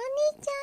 兄ちゃん。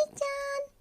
ーちゃん。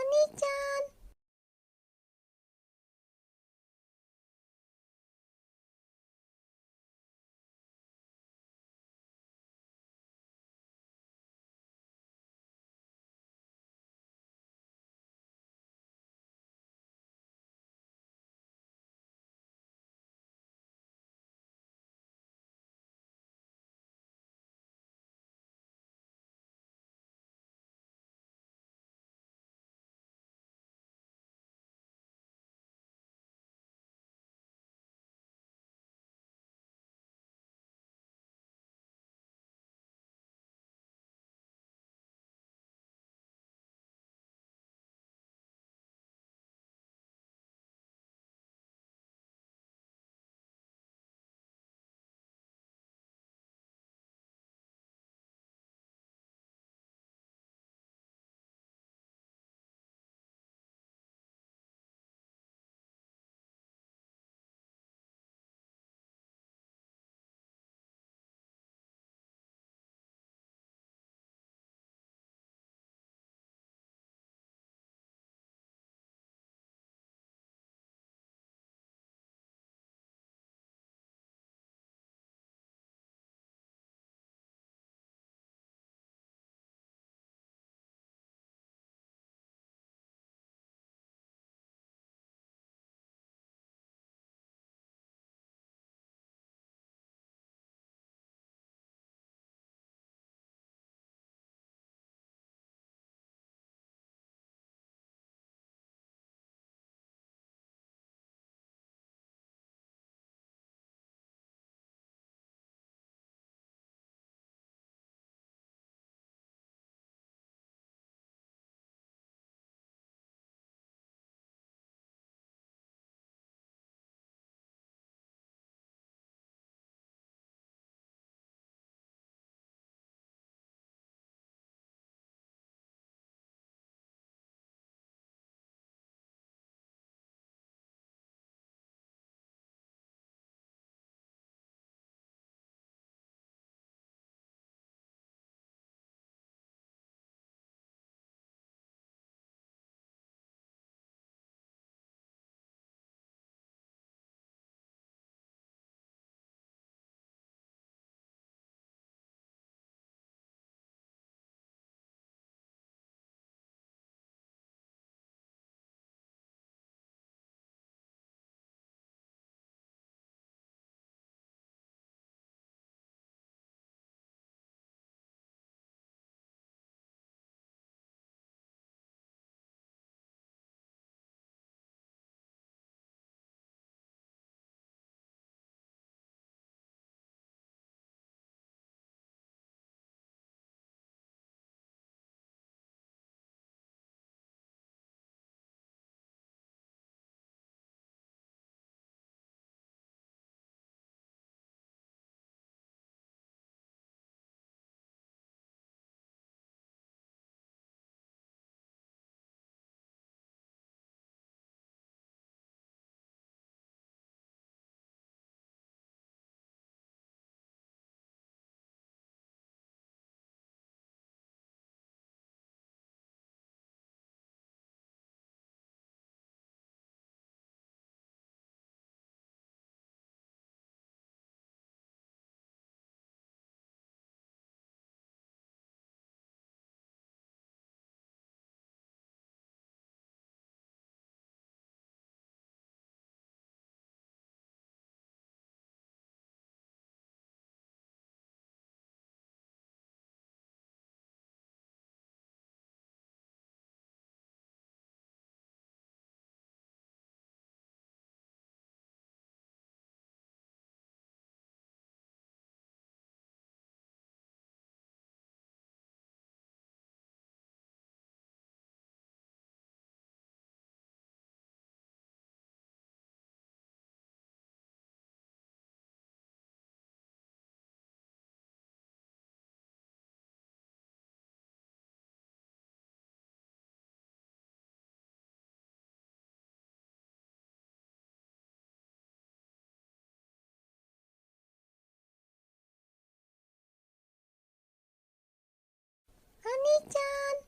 兄ちゃん。兄ちゃん。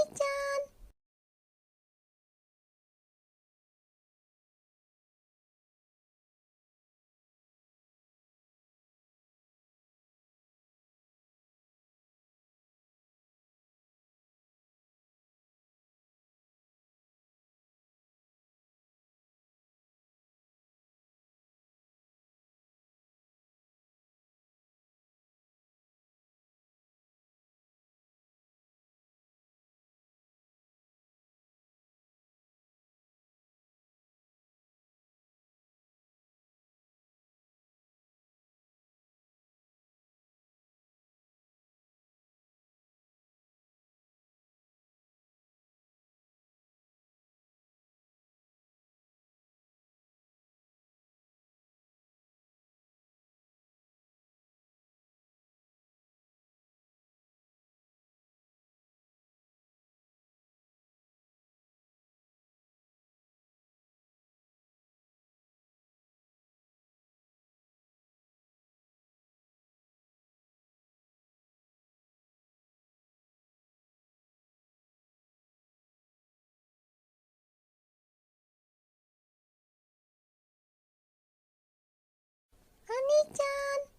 兄ちゃん。お兄ちゃん。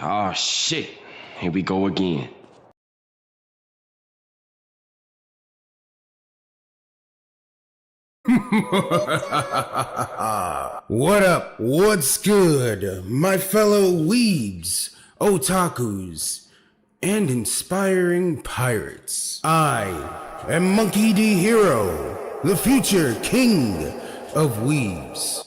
Oh shit, here we go again. What up? What's good, my fellow weebs, otakus, and inspiring pirates? I am Monkey D. Hero, the future king of weebs.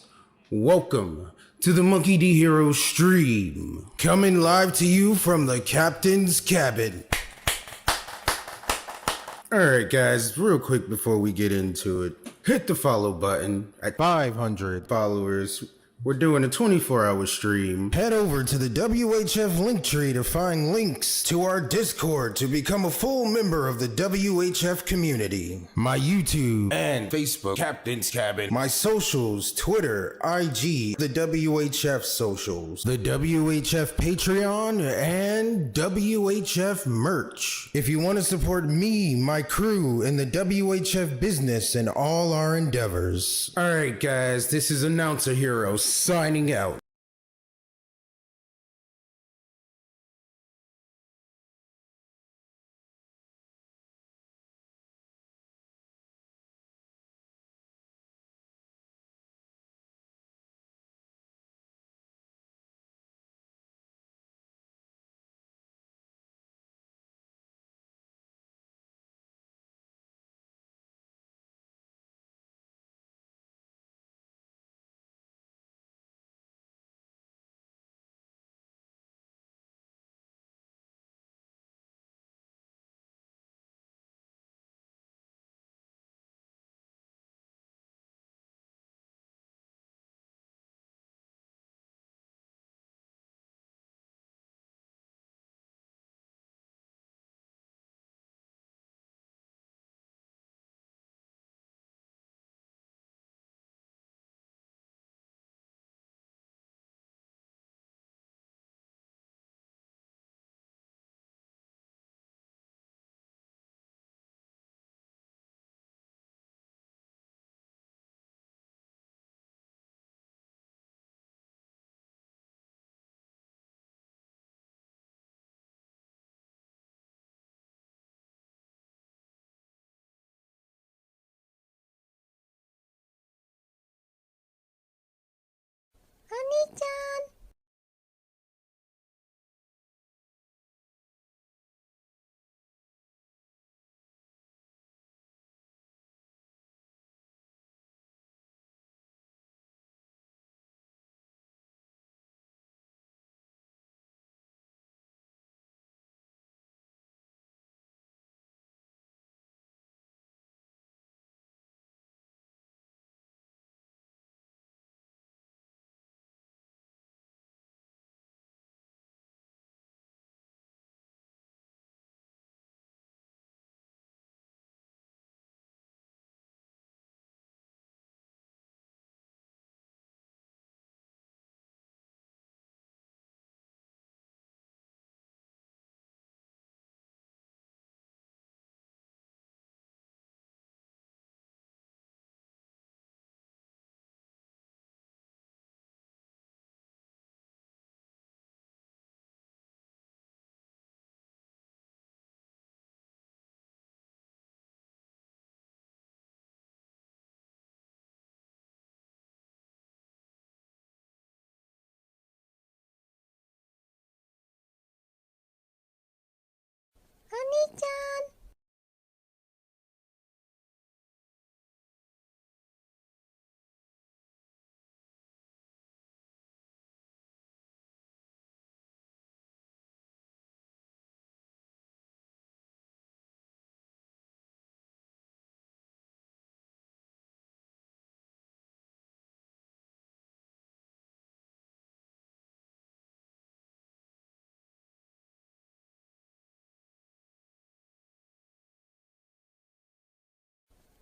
Welcome to the Monkey D. Hero stream, coming live to you from the captain's cabin. Alright guys, real quick before we get into it, hit the follow button at 500 followers. We're doing a 24-hour stream. Head over to the WHF Linktree to find links to our Discord to become a full member of the WHF community. My YouTube and Facebook Captain's Cabin. My socials, Twitter, IG, the WHF socials, the WHF Patreon, and WHF merch. If you want to support me, my crew, and the WHF business and all our endeavors. Alright guys, this is Announcer Hero signing out. Honey-chan. Honey-chan.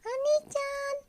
Honey-chan.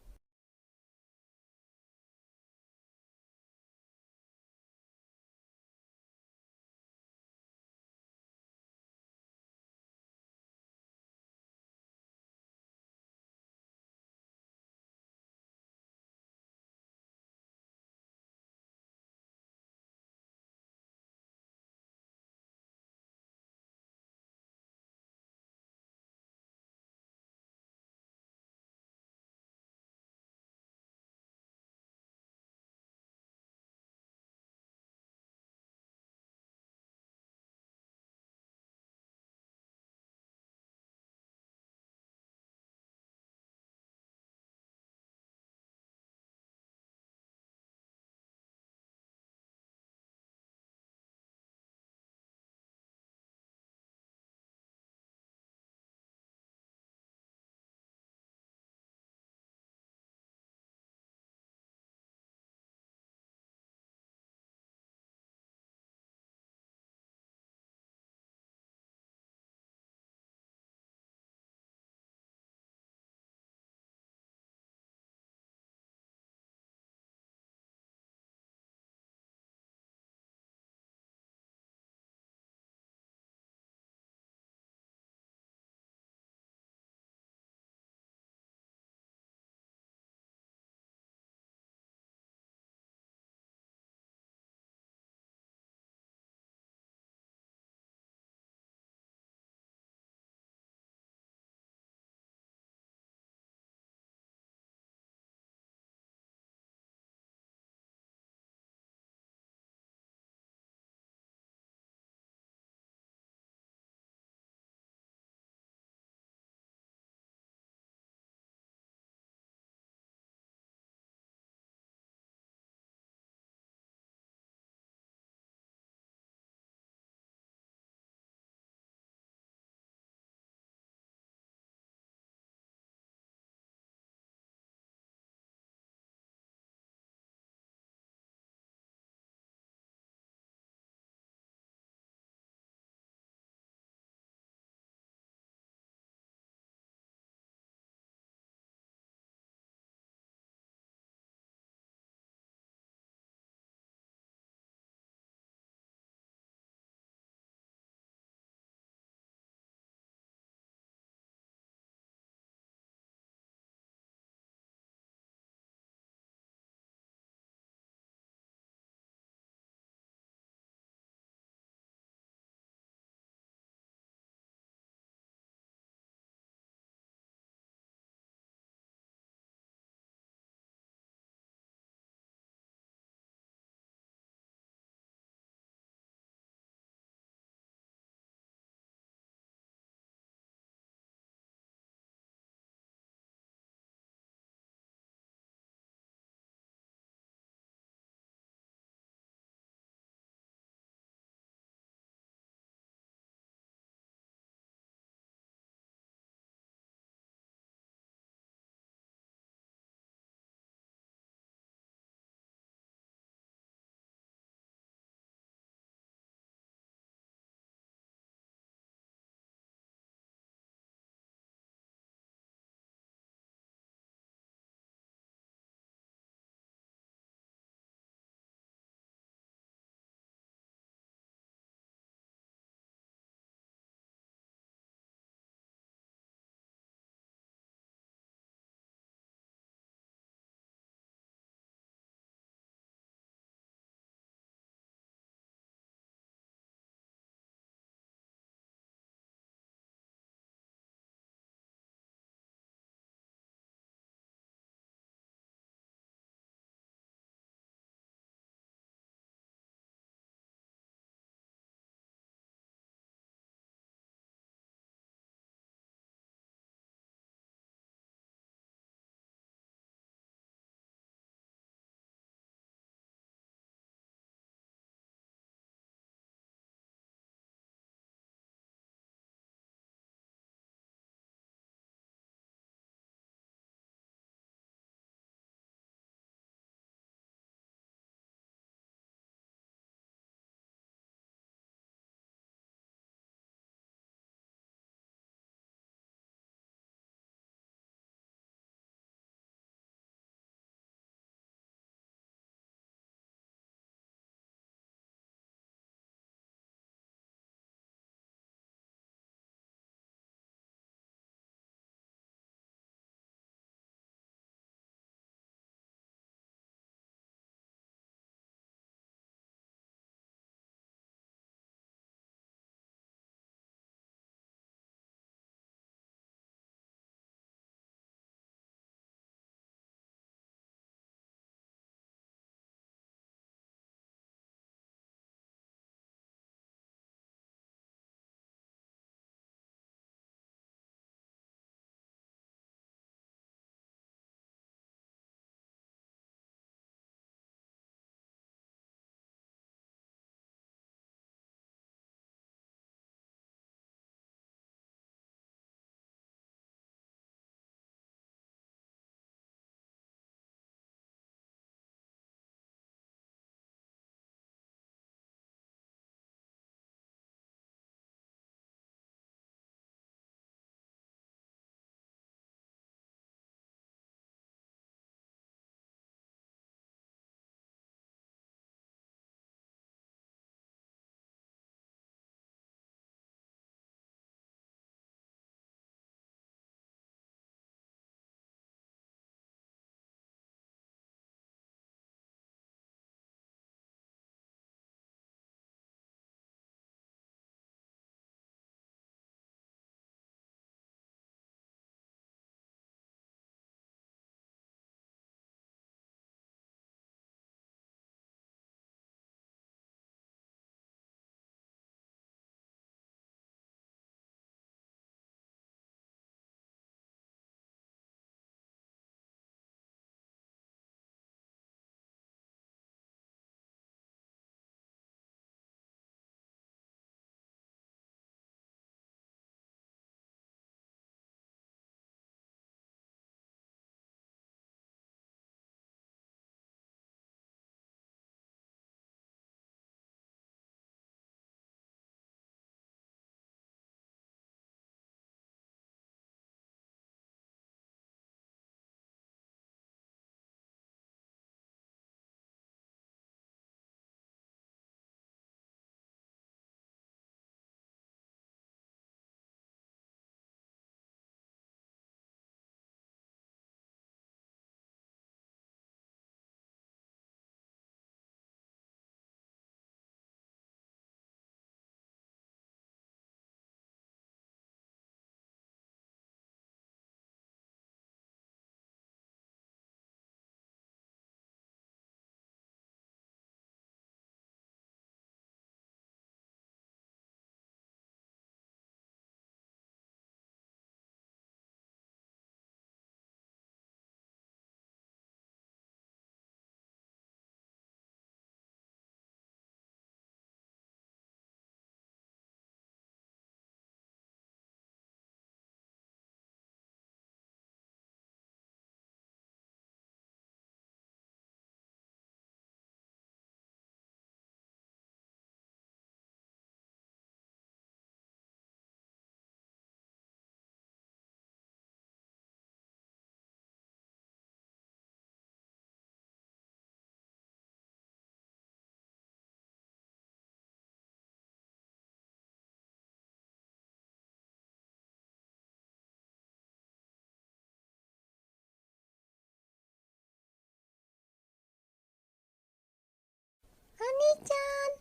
Honey-chan.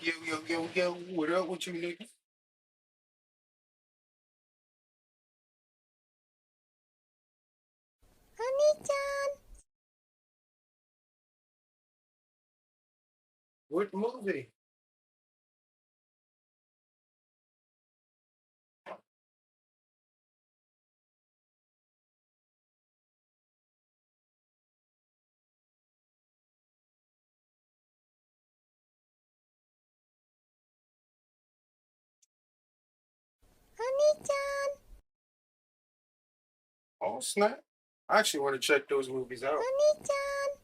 Yo, yo, yo, yo, what up with you niggas? Honey-chan. What movie? Honey-chan. Oh, snap. I actually want to check those movies out. Honey-chan.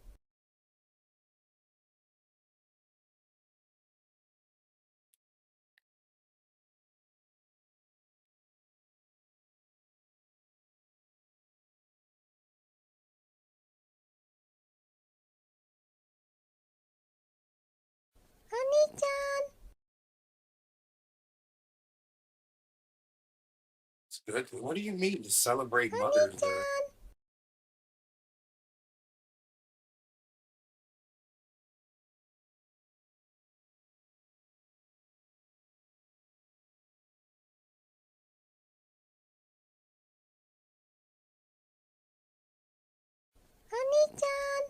Honey-chan. It's good. What do you mean to celebrate Mother's Day? Honey-chan. Honey-chan.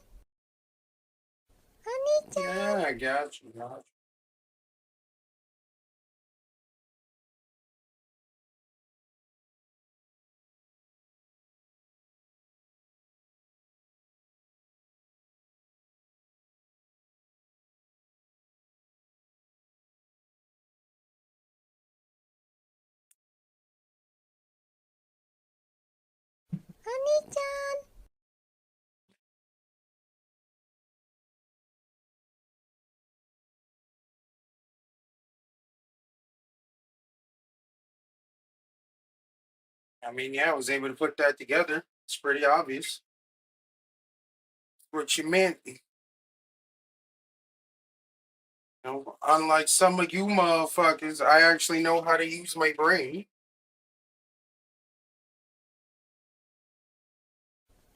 Honey-chan. Yeah, I got you. Got you. Honey-chan. I mean, yeah, I was able to put that together. It's pretty obvious. What you meant. Unlike some of you motherfuckers, I actually know how to use my brain.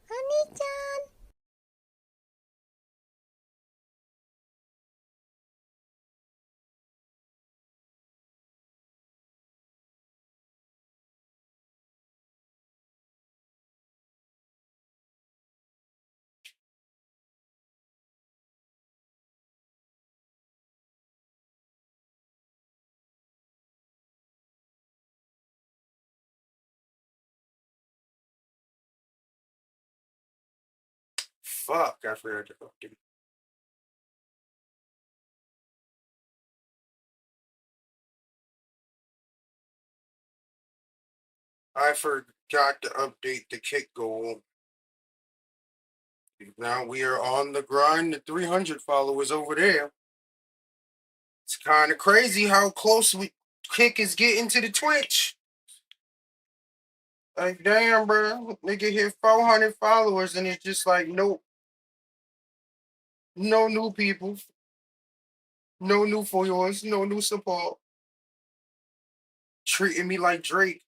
Honey-chan. Fuck, I forgot to fucking. I forgot to update the kick goal. Now we are on the grind to 300 followers over there. It's kind of crazy how close we kick is getting to the Twitch. Like, damn, bro. Nigga hit 400 followers and it's just like, nope. No new people. No new followers. No new support. Treating me like Drake.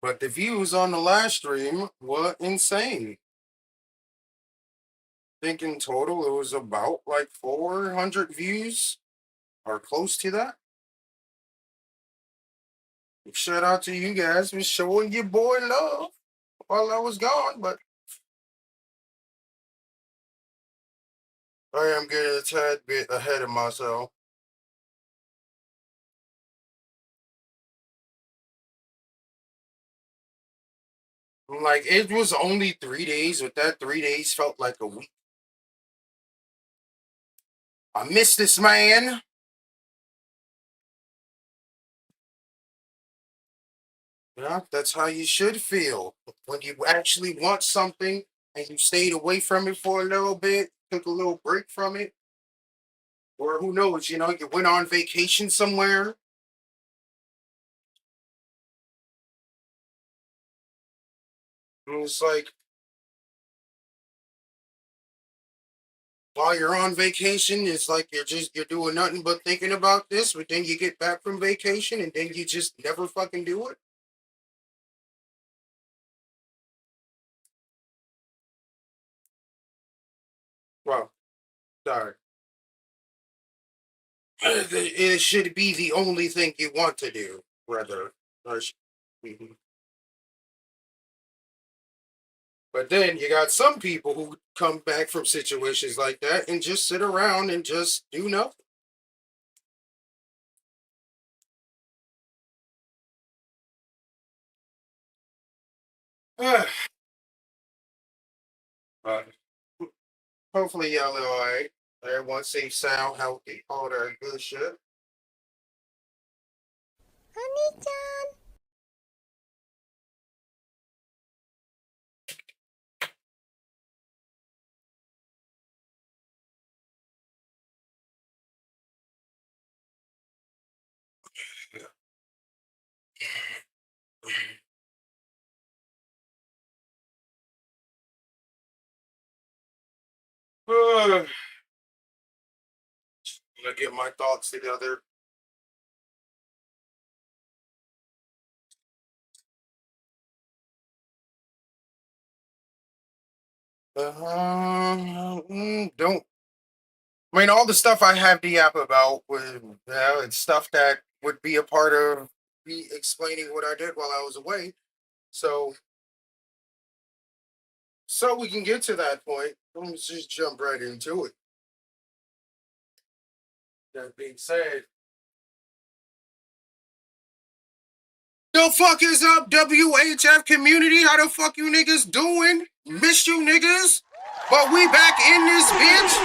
But the views on the last stream were insane. think in total it was about like 400 views or close to that. Shout out to you guys for showing your boy love while I was gone, but I am getting a tad bit ahead of myself. Like, it was only 3 days, but that 3 days felt like a week. I miss this man. Yeah, that's how you should feel when you actually want something and you stayed away from it for a little bit, took a little break from it, or who knows, you went on vacation somewhere. And it's like while you're on vacation, it's like you're doing nothing but thinking about this, but then you get back from vacation and then you just never fucking do it. Well, sorry. It should be the only thing you want to do, rather. Mhm. But then you got some people who come back from situations like that and just sit around and just do nothing. But hopefully y'all are alright. Everyone's safe, sound, healthy, all that good shit. お兄ちゃん I'm gonna get my thoughts together. Don't. I mean, all the stuff I have the app about it's stuff that would be a part of me explaining what I did while I was away. So, so we can get to that point. Let's just jump right into it. That being said, the fuck is up, WHF community? How the fuck you niggas doing? Missed you niggas, but we back in this bitch.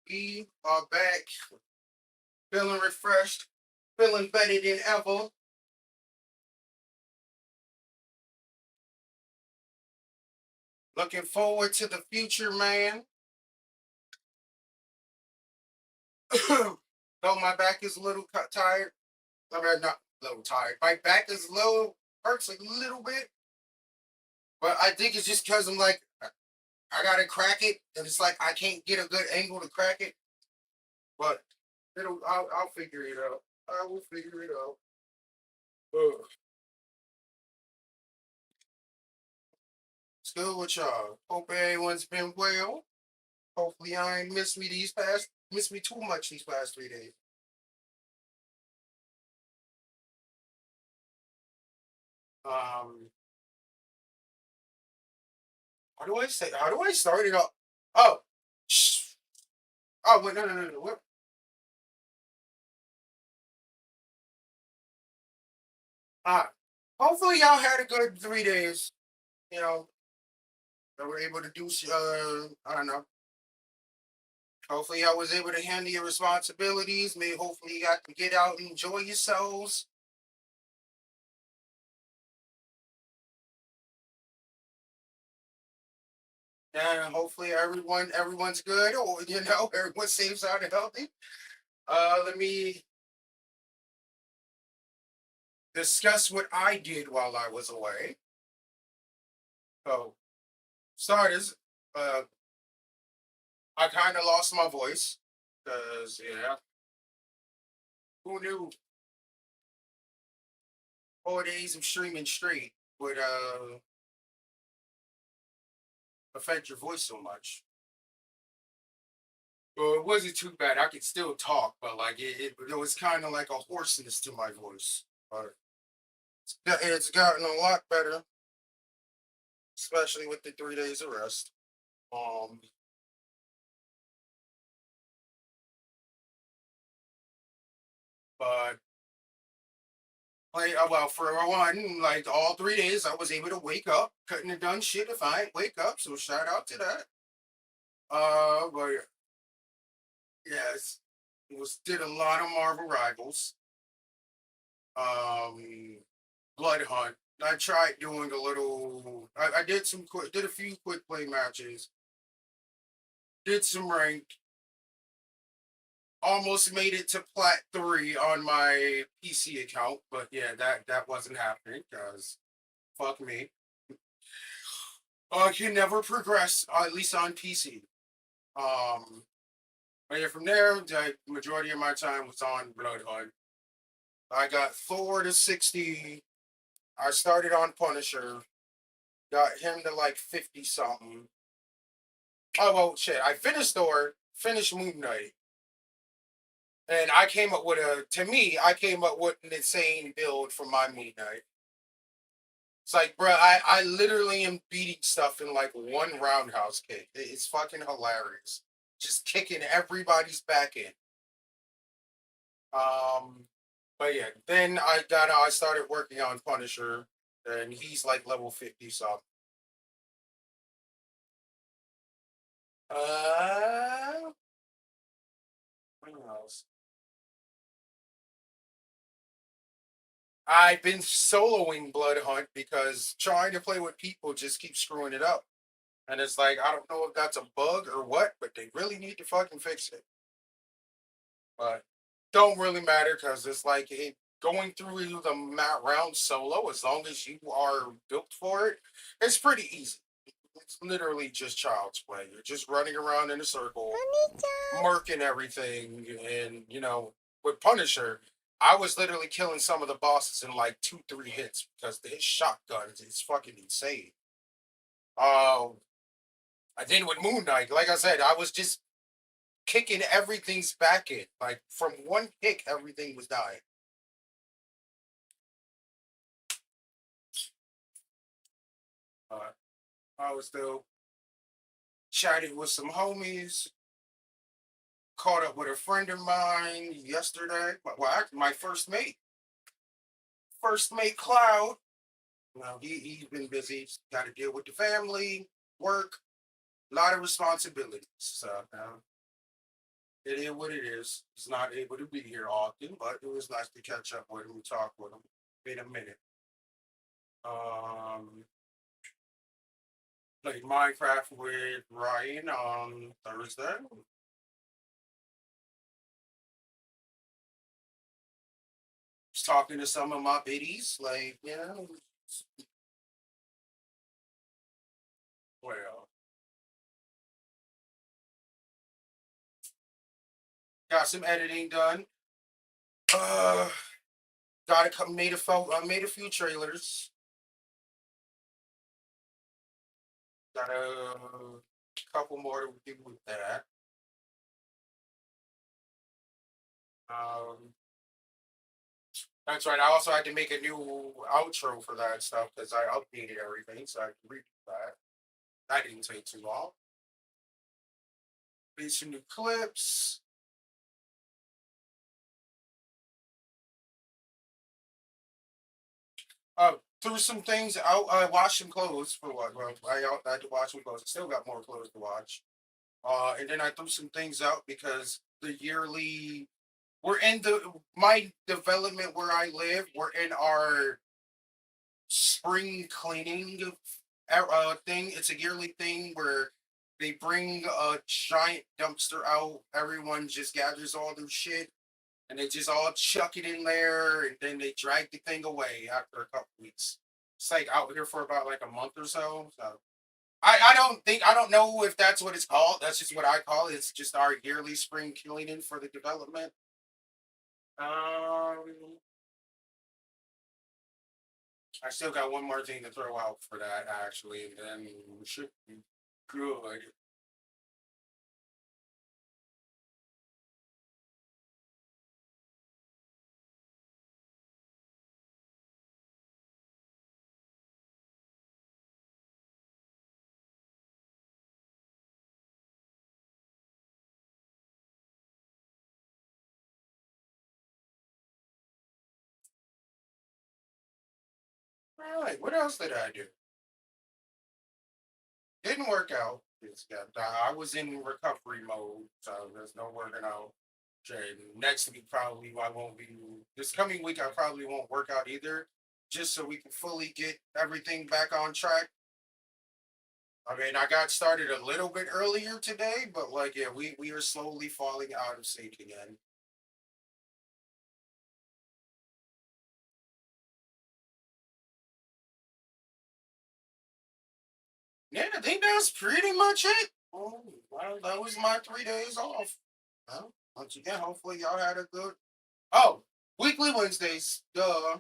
We are back, feeling refreshed, feeling better than ever. Looking forward to the future, man. Though my back is a little tired. I mean, not a little tired. My back is a little hurts a little bit, but I think it's just because I'm like I gotta crack it, and it's like I can't get a good angle to crack it. But I'll figure it out. I will figure it out. Ugh. Still with y'all. Hope everyone's been well. Hopefully I ain't missed me too much these past 3 days. Um, how do I start it up? Oh, shh. Oh wait, no. What? Ah, hopefully y'all had a good 3 days. You know, that were able to do. I don't know. Hopefully I was able to handle your responsibilities. Maybe hopefully you got to get out and enjoy yourselves. And hopefully everyone's good, or everyone's safe, sound, and healthy. Let me discuss what I did while I was away. So, starters, uh, I kind of lost my voice because who knew 4 days of streaming straight would affect your voice so much. Well, it wasn't too bad. I could still talk, but like it was kind of like a hoarseness to my voice. But it's gotten a lot better, especially with the 3 days of rest. Um, but like, well, for one, like all 3 days, I was able to wake up. Couldn't have done shit if I ain't wake up. So shout out to that. But yes, did a lot of Marvel Rivals. Um, Blood Hunt. I tried doing a little. I did some did a few quick play matches. Did some ranked. Almost made it to Plat 3 on my PC account, but yeah, that wasn't happening because fuck me. I can never progress, at least on PC. Um, but yeah, from there, the majority of my time was on Blood Hunt. I got Thor to 60. I started on Punisher. Got him to like 50 something. Oh well, shit. I finished Thor. Finished Moon Knight. And I came up with to me, I came up with an insane build for my Moon Knight. It's like, bro, I literally am beating stuff in like one roundhouse kick. It's fucking hilarious. Just kicking everybody's back in. Um, but yeah, then I started working on Punisher, and he's like level 50 something. Uh, what else? I've been soloing Blood Hunt because trying to play with people just keeps screwing it up. And it's like, I don't know if that's a bug or what, but they really need to fucking fix it. But don't really matter because it's like going through the round solo, as long as you are built for it, it's pretty easy. It's literally just child's play. You're just running around in a circle, Oni-chan. murking everything, and with Punisher, I was literally killing some of the bosses in like 2, 3 hits because his shotguns is fucking insane. Um, and then with Moon Knight, like I said, I was just kicking everything's back in. Like from one kick, everything was dying. Uh, I was still chatting with some homies. Caught up with a friend of mine yesterday. Well, my first mate Cloud. Well, he's been busy. He's got to deal with the family, work, a lot of responsibilities. So it is what it is. He's not able to be here often, but it was nice to catch up with him and talk with him. Been a minute. Um, Played Minecraft with Ryan on Thursday. Was talking to some of my biddies, like, well, got some editing done. Uh, got to come made a few trailers. Got a couple more to do with that. Um, that's right. I also had to make a new outro for that stuff because I updated everything, so I can redo that. That didn't take too long. Made some new clips. Threw some things out. I washed some clothes for what? Well, I had to wash some clothes. I still got more clothes to wash. And then I threw some things out because the yearly we're in my development where I live. We're in our spring cleaning thing. It's a yearly thing where they bring a giant dumpster out. Everyone just gathers all their shit and they just all chuck it in there, and then they drag the thing away after a couple weeks. It's like out here for about like a month or so. So I don't know if that's what it's called. That's just what I call it. It's just our yearly spring cleaning for the development. Um, I still got one more thing to throw out for that, actually, and then we should be good. All right, what else did I do? Didn't work out. I was in recovery mode, so there's no working out. Next week, probably I won't be. This coming week, I probably won't work out either, just so we can fully get everything back on track. I mean, I got started a little bit earlier today, but like, yeah, we are slowly falling out of sync again. Yeah, I think that's pretty much it. Oh, well, that was my 3 days off. Well, once again, hopefully y'all had a good. Oh, weekly Wednesdays. Duh.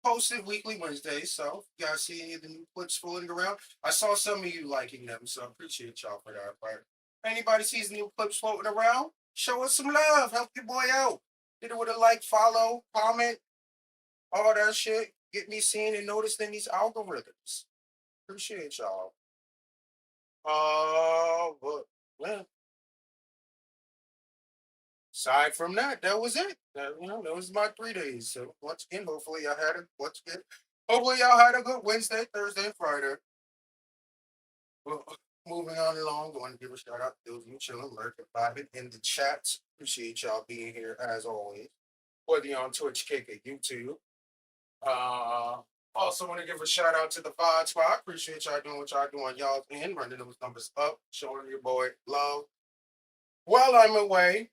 Posted weekly Wednesdays. So, if you guys see any of the new clips floating around? I saw some of you liking them, so I appreciate y'all for that. But if anybody sees new clips floating around, show us some love. Help your boy out. Hit it with a like, follow, comment, all that shit. Get me seen and noticed in these algorithms. Appreciate y'all. But well, aside from that, that was it. That was my 3 days. So once again, hopefully y'all had a once again, hopefully y'all had a good Wednesday, Thursday, and Friday. Well, moving on along, I want to give a shout out to those of you chilling, lurking, vibing in the chats. Appreciate y'all being here as always. Whether you're on Twitch, Kick, or YouTube. Uh, also want to give a shout out to the Vibe Squad. Appreciate y'all doing what y'all doing. Y'all in running those numbers up, showing your boy love while I'm away.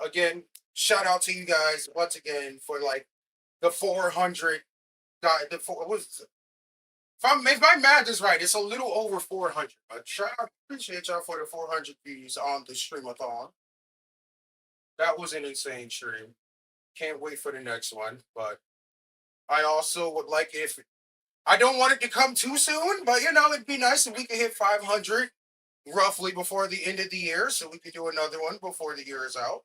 Again, shout out to you guys once again for like the 400 guy. The four was if my math is right, it's a little over 400. But shout out, appreciate y'all for the 400 views on the streamathon. That was an insane stream. Can't wait for the next one. But I also would like if I don't want it to come too soon, but it'd be nice if we could hit 500 roughly before the end of the year, so we could do another one before the year is out.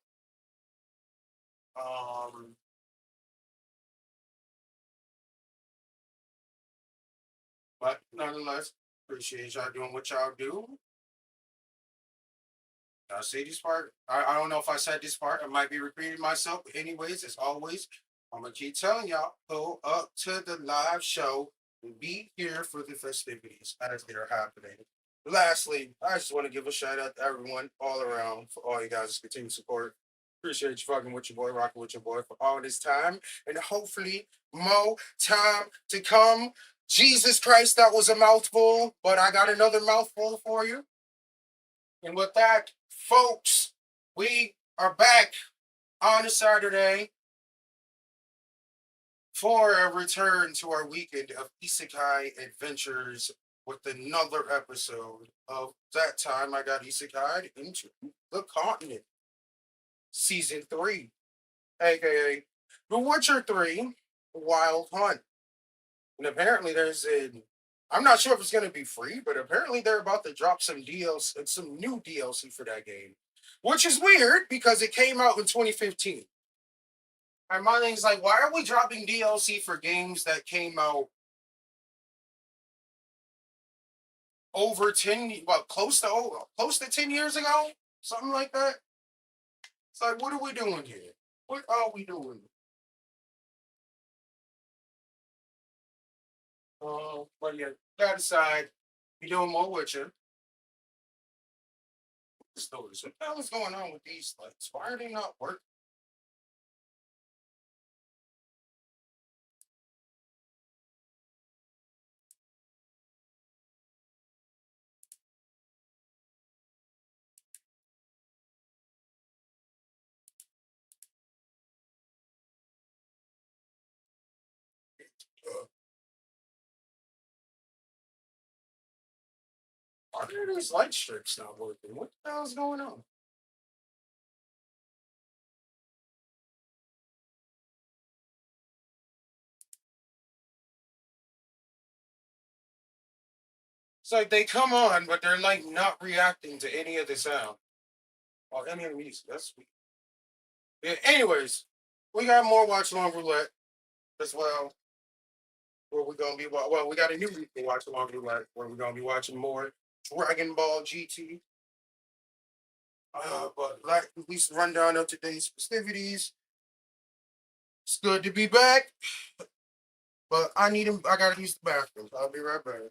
Um, but nonetheless, appreciate y'all doing what y'all do. I say this part. I don't know if I said this part. I might be repeating myself. But anyways, as always, I'm gonna keep telling y'all, go up to the live show and be here for the festivities as they're happening. Lastly, I just want to give a shout out to everyone all around for all you guys' continued support. Appreciate you fucking with your boy, rocking with your boy for all this time, and hopefully more time to come. Jesus Christ, that was a mouthful, but I got another mouthful for you. And with that, folks, we are back on a Saturday for a return to our weekend of Isekai adventures with another episode of That Time I Got Isekaied into the Continent, Season 3, aka The Witcher 3 Wild Hunt. And apparently I'm not sure if it's going to be free, but apparently they're about to drop some DLC, some new DLC for that game, which is weird because it came out in 2015. And my thing's like, why are we dropping DLC for games that came out over 10, well, close to 10 years ago, something like that? It's like, what are we doing here? What are we doing? But yeah, that aside, we doing more Witcher. What the hell is going on with these lights? Why are they not working? Uh, why are these light strips not working? What the hell is going on? It's like they come on, but they're like not reacting to any of the sound or any of the music. That's sweet. Yeah, anyways, we got more watch along roulette as well. Where we're gonna be well, we got a new week to watch along roulette where we're gonna be watching more Dragon Ball GT. But like at least rundown of today's festivities. It's good to be back, but I need him. I gotta use the bathroom. So I'll be right back.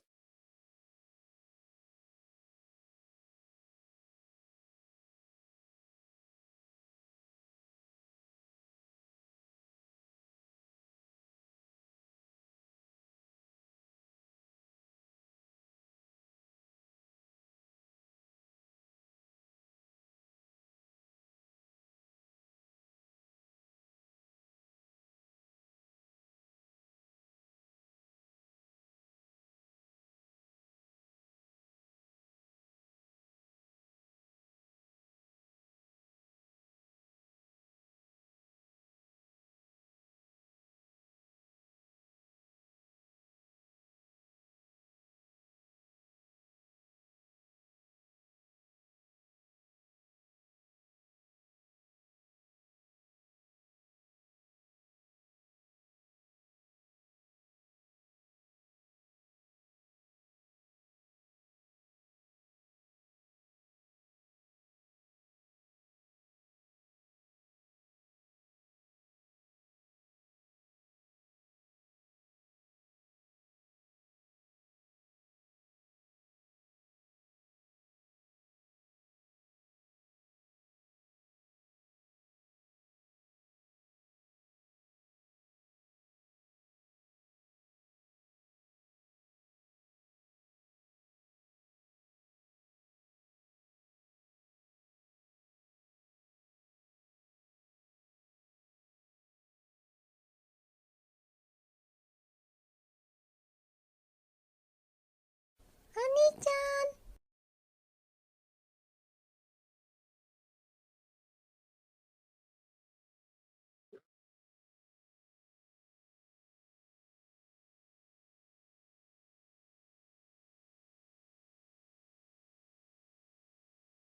Honey-chan.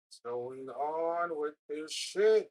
What's going on with this shit?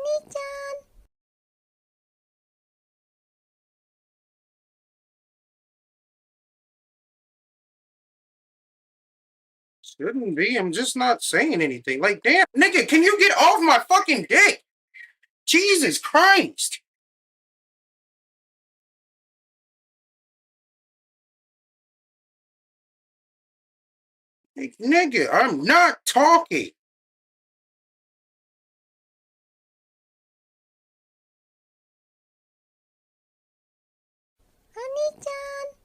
兄ちゃん。Shouldn't be. I'm just not saying anything. Like, damn, nigga, can you get off my fucking dick? Jesus Christ. Like, nigga, I'm not talking. Honey-chan.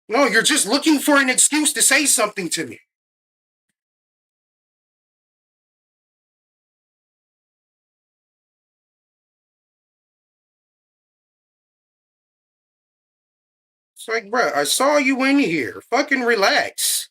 No, you're just looking for an excuse to say something to me. It's like, bruh, I saw you in here. Fucking relax.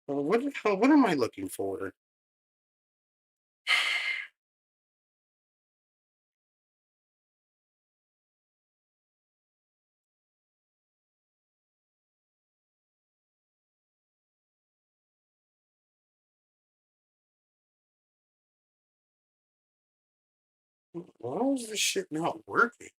What am I looking for? Why is this shit not working?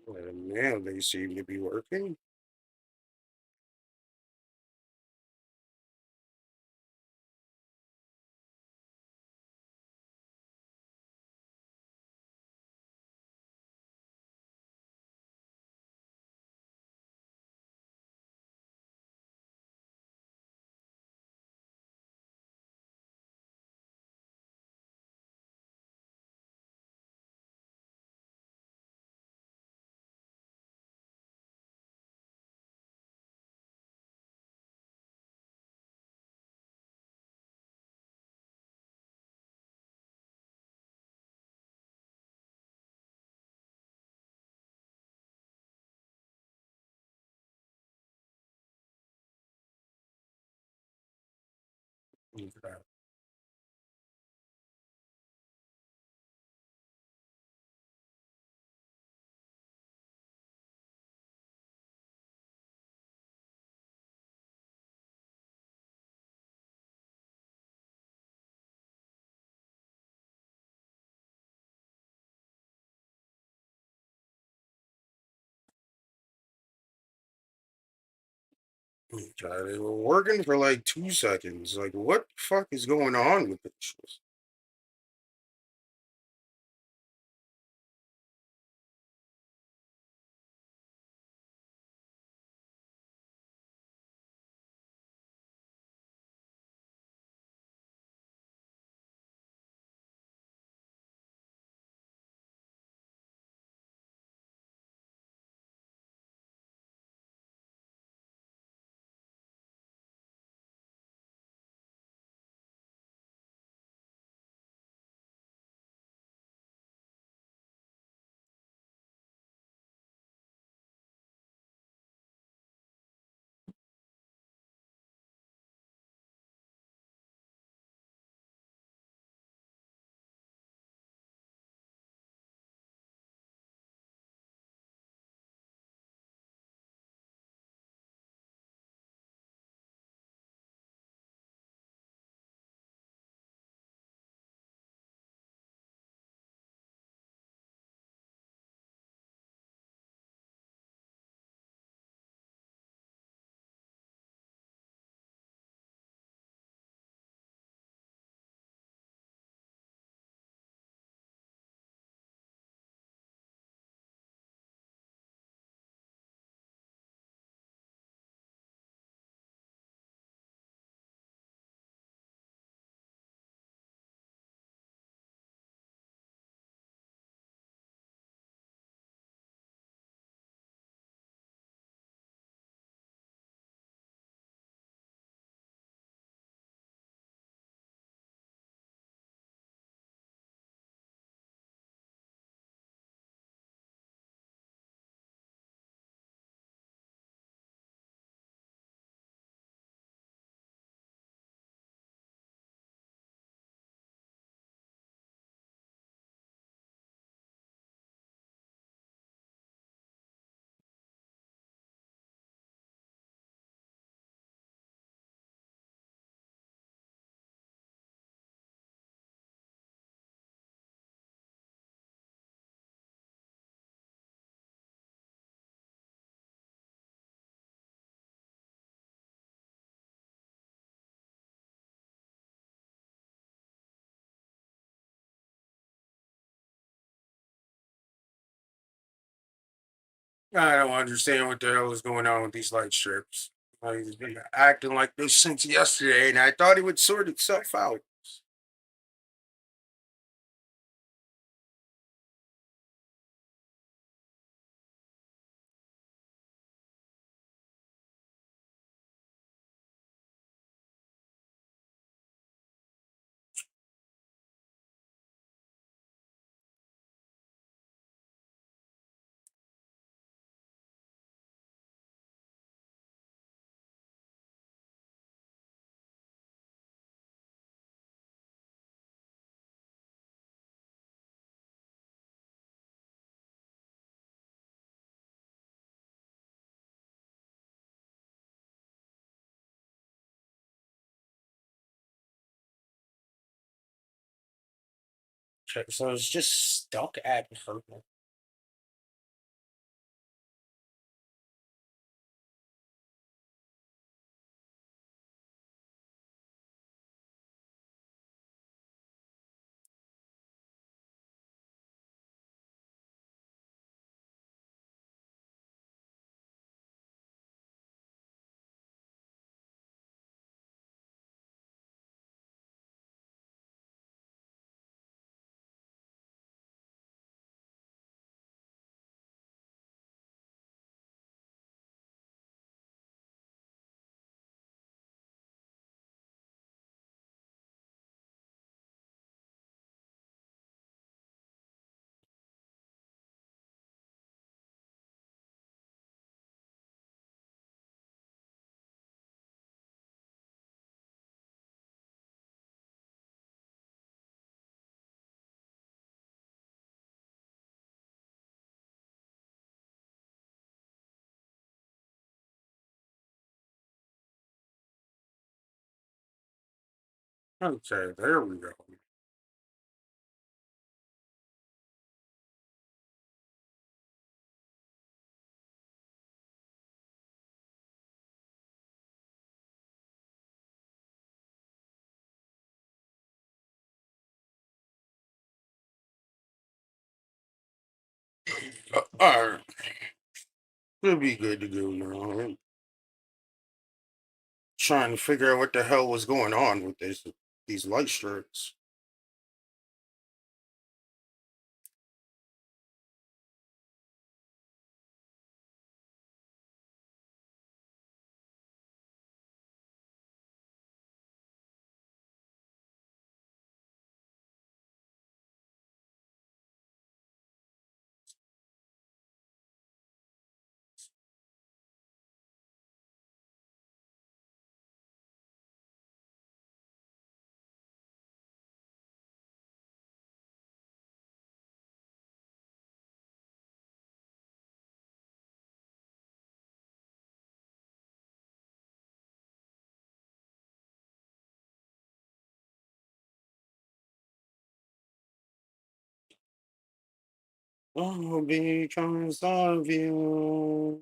Well, now they seem to be working. They were working for like 2 seconds. Like, what the fuck is going on with this? I don't understand what the hell is going on with these light strips. Like, he's been acting like this since yesterday, and I thought it would sort itself out. Okay, so it's just stuck at her. Okay, there we go. All right, we'll be good to go now. I'm trying to figure out what the hell was going on with these light strips. Oh, because of you.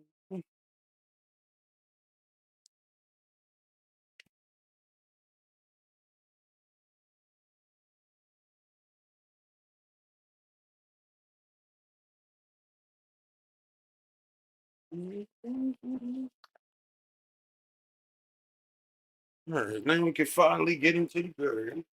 All right, now we can finally get into the good.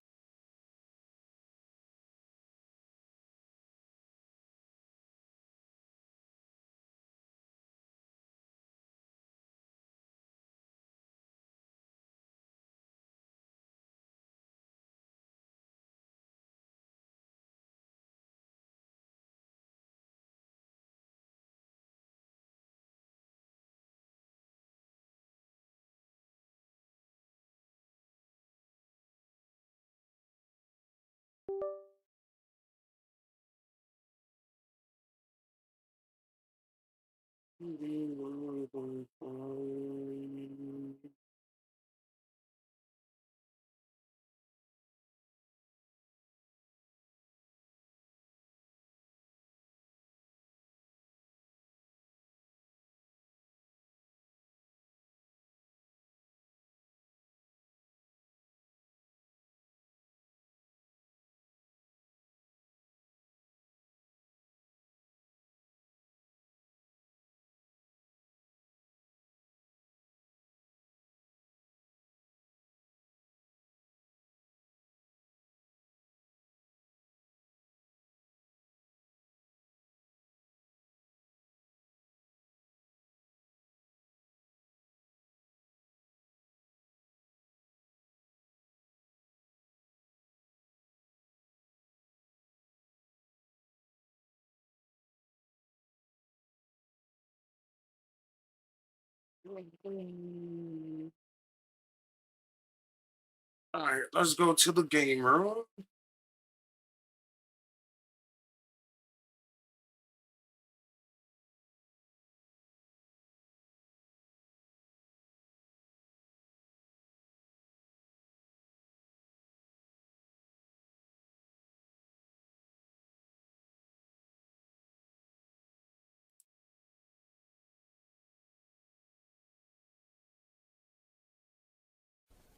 Alright, let's go to the game room.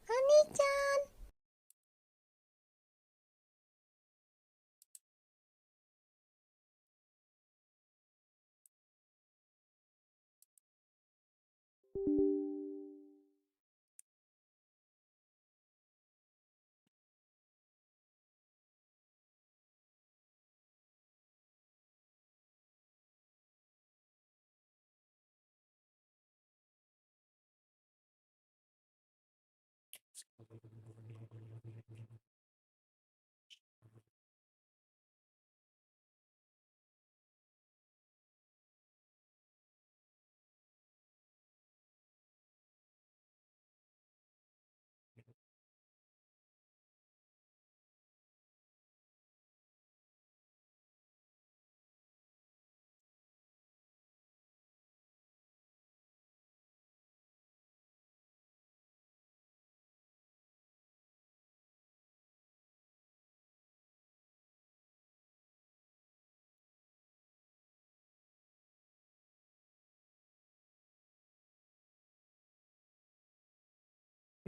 Honey-chan.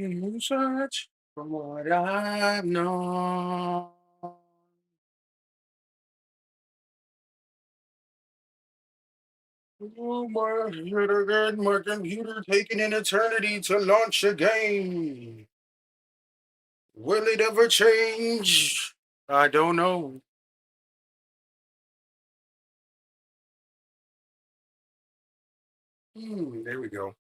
You search from what I've known. Oh my, hit again, my computer taking an eternity to launch a game. Will it ever change? I don't know. There we go.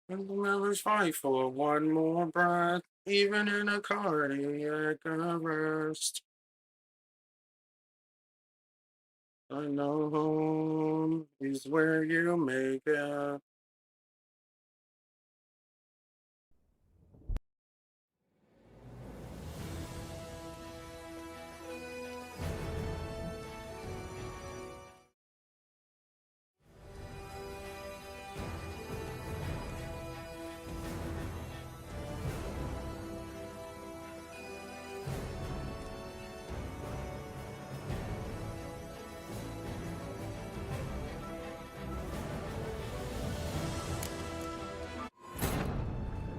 And the lovers fight for one more breath, even in a cardiac arrest. I know home is where you make it.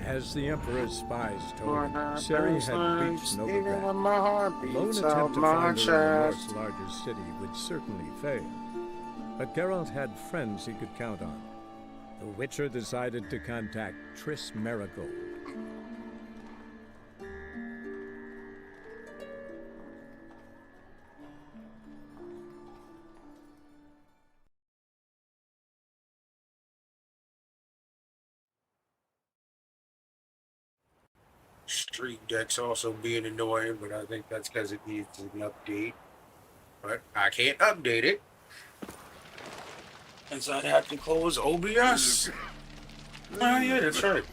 As the Emperor's spies What told him, happens Seri had next, reached even when Novigrad. my heart A lone beats attempt out to my find her in the chest. North's largest city would certainly fail. But Geralt had friends he could count on. The Witcher decided to contact Triss Merigold. Street Deck's also being annoying, but I think that's because it needs an update. But I can't update it. Since I'd have to close OBS. Oh yeah, that's right.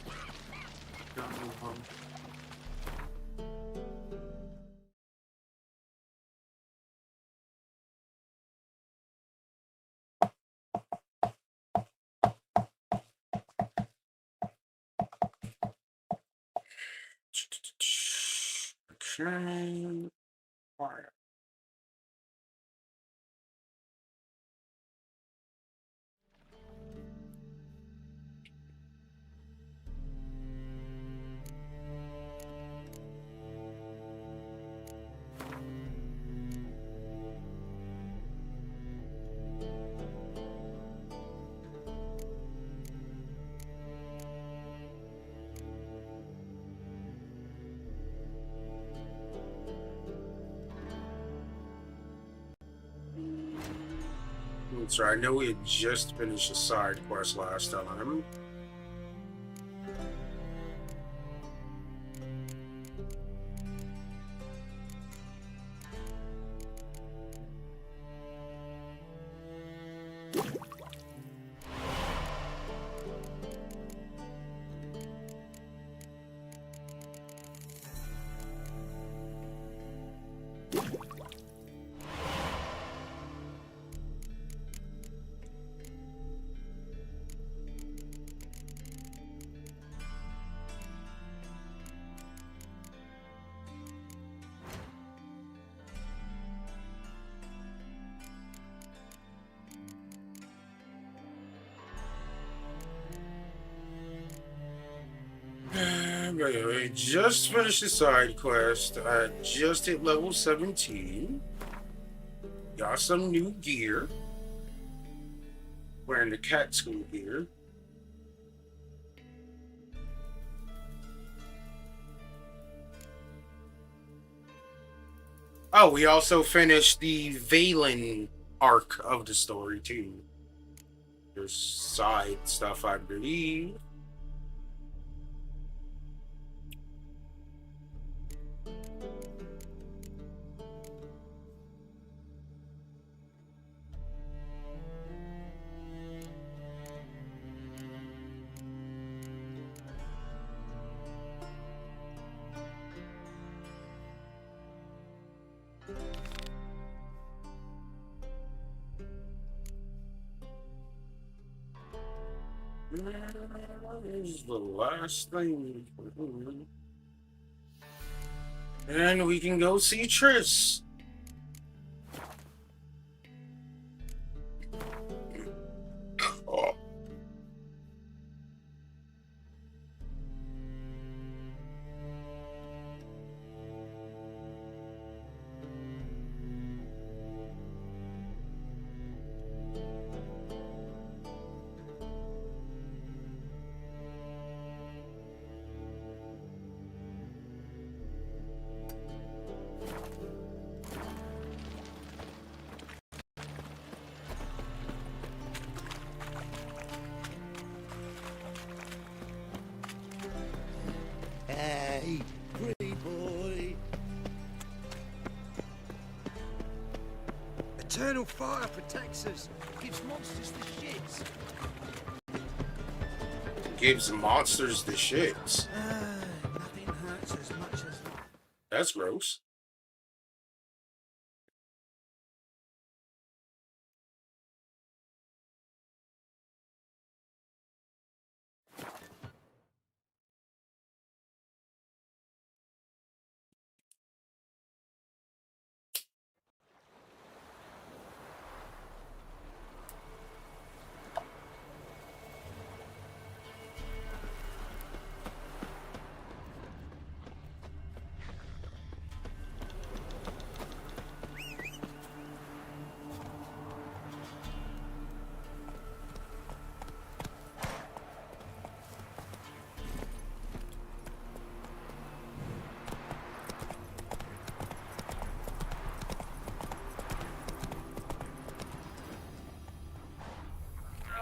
Okay. Alright. So I know we had just finished a side quest last time. Anyway, just finished the side quest. I just hit level 17. Got some new gear. Wearing the cat school gear. Oh, we also finished the Valen arc of the story too. There's side stuff, I believe. That is the last thing. And we can go see Triss. Oh. Hey, pretty boy. Eternal fire protects us. Gives monsters the shits. Gives monsters the shits. Nothing hurts as much as... That's gross.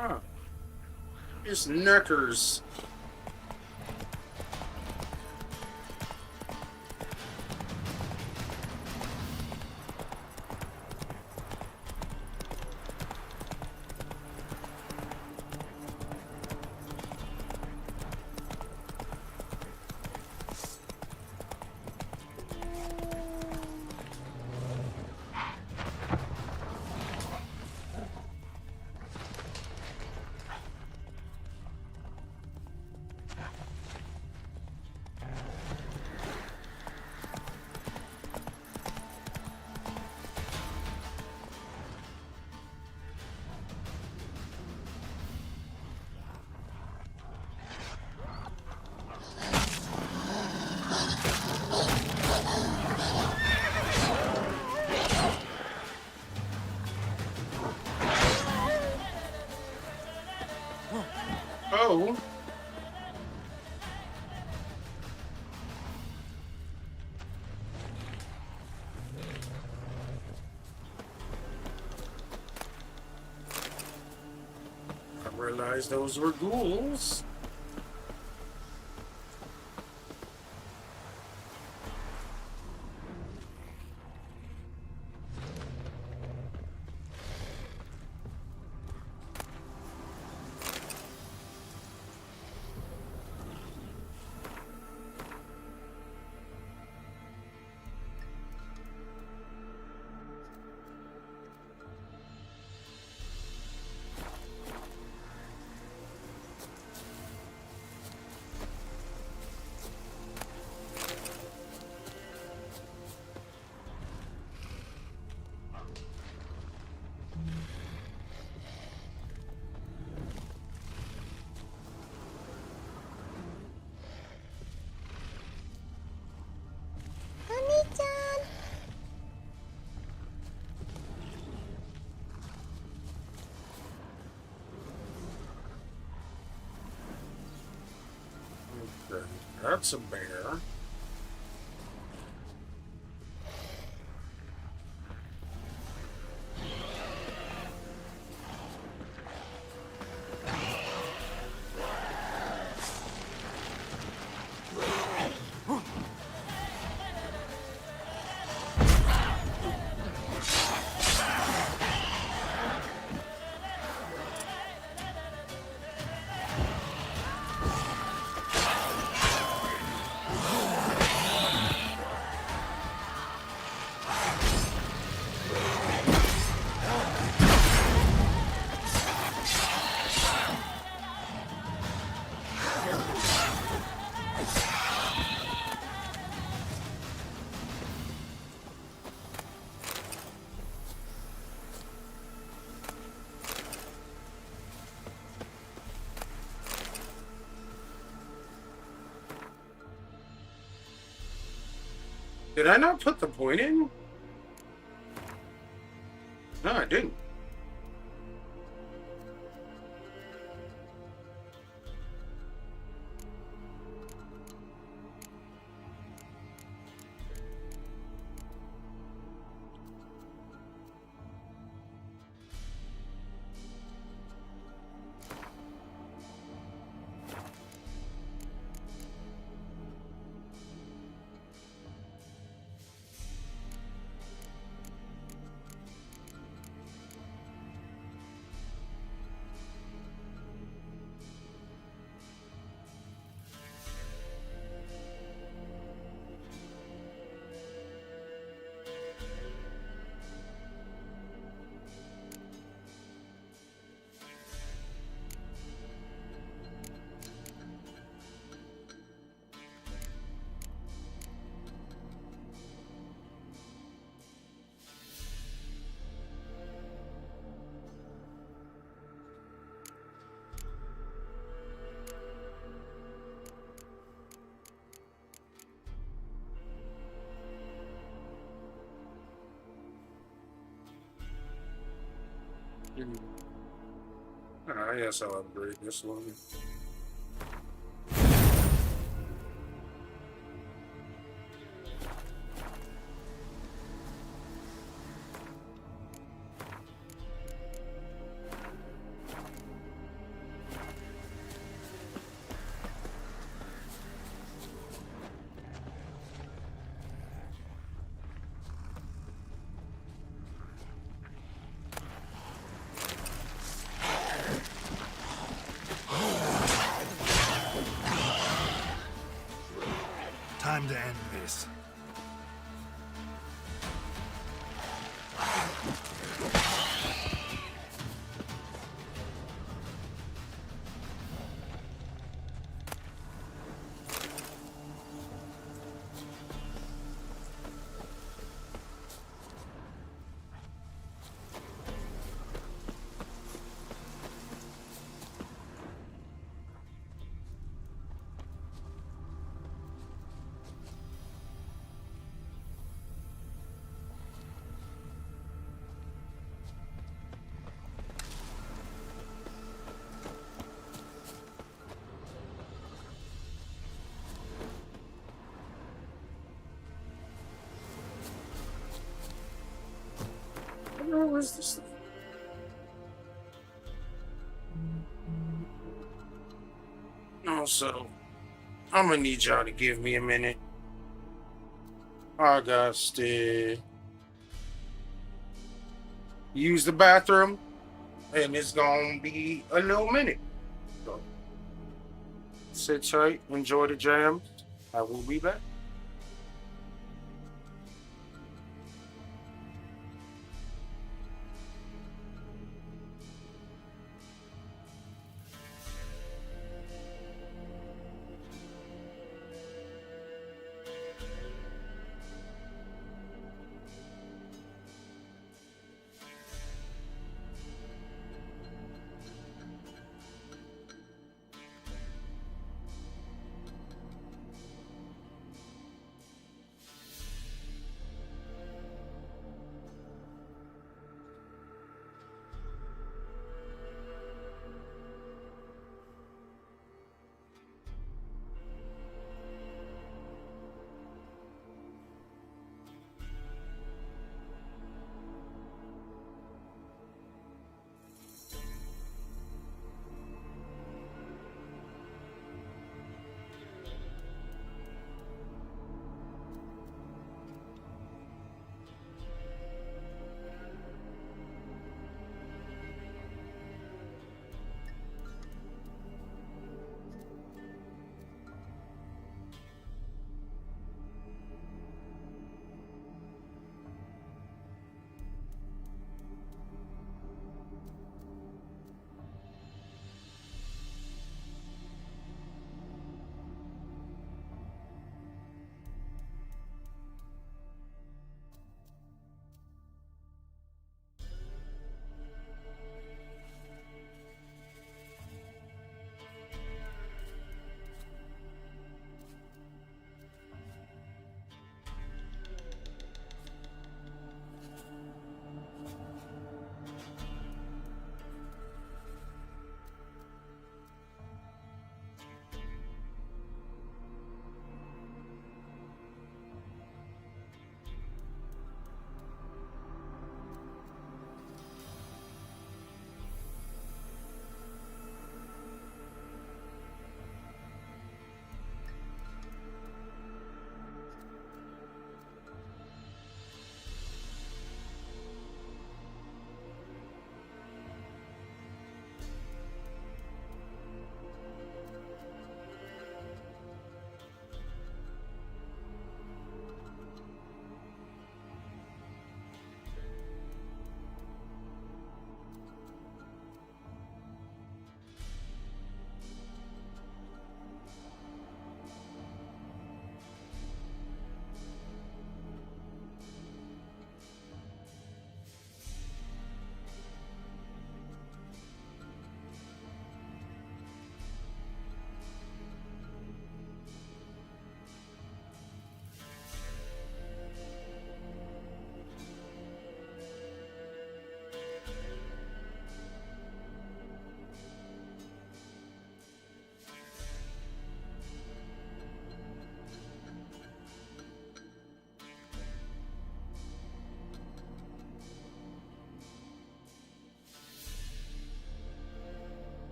Ah, it's knackers. Oh. I realized those were ghouls. That's a bear. Did I not put the point in? No, I didn't. I guess I'll upgrade this one. Time to end this. Where's this? Also, I'm gonna need y'all to give me a minute. I got to use the bathroom, and it's gonna be a little minute. So, sit tight, enjoy the jam. I will be back.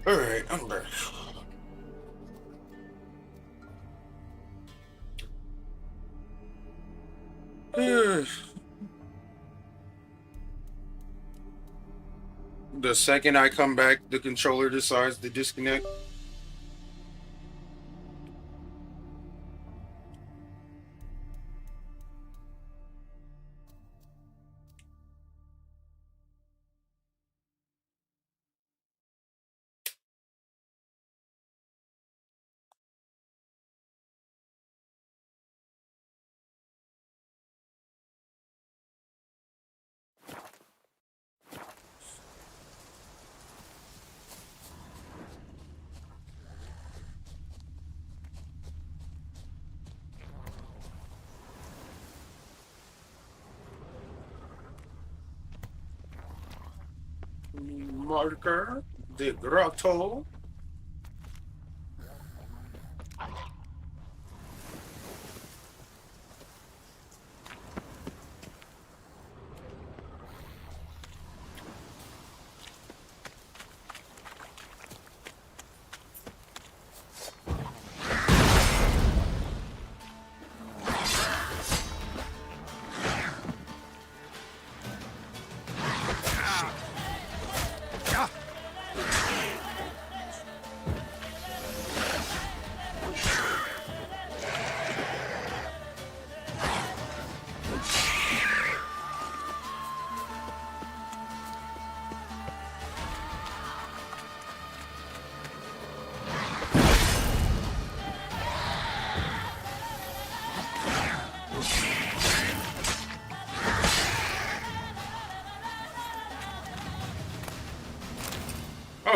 All right, I'm back. The second I come back, the controller decides to disconnect. Marker the grotto.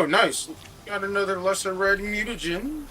Oh, nice. Got another lesser red mutagen.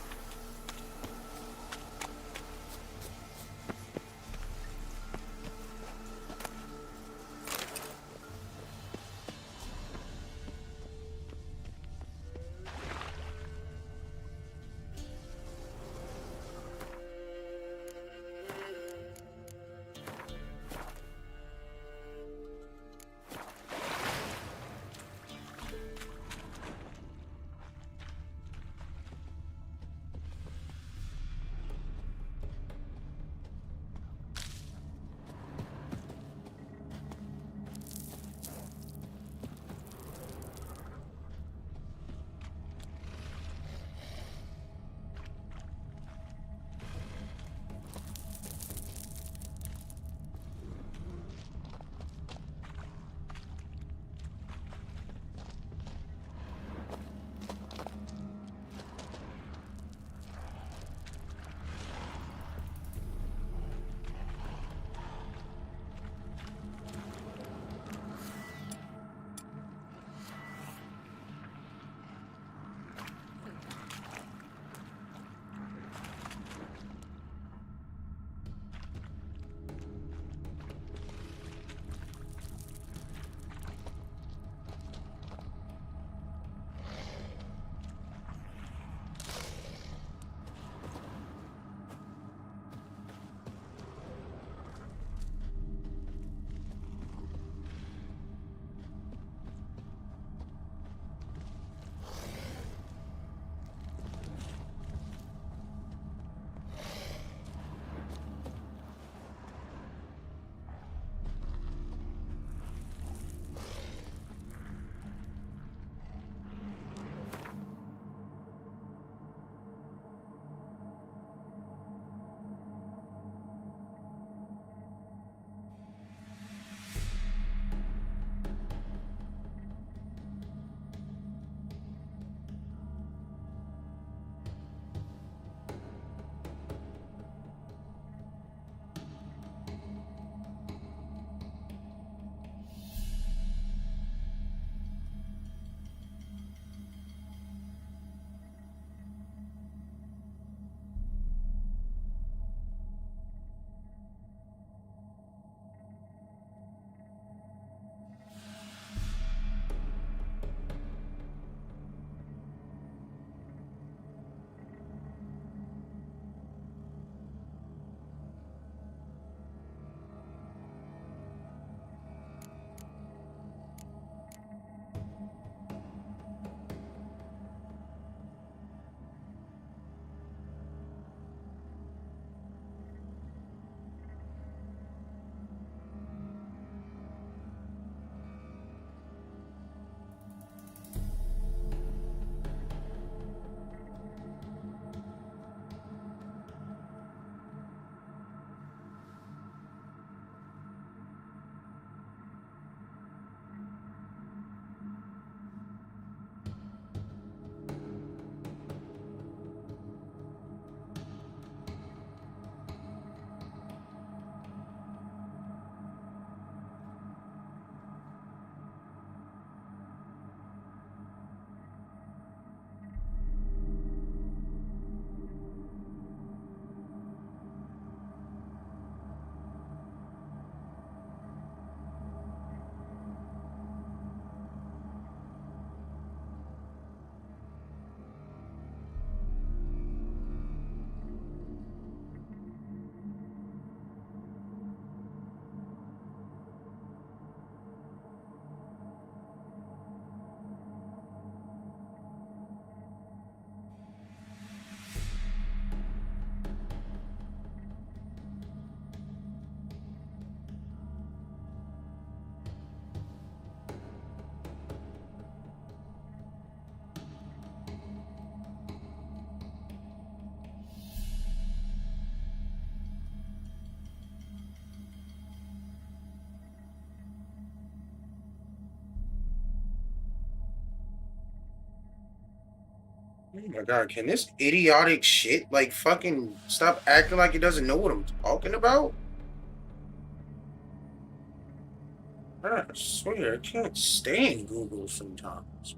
Oh my god, can this idiotic shit like fucking stop acting like it doesn't know what I'm talking about? I swear, I can't stand Google sometimes.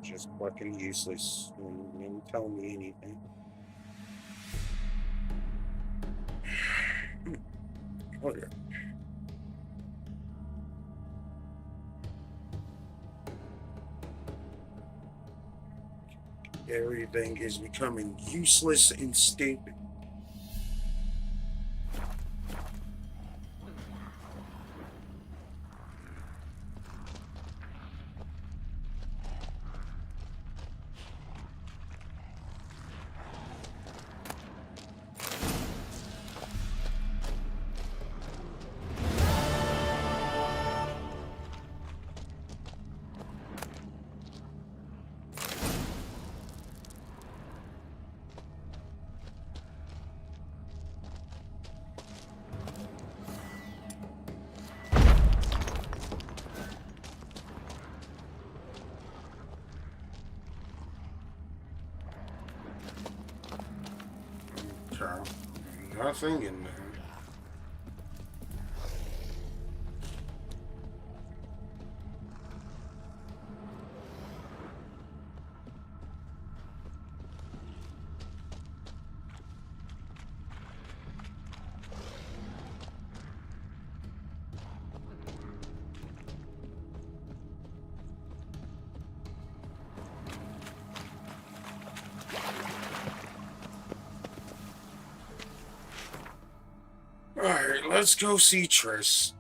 Just fucking useless. Don't tell me anything. Okay. Everything is becoming useless and stupid. Okay. Nothing in there. Alright, let's go see Triss.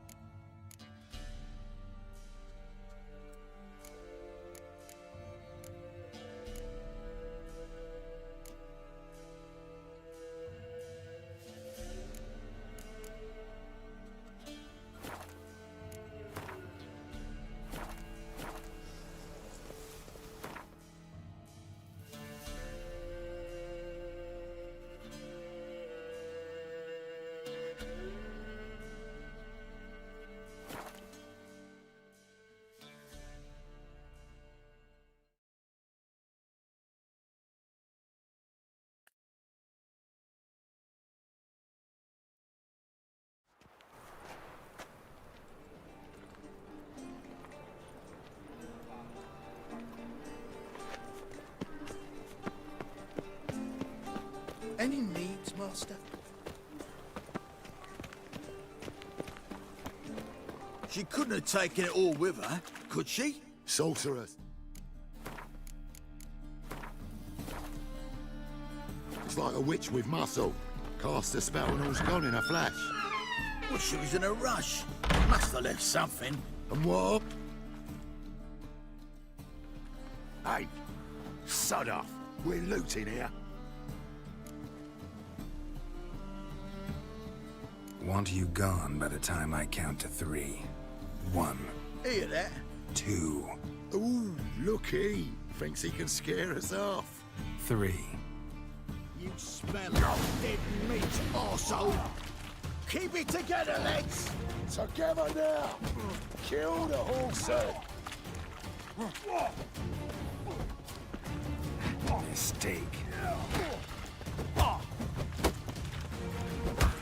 Any needs, Master? She couldn't have taken it all with her, could she? Sorceress. It's like a witch with muscle. Cast a spell and all's gone in a flash. Well, she was in a rush. Must have left something. And what? Hey, sod off. We're looting here. Want you gone by the time I count to 3. 1, Hear that? 2, Ooh, looky. Thinks he can scare us off. 3. You smell of dead meat, arsehole. Keep it together, lads. Together now. Kill the horse. Mistake.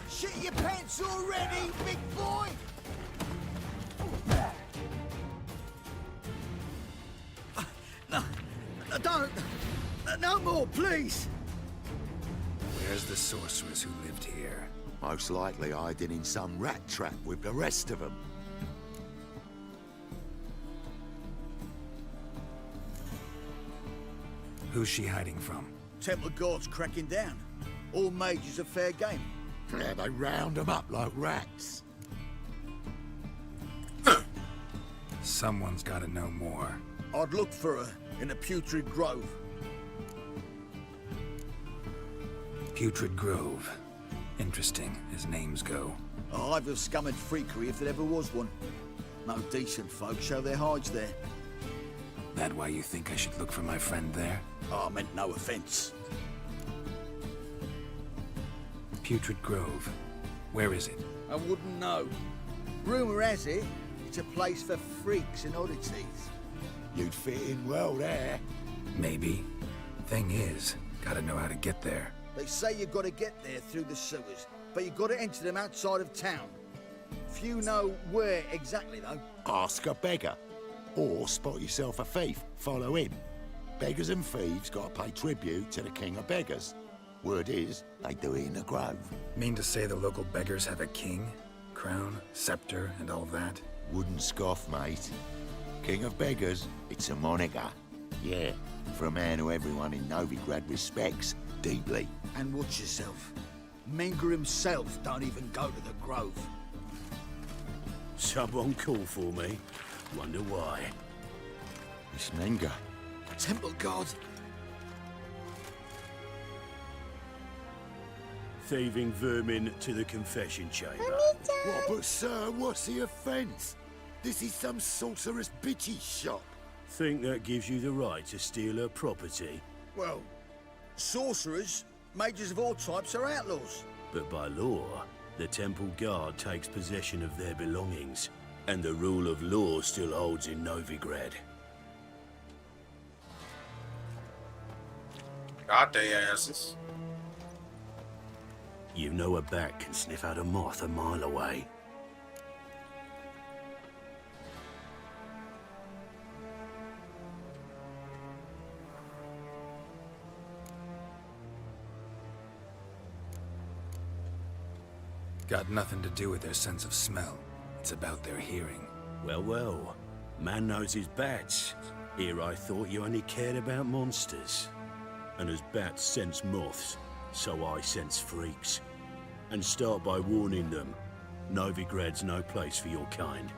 Shit your pants already, big boy? No, don't. No more, please. Where's the sorceress who lived here? Most likely hiding in some rat trap with the rest of them. Who's she hiding from? Temple Guard's cracking down. All mages are fair game. Yeah, they round them up like rats. Someone's gotta know more. I'd look for her in the Putrid Grove. Putrid Grove. Interesting, as names go. A hive of scum and freakery if there ever was one. No decent folk show their hides there. That why you think I should look for my friend there? Oh, I meant no offense. Putrid Grove. Where is it? I wouldn't know. Rumour has it, it's a place for freaks and oddities. You'd fit in well there. Maybe. Thing is, gotta know how to get there. They say you gotta get there through the sewers, but you gotta enter them outside of town. Few know where exactly, though. Ask a beggar. Or spot yourself a thief. Follow him. Beggars and thieves gotta pay tribute to the king of beggars. Word is, they do it in the grove. Mean to say the local beggars have a king? Crown, scepter, and all that? Wouldn't scoff, mate. King of beggars, it's a moniker. Yeah, for a man who everyone in Novigrad respects deeply. And watch yourself. Menger himself don't even go to the Grove. Someone called for me. Wonder why. It's Menger. Temple Guard. Thieving vermin to the confession chamber. What, but sir, what's the offence? This is some sorceress bitchy shop. Think that gives you the right to steal her property? Well, sorcerers, mages of all types are outlaws. But by law, the temple guard takes possession of their belongings, and the rule of law still holds in Novigrad. Got their asses. You know a bat can sniff out a moth a mile away. Got nothing to do with their sense of smell. It's about their hearing. Well, well. Man knows his bats. Here I thought you only cared about monsters. And as bats sense moths, so I sense freaks. and start by warning them. Novigrad's no place for your kind.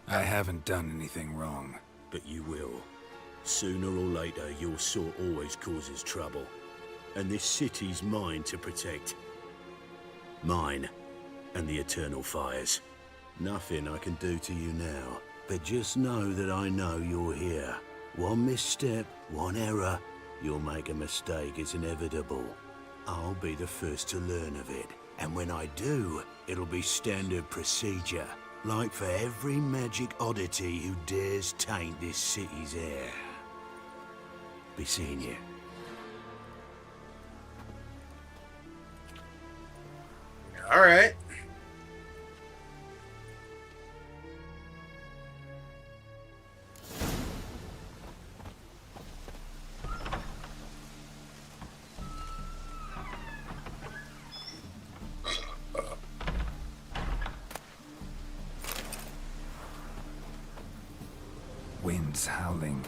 I haven't done anything wrong. But you will. Sooner or later, your sort always causes trouble. And this city's mine to protect. Mine and the eternal fires. Nothing I can do to you now, but just know that I know you're here. One misstep, one error, you'll make a mistake, it's inevitable. I'll be the first to learn of it, and when I do, it'll be standard procedure. Like for every magic oddity who dares taint this city's air. Be seeing you. All right. Winds howling.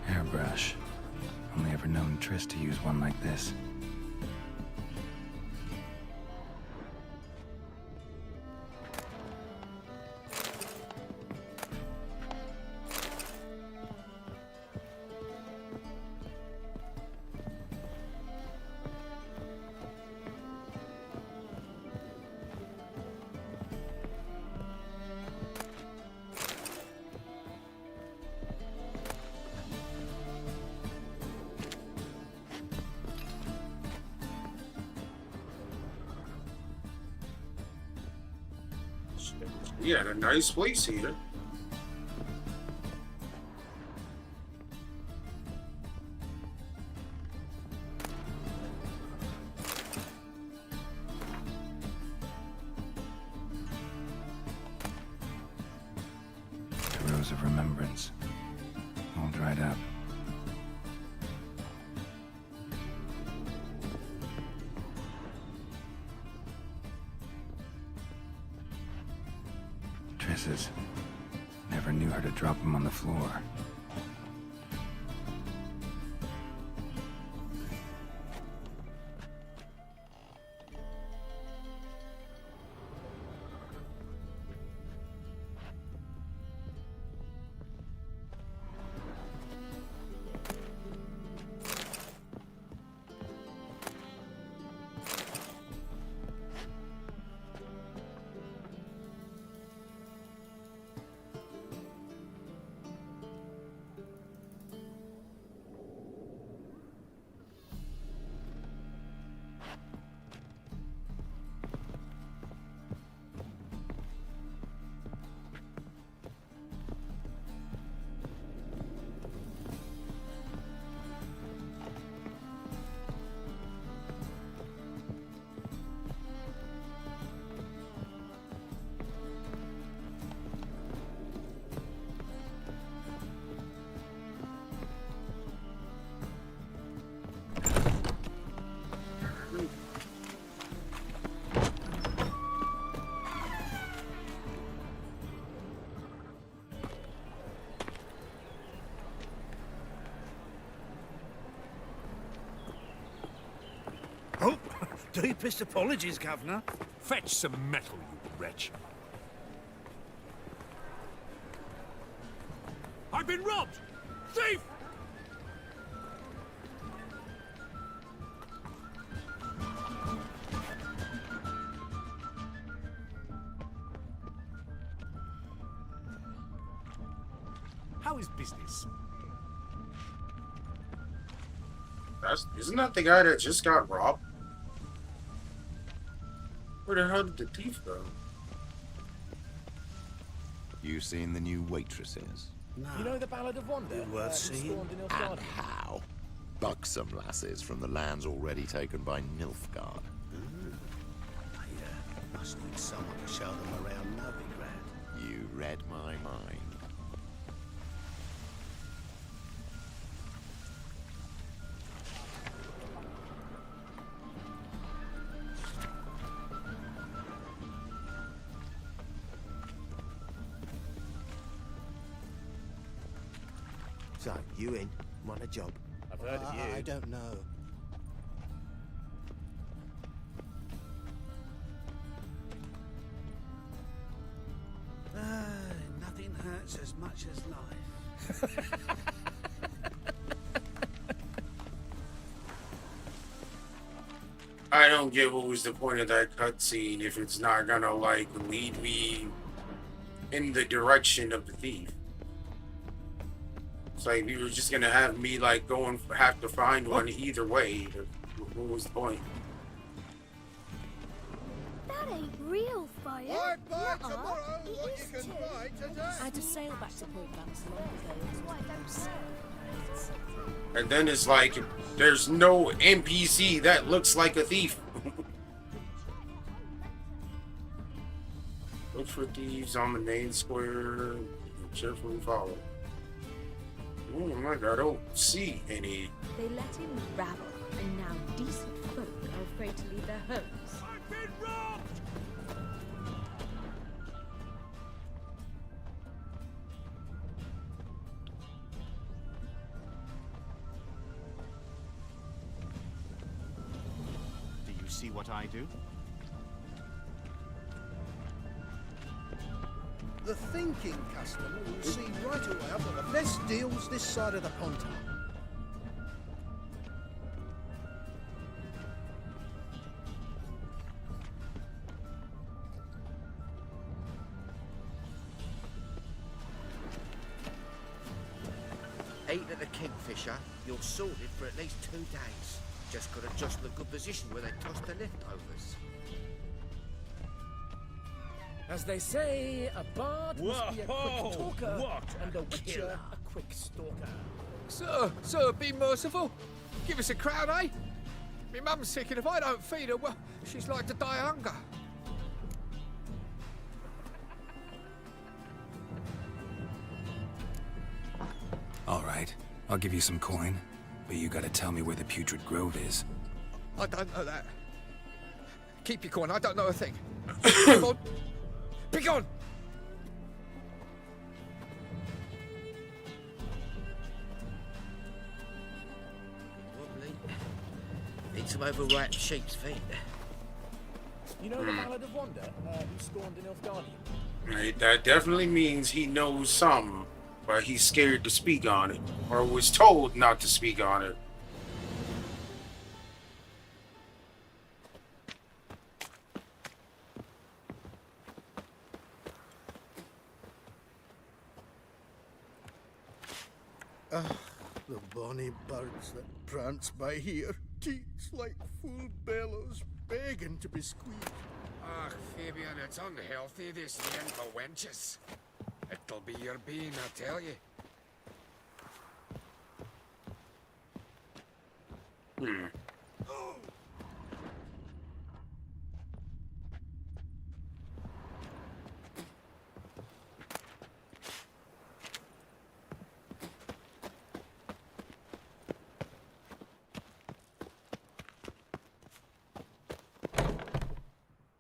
Hairbrush. Only ever known Triss to use one like this. He had a nice place here. The Rose of Remembrance. All dried up. Triss's. Never knew her to drop them on the floor. Deepest apologies, Governor. Fetch some metal, you wretch. I've been robbed! Thief! How is business? Isn't that the guy that just got robbed? Where the hell did the thief go? You seen the new waitresses? No. You know the Ballad of Wonder? Worth seeing. And how? Buxom lasses from the lands already taken by Nilfgaard. I must need someone to show them around Novigrad. You read my mind. So, you in? Want a job? I've heard of you. I don't know. Nothing hurts as much as life. I don't get what was the point of that cutscene if it's not gonna like lead me in the direction of the thief. It's like we were just gonna have me like have to find one either way. What was the point? That ain't real fire. Why buy Nuh-uh. tomorrow It what is you can too. buy today? I had to sail back to Port Vance long ago. That's why I don't sail. And then it's like there's no NPC that looks like a thief. Look for thieves on the main square. Cheerfully follow. I don't see any. They let him rabble, and now decent folk are afraid to leave their homes. I've been robbed! Do you see what I do? The thinking customer will see right away I've got the best deals this side of the pond. Ate at the Kingfisher, you're sorted for at least 2 days. Just got to jostle a good position where they toss the leftovers. As they say, a bard must be a quick talker, what and a witcher killer. a quick stalker. Sir, be merciful. Give us a crown, eh? My mum's sick, and if I don't feed her, well, she's like to die of hunger. All right, I'll give you some coin, but you gotta tell me where the Putrid Grove is. I don't know that. Keep your coin, I don't know a thing. Come on. Be gone! Wobbly. Need some overripe sheep's feet. You know the Ballad of Wonder, who stormed in Nilfgaard? Right, that definitely means he knows something, but he's scared to speak on it, or was told not to speak on it. Ah, the bonny birds that prance by here, teats like full bellows begging to be squeezed. Ach, Fabian, it's unhealthy, this yen for wenches. It'll be your bean, I tell you.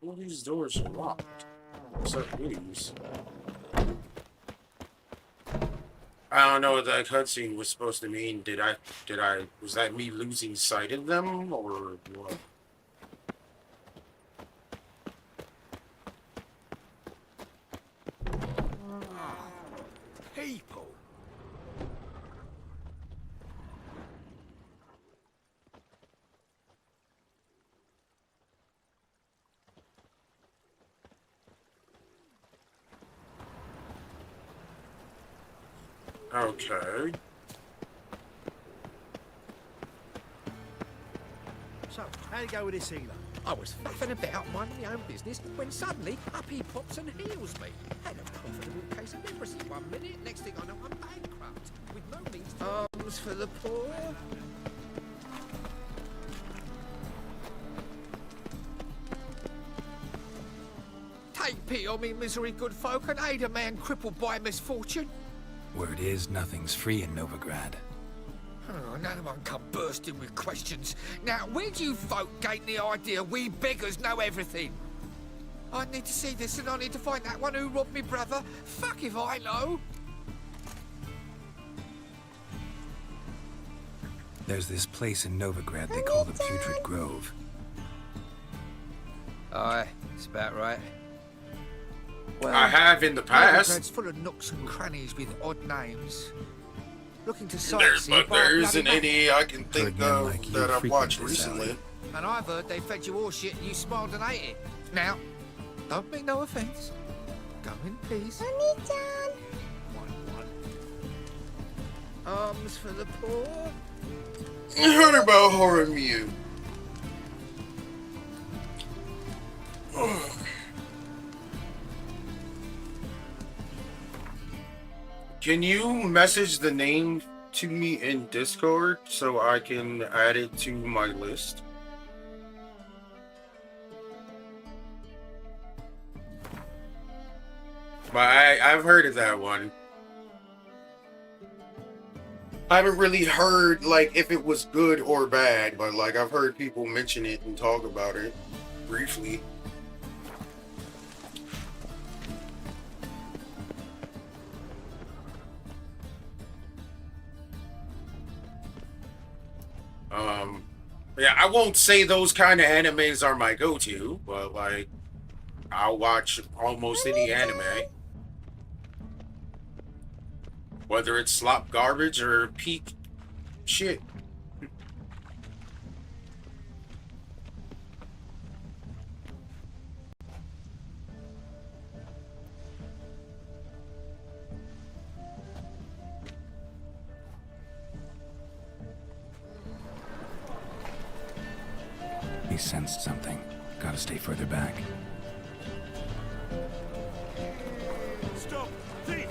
All these doors are locked. Except these. I don't know what that cutscene was supposed to mean. Was that me losing sight of them, or what? people. Okay. So, how'd it go with this healer? I was faffing about minding my own business when suddenly up he pops and heals me. Had a profitable case of leprosy 1 minute, next thing I know I'm bankrupt. With no means to... Arms for the poor. Take pity on me, misery, good folk, and aid a man crippled by misfortune. Word is, nothing's free in Novigrad. Oh, no one come bursting with questions. Now, where do you folk gain the idea we beggars know everything? I need to see this and I need to find that one who robbed me brother. Fuck if I know. There's this place in Novigrad they call the Putrid Grove. Aye, it's about right. Well, I have in the past. Novigrad's full of nooks and crannies with odd names. Looking to But there isn't any I can think of that I've watched recently. And I've heard they fed you all shit and you smiled and ate it. Now, don't mean no offence. Go in peace. Arms for the poor. I heard about horror mute. Can you message the name to me in Discord so I can add it to my list? But I've heard of that one. I haven't really heard like if it was good or bad, but like I've heard people mention it and talk about it briefly. Yeah, I won't say those kind of animes are my go-to, but like I'll watch almost any anime. Whether it's slop garbage or peak shit. He sensed something. Gotta stay further back. Stop! Thief!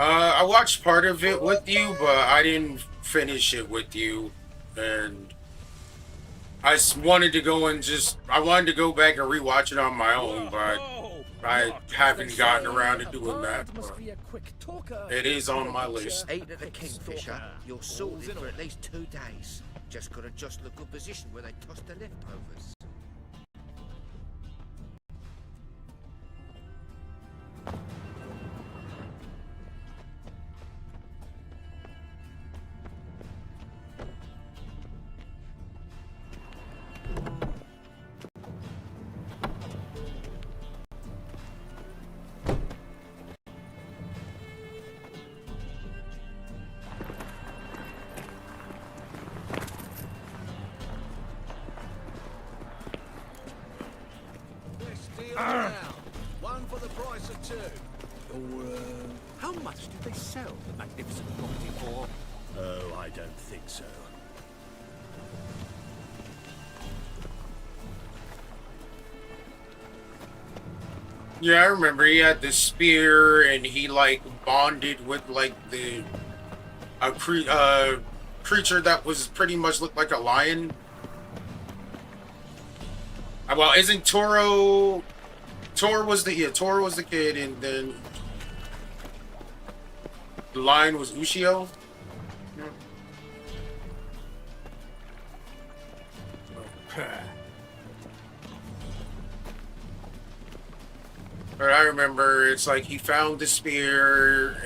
I watched part of it with you, but I didn't finish it with you, and I wanted to go and I wanted to go back and rewatch it on my own, but I haven't gotten around to doing that. It is on my list. Eat at the Kingfisher, you're sorted for at least 2 days. Just gotta jostle a good position where they toss the leftovers. One for the price of 2. Or, how much did they sell the magnificent property for? Oh, I don't think so. Yeah, I remember he had the spear and he like bonded with like creature that was pretty much looked like a lion. Well, isn't Tor was the kid, and then the lion was Ushio. But I remember it's like he found the spear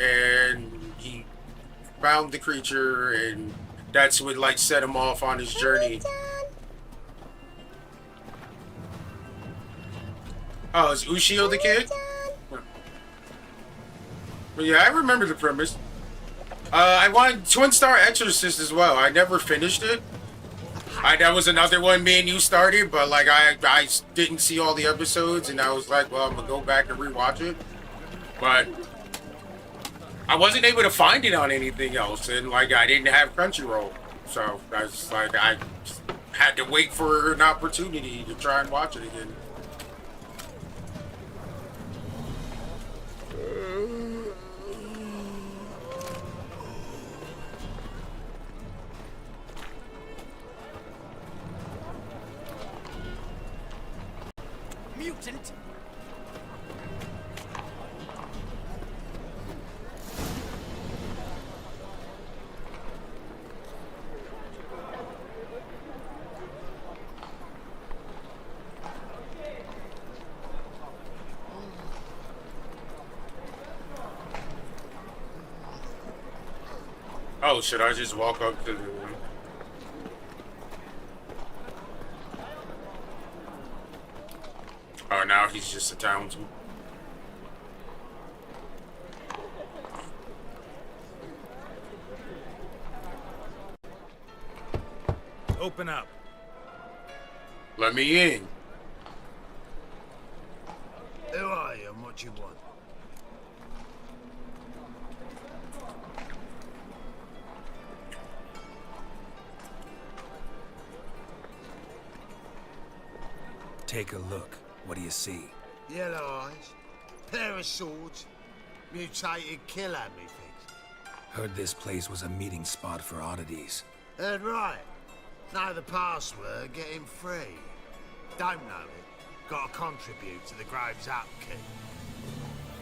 found the creature, and that's what like set him off on his journey. Oh, is Ushio the kid? But yeah, I remember the premise. I wanted Twin Star Exorcist as well. I never finished it. That was another one me and you started, but like I didn't see all the episodes, and I was like, well, I'm gonna go back and rewatch it. But I wasn't able to find it on anything else, and like I didn't have Crunchyroll, so I was like I had to wait for an opportunity to try and watch it again. Mutant! Oh, should I just walk up to the room? Oh, now he's just a townsman. Open up. Let me in. Who are you and what you want? Take a look. What do you see? Yellow eyes, pair of swords, mutated killer, methinks. Heard this place was a meeting spot for oddities. Heard right. Know the password, get him free. Don't know it, gotta contribute to the Grove's upkeep.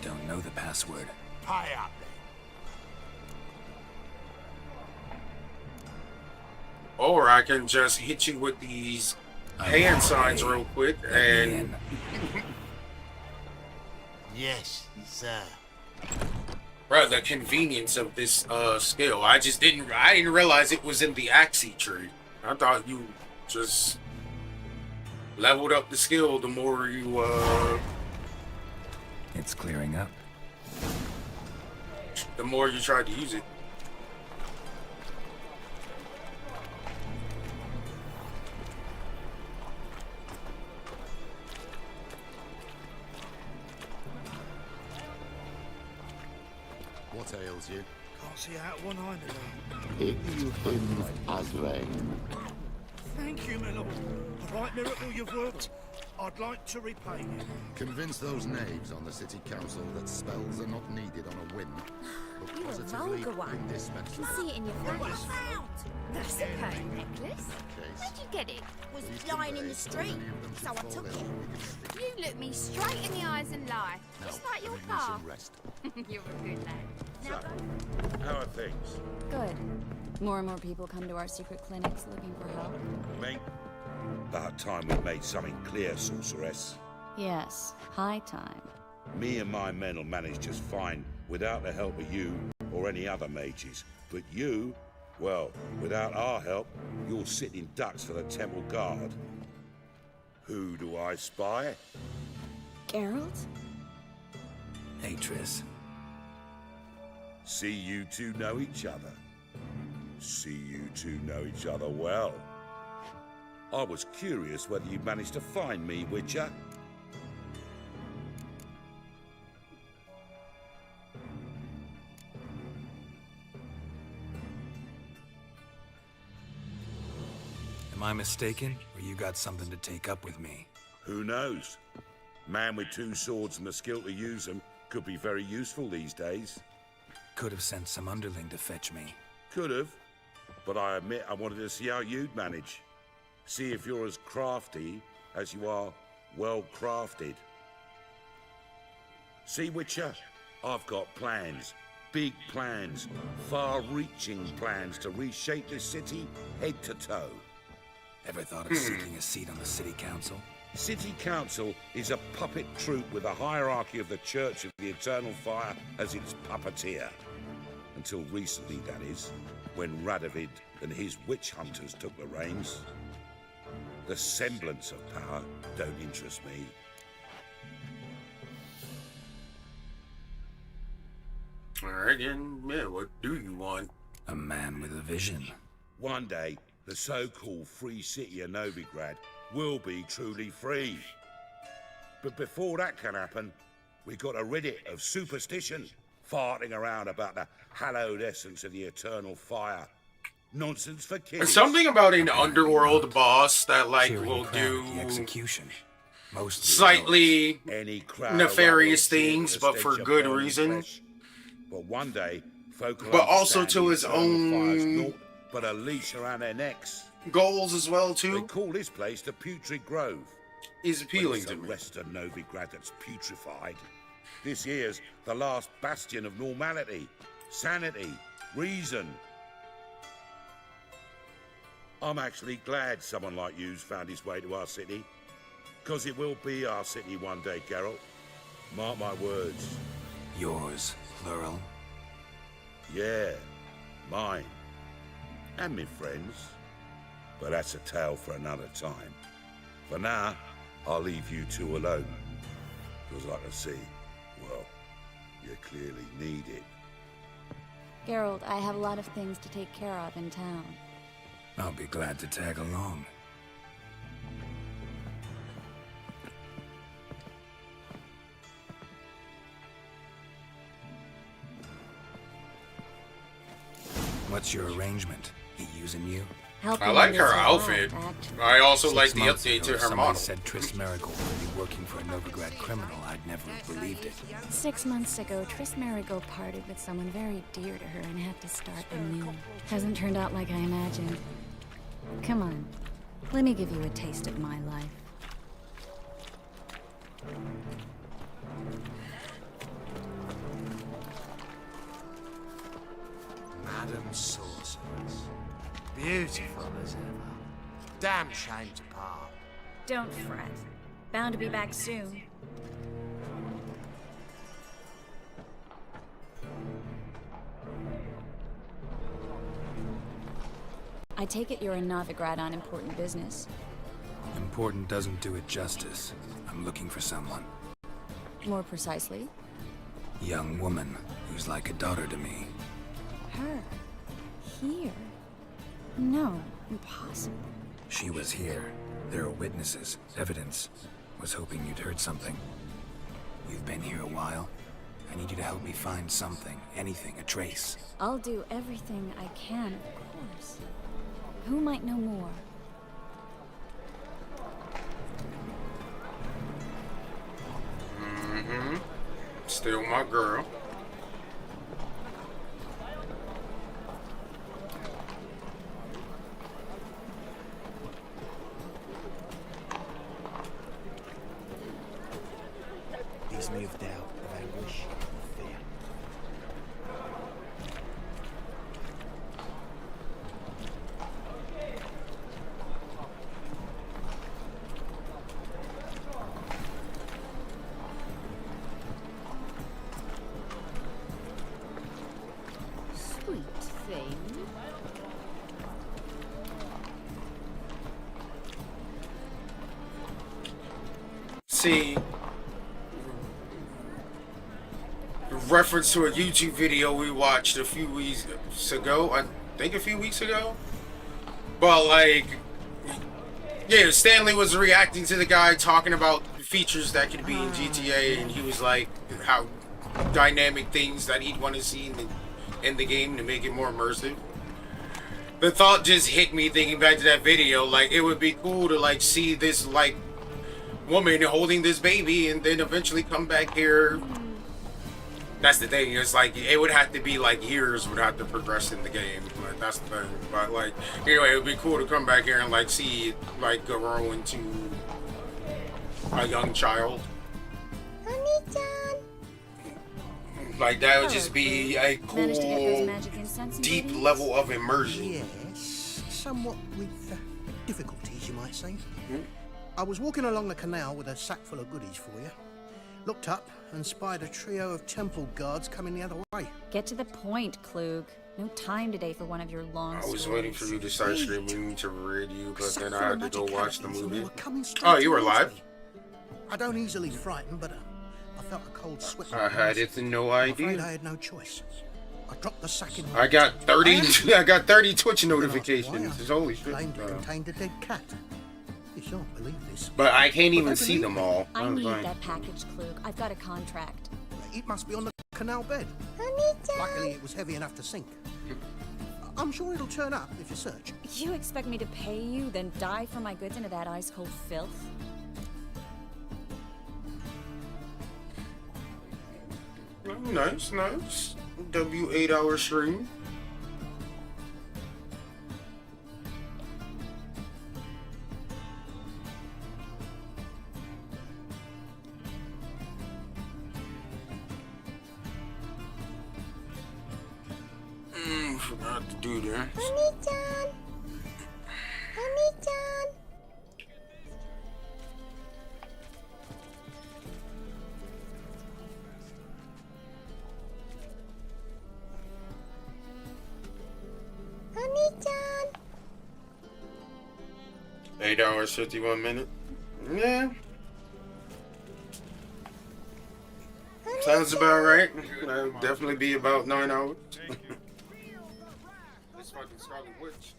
Don't know the password. Pay up then. Or I can just hit you with these hand signs real quick and yes, sir. Bro, the convenience of this skill. I didn't realize it was in the Axie tree. I thought you just leveled up the skill the more you It's clearing up. the more you tried to use it. What ails you? Can't see out one eye, my lord. It hymns Azrael. Thank you, my lord. A right miracle you've worked. I'd like to repay you. Convince those knaves on the city council that spells are not needed on a whim. But You're a positively vulgar one. I indispensable. can see it in your face. That's a pearl necklace. Case. Where'd you get it? Was Please lying in convey the street, that any of them so should I fall took ill, it. we can stick You look me straight in the eyes and lie, Now, just like your we need car. some rest. You're a good lad. So, how are things? Good. More and more people come to our secret clinics looking for help. Me? About time we made something clear, sorceress. Yes, high time. Me and my men will manage just fine without the help of you or any other mages. But you, well, without our help, you're sitting ducks for the temple guard. Who do I spy? Geralt? Hey, Triss. See you two know each other. See you two know each other well. I was curious whether you managed to find me, Witcher. Am I mistaken, or you got something to take up with me? Who knows? Man with two swords and the skill to use them could be very useful these days. Could have sent some underling to fetch me. Could have, but I admit I wanted to see how you'd manage. See if you're as crafty as you are well crafted. See, Witcher, I've got plans. Big plans. Far-reaching plans to reshape this city head to toe. Ever thought of seeking a seat on the city council? City Council is a puppet troupe with a hierarchy of the Church of the Eternal Fire as its puppeteer. Until recently, that is, when Radovid and his witch hunters took the reins. The semblance of power don't interest me. Alright, then, yeah, what do you want? A man with a vision. One day, the so-called free city of Novigrad will be truly free. But before that can happen, we got to rid it of superstition, farting around about the hallowed essence of the eternal fire. Nonsense for kids. And something about an underworld boss that, like, Cheering will crowd do at the execution. Mostly slightly Any crowd nefarious will things, see but the for stench of good burning reason. flesh. But one day, folk will But also understand to the his eternal fire's own naught but a leash around their necks. goals as well, They too. call this place the Putrid Grove. Is But appealing it's to the me. rest of Novigrad that's putrefied. This here's the last bastion of normality, sanity, reason. I'm actually glad someone like you's found his way to our city. Because it will be our city one day, Geralt. Mark my words. Yours, plural. Yeah, mine. And me friends. But that's a tale for another time. For now, I'll leave you two alone. Because I can see, well, you clearly need it. Geralt, I have a lot of things to take care of in town. I'll be glad to tag along. What's your arrangement? He using you? I like her outfit. I also like the months update ago, to her somebody model. said Triss Merigold would be working for a Novigrad criminal. I'd never have believed it. 6 months ago, Triss Merigold parted with someone very dear to her and had to start anew. Hasn't turned out like I imagined. Come on, let me give you a taste of my life. Madam Sorceress. Beautiful as ever. Damn shame to part. Don't fret. Bound to be back soon. I take it you're in Novigrad on important business. Important doesn't do it justice. I'm looking for someone. More precisely? Young woman who's like a daughter to me. Her. Here. No, impossible. She was here. There are witnesses, evidence. Was hoping you'd heard something. You've been here a while. I need you to help me find something, anything, a trace. I'll do everything I can, of course. Who might know more? Mm-hmm. Still my girl. Leaves me of doubt, of anguish, of fear. Sweet thing. See, reference to a YouTube video we watched a few weeks ago. I think a few weeks ago. But like, yeah, Stanley was reacting to the guy talking about features that could be in GTA, and he was like, how dynamic things that he'd want to see in the game to make it more immersive. The thought just hit me thinking back to that video. Like, it would be cool to like see this like woman holding this baby and then eventually come back here. That's the thing. It's like it would have to be like years would have to progress in the game. Like that's the thing. But like anyway, it would be cool to come back here and like see it like grow into a young child. Like that would just be a Managed to get those cool, magic incense deep ingredients? level of immersion. Yes, somewhat with difficulties, you might say. I was walking along the canal with a sack full of goodies for you. Looked up and spied a trio of temple guards coming the other way. Get to the point, Klug. No time today for one of your long I was stories. waiting for you to start streaming to read you, but then I for had the to go magic watch the characters, and they movie. were coming straight Oh, you were towards live? me. I don't easily frighten, but I felt a cold sweat. I had it no I'm afraid idea. I had no choice. I dropped the sack in. I got 30. I got 30 Twitch notifications. It's holy shit. Claimed it contained a dead cat. You shan't believe this. But I can't But even they see believe them me. all. I I'm need fine. that package, Klug. I've got a contract. It must be on the canal bed. Luckily, it was heavy enough to sink. I'm sure it'll turn up if you search. You expect me to pay you, then dive for my goods into that ice-cold filth? Nice, nice. W8-hour stream. Forgot to do that. Honey-chan! Honey-chan! Honey-chan! 8 hours, 51 minutes. Yeah. Sounds about right. That'll definitely be about 9 hours. This fucking Scarlet Witch.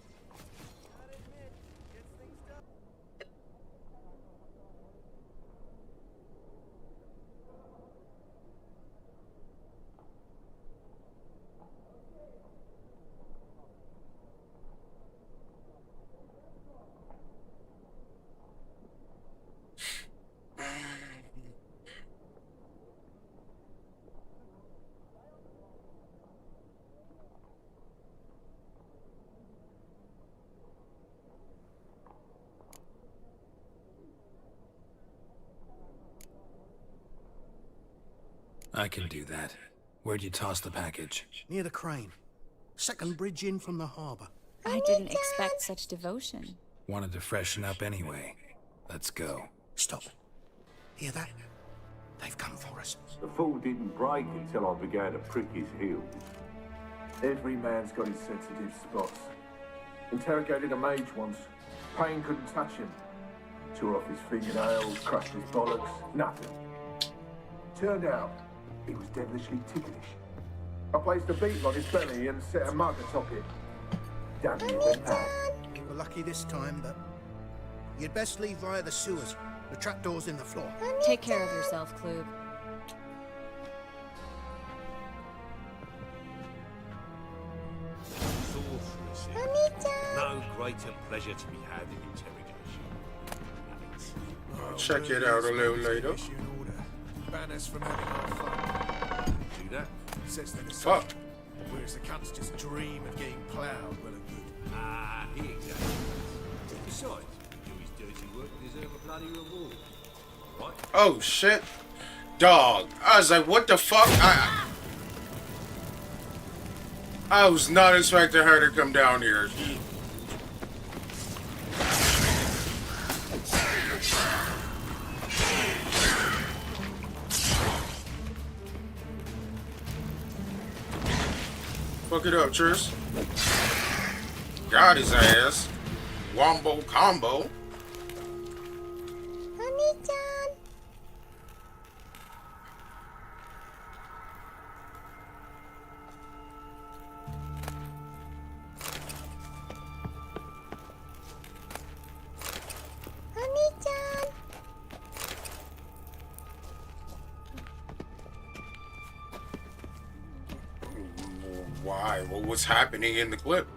I can do that. Where'd you toss the package? Near the crane. Second bridge in from the harbour. I didn't expect such devotion. Wanted to freshen up anyway. Let's go. Stop. Hear that? They've come for us. The fall didn't break until I began to prick his heels. Every man's got his sensitive spots. Interrogated a mage once. Pain couldn't touch him. Tore off his fingernails, crushed his bollocks, nothing. Turned out, he was devilishly ticklish. I placed a beetle on his belly and set a mug atop it. Damn you, went mad. You were lucky this time, but you'd best leave via the sewers. The trapdoor's in the floor. Take care of yourself, Klug. No greater pleasure to be had in interrogation. I'll check it out a little later. Ban us from having our fun. Do that? Sets them aside. Fuck. Whereas the cunts just dream of getting ploughed well and good. Ah, he exactly. Besides, we do his dirty work and deserve a bloody reward. Right? Oh shit. Dog. I was like, what the fuck? I was not expecting her to come down here. Fuck it up, Tris. Got his ass. Wombo combo. Honey-chan! Honey-chan! Why? What was happening in the clip?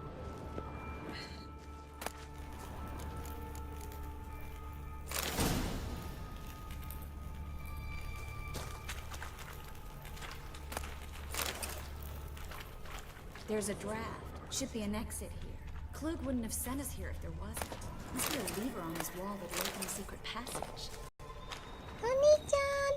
There's a draft. Should be an exit here. Klug wouldn't have sent us here if there wasn't. Must be a lever on this wall that will open a secret passage. Honey-chan!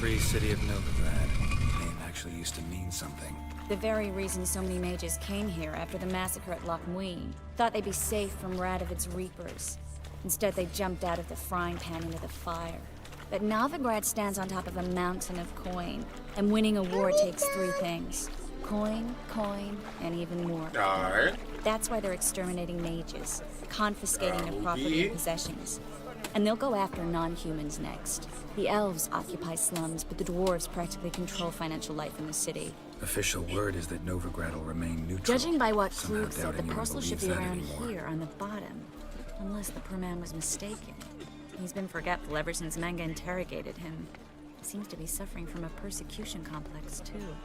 Free City of Novigrad. Name actually used to mean something. The very reason so many mages came here after the massacre at Loch Muir. Thought they'd be safe from Radovid's reapers. Instead, they jumped out of the frying pan into the fire. But Novigrad stands on top of a mountain of coin, and winning a war takes three things. Coin, and even more. Alright. That's why they're exterminating mages, confiscating their property and possessions. And they'll go after non-humans next. The elves occupy slums, but the dwarves practically control financial life in the city. Official word is that Novigrad will remain neutral. Judging by what Somehow Krug said, the doubting you parcel should be believe that around anymore. here on the bottom. Unless the poor man was mistaken. He's been forgetful ever since Manga interrogated him. He seems to be suffering from a persecution complex, too.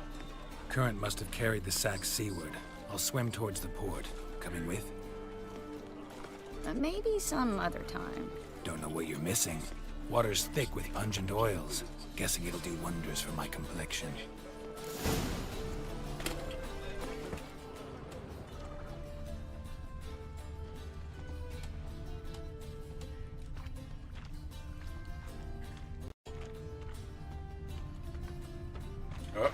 Current must have carried the sack seaward. I'll swim towards the port. Coming with? Maybe some other time. Don't know what you're missing. Water's thick with pungent oils. Guessing it'll do wonders for my complexion. Oh.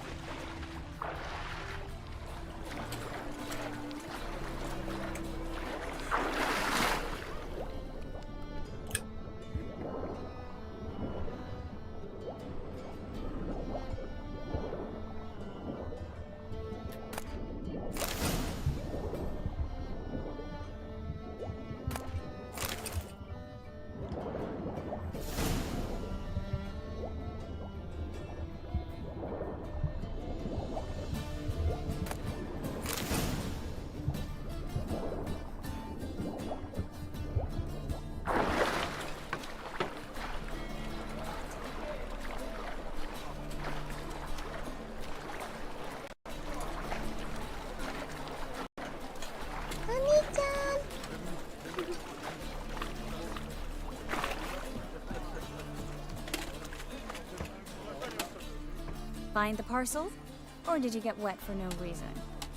Find the parcel? Or did you get wet for no reason?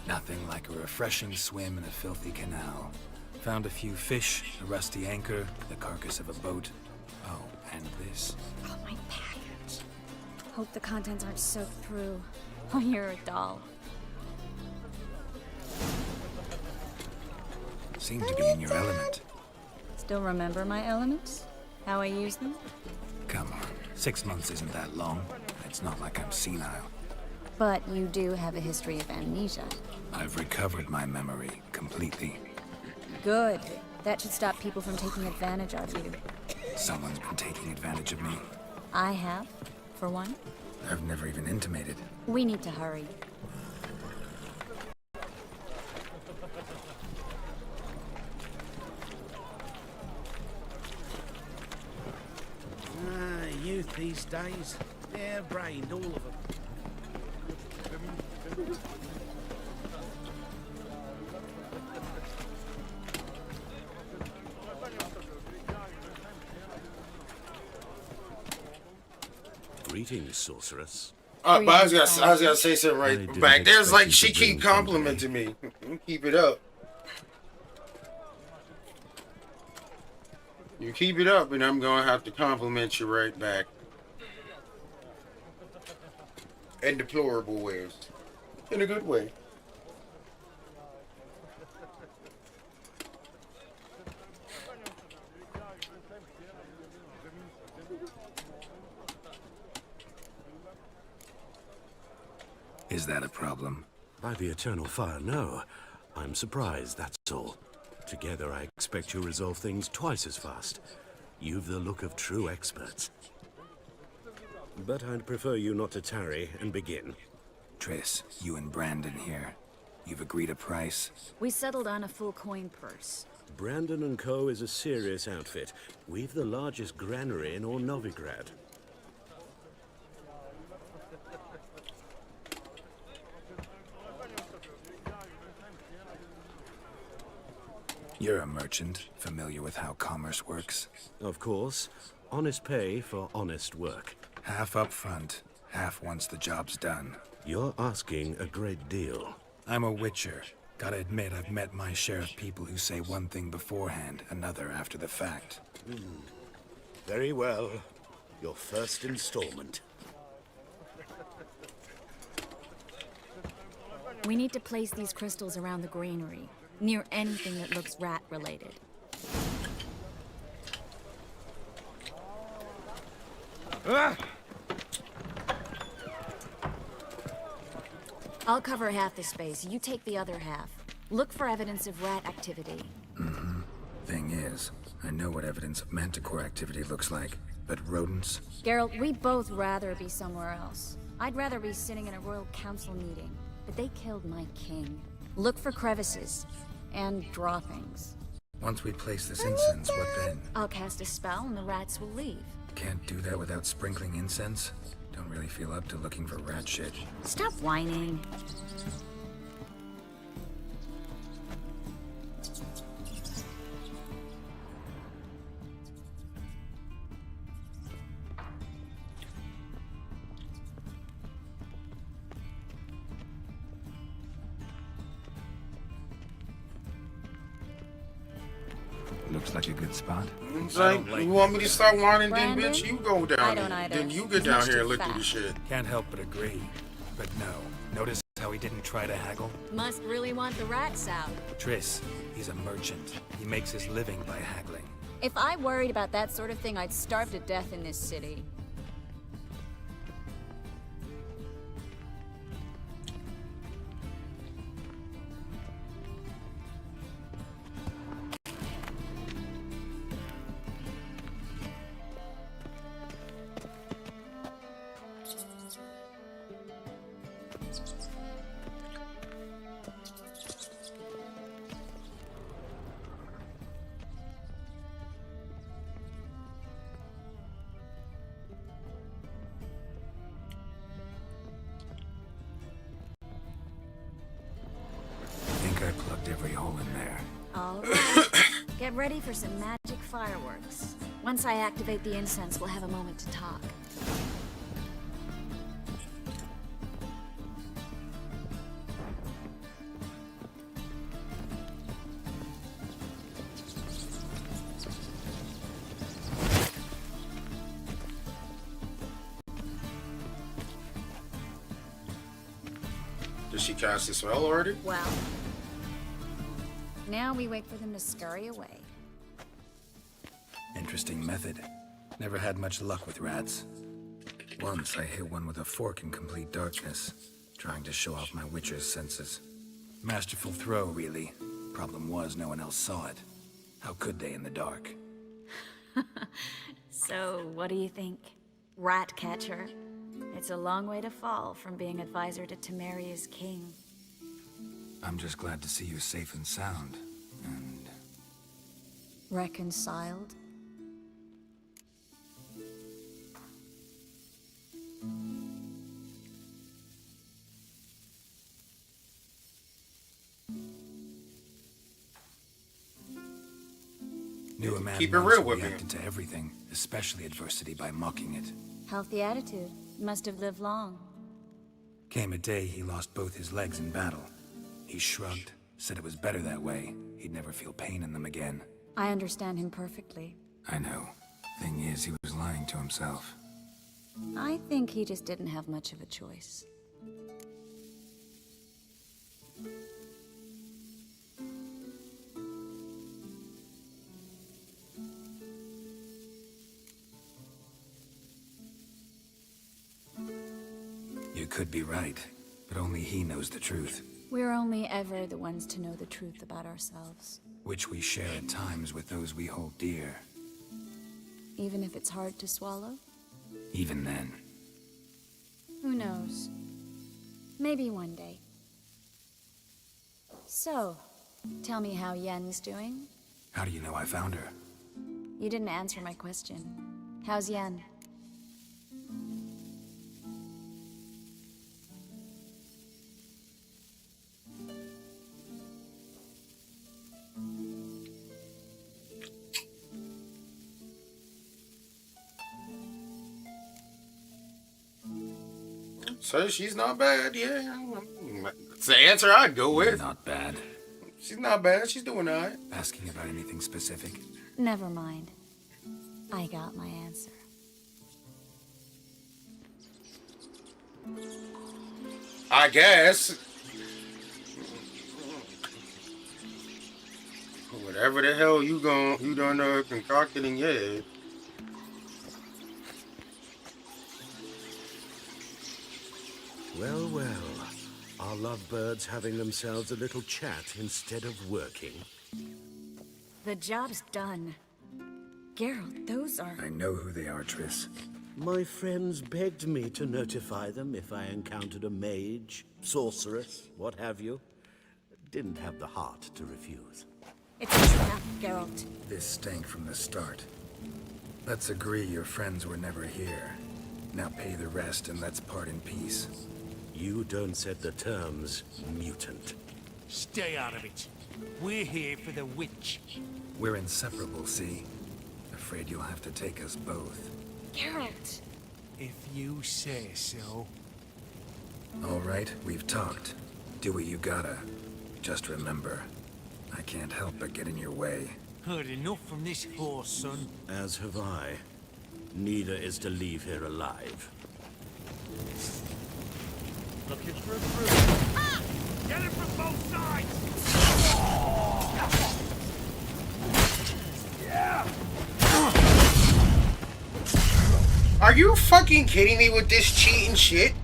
Nothing like a refreshing swim in a filthy canal. Found a few fish, a rusty anchor, the carcass of a boat. Oh, and this. Oh, my package. Hope the contents aren't soaked through. Oh, you're a doll. Seem to be in your element. Still remember my elements? How I use them? Come on, 6 months isn't that long. It's not like I'm senile. But you do have a history of amnesia. I've recovered my memory completely. Good. That should stop people from taking advantage of you. Someone's been taking advantage of me. I have, for one. I've never even intimated. We need to hurry. Youth these days, they're brained, all of them. Greetings, sorceress. But I was gonna say something right back. There's like she keep complimenting me. Keep it up. You keep it up, and I'm gonna have to compliment you right back. In deplorable ways. In a good way. Is that a problem? By the eternal fire, no. I'm surprised, that's all. Together, I expect you resolve things twice as fast. You've the look of true experts. But I'd prefer you not to tarry and begin. Triss, you and Brandon here. You've agreed a price? We settled on a full coin purse. Brandon & Co. is a serious outfit. We've the largest granary in all Novigrad. You're a merchant, familiar with how commerce works? Of course. Honest pay for honest work. Half up front, half once the job's done. You're asking a great deal. I'm a witcher. Gotta admit, I've met my share of people who say one thing beforehand, another after the fact. Very well. Your first installment. We need to place these crystals around the granary, near anything that looks rat-related. I'll cover half the space, you take the other half. Look for evidence of rat activity. Mm-hmm. Thing is, I know what evidence of manticore activity looks like, but rodents? Geralt, we'd both rather be somewhere else. I'd rather be sitting in a royal council meeting, but they killed my king. Look for crevices and droppings. Once we place this incense, what then? I'll cast a spell and the rats will leave. Can't do that without sprinkling incense? Don't really feel up to looking for rat shit. Stop whining. Looks like a good spot. It's like, you want me to start whining, then Brandon? bitch, you go I down don't there. either. Then you get He's down much here too and look through fat. the shit. Can't help but agree. But no, notice how he didn't try to haggle? Must really want the rats out. Triss, he's a merchant. He makes his living by haggling. If I worried about that sort of thing, I'd starve to death in this city. Think I plugged every hole in there. All right. Get ready for some magic fireworks. Once I activate the incense, we'll have a moment to talk. Did she cast a spell already? Well, now we wait for them to scurry away. Interesting method. Never had much luck with rats. Once I hit one with a fork in complete darkness, trying to show off my witcher's senses. Masterful throw, really. Problem was, no one else saw it. How could they in the dark? So, what do you think? Rat catcher? It's a long way to fall from being advisor to Temeria's king. I'm just glad to see you safe and sound. And Reconciled? knew a man Keep it once real who with me. reacted to everything, especially adversity, by mocking it. Healthy attitude. Must have lived long. Came a day he lost both his legs in battle. He shrugged, said it was better that way. He'd never feel pain in them again. I understand him perfectly. I know. Thing is, he was lying to himself. I think he just didn't have much of a choice. You could be right, but only he knows the truth, We're only ever the ones to know the truth about ourselves. which we share at times with those we hold dear. Even if it's hard to swallow? Even then. Who knows? Maybe one day. So, tell me how Yen's doing? How do you know I found her? You didn't answer my question. How's Yen? So she's not bad, yeah. It's the answer I'd go with. Not bad. She's not bad. She's doing all right. Asking about anything specific? Never mind. I got my answer. I guess. Whatever the hell you done concocted in your head. Well, well. Are lovebirds having themselves a little chat instead of working? The job's done. Geralt, those are... I know who they are, Triss. My friends begged me to notify them if I encountered a mage, sorceress, what have you. Didn't have the heart to refuse. It's a trap, Geralt. This stank from the start. Let's agree your friends were never here. Now pay the rest and let's part in peace. You don't set the terms, mutant. Stay out of it. We're here for the witch. We're inseparable, see? Afraid you'll have to take us both. Geralt! If you say so. All right, we've talked. Do what you gotta. Just remember, I can't help but get in your way. Heard enough from this horse, son. As have I. Neither is to leave here alive. Looking for a fruit. Ah! Get it from both sides! Yeah! Are you fucking kidding me with this cheating shit?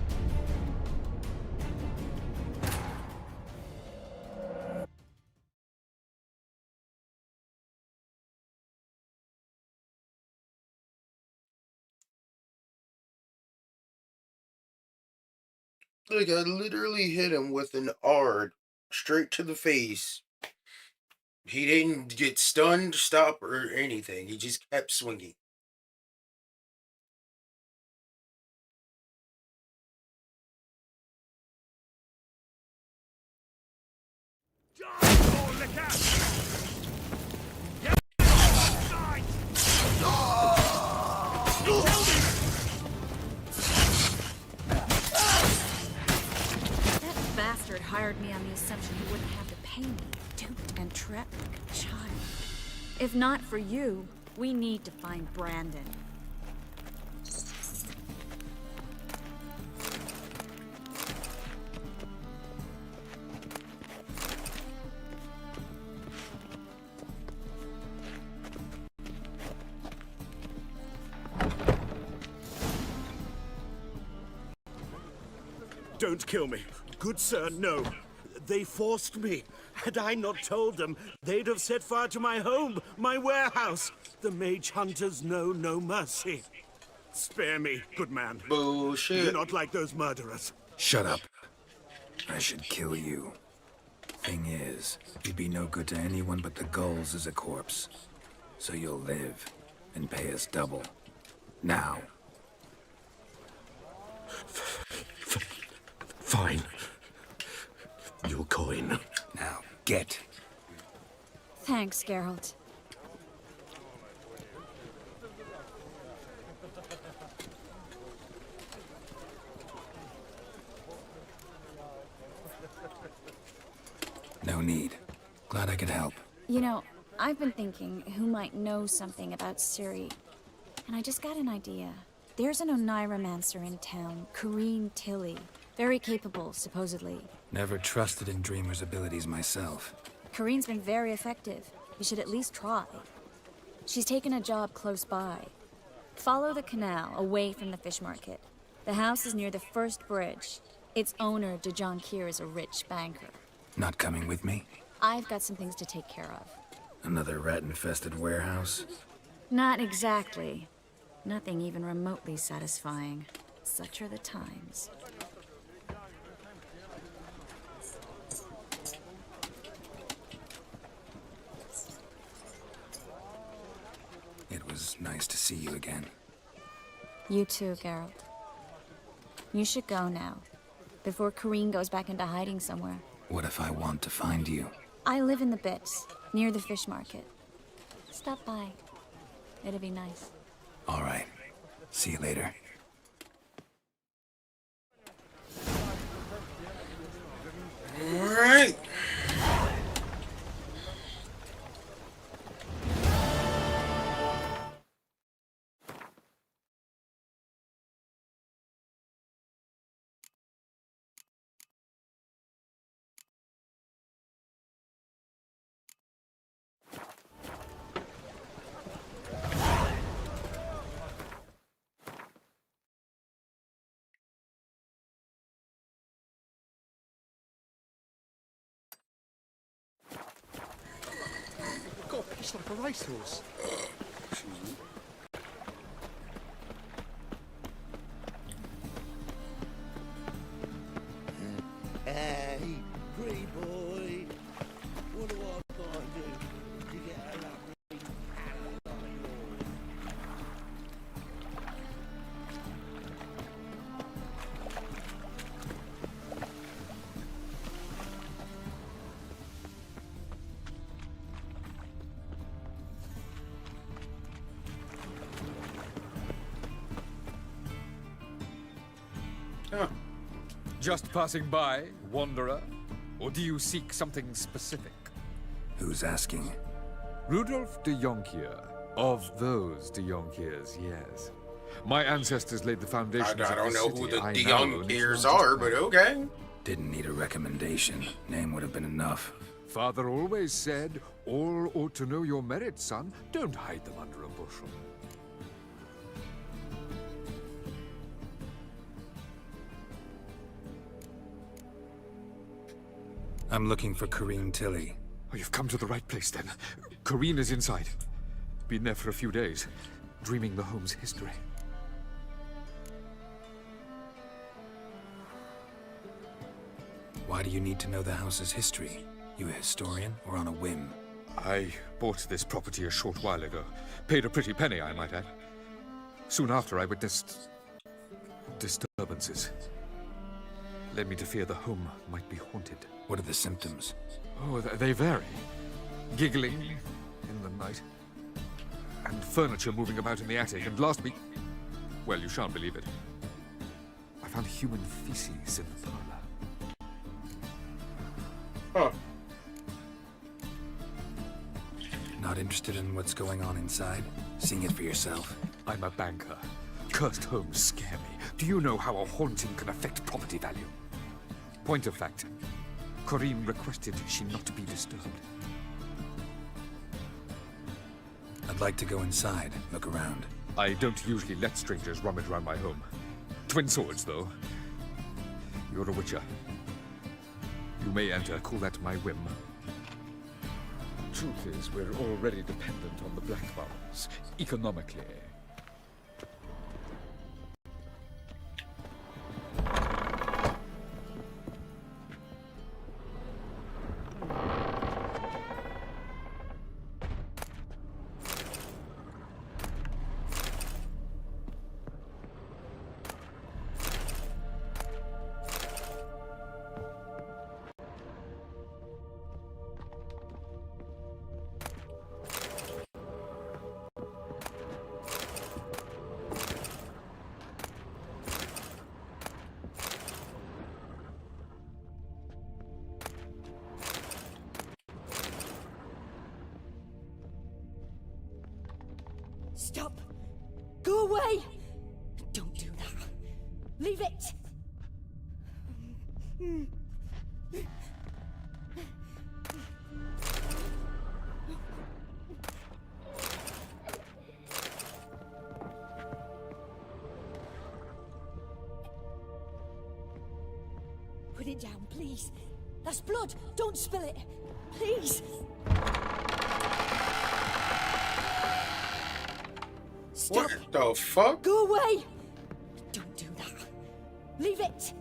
Like, I literally hit him with an R straight to the face. He didn't get stunned, stop, or anything. He just kept swinging. That bastard hired me on the assumption he wouldn't have to pay me. Duped and trapped like a child. If not for you, we need to find Brandon. Don't kill me. Good sir, no. They forced me. Had I not told them, they'd have set fire to my home, my warehouse. The mage hunters know no mercy. Spare me, good man. Bullshit. You're not like those murderers. Shut up. I should kill you. Thing is, you'd be no good to anyone but the gulls as a corpse. So you'll live and pay us double. Now. Fine. Your coin. Now, get. Thanks, Geralt. No need. Glad I could help. You know, I've been thinking who might know something about Ciri. And I just got an idea. There's an Oneiromancer in town, Corrine Tilly. Very capable, supposedly. Never trusted in Dreamer's abilities myself. Corrine's been very effective. You should at least try. She's taken a job close by. Follow the canal, away from the fish market. The house is near the first bridge. Its owner, Dejon Kier, is a rich banker. Not coming with me? I've got some things to take care of. Another rat-infested warehouse? Not exactly. Nothing even remotely satisfying. Such are the times. It was nice to see you again. You too, Geralt. You should go now, before Corrine goes back into hiding somewhere. What if I want to find you? I live in the Bits, near the fish market. Stop by. It'd be nice. All right. See you later. All right. It's like a racehorse. Hey, pretty boy. What do I gotta do to get a lovely animal like yours? Just passing by, wanderer? Or do you seek something specific? Who's asking? Rudolf de Jonkier. Of those de Jonkiers, yes. My ancestors laid the foundations I of don't the know city who the I de now own. It's Jonkiers not are, just but mine. okay. Didn't need a recommendation. Name would have been enough. Father always said, all ought to know your merits, son. Don't hide them under a bushel. I'm looking for Corrine Tilly. Oh, you've come to the right place, then. Corrine is inside. Been there for a few days, dreaming the home's history. Why do you need to know the house's history? You a historian or on a whim? I bought this property a short while ago. Paid a pretty penny, I might add. Soon after, I witnessed disturbances. Led me to fear the home might be haunted. What are the symptoms? Oh, they vary. Giggling in the night. And furniture moving about in the attic. And last week... Well, you shan't believe it. I found human feces in the parlor. Huh. Not interested in what's going on inside? Seeing it for yourself? I'm a banker. Cursed homes scare me. Do you know how a haunting can affect property value? Point of fact, Corrine requested she not to be disturbed. I'd like to go inside, look around. I don't usually let strangers rummage around my home. Twin swords, though. You're a witcher. You may enter, call that my whim. Truth is, we're already dependent on the black marks, economically. Stop! Go away! Don't do that. Leave it! Put it down, please. That's blood. Don't spill it. Please. Stop. What the fuck? Go away! Don't do that. Leave it!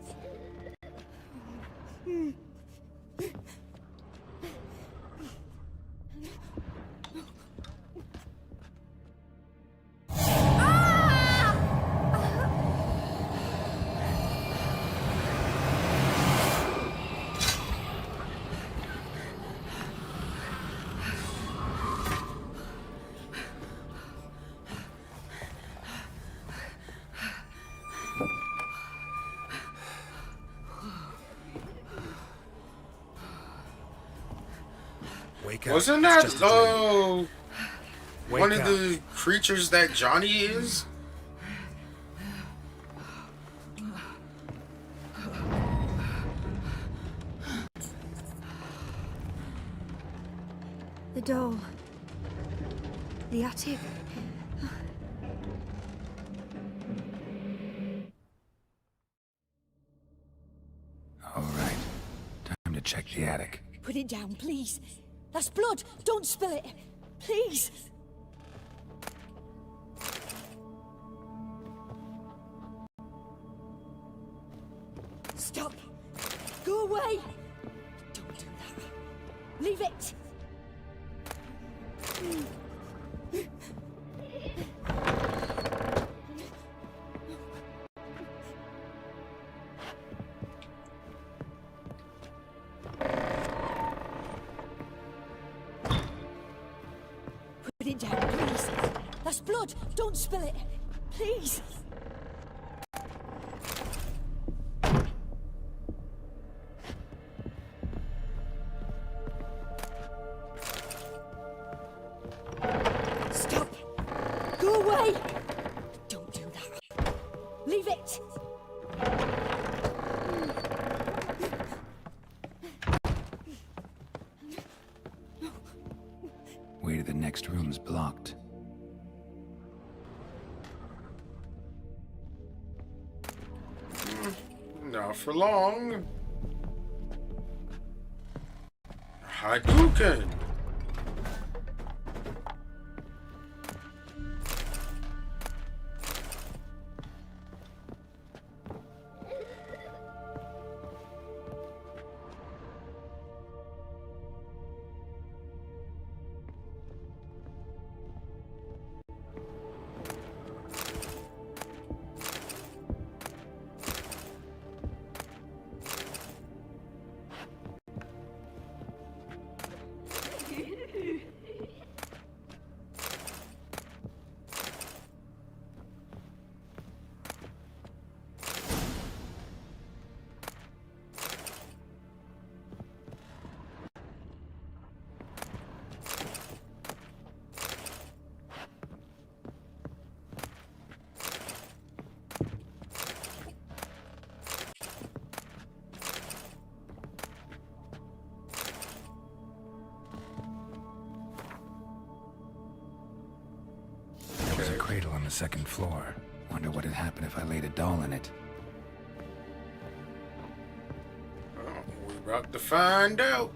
Wake up. Wasn't It's that just a dream. one Wake of up. the creatures that Johnny is? The doll. The attic. All right. Time to check the attic. Put it down, please. That's blood. Don't spill it. Please! Stop! Go away! Don't do that. Leave it! Put it down, please. That's blood. Don't spill it. Please. Stop. Go away. Don't do that. Leave it. Way to the next room's blocked. Not for long. Hadouken! There was a cradle on the second floor. Wonder what had happened if I laid a doll in it. Oh, we're about to find out.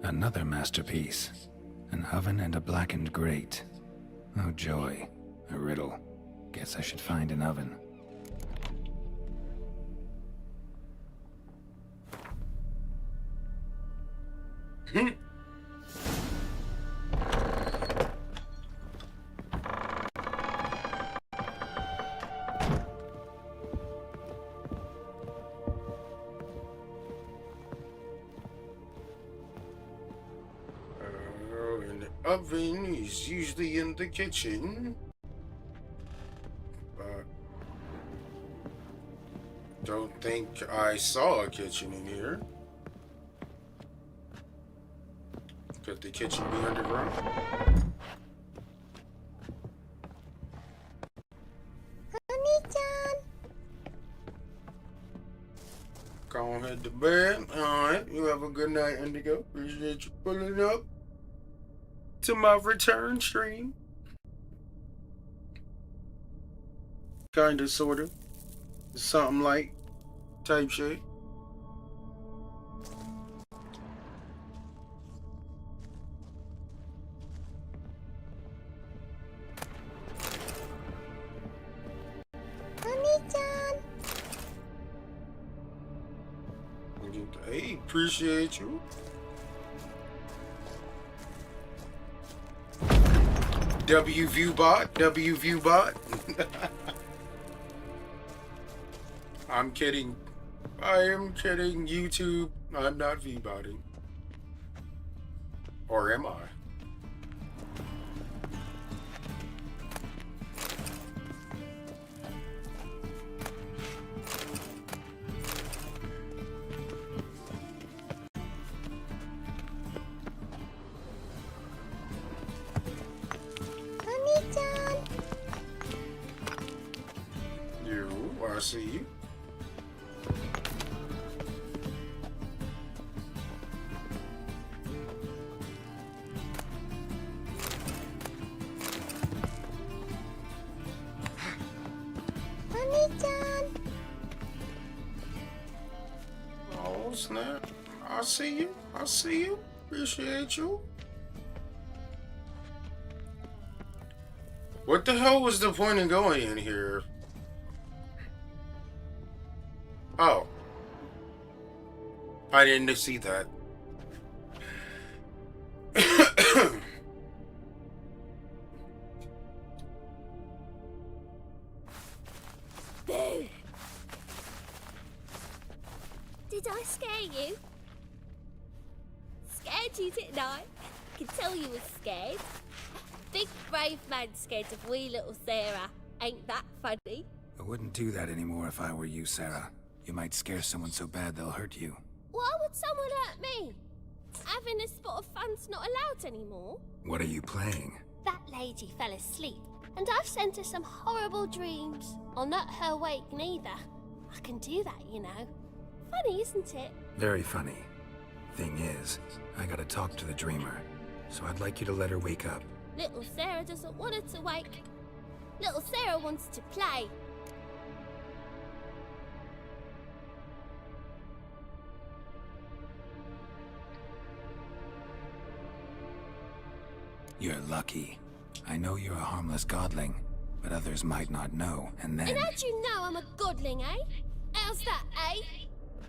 Another masterpiece. An oven and a blackened grate. Oh joy. A riddle. Guess I should find an oven. And the oven is usually in the kitchen. But don't think I saw a kitchen in here. Could the kitchen be underground? Go on, head to bed. Alright, you have a good night, Indigo. Appreciate you pulling up to my return stream. Kinda, sorta. Something like type shit. Hey, appreciate you. WViewbot. I'm kidding. I am kidding. YouTube, I'm not V-botting. Or am I? I see you. Honey-chan! Oh, snap. I see you. I see you. Appreciate you. What the hell was the point in going in here? Oh. I didn't see that. Boo! Did I scare you? Scared you, didn't I? Can tell you was scared. Big brave man scared of wee little Sarah. Ain't that funny? I wouldn't do that anymore if I were you, Sarah. You might scare someone so bad they'll hurt you. Why would someone hurt me? Having a spot of fun's not allowed anymore. What are you playing? That lady fell asleep, and I've sent her some horrible dreams. I'll not her wake neither. I can do that, you know. Funny, isn't it? Very funny. Thing is, I gotta talk to the dreamer, so I'd like you to let her wake up. Little Sarah doesn't want her to wake. Little Sarah wants to play. You're lucky. I know you're a harmless godling, but others might not know, and then... And how'd you know I'm a godling, eh? How's that, eh?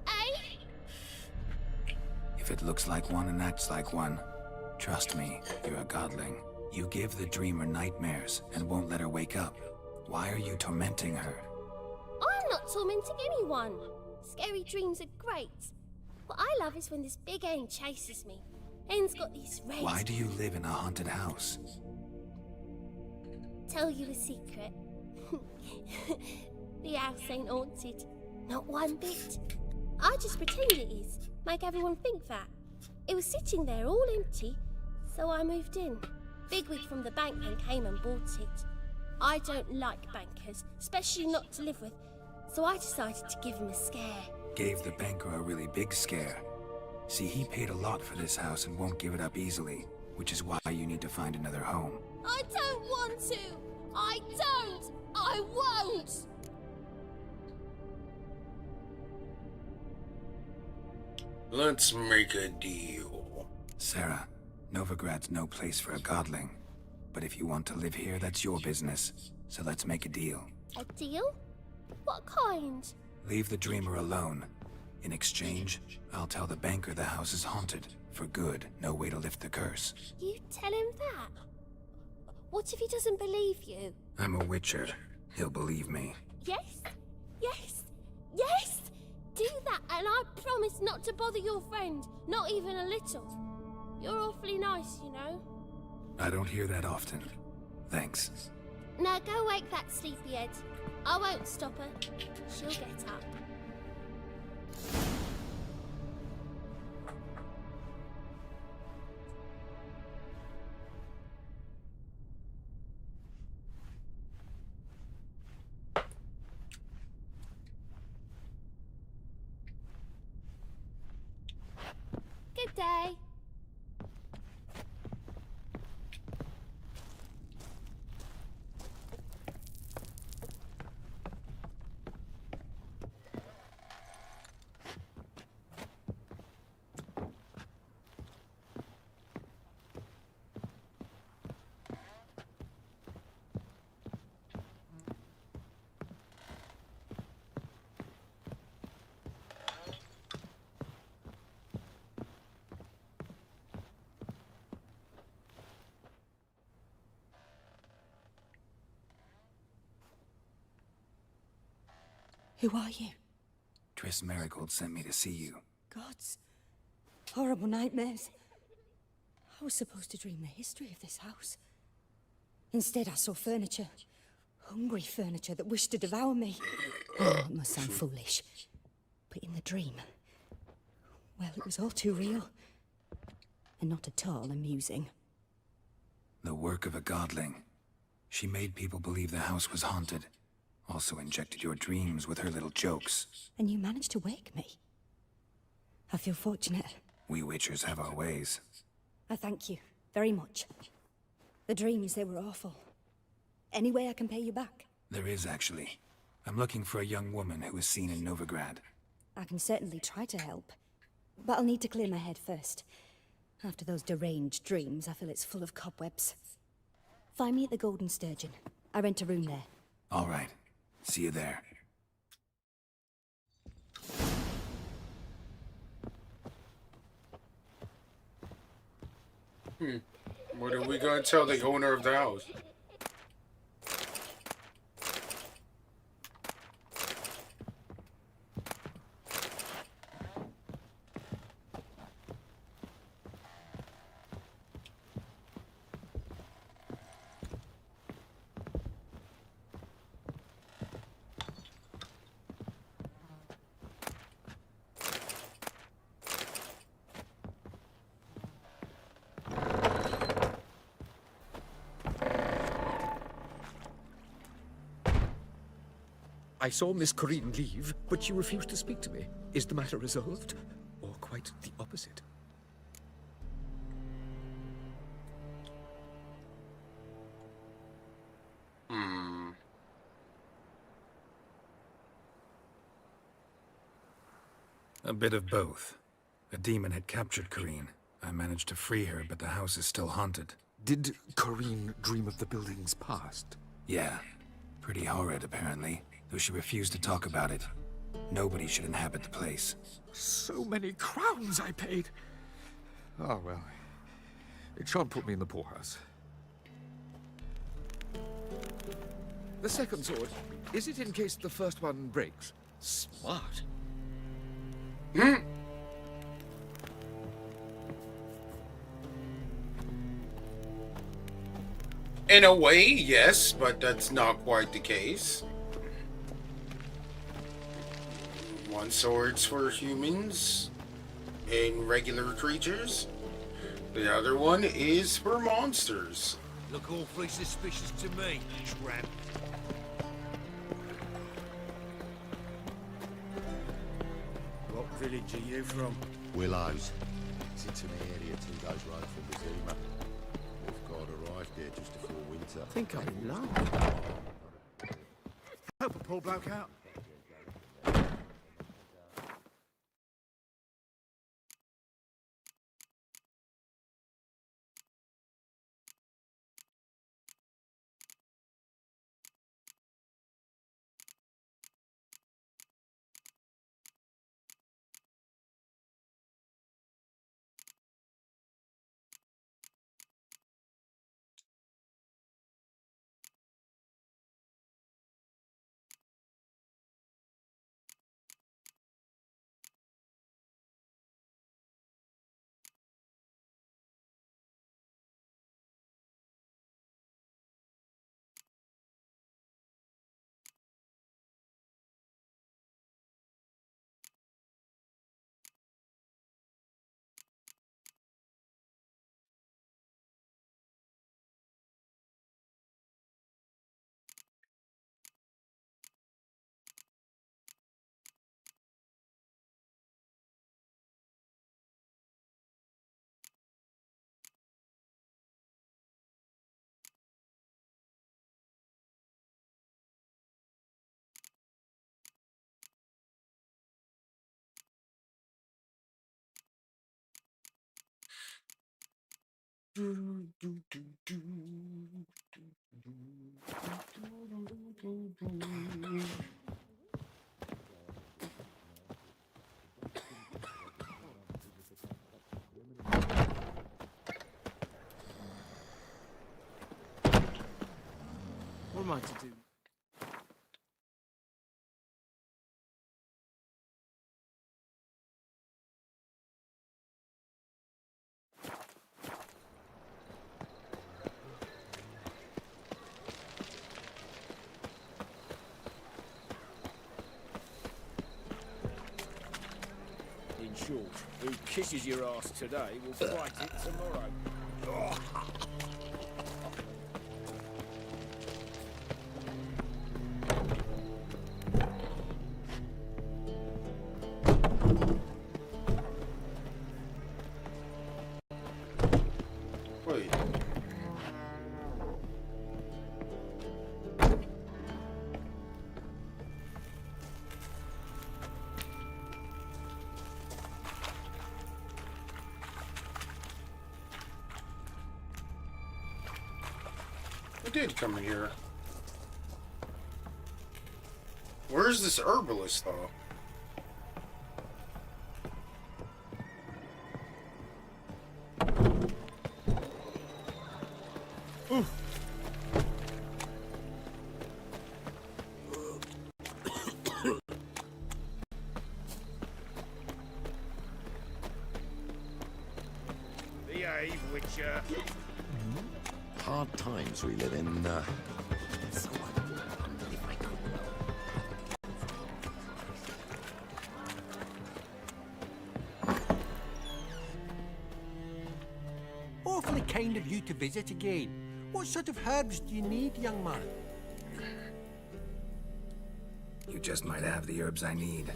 Eh? If it looks like one and acts like one, trust me, you're a godling. You give the dreamer nightmares and won't let her wake up. Why are you tormenting her? I'm not tormenting anyone. Scary dreams are great. What I love is when this big end chases me. End's got these red... Why do you live in a haunted house? Tell you a secret. The house ain't haunted. Not one bit. I just pretend it is. Make everyone think that. It was sitting there all empty, so I moved in. Bigwig from the bank then came and bought it. I don't like bankers, especially not to live with, so I decided to give him a scare. Gave the banker a really big scare. See, he paid a lot for this house and won't give it up easily, which is why you need to find another home. I don't want to! I don't! I won't! Let's make a deal. Sarah, Novigrad's no place for a godling. But if you want to live here, that's your business. So let's make a deal. A deal? What kind? Leave the dreamer alone. In exchange, I'll tell the banker the house is haunted. For good, no way to lift the curse. You tell him that? What if he doesn't believe you? I'm a witcher. He'll believe me. Yes? Yes? Yes! Do that, and I promise not to bother your friend. Not even a little. You're awfully nice, you know. I don't hear that often. Thanks. Now go wake that sleepyhead. I won't stop her. She'll get up. Good day. Who are you? Triss Marigold sent me to see you. Gods. Horrible nightmares. I was supposed to dream the history of this house. Instead, I saw furniture. Hungry furniture that wished to devour me. Oh, it must sound foolish. But in the dream, well, it was all too real. And not at all amusing. The work of a godling. She made people believe the house was haunted. Also injected your dreams with her little jokes. And you managed to wake me. I feel fortunate. We Witchers have our ways. I thank you very much. The dreams, they were awful. Any way I can pay you back? There is, actually. I'm looking for a young woman who was seen in Novigrad. I can certainly try to help. But I'll need to clear my head first. After those deranged dreams, I feel it's full of cobwebs. Find me at the Golden Sturgeon. I rent a room there. All right. See you there. What are we gonna tell the owner of the house? I saw Miss Corinne leave, but she refused to speak to me. Is the matter resolved? Or quite the opposite? A bit of both. A demon had captured Corinne. I managed to free her, but the house is still haunted. Did Corinne dream of the building's past? Yeah. Pretty horrid, apparently, though she refused to talk about it. Nobody should inhabit the place. So many crowns I paid! Oh, well. It shan't put me in the poorhouse. The second sword, is it in case the first one breaks? Smart. In a way, yes, but that's not quite the case. One sword's for humans and regular creatures. The other one is for monsters. Look awfully suspicious to me, tramp. What village are you from? Willows. Sits in the area 2 days' road from Bazima. Wolfguard arrived here just before winter. I think I'm in love. Help a poor bloke out. What am I to do? In short, who kisses your ass today will fight it tomorrow. I did come in here. Where's this herbalist, though? Behave, Witcher. Hard times we live in. Awfully kind of you to visit again. What sort of herbs do you need, young man? You just might have the herbs I need.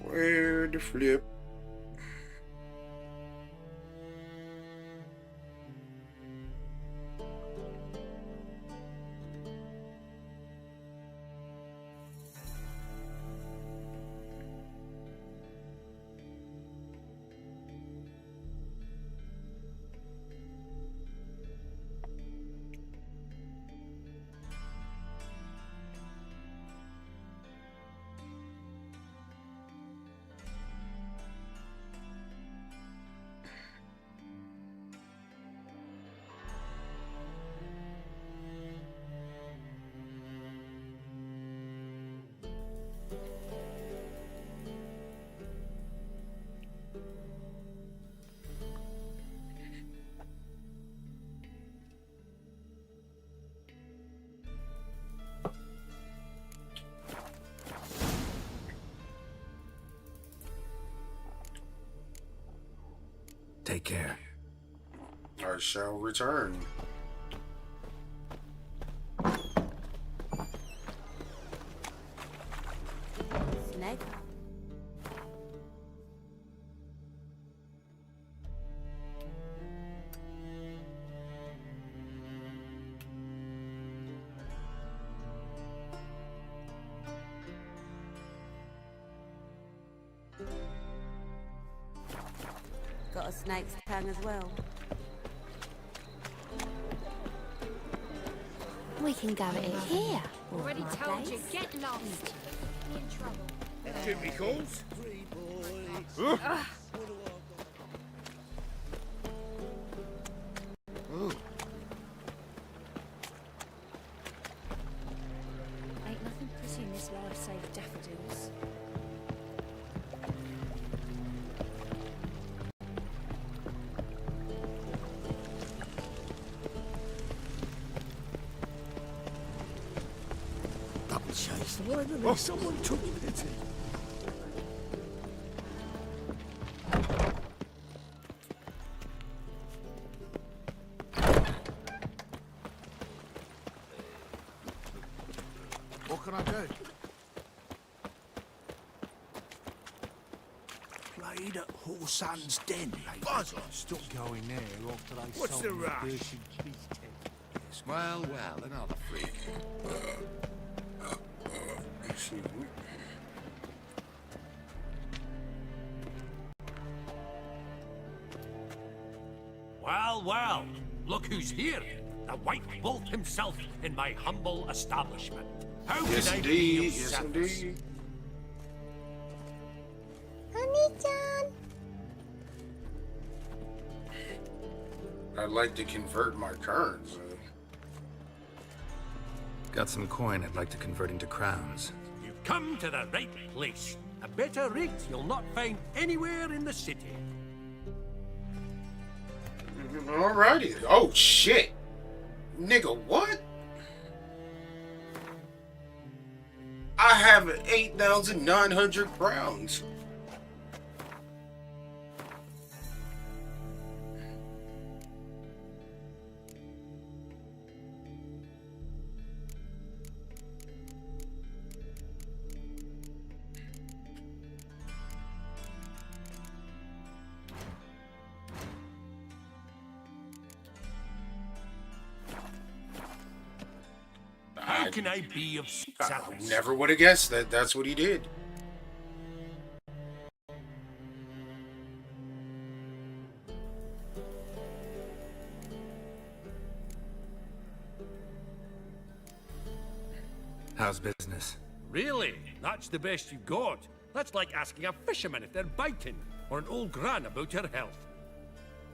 Where the flip? Take care. I shall return. Snake. Got a snake's tongue as well. We can go at it here. Already told you, get lost. Be in trouble. Shoot me calls. Ain't nothing pretty in this life save daffodils. Double chase. Finally, someone took pity. What can I do? spotted at Horsan's Den, mate. Buzzer! Stop going there after they What's sold the me rush? dirty cheesecake. Well, well, another freak. Excuse me. Well, well, look who's here. The White Wolf himself in my humble establishment. How Yes, can I be indeed. of Yes, service? indeed. Honey-chan. I'd like to convert my currents. Got some coin I'd like to convert into crowns. You've come to the right place. A better rate you'll not find anywhere in the city. Alrighty. Oh, shit. Nigga, what? I have 8,900 crowns. How can I be of I service? never would have guessed that that's what he did. How's business? Really? That's the best you've got? That's like asking a fisherman if they're biting, or an old gran about her health.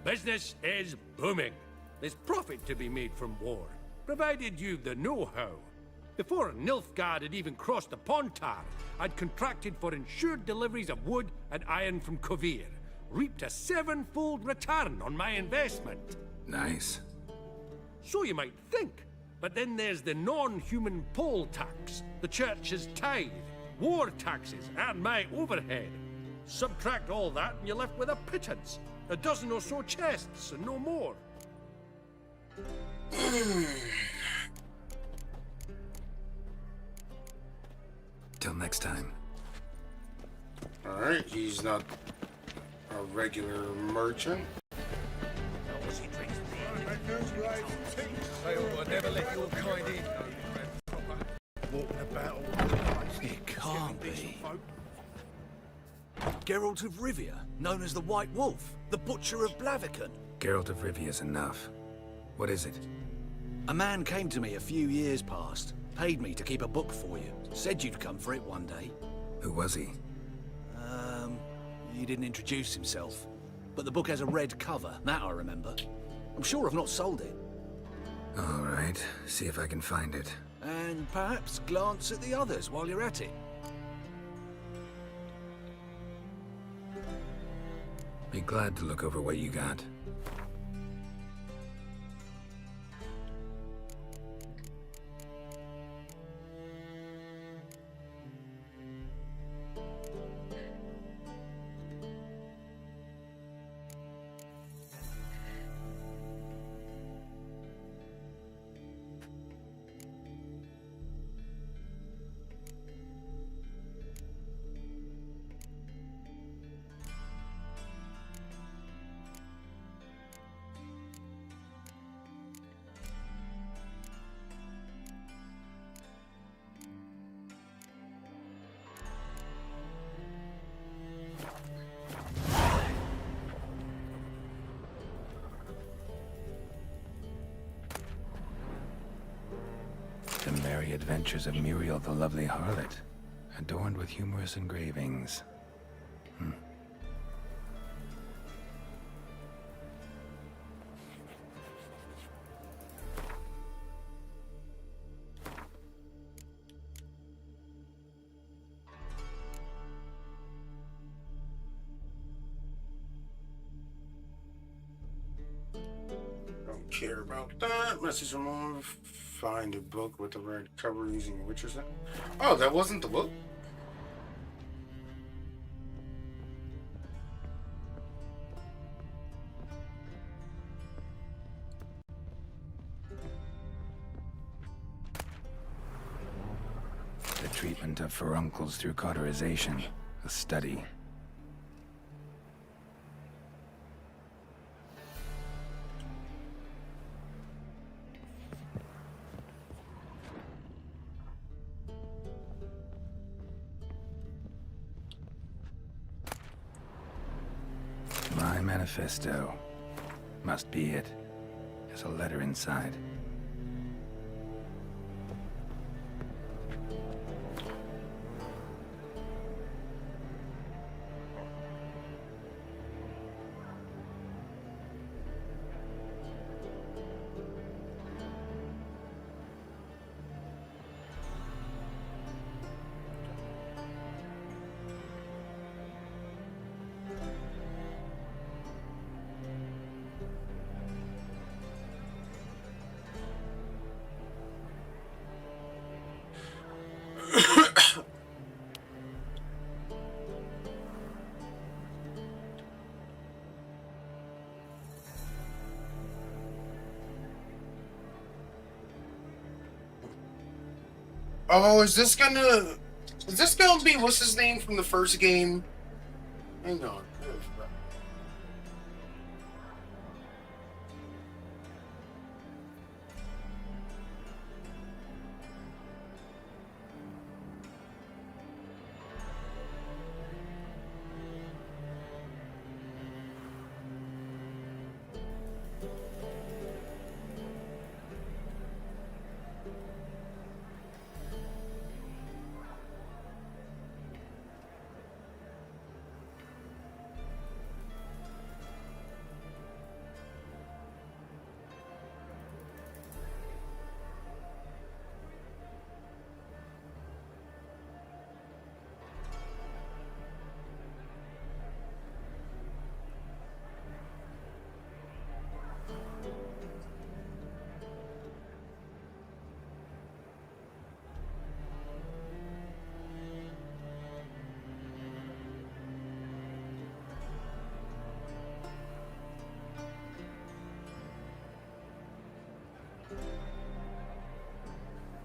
Business is booming. There's profit to be made from war, provided you've the know-how. Before Nilfgaard had even crossed the Pontar, I'd contracted for insured deliveries of wood and iron from Kovir, reaped a 7-fold return on my investment. Nice. So you might think. But then there's the non-human poll tax, the church's tithe, war taxes, and my overhead. Subtract all that and you're left with a pittance. A dozen or so chests and no more. Till next time. Alright, he's not a regular merchant. They ought to never let your kind in. Walking about all the place. It can't be. Geralt of Rivia, known as the White Wolf, the Butcher of Blaviken. Geralt of Rivia's enough. What is it? A man came to me a few years past, paid me to keep a book for you, said you'd come for it one day. Who was he? He didn't introduce himself, but the book has a red cover, that I remember. I'm sure I've not sold it. All right, see if I can find it. And perhaps glance at the others while you're at it. Be glad to look over what you got. The Merry Adventures of Muriel the Lovely Harlot, adorned with humorous engravings. Don't care about that. Message from one. Find a book with the red cover using Witcher's name. Oh, that wasn't the book? The treatment of furuncles through cauterization. A study. manifesto. Must be it. There's a letter inside. Oh, is this gonna be what's his name from the first game? Hang on.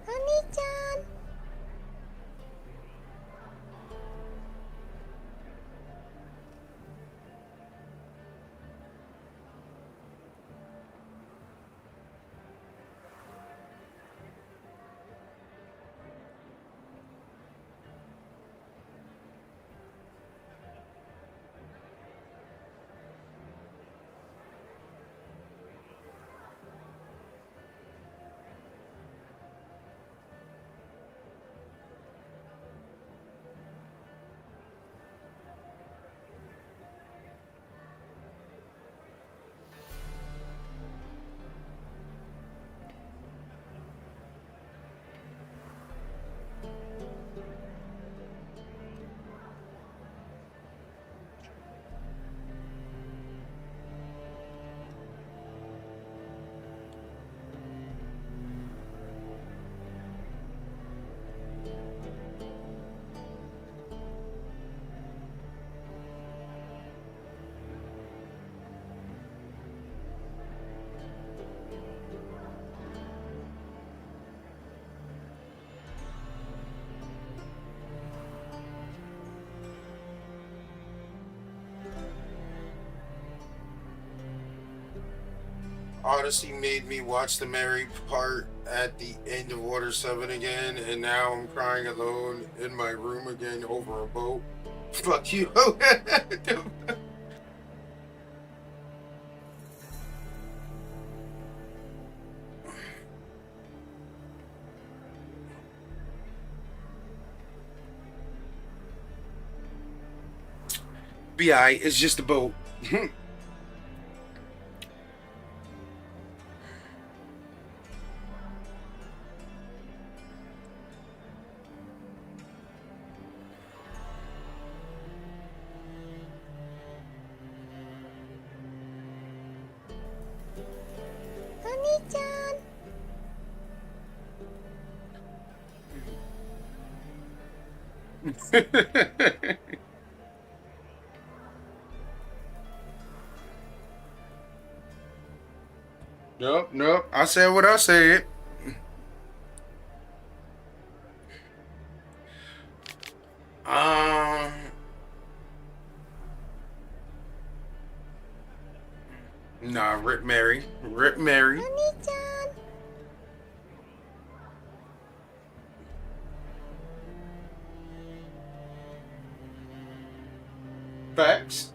Honey-chan! Odyssey made me watch the Mary part at the end of Water 7 again, and now I'm crying alone in my room again over a boat. Fuck you. BI, it's just a boat. Honey-chan! Nope, nope. I said what I said. Um, nah, Rip Mary. Rip Mary. Honey-chan! Facts.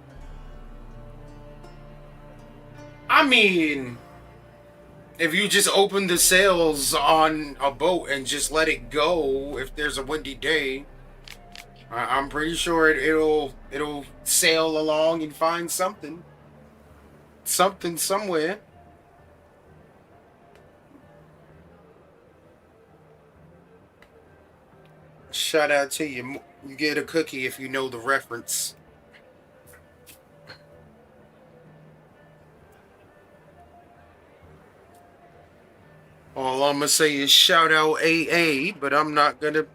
I mean, if you just open the sails on a boat and just let it go, if there's a windy day, I'm pretty sure it'll sail along and find something somewhere. Shout out to you. You get a cookie if you know the reference. All I'm gonna say is shout out AA, but I'm not gonna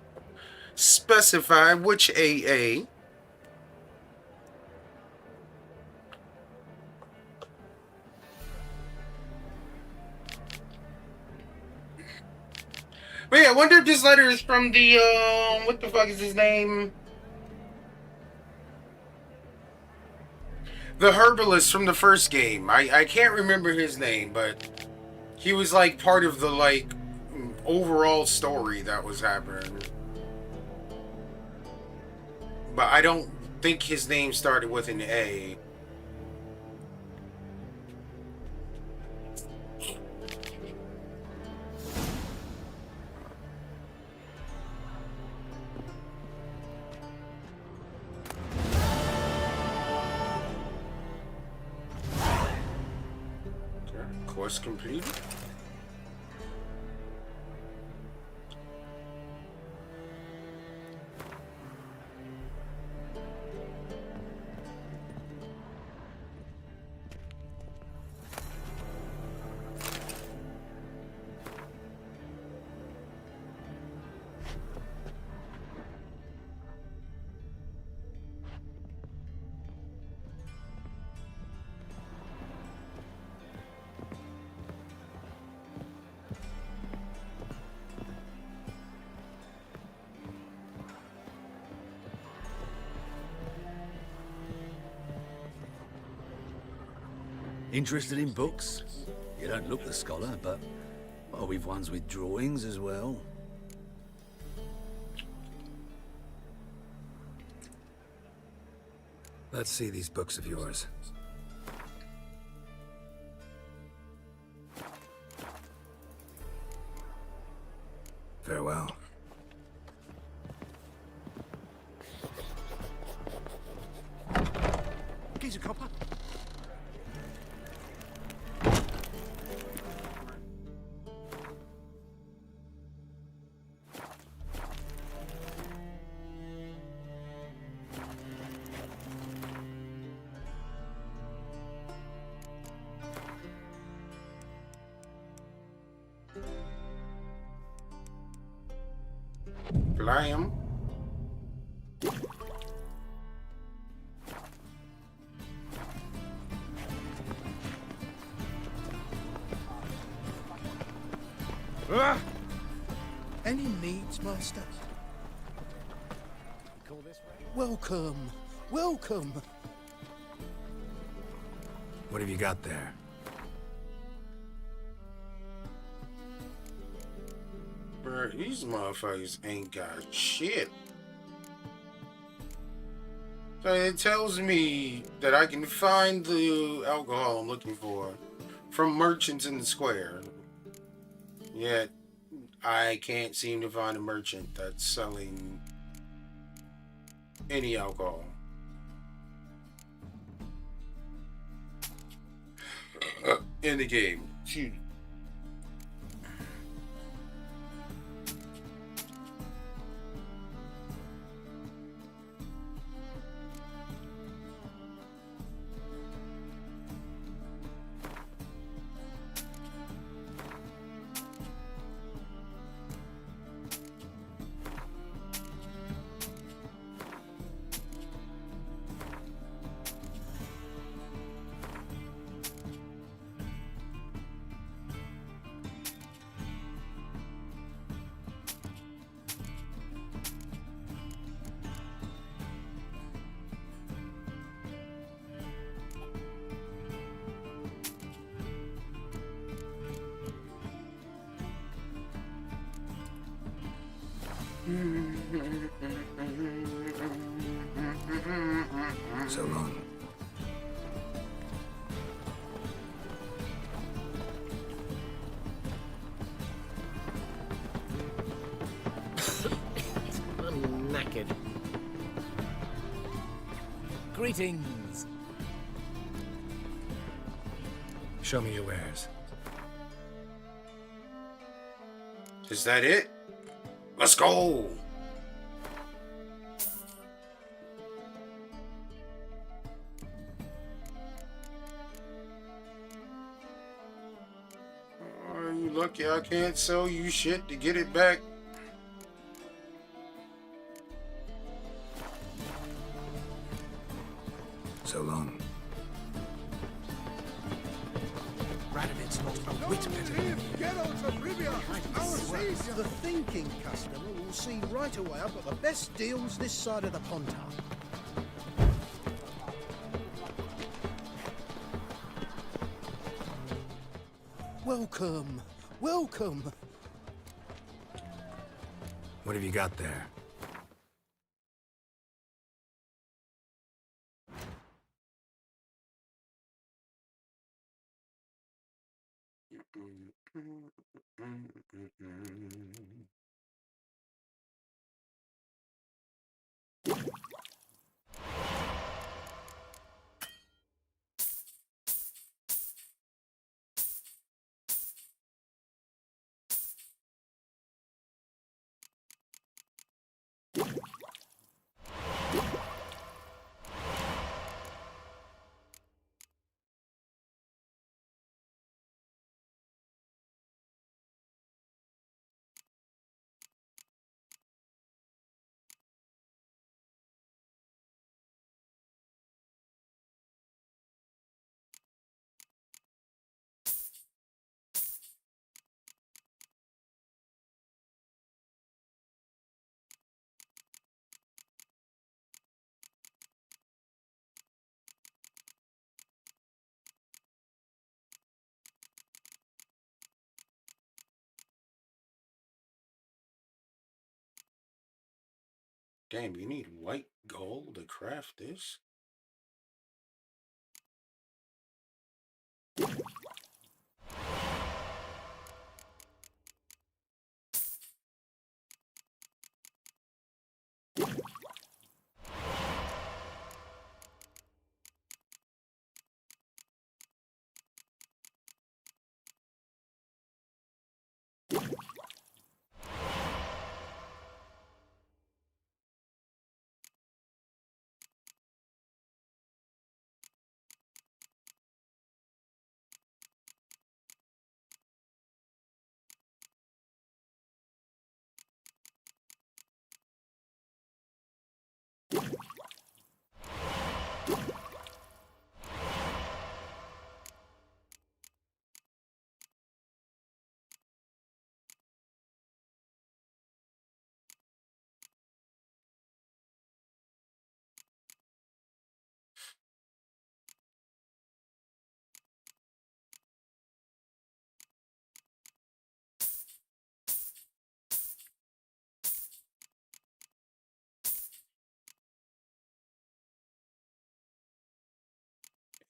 specify which AA. But yeah, I wonder if this letter is from the what the fuck is his name? The herbalist from the first game. I can't remember his name, but he was like part of the like overall story that was happening. But I don't think his name started with an A. Course completed. Interested in books? You don't look the scholar, but we've ones with drawings as well. Let's see these books of yours. Farewell. Geezer copper. Liam. Any needs, Master? Welcome, welcome. What have you got there? Bro, these motherfuckers ain't got shit. So it tells me that I can find the alcohol I'm looking for from merchants in the square. Yet I can't seem to find a merchant that's selling any alcohol. In the game. Excuse me. So long. Greetings. Show me your wares. Is that it? Let's go. Are you lucky I can't sell you shit to get it back? So long. Radovid's not a whit better. Get out of Rivia! Our savior! The thinking customer will see right away I've got the best deals this side of the Pontar. Welcome, welcome. What have you got there? Damn, you need white gold to craft this?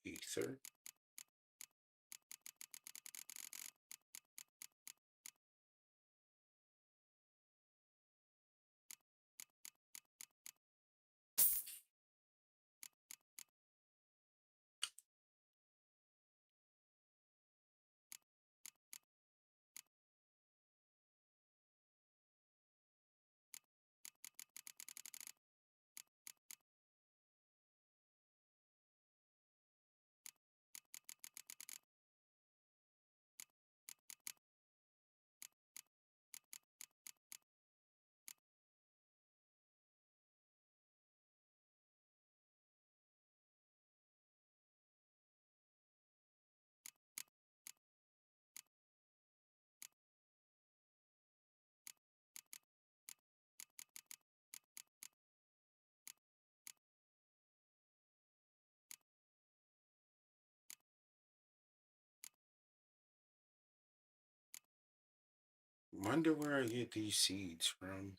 Ether. Wonder where I get these seeds from.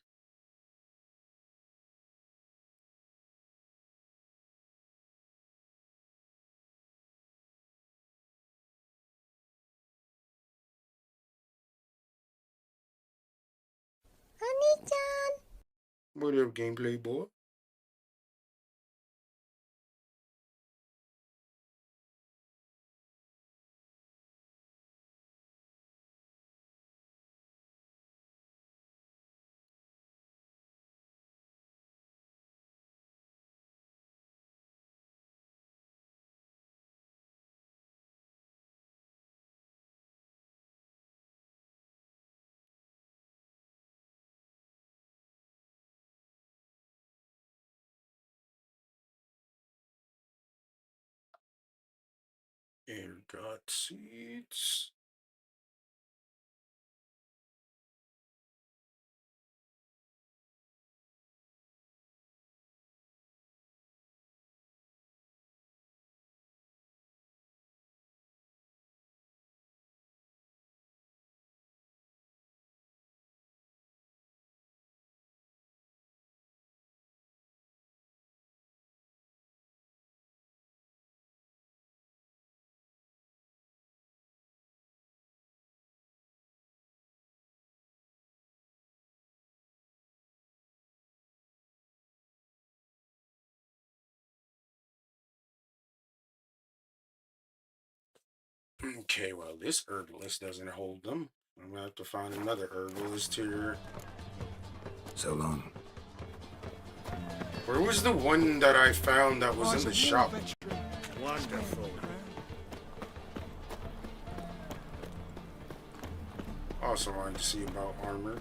Honey-chan! What up, gameplay boy? Got seeds. Okay, well, this herbalist doesn't hold them. I'm gonna have to find another herbalist here. So long. Where was the one that I found that was in the shop? Wonderful. Also wanted to see about armor.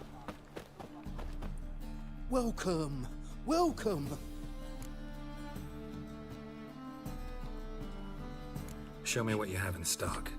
Welcome, welcome. Show me what you have in stock.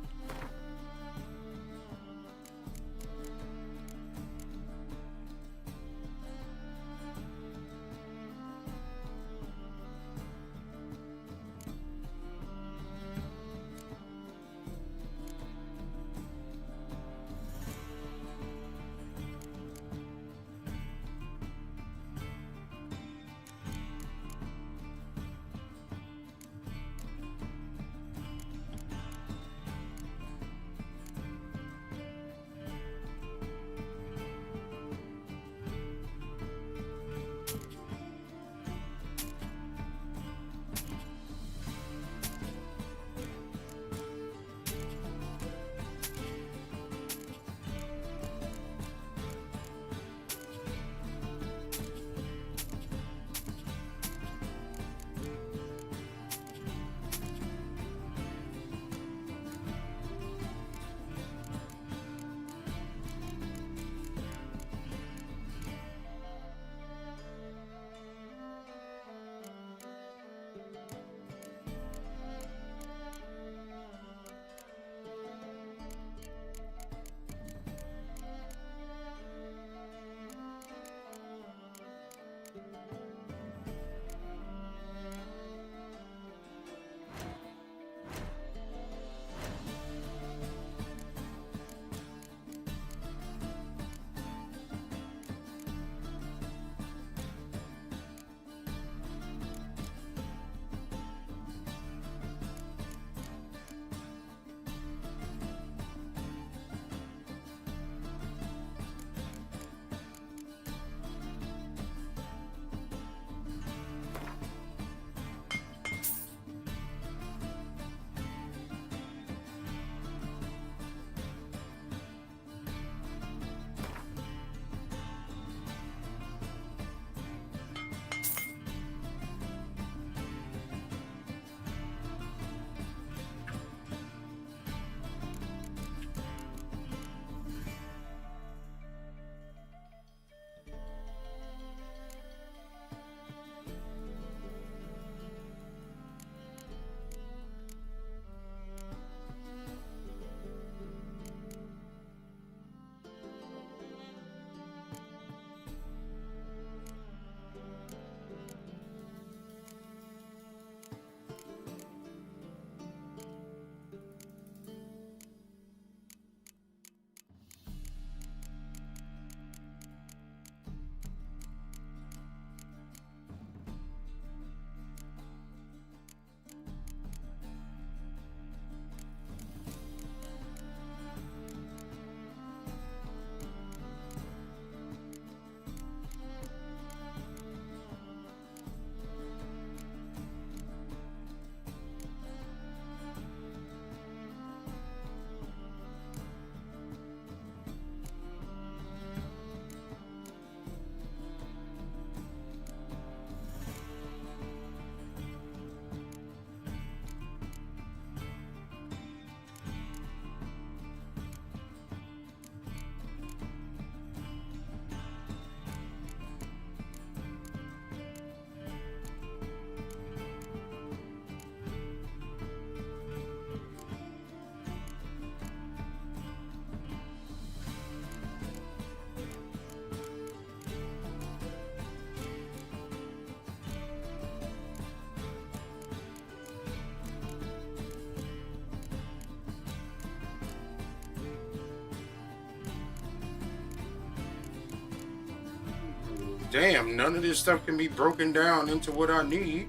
damn, none of this stuff can be broken down into what I need.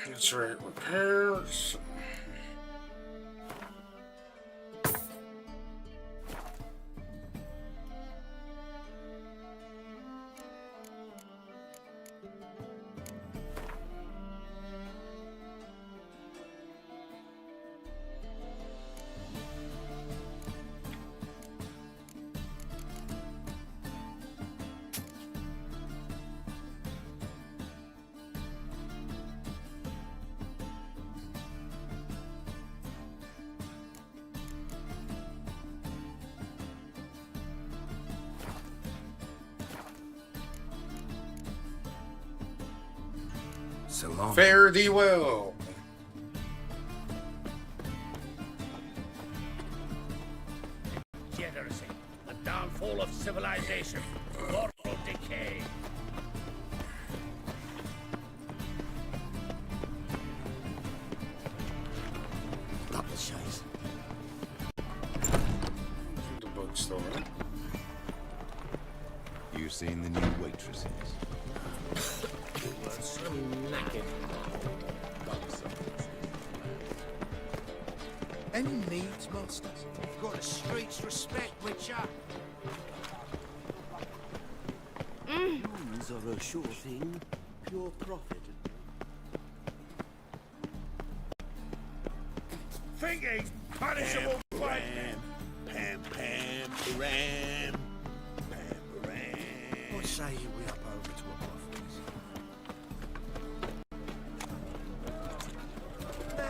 That's right, repairs. So long. Fare thee well. Degeneracy, the downfall of civilization, moral decay. Double chase. The bookstore. You seen the new waitresses? Any needs, master? Got the streets respect, Witcher. Humans are a sure thing, pure profit. Think he's punishable by... Pam, pam, ram. Pam, ram. What say you we up over to a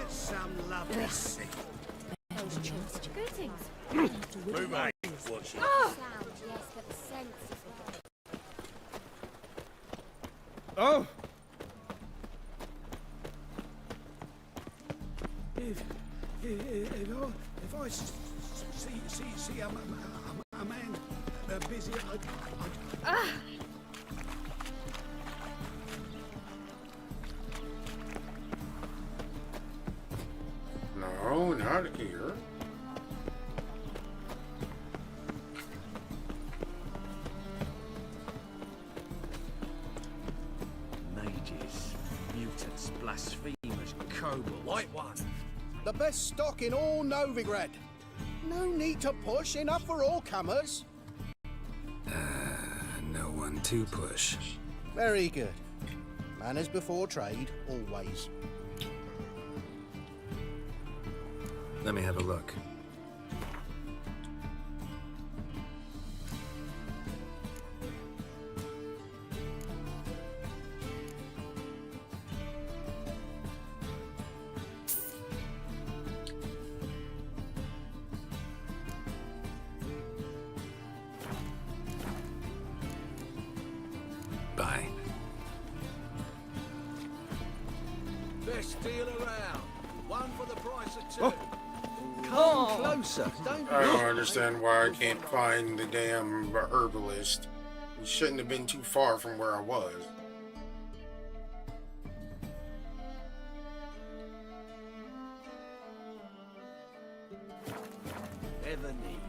that some love to see. Greetings. Move on. What's it? Sound, yes, but the sense. Oh! If I see a man busy, No, not here. Mages, mutants, blasphemers, kobolds. White one. The best stock in all Novigrad. No need to push, enough for all comers. No one to push. Very good. Manners before trade, always. Let me have a look. Bye. Best deal around. One for the price of two. Come closer. I don't understand why I can't find the damn herbalist. We shouldn't have been too far from where I was. Ever need.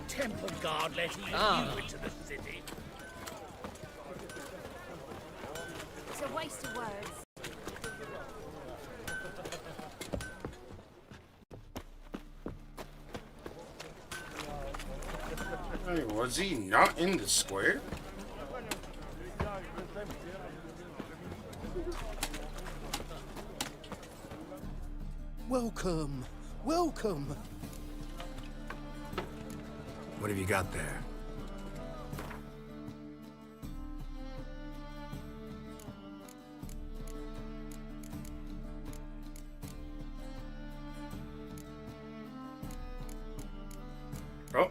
Temple guard letting you into the city. It's a waste of words. Hey, was he not in the square? Welcome, welcome. What have you got there? Oh.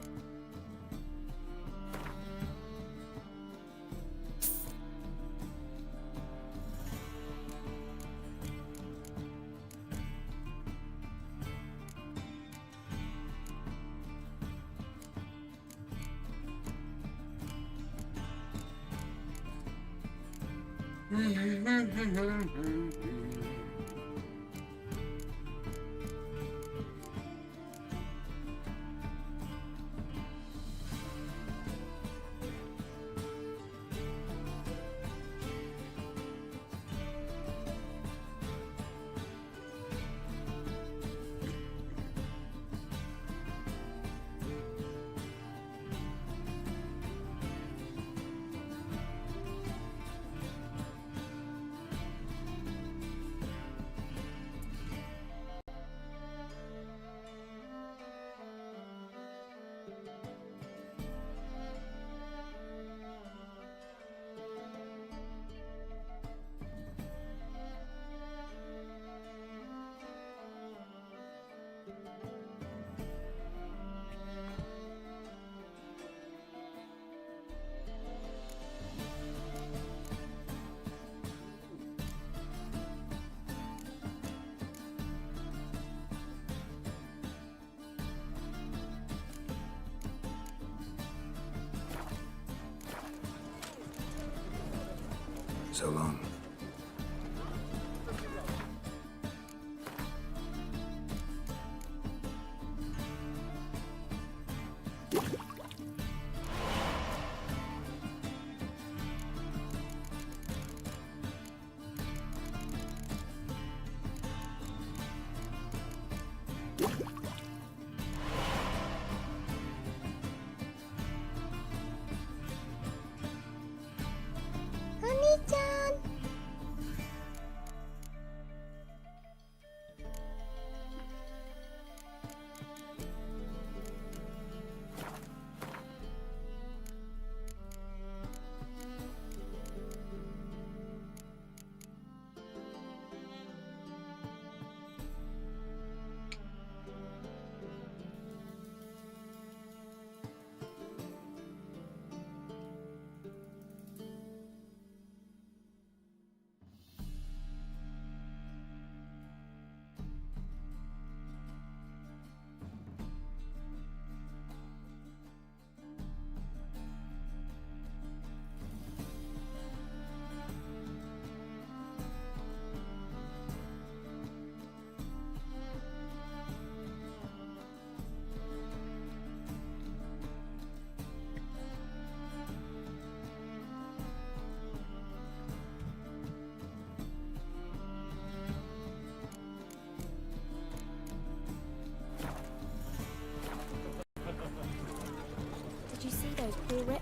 So long.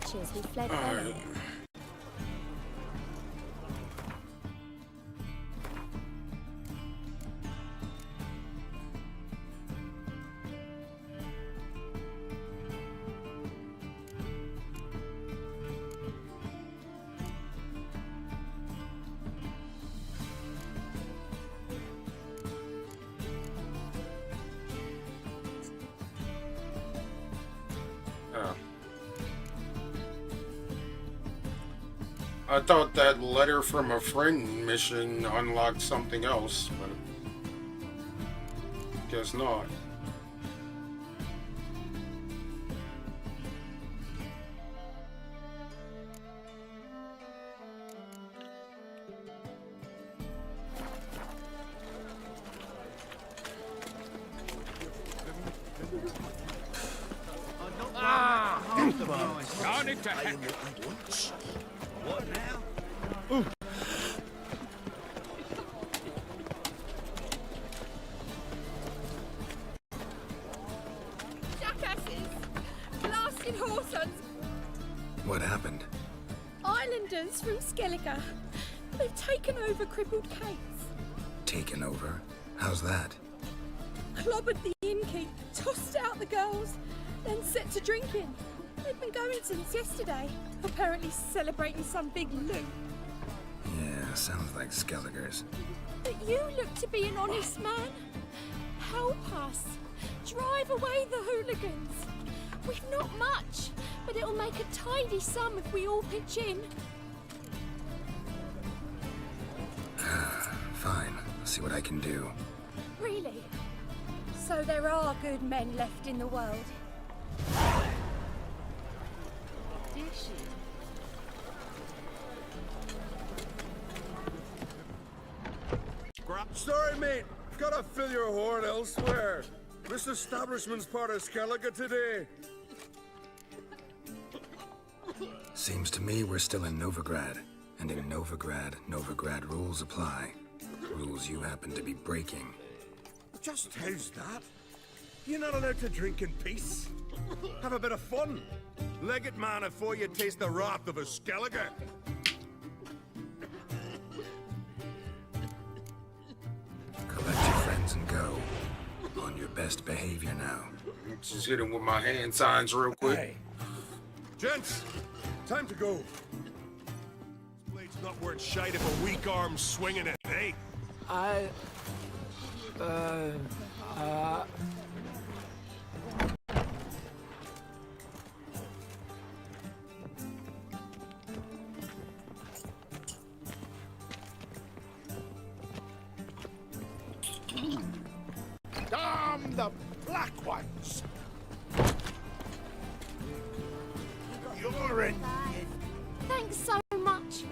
creatures who fled earlier. I thought that letter from a friend mission unlocked something else, but guess not. Down into heck. What now? Jackasses! Blasted horsehunds! What happened? Islanders from Skellige. They've taken over crippled Kate's. Taken over? How's that? Clobbered the innkeep, tossed out the girls, then set to drinking. They've been going since yesterday, apparently celebrating some big loot. Yeah, sounds like Skelligers. But you look to be an honest man. Help us. Drive away the hooligans. We've not much, but it'll make a tidy sum if we all pitch in. Fine, I'll see what I can do. Really? So there are good men left in the world? Sorry, mate. Gotta fill your horn elsewhere. This establishment's part of Skellige today. Seems to me we're still in Novigrad. And in Novigrad, Novigrad rules apply. Rules you happen to be breaking. Just how's that? You're not allowed to drink in peace? Have a bit of fun. Leg it, man, before you taste the wrath of a Skellige. Collect your friends and go. On your best behavior now. Just hit him with my hand signs real quick. Hey. Gents, time to go. This blade's not worth shite if a weak arm's swinging it, eh? Damn the black ones! You're in. Thanks so much.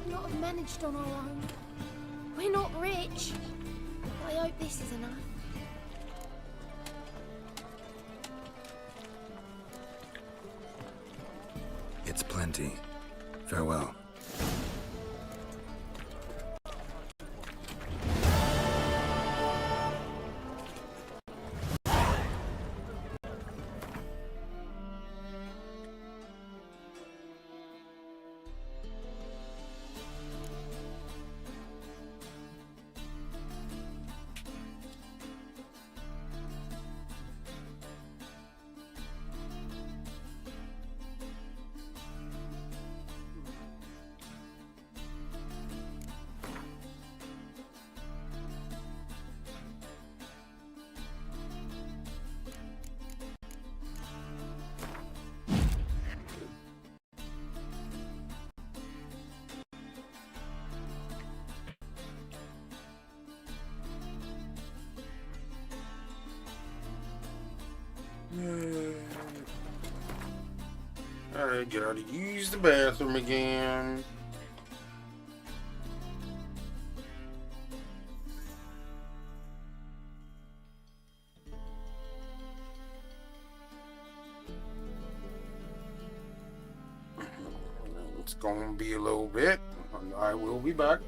We'd not have managed on our own. We're not rich. But I hope this is enough. It's plenty. Farewell. I gotta use the bathroom again. It's gonna be a little bit. I will be back.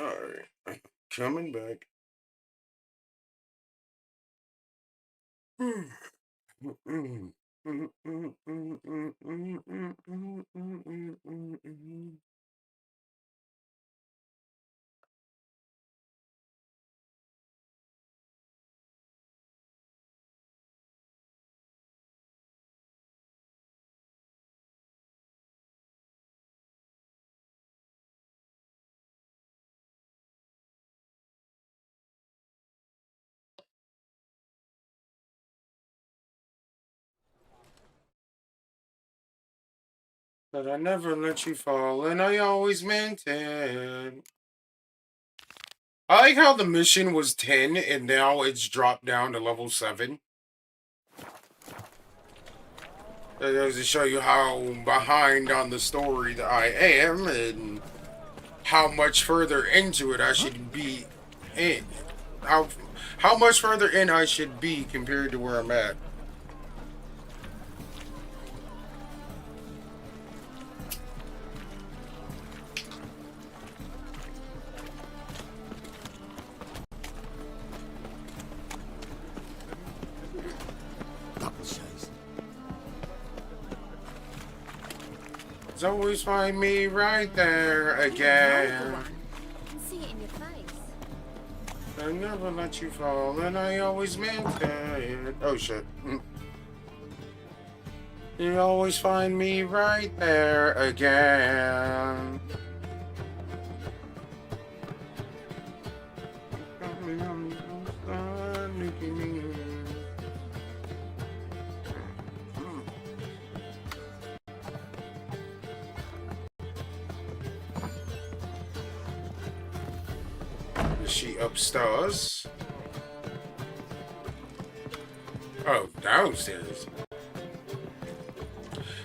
Alright. Coming back. But I never let you fall, and I always meant it. I like how the mission was 10, and now it's dropped down to level 7. That goes to show you how behind on the story that I am, and how much further into it I should be in. How much further in I should be compared to where I'm at. Always find me right there again. I can see it in your face. I never let you fall, and I always meant it. Oh shit. You always find me right there again. Is she upstairs? Oh, downstairs.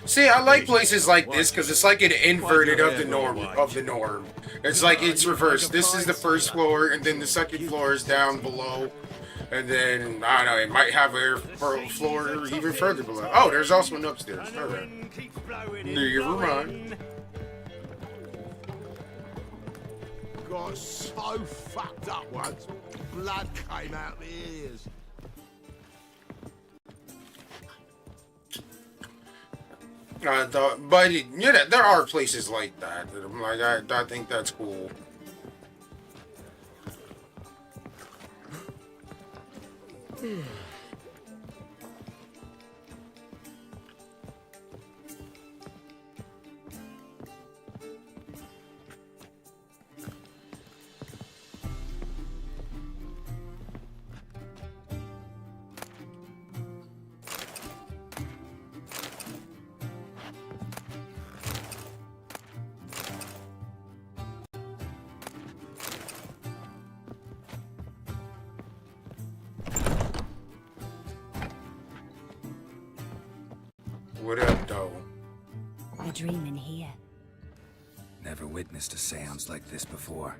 See, I like places like this because it's like an inverted of the norm. It's like it's reversed. This is the first floor, and then the second floor is down below, and then I don't know. It might have a floor even further below. Oh, there's also an upstairs. Okay. Never mind. Got so fucked up once, blood came out the ears. I thought, but you know, there are places like that. That I'm like, I think that's cool. What up, though? A dream in here. Never witnessed a seance like this before,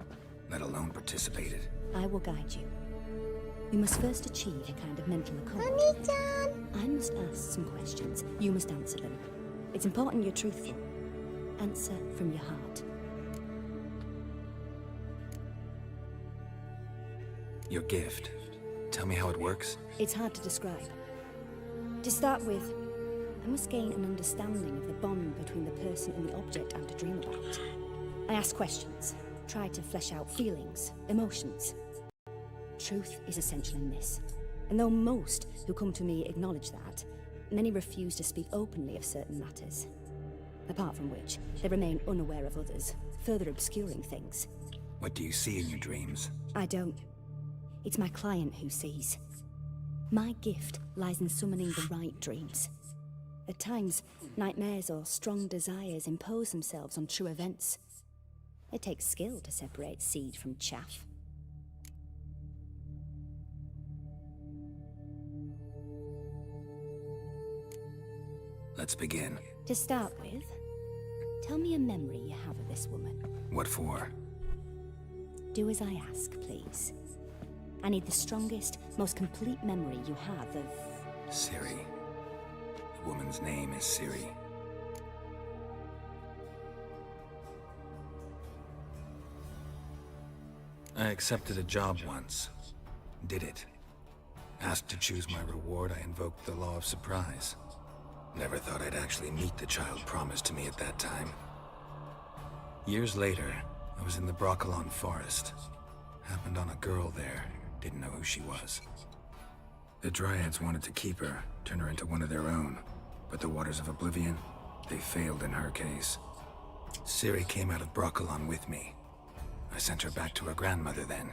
let alone participated. I will guide you. We must first achieve a kind of mental accord. Mommy-chan! I must ask some questions. You must answer them. It's important you're truthful. Answer from your heart. Your gift. Tell me how it works. It's hard to describe. To start with, I must gain an understanding of the bond between the person and the object I'm to dream about. I ask questions, try to flesh out feelings, emotions. Truth is essential in this. And though most who come to me acknowledge that, many refuse to speak openly of certain matters. Apart from which, they remain unaware of others, further obscuring things. What do you see in your dreams? I don't. It's my client who sees. My gift lies in summoning the right dreams. At times, nightmares or strong desires impose themselves on true events. It takes skill to separate seed from chaff. Let's begin. To start with, tell me a memory you have of this woman. What for? Do as I ask, please. I need the strongest, most complete memory you have of... Ciri. The woman's name is Ciri. I accepted a job once. Did it. Asked to choose my reward, I invoked the law of surprise. Never thought I'd actually meet the child promised to me at that time. Years later, I was in the Broccolon forest. Happened on a girl there. Didn't know who she was. The Dryads wanted to keep her, turn her into one of their own. But the Waters of Oblivion, they failed in her case. Ciri came out of Broccolon with me. I sent her back to her grandmother then.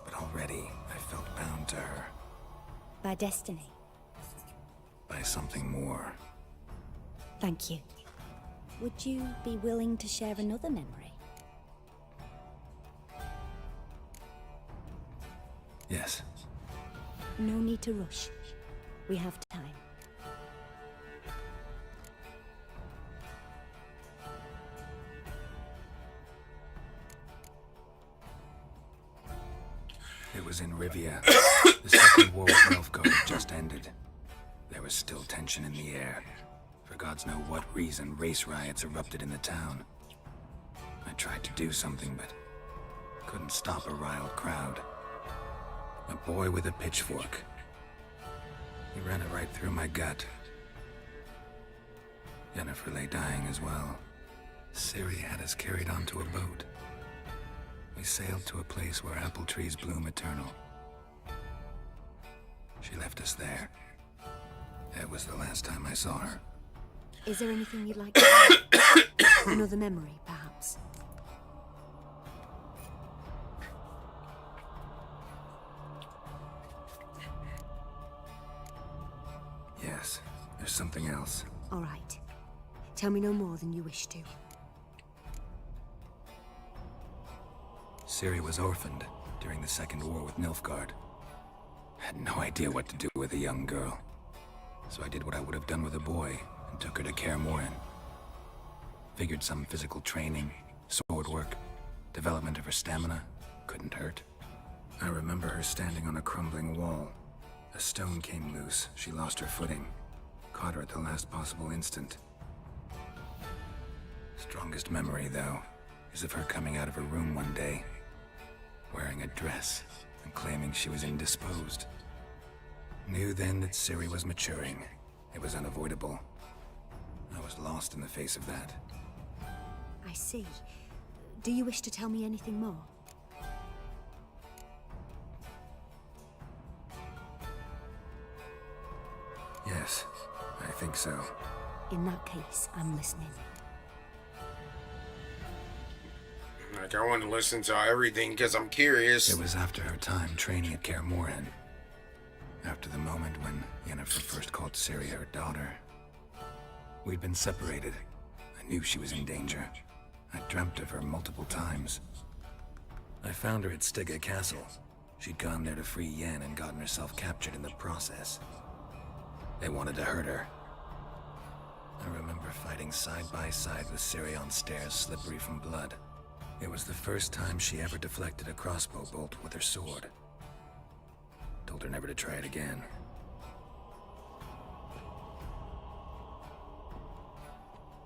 But already, I felt bound to her. By destiny. By something more. Thank you. Would you be willing to share another memory? Yes. No need to rush. We have time. It was in Rivia. The Second War with Nilfgaard had just ended. There was still tension in the air. For gods know what reason, race riots erupted in the town. I tried to do something, but couldn't stop a riled crowd. A boy with a pitchfork. He ran it right through my gut. Yennefer lay dying as well. Ciri had us carried onto a boat. We sailed to a place where apple trees bloom eternal. She left us there. That was the last time I saw her. Is there anything you'd like to add? Another memory, perhaps? Yes, there's something else. All right. Tell me no more than you wish to. Ciri was orphaned during the Second War with Nilfgaard. Had no idea what to do with a young girl. So I did what I would have done with a boy and took her to Kaer Morhen. Figured some physical training, sword work, development of her stamina couldn't hurt. I remember her standing on a crumbling wall. A stone came loose, she lost her footing. Caught her at the last possible instant. Strongest memory, though, is of her coming out of her room one day, wearing a dress and claiming she was indisposed. Knew then that Ciri was maturing. It was unavoidable. I was lost in the face of that. I see. Do you wish to tell me anything more? Yes, I think so. In that case, I'm listening. Like, I want to listen to everything because I'm curious. It was after her time training at Kaer Morhen. After the moment when Yennefer first called Ciri her daughter. We'd been separated. I knew she was in danger. I dreamt of her multiple times. I found her at Stygga Castle. She'd gone there to free Yen and gotten herself captured in the process. They wanted to hurt her. I remember fighting side by side with Ciri on stairs slippery from blood. It was the first time she ever deflected a crossbow bolt with her sword. Told her never to try it again.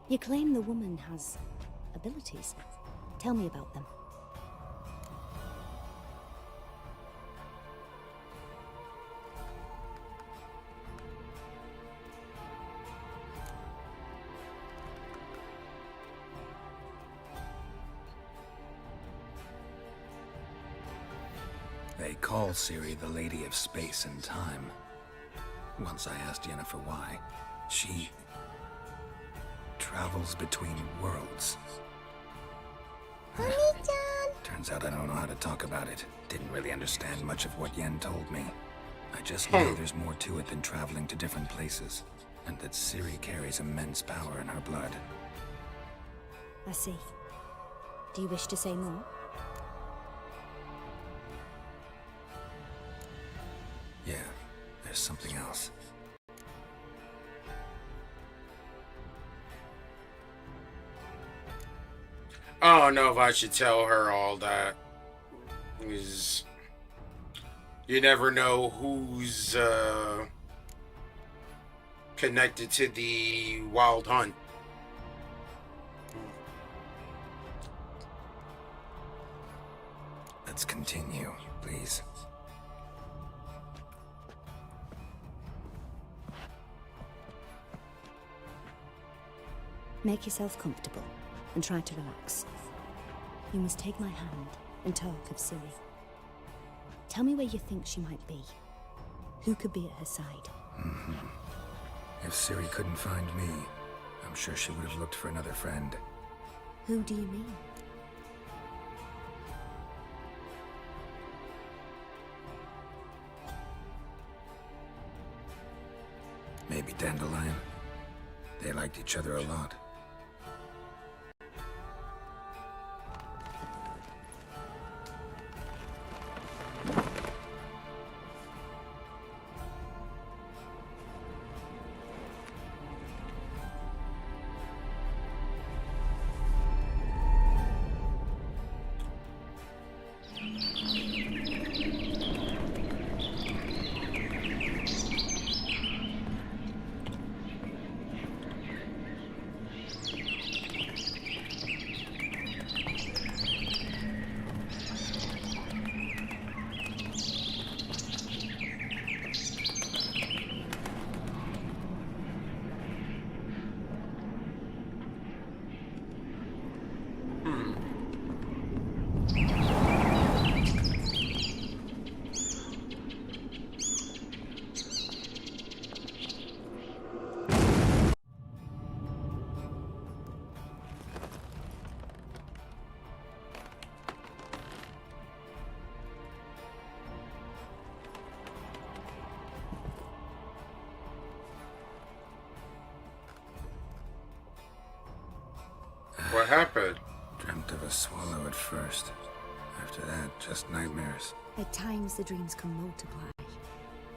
You claim the woman has abilities. Tell me about them. They call Ciri the Lady of Space and Time. Once I asked Yennefer why. She travels between worlds. Turns out I don't know how to talk about it. Didn't really understand much of what Yen told me. I just know there's more to it than traveling to different places, and that Ciri carries immense power in her blood. I see. Do you wish to say more? Yeah, there's something else. I don't know if I should tell her all that. Because you never know who's connected to the Wild Hunt. Let's continue, please. Make yourself comfortable and try to relax. You must take my hand and talk of Ciri. Tell me where you think she might be. Who could be at her side? If Ciri couldn't find me, I'm sure she would have looked for another friend. Who do you mean? Maybe Dandelion. They liked each other a lot. What happened? Dreamt of a swallow at first. After that, just nightmares. At times the dreams can multiply.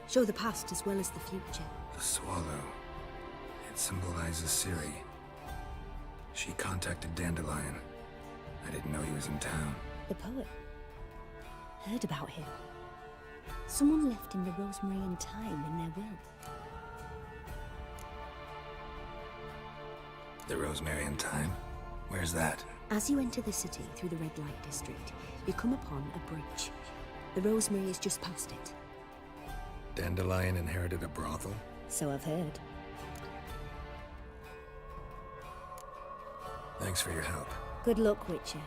Show the past as well as the future. The swallow. It symbolizes Ciri. She contacted Dandelion. I didn't know he was in town. The poet. Heard about him. Someone left him the rosemary and thyme in their will. The rosemary and thyme? Where's that? As you enter the city through the red light district, you come upon a bridge. The rosemary is just past it. Dandelion inherited a brothel? So I've heard. Thanks for your help. Good luck, Witcher.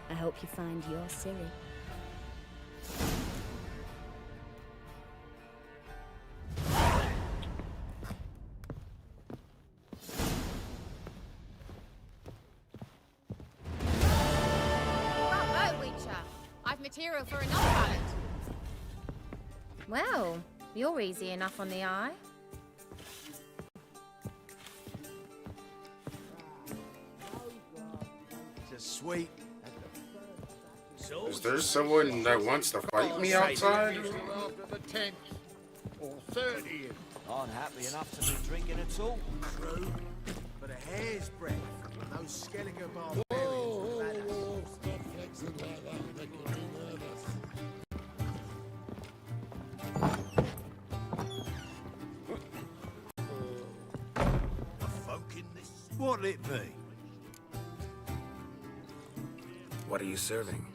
I hope you find your Ciri. Material for another ballad. Well, you're easy enough on the eye. Just sweet. Is there someone that wants to fight me outside? After the 10th or 30th. I'm happy enough to be drinking at all. True, but a hair's breadth from those Skellinger barbarians. Stop flexing like that, making me nervous. A folk in this? What'll it be? What are you serving?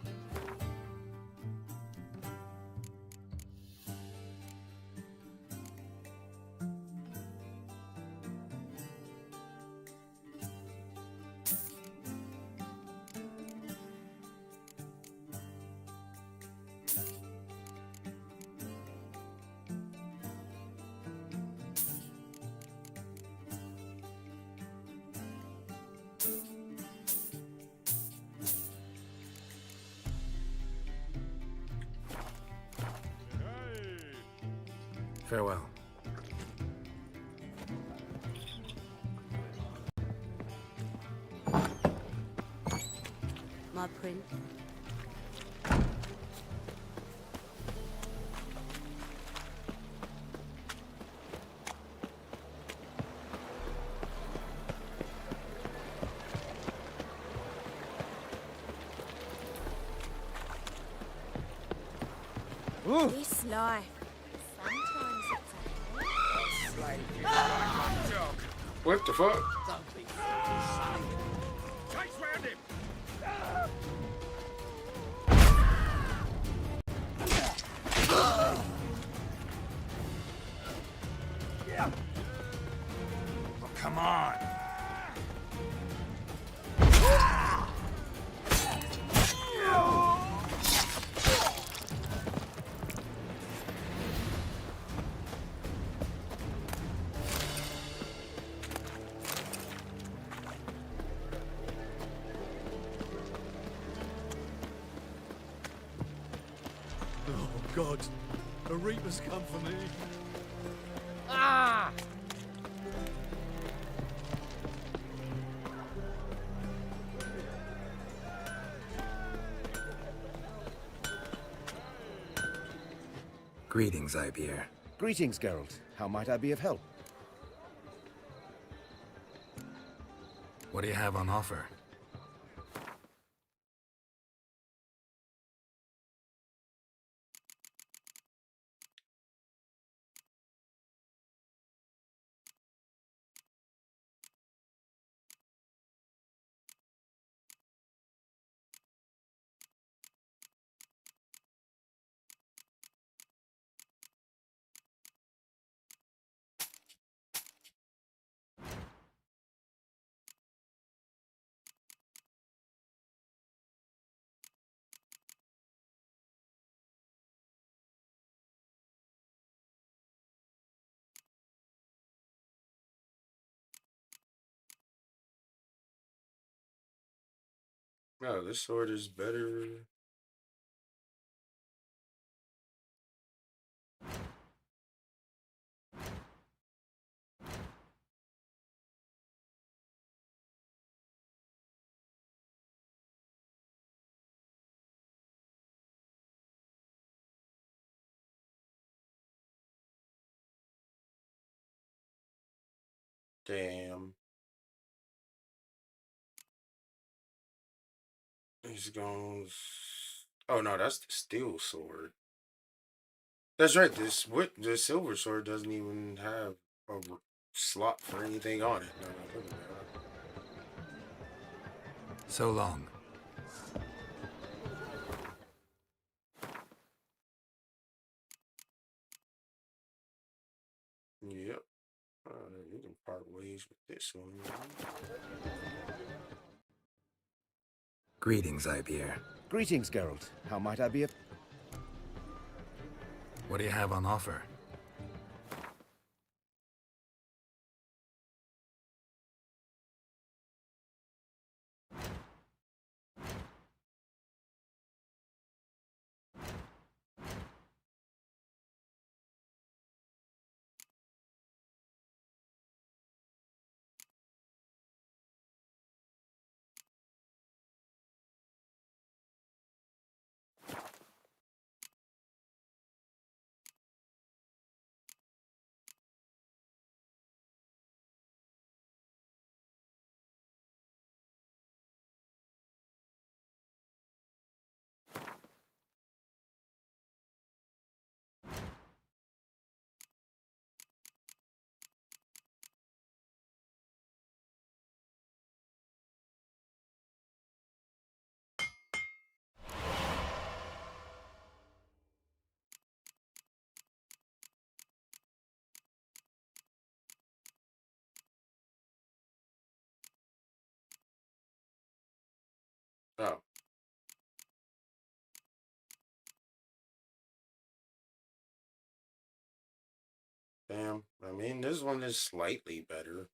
Farewell. My prince. This life. Sometimes it's What the fuck? Chase round him! God, the Reaper's come for me. Ah! Greetings, Ibeer. Greetings, Geralt. How might I be of help? What do you have on offer? No, this sword is better. Damn. He's goes. Oh no, that's the steel sword. That's right. The silver sword doesn't even have a slot for anything on it. No, no, look at that. So long. Yep. You can part ways with this one. Greetings, Ibeer. Greetings, Geralt. How might I be of... What do you have on offer? Oh. Damn. I mean, this one is slightly better.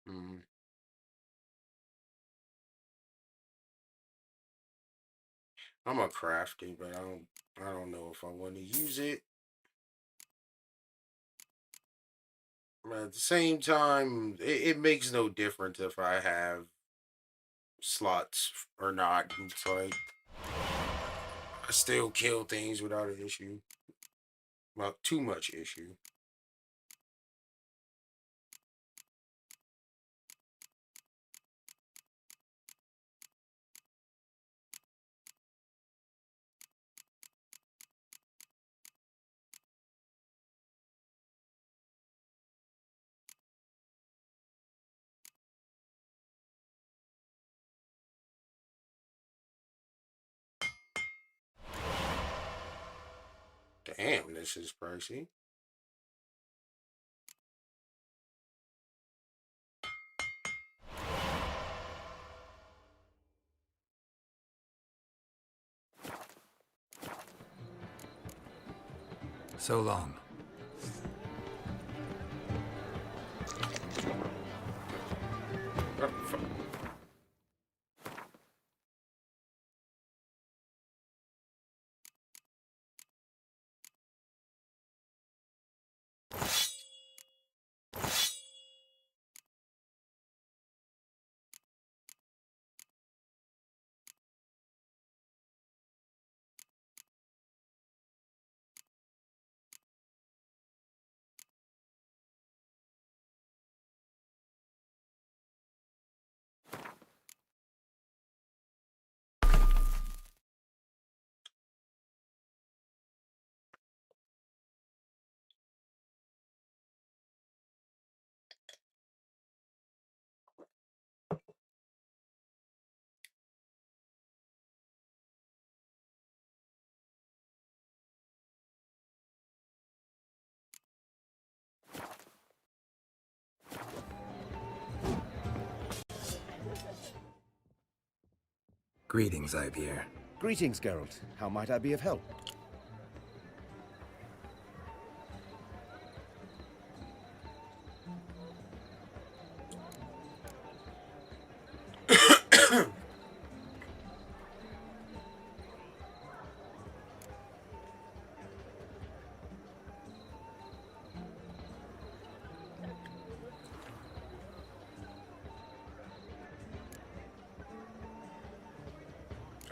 Hmm. I'm a crafty, but I don't know if I want to use it. But at the same time, it makes no difference if I have slots or not. It's like I still kill things without an issue. Well, too much issue. Damn, this is pricey. So long. Greetings, Ipier. Greetings, Geralt. How might I be of help?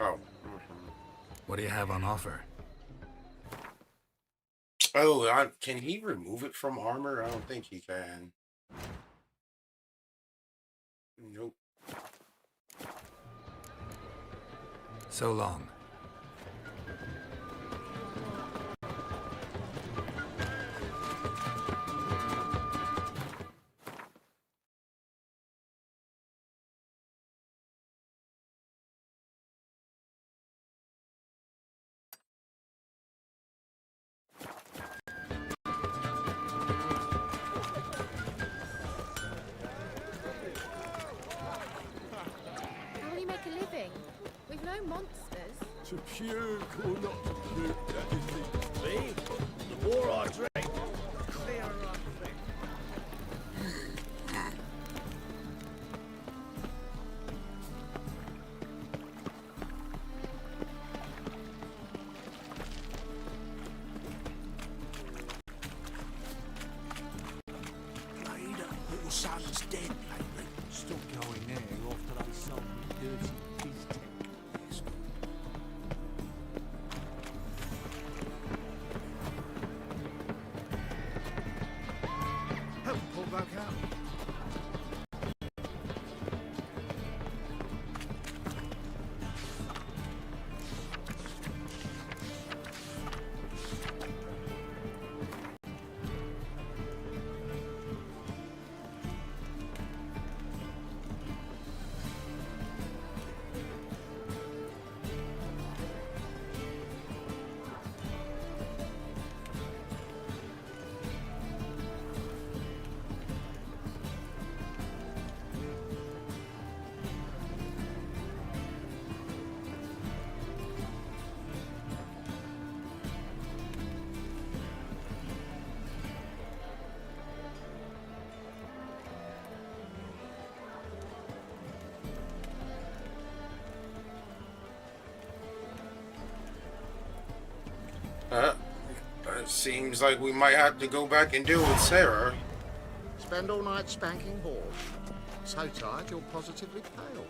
Oh. What do you have on offer? Oh, can he remove it from armor? I don't think he can. Nope. So long. How will you make a living? We've no monsters. To puke or not to puke, that is the me. The more I drink, the clearer I think. Later, little son's dead lately. Still going there after they sold me dirty biz tech. Yes. Help pull back out. It seems like we might have to go back and deal with Sarah. Spend all night spanking balls. So tired you're positively pale.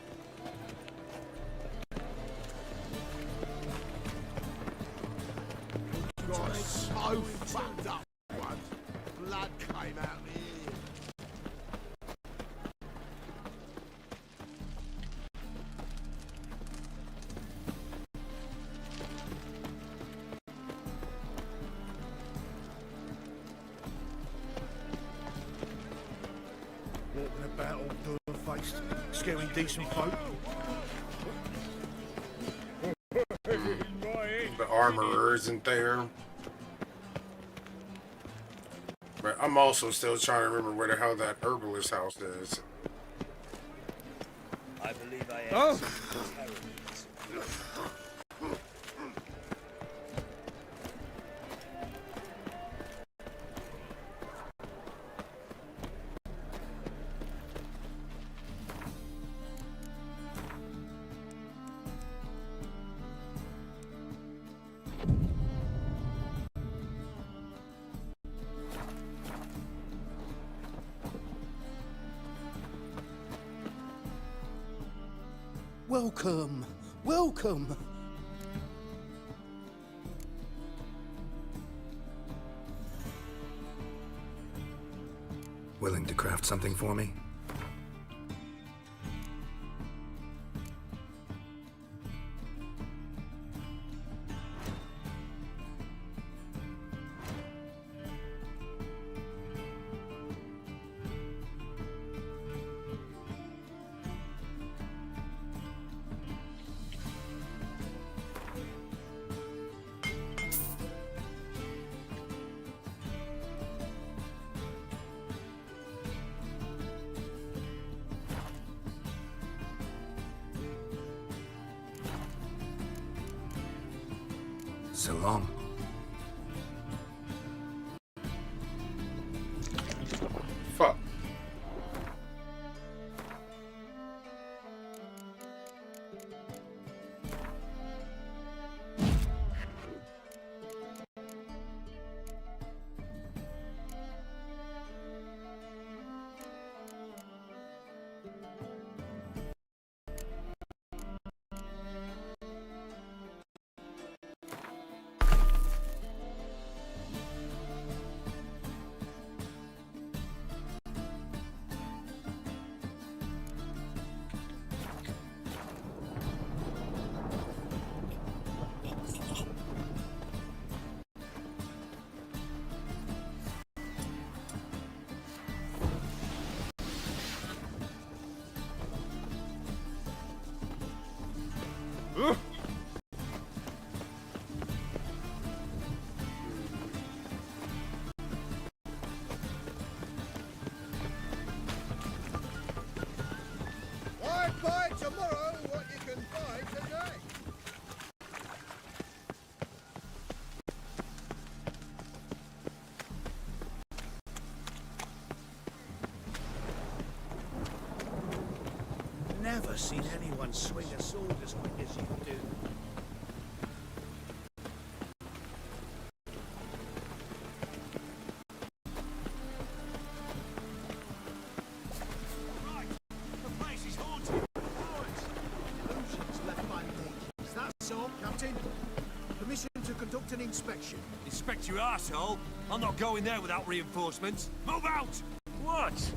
Got so fucked up once. Blood came out the ear. Walking about all door-faced, scaring decent folk. The armorer isn't there. I'm also still trying to remember where the hell that herbalist house is. I believe I Oh! Welcome, welcome. Willing to craft something for me? So long. Fuck. Why buy tomorrow what you can buy today? Never seen anyone swing a sword as quick as you do. Right, the place is haunted. Boys, illusions left by mages. That's all, Captain. Permission to conduct an inspection. Inspect your arsehole. I'm not going there without reinforcements. Move out! What?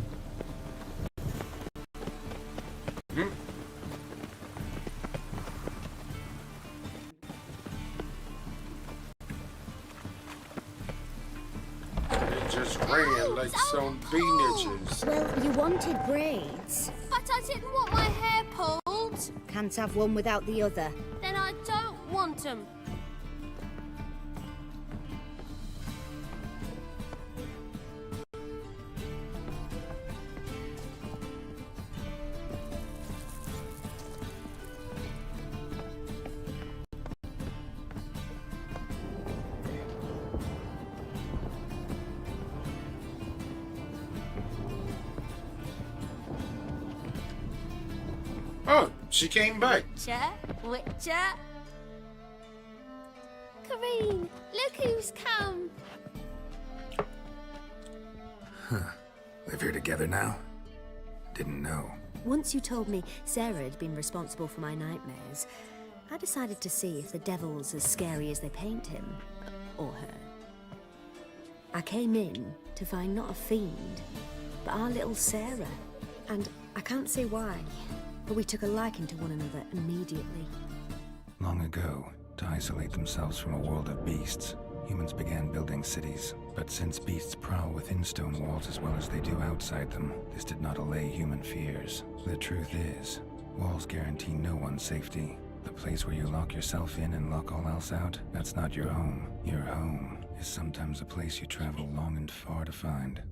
It just ran like some bitches. Well, you wanted braids. But I didn't want my hair pulled. Can't have one without the other. Then I don't want them. Oh, she came back. Witcher. Kareen, look who's come. Huh. Live here together now? Didn't know. Once you told me Sarah had been responsible for my nightmares, I decided to see if the devil's as scary as they paint him. Or her. I came in to find not a fiend, but our little Sarah. And I can't say why, but we took a liking to one another immediately. Long ago, to isolate themselves from a world of beasts, humans began building cities. But since beasts prowl within stone walls as well as they do outside them, this did not allay human fears. The truth is, walls guarantee no one's safety. The place where you lock yourself in and lock all else out, that's not your home. Your home is sometimes a place you travel long and far to find.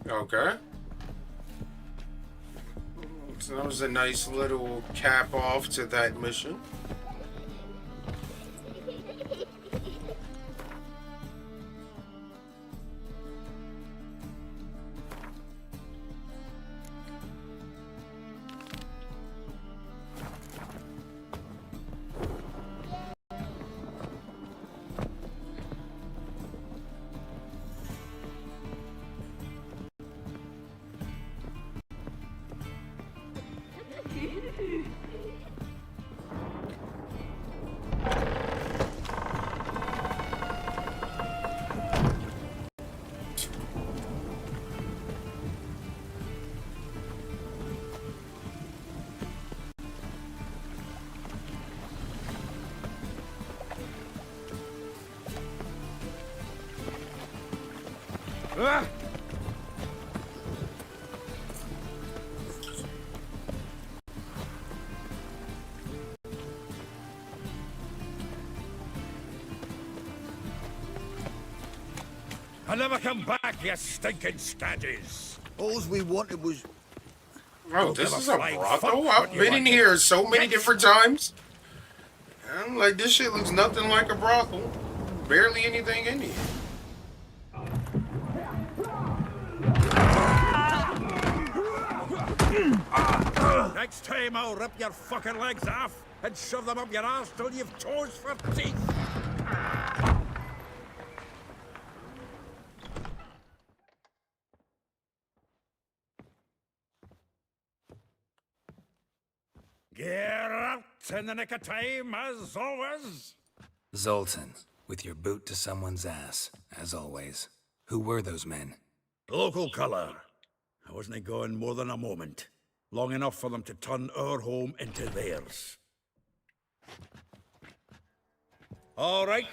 Okay. So that was a nice little cap off to that mission. I'll never come back, you stinking scadges. All we wanted was... Oh, this is a brothel? I've been in here so many different times. I'm like, this shit looks nothing like a brothel. Barely anything in here. Next time I'll rip your fucking legs off and shove them up your arse till you've toes for teeth. Get out in the nick of time, as always. Zoltan, with your boot to someone's ass, as always. Who were those men? Local colour. I wasn't going more than a moment. Long enough for them to turn our home into theirs. All right,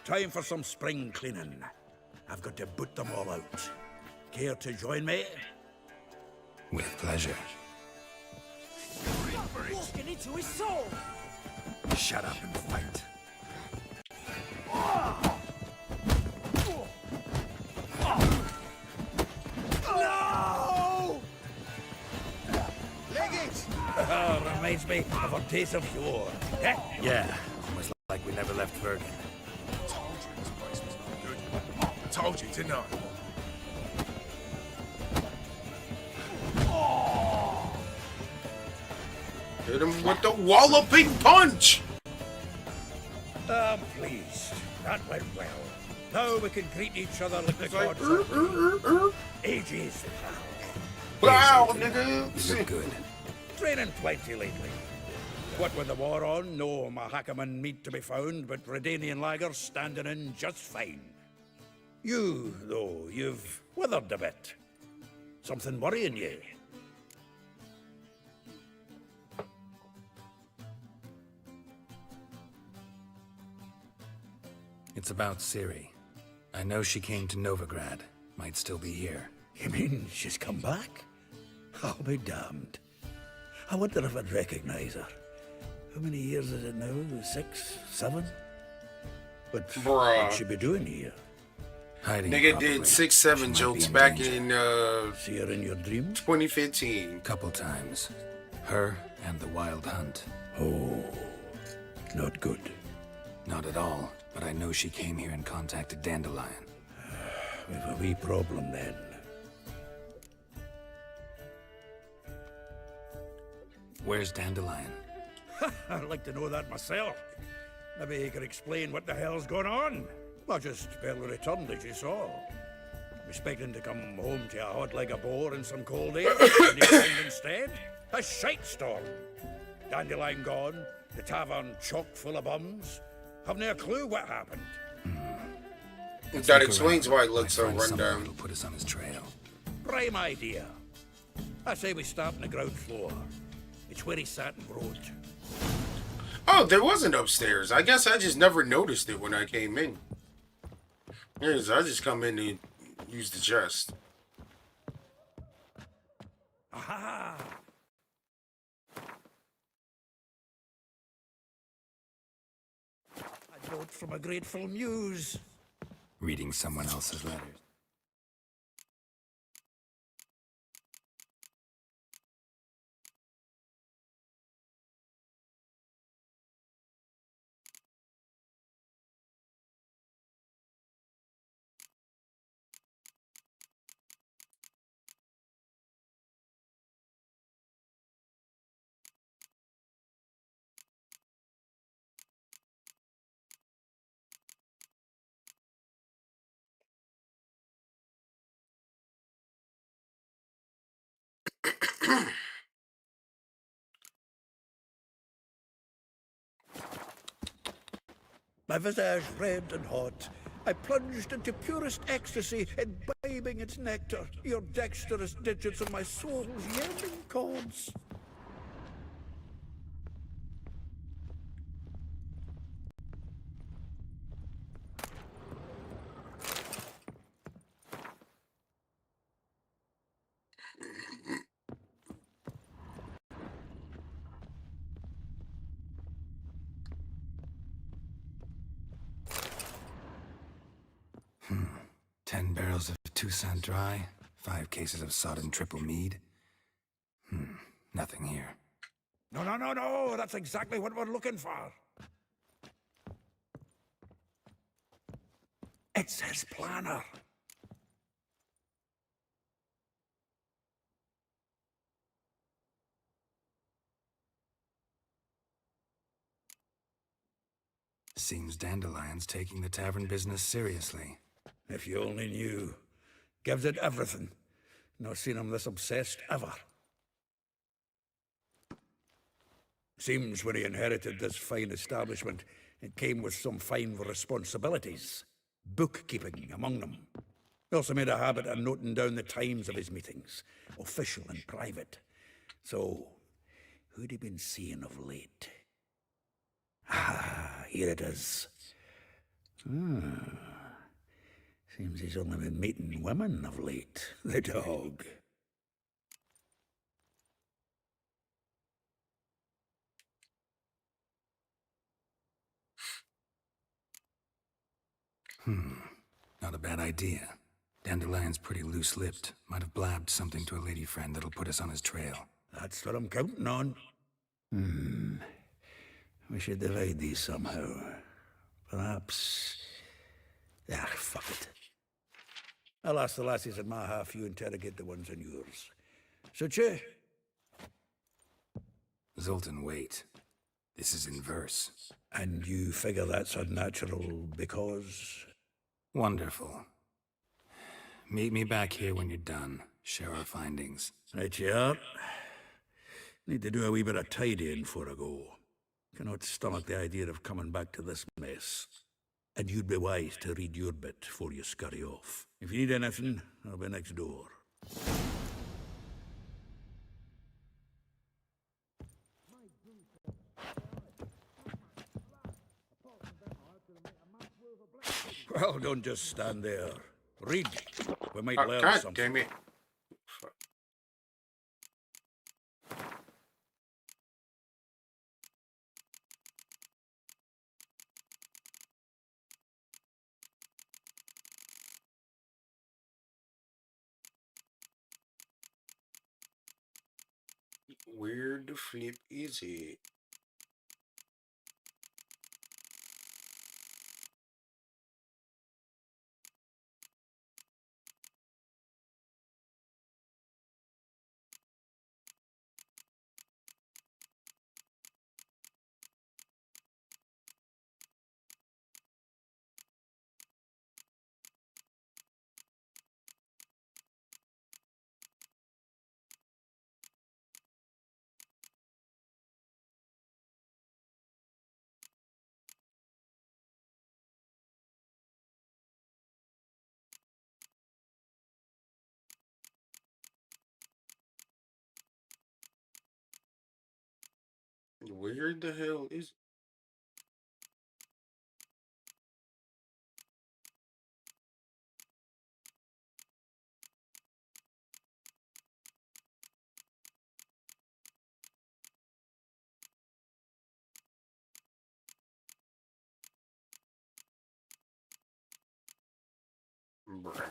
time for some spring cleaning. I've got to boot them all out. Care to join me? With pleasure. Walking into his soul. Shut up and fight. No! Leg it! Reminds me of our days of yore. Eh? Yeah, almost like we never left Bergen. Told you this place was no good. Told you, didn't I? Hit him with the walloping punch! I'm pleased. That went well. Now we can greet each other like the Like, gods. Ages. Wow, You nigga! look good. Training plenty lately. What with the war on, no Mahakaman meat to be found, but Redanian lagers standing in just fine. You, though, you've withered a bit. Something worrying you? It's about Ciri. I know she came to Novigrad. Might still be here. You mean she's come back? I'll be damned. I wonder if I'd recognize her. How many years is it now? 6, 7? But Bruh. what'd she be doing here? Hiding. Nigga probably. did 6-7 She might jokes be back danger. in See her in your dreams? 2015. Couple times. Her and the Wild Hunt. Oh, not good. Not at all, but I know she came here and contacted Dandelion. We've a wee problem then. Where's Dandelion? I'd like to know that myself. Maybe he could explain what the hell's going on. I just barely returned, as you saw. I'm expecting to come home to a hot leg of boar and some cold ale. And you find instead a shite storm. Dandelion gone, the tavern chock full of bums. Haven't a clue what happened. That explains why it looks so Might find run someone down. who'll put us on his trail. Prime idea. I say we start on the ground floor. It's where he sat and wrote. Oh, there wasn't upstairs. I guess I just never noticed it when I came in. Yes, I just come in and use the chest. Aha! A note from a grateful muse. Reading someone else's letters. My visage red and hot, I plunged into purest ecstasy, imbibing its nectar, your dexterous digits on my soul's yearning chords. Hmm. 10 barrels of Toussaint Dry, 5 cases of sodden triple mead. Nothing here. No, that's exactly what we're looking for. It's his planner. Seems Dandelion's taking the tavern business seriously. If you only knew. Gives it everything. Not seen him this obsessed ever. Seems when he inherited this fine establishment, it came with some fine responsibilities. Bookkeeping among them. He also made a habit of noting down the times of his meetings, official and private. So, who'd he been seeing of late? Ah, here it is. Seems he's only been meeting women of late. The dog. Not a bad idea. Dandelion's pretty loose-lipped. Might have blabbed something to a lady friend that'll put us on his trail. That's what I'm counting on. We should divide these somehow. Perhaps... Ah, fuck it. I'll ask the lassies in my half, you interrogate the ones in yours. Suit you? Zoltan, wait. This is in verse. And you figure that's unnatural because... Wonderful. Meet me back here when you're done. Share our findings. Right you are. Need to do a wee bit of tidying before I go. Cannot stomach the idea of coming back to this mess. And you'd be wise to read your bit before you scurry off. If you need anything, I'll be next door. Well, don't just stand there. Read. We might learn God something. damn it. Where the flip is it? Where the hell is it? Bruh.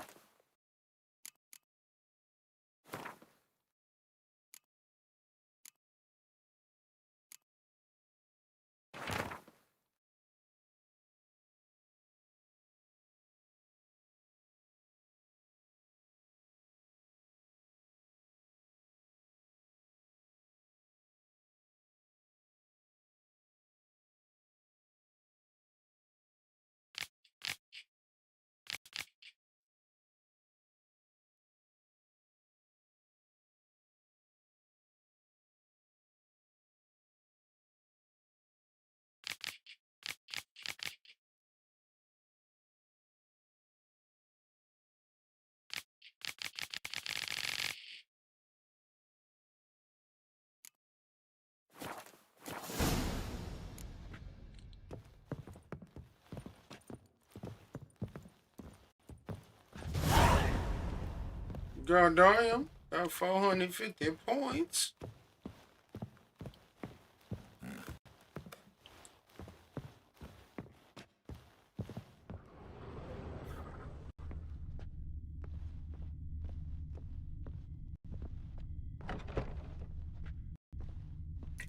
God damn, got 450 points.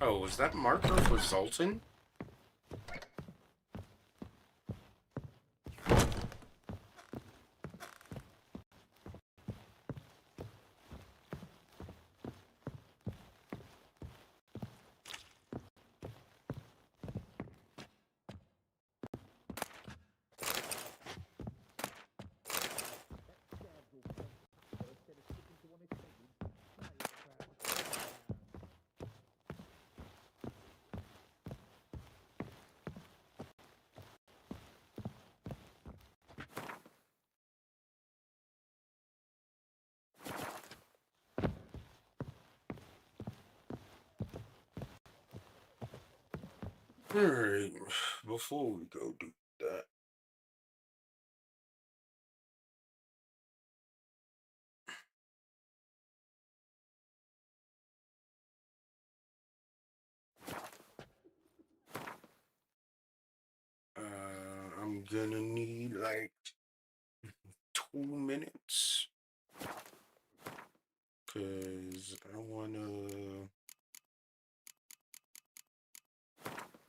Oh, was that marker for Zoltan? Alright, before we go do that. I'm gonna need like 2 minutes. Cause I wanna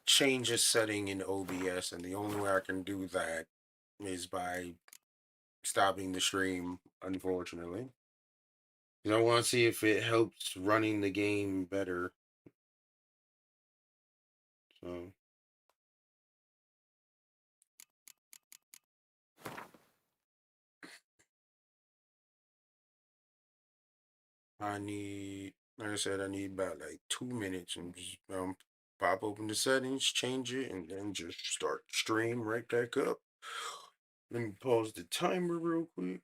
change a setting in OBS, and the only way I can do that is by stopping the stream, unfortunately. I want to see if it helps running the game better. So I need, like I said, I need about like 2 minutes and just pop open the settings, change it, and then just start stream right back up. Let me pause the timer real quick.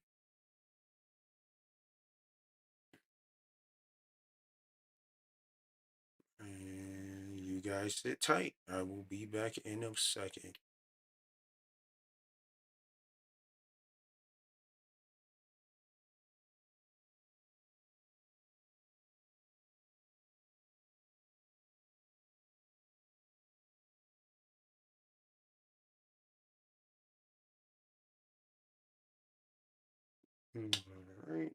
And you guys sit tight. I will be back in a second. All right.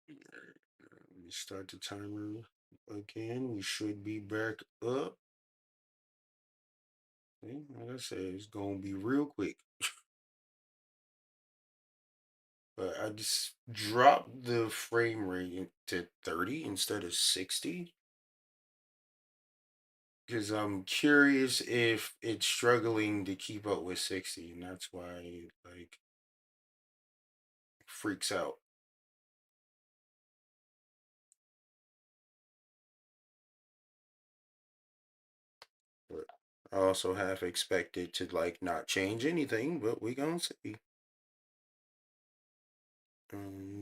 Let me start the timer again. We should be back up. Okay, like I said, it's gonna be real quick. But I just dropped the frame rate to 30 instead of 60. Because I'm curious if it's struggling to keep up with 60, and that's why it like freaks out. But I also half expected to like not change anything, but we gonna see.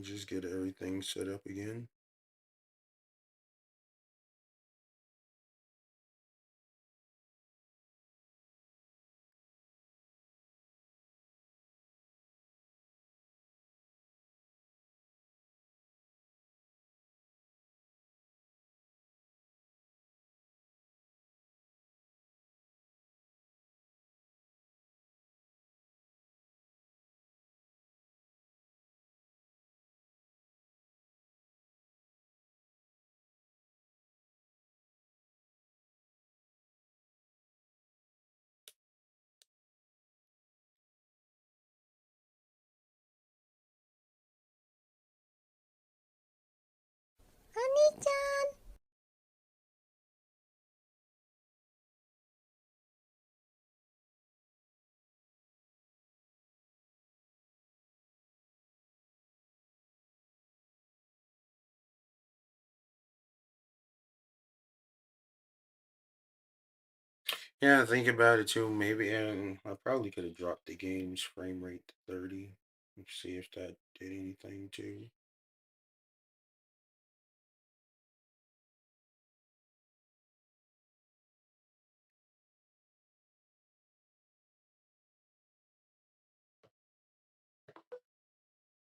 Just get everything set up again. Honey-chan! Yeah, think about it too. Maybe, and I probably could have dropped the game's frame rate to 30. Let's see if that did anything too.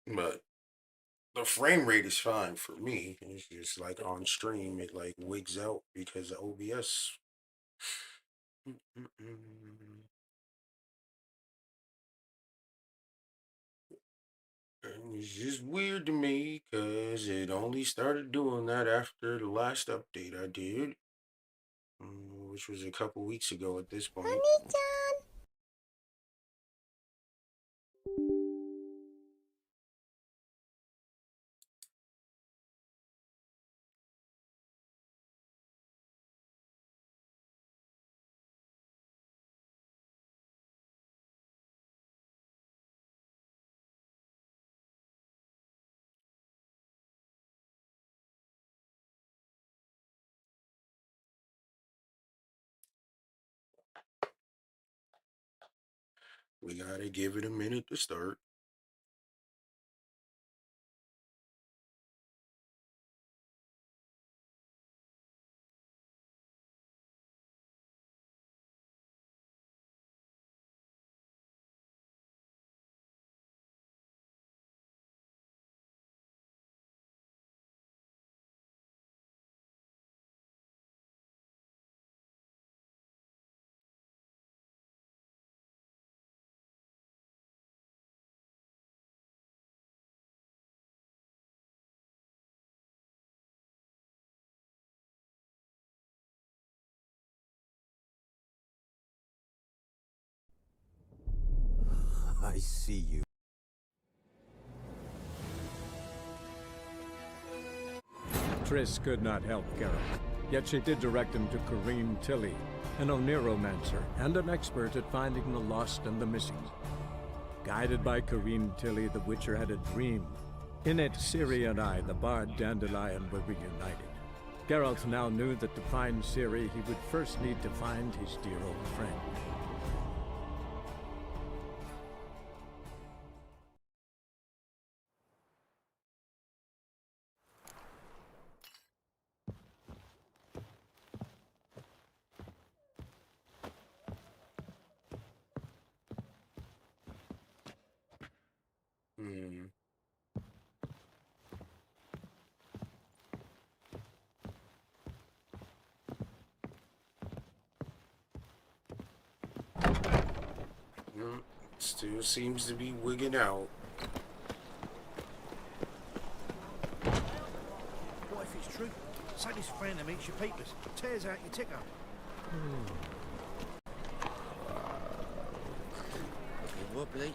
But the frame rate is fine for me. It's just like on stream, it like wigs out because of OBS. Mm-mm-mm. And it's just weird to me because it only started doing that after the last update I did, which was a couple weeks ago at this point. Honey-chan! We gotta give it a minute to start. I see you. Triss could not help Geralt, yet she did direct him to Kareem Tilly, an Oniromancer and an expert at finding the lost and the missing. Guided by Kareem Tilly, the Witcher had a dream. In it, Ciri and I, the bard Dandelion, were reunited. Geralt now knew that to find Ciri, he would first need to find his dear old friend. Hmm. Still seems to be wigging out. What if it's true? Say this friend that makes your papers, tears out your ticker. Wobbly.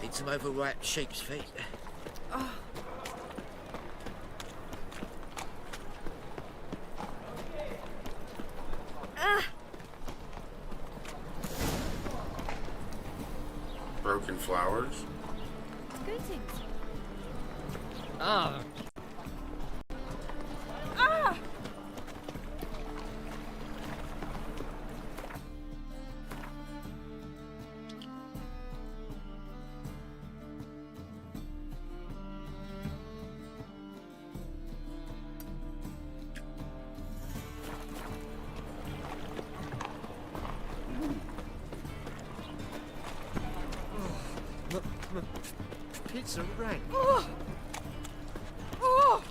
Need some overripe sheep's feet. Oh. Broken flowers. Greetings. Ah. Ah! Pizza rank. Oh! Oh!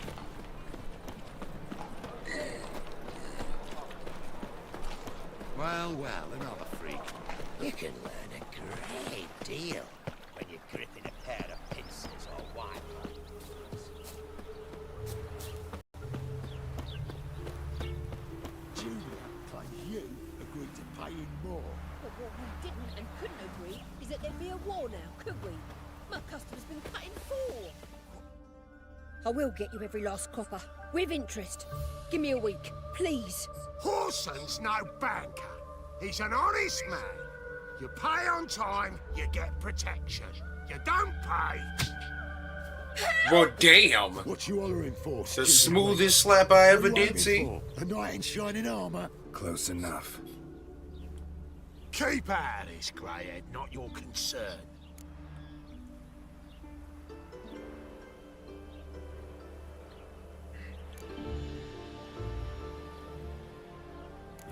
Well, another freak. You can learn a great deal when you're gripping a pair of pincers or wine. Julia claims you agreed to pay him more. But what we didn't and couldn't agree is that there'd be a war now, could we? My customer's been cut in four. I will get you every last copper. With interest. Give me a week, please. Horson's no banker. He's an honest man. You pay on time, you get protection. You don't pay. Well, damn. What you hollering for? The smoothest slap I ever did see. A knight in shining armor. Close enough. Keep out of this, greyhead, not your concern.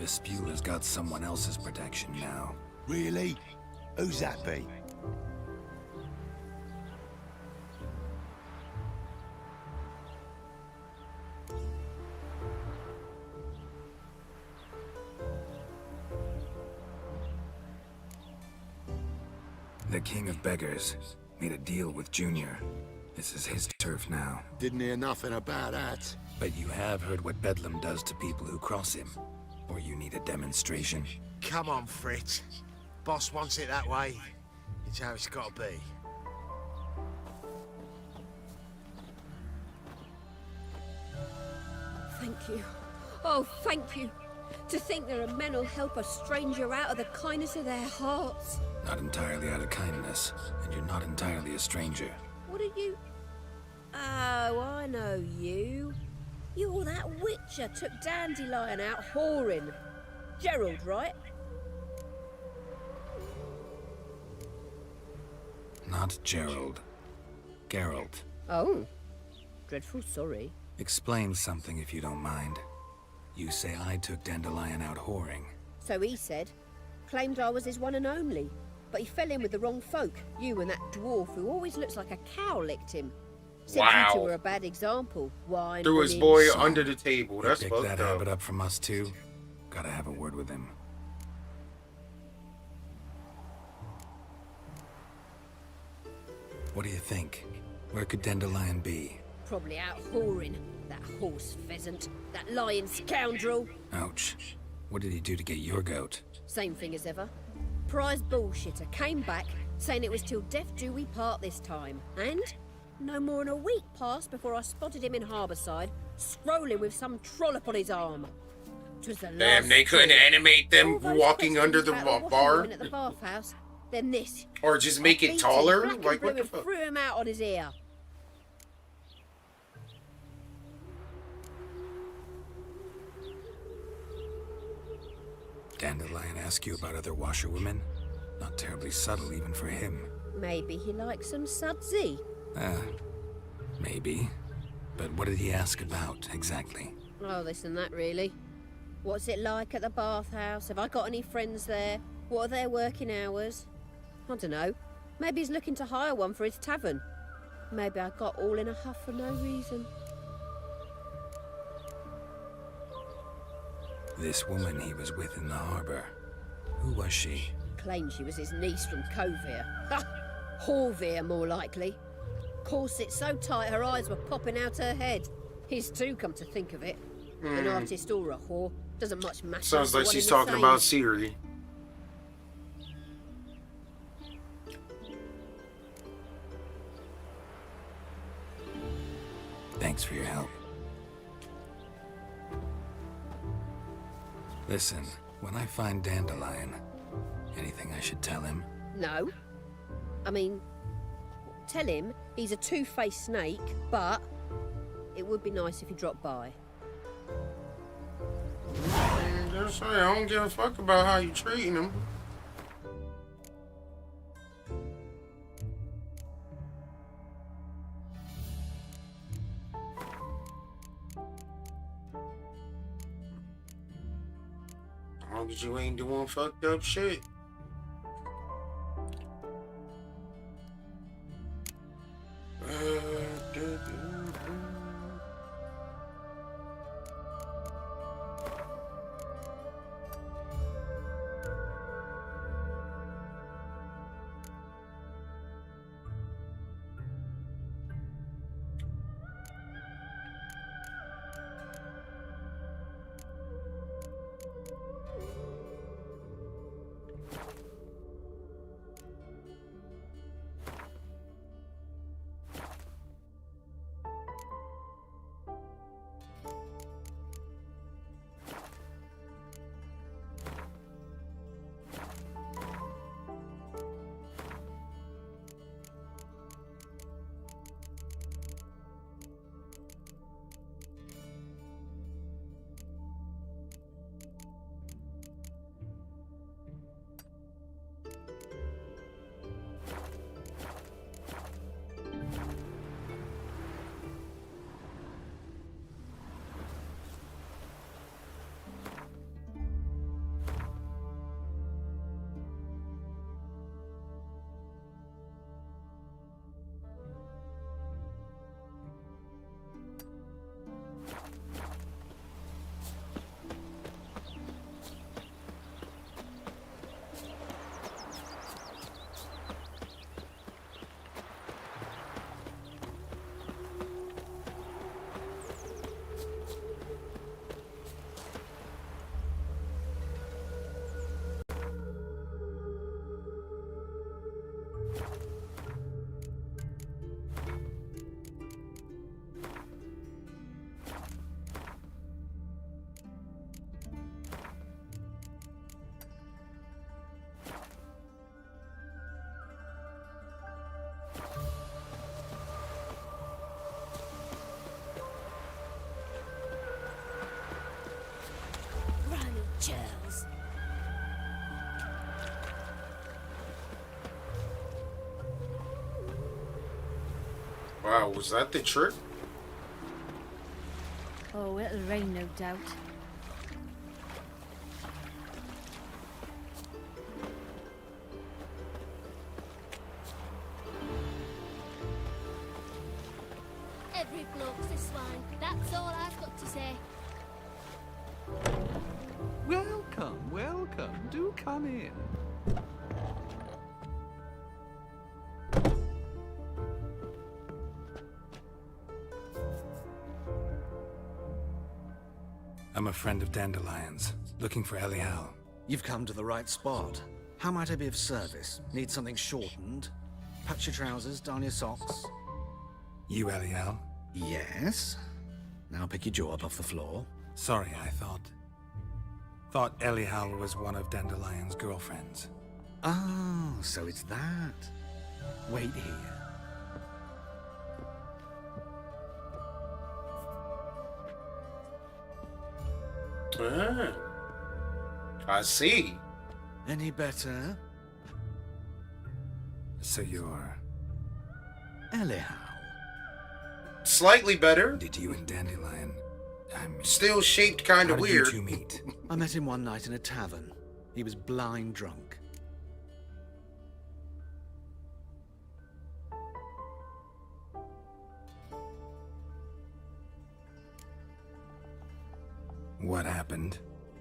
Vespula's got someone else's protection now. Really? Who's that be? The King of Beggars made a deal with Junior. This is his turf now. Didn't hear nothing about that. But you have heard what Bedlam does to people who cross him. Or you need a demonstration? Come on, Fritz. Boss wants it that way. It's how it's got to be. Thank you. Oh, thank you. To think there are men who'll help a stranger out of the kindness of their hearts. Not entirely out of kindness, and you're not entirely a stranger. What are you? Oh, I know you. You're that witcher took Dandelion out whoring. Gerald, right? Not Gerald. Geralt. Oh. Dreadful sorry. Explain something if you don't mind. You say I took Dandelion out whoring. So he said. Claimed I was his one and only. But he fell in with the wrong folk. You and that dwarf who always looks like a cow licked him. Said you two were a bad example. Wine. Threw his boy under the table. That's Pick fucked that up. habit up from us too. Gotta have a word with him. What do you think? Where could Dandelion be? Probably out whoring. That horse pheasant. That lying scoundrel. Ouch. What did he do to get your goat? Same thing as ever. Prize bullshitter came back saying it was till death do we part this time. And no more than a week passed before I spotted him in Harbourside, scrolling with some trollop on his arm. 'Twas the Damn, they couldn't animate them walking under the bar? At the bathhouse. Then this. Or just make it taller? Like, what the fuck? Threw him out on his ear. Dandelion ask you about other washerwomen? Not terribly subtle even for him. Maybe he likes some sudsy. Maybe. But what did he ask about, exactly? Oh, this and that, really. What's it like at the bathhouse? Have I got any friends there? What are their working hours? I don't know. Maybe he's looking to hire one for his tavern. Maybe I got all in a huff for no reason. This woman he was with in the harbor. Who was she? Claimed she was his niece from Kovir. Ha! Horvir, more likely. Corset so tight her eyes were popping out her head. His too, come to think of it. An artist or a whore. Doesn't much matter. Sounds like she's talking about Siri. Thanks for your help. Listen, when I find Dandelion, anything I should tell him? No. I mean, tell him he's a two-faced snake, but it would be nice if he dropped by. Just say, I don't give a fuck about how you treating him. As long as you ain't doing fucked up shit. Wow, was that the trick? Oh, it'll rain, no doubt. Every bloke's a swine. That's all I've got to say. Welcome, welcome. Do come in. I'm a friend of Dandelion's, looking for Elial. You've come to the right spot. How might I be of service? Need something shortened? Patch your trousers, darn your socks. You Elial? Yes. Now pick your jaw up off the floor. Sorry, I thought Elial was one of Dandelion's girlfriends. Oh, so it's that. Wait here. Ah, I see. Any better? So you're... Elial. Slightly better. Did you and Dandelion... Still shaped kind of weird. How did you two meet? I met him one night in a tavern. He was blind drunk. What happened?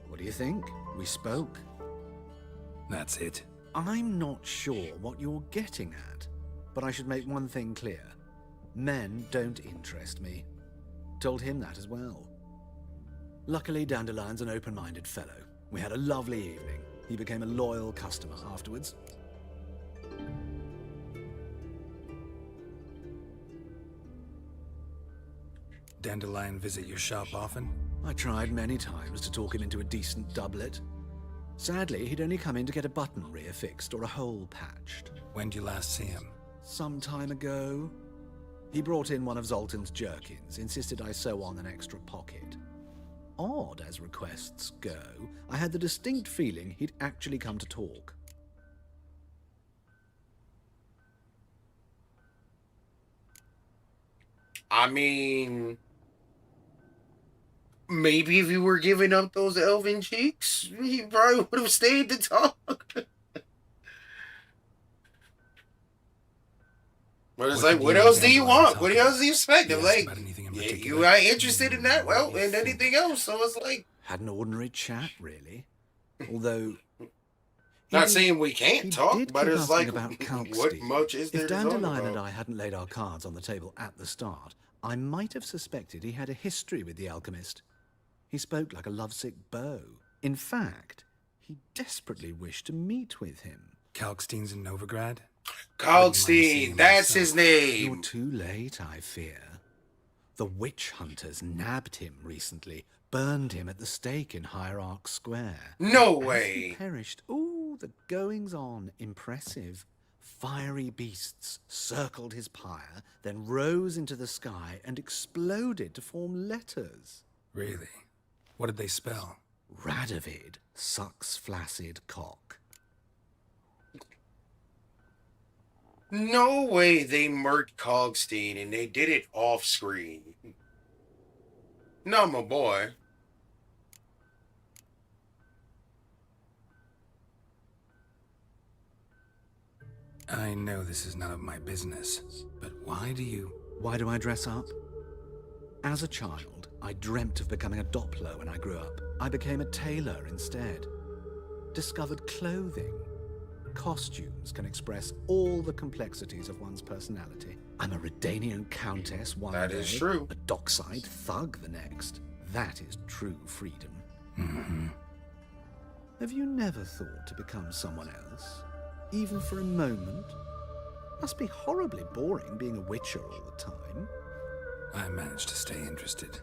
What do you think? We spoke. That's it. I'm not sure what you're getting at, but I should make one thing clear. Men don't interest me. Told him that as well. Luckily, Dandelion's an open-minded fellow. We had a lovely evening. He became a loyal customer afterwards. Dandelion visit your shop often? I tried many times to talk him into a decent doublet. Sadly, he'd only come in to get a button rear fixed or a hole patched. When'd you last see him? Some time ago. He brought in one of Zoltan's jerkins, insisted I sew on an extra pocket. Odd as requests go, I had the distinct feeling he'd actually come to talk. I mean, maybe if you were giving up those elven cheeks, he probably would have stayed to talk. But it's like, what else do you want? What else do you expect? I'm like, yeah, you are interested in that? Well, and anything else. So it's like... Had an ordinary chat, really. Although... Not saying we can't talk, but it's like, about what much is there If to talk Dandelion about? and I hadn't laid our cards on the table at the start, I might have suspected he had a history with the alchemist. He spoke like a lovesick beau. In fact, he desperately wished to meet with him. Kalkstein's in Novigrad? Kalkstein, that's his name. You're too late, I fear. The witch hunters nabbed him recently, burned him at the stake in Hierarch Square. No As way. he perished. Ooh, the goings on, impressive. Fiery beasts circled his pyre, then rose into the sky and exploded to form letters. Really? What did they spell? Radovid sucks flaccid cock. No way they murked Kalkstein and they did it off screen. No, my boy. I know this is none of my business, but why do you... Why do I dress up? As a child, I dreamt of becoming a Doppler when I grew up. I became a tailor instead. Discovered clothing. Costumes can express all the complexities of one's personality. I'm a Redanian countess one day. That is true. A dockside thug the next. That is true freedom. Mm-hmm. Have you never thought to become someone else? Even for a moment? Must be horribly boring being a witcher all the time. I managed to stay interested.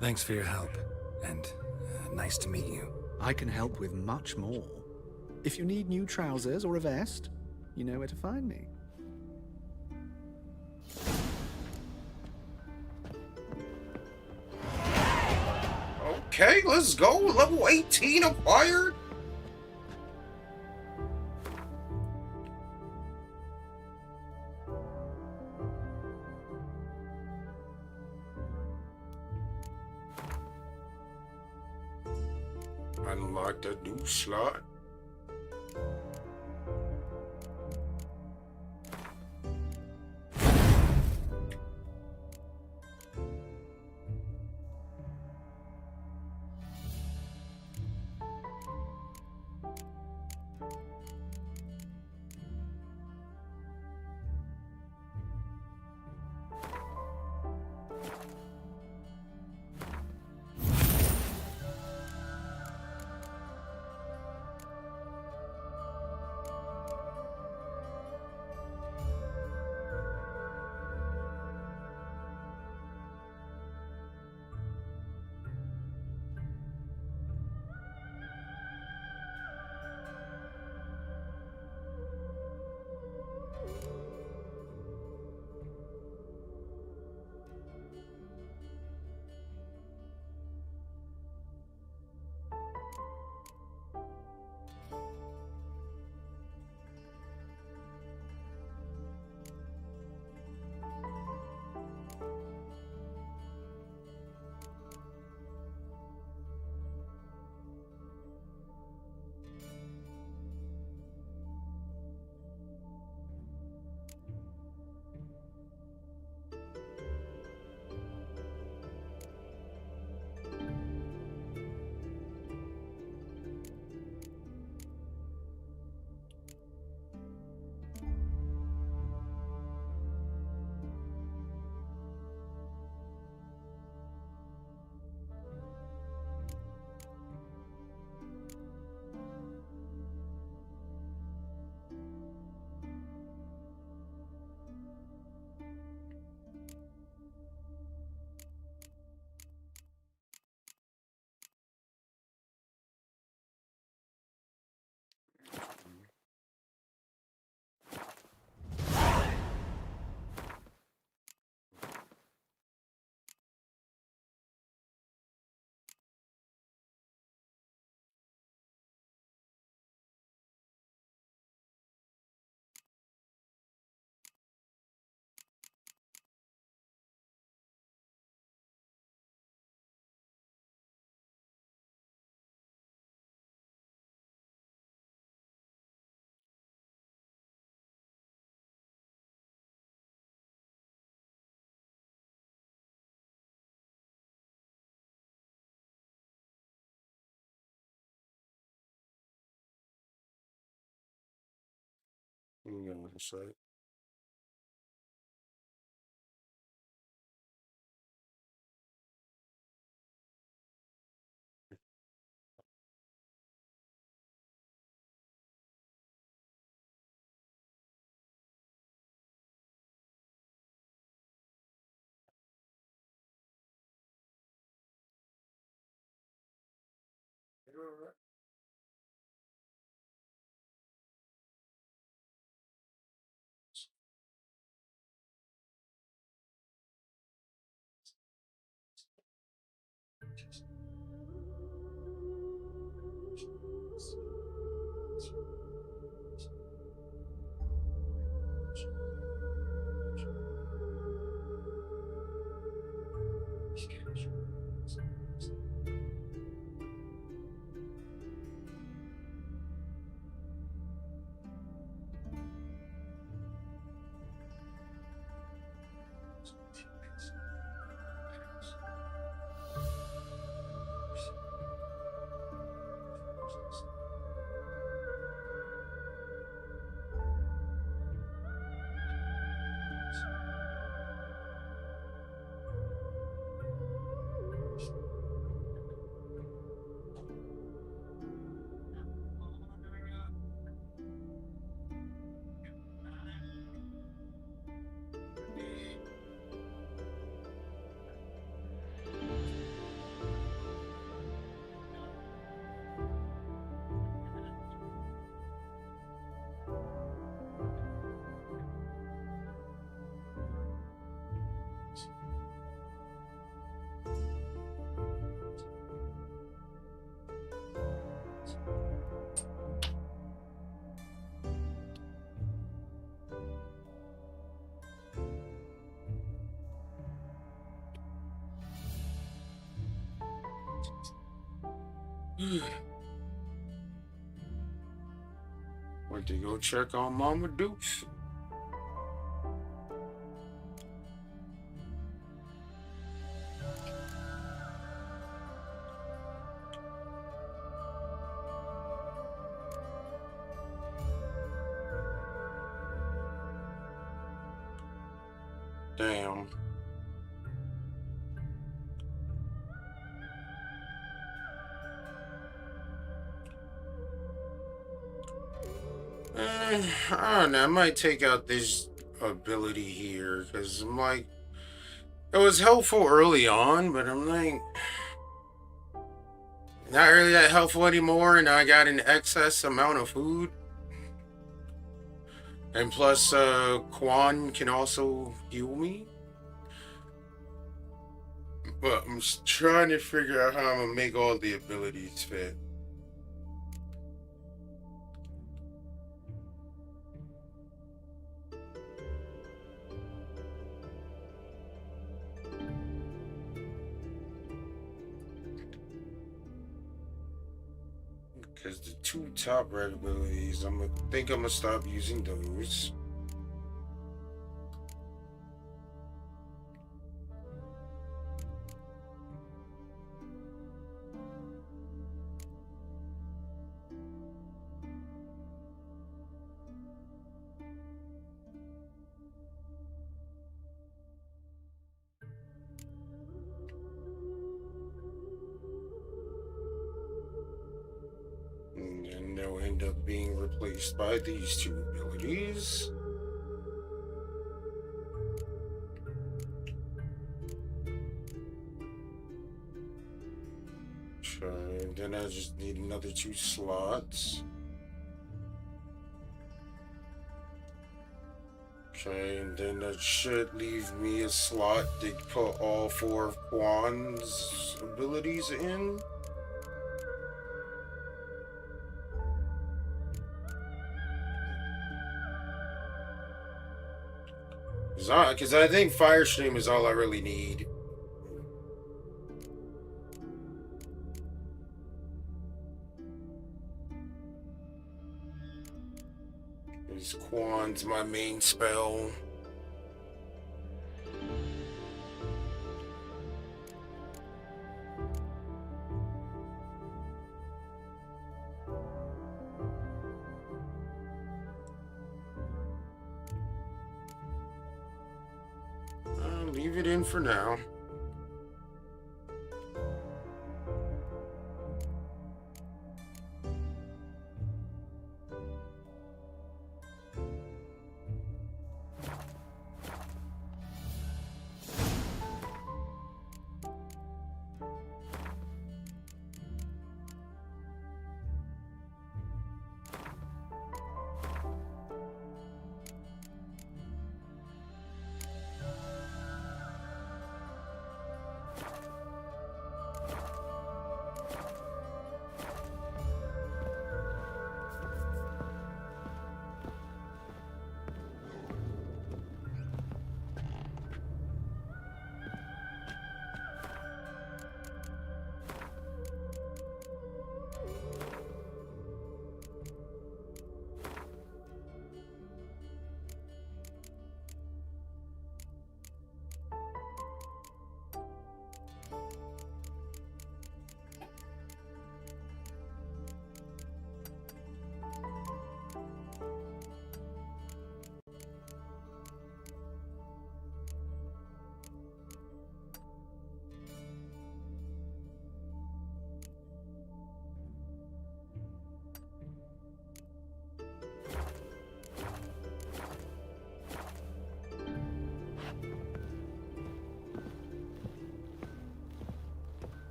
Thanks for your help, and nice to meet you. I can help with much more. If you need new trousers or a vest, you know where to find me. Okay, let's go. Level 18 acquired. Unlock the new slot. Hang on a sec. Went to go check on Mama Dukes. Damn. I don't know. I might take out this ability here because I'm like, it was helpful early on, but I'm like, not really that helpful anymore. And I got an excess amount of food. And plus, Quan can also heal me. But I'm just trying to figure out how I'm gonna make all the abilities fit. Because the two top red abilities, I'm gonna stop using those. And then they'll end up being replaced by these two abilities. Okay, and then I just need another 2 slots. Okay, and then that should leave me a slot to put all 4 of Quan's abilities in. Because I think Firestream is all I really need. Because Quan's my main spell. I'll leave it in for now.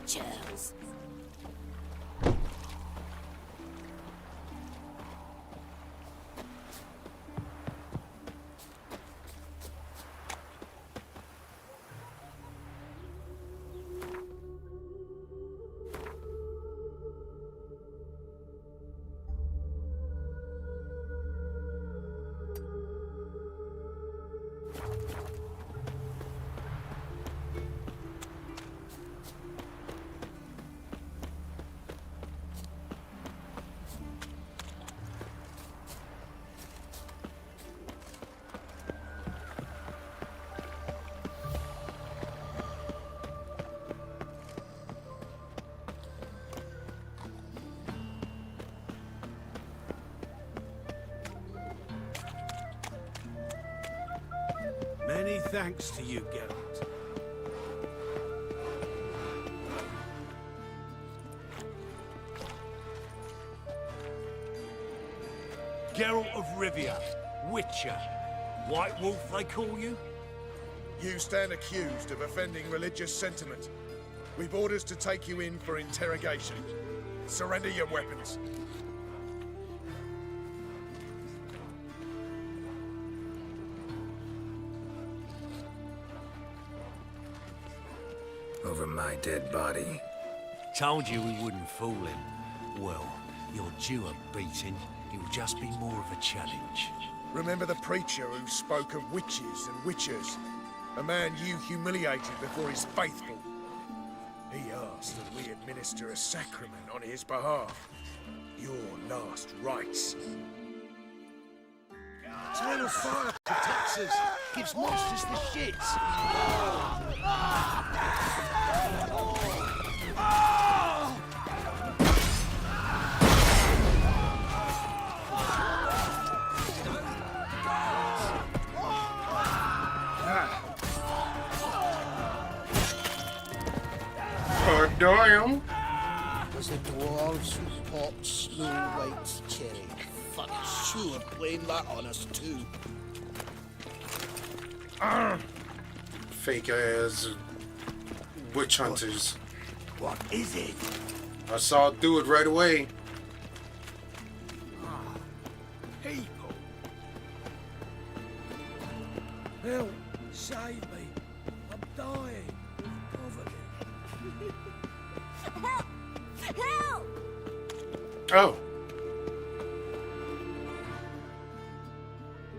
Charles. Many thanks to you, Geralt. Geralt of Rivia, Witcher. White Wolf, they call you? You stand accused of offending religious sentiment. We've orders to take you in for interrogation. Surrender your weapons. Over my dead body. Told you we wouldn't fool him. Well, you're due a beating. It'll just be more of a challenge. Remember the preacher who spoke of witches and witchers? A man you humiliated before his faithful. He asked that we administer a sacrament on his behalf. Your last rites. Eternal fire protects us. Gives monsters the shits. Oh, damn. Was the dwarves who popped Snow White's cherry. Fuck, sure blame that on us too. Fake ass witch hunters. What is it? I saw through it right away. People. Help, save me. I'm dying of poverty. Help! Help! Oh.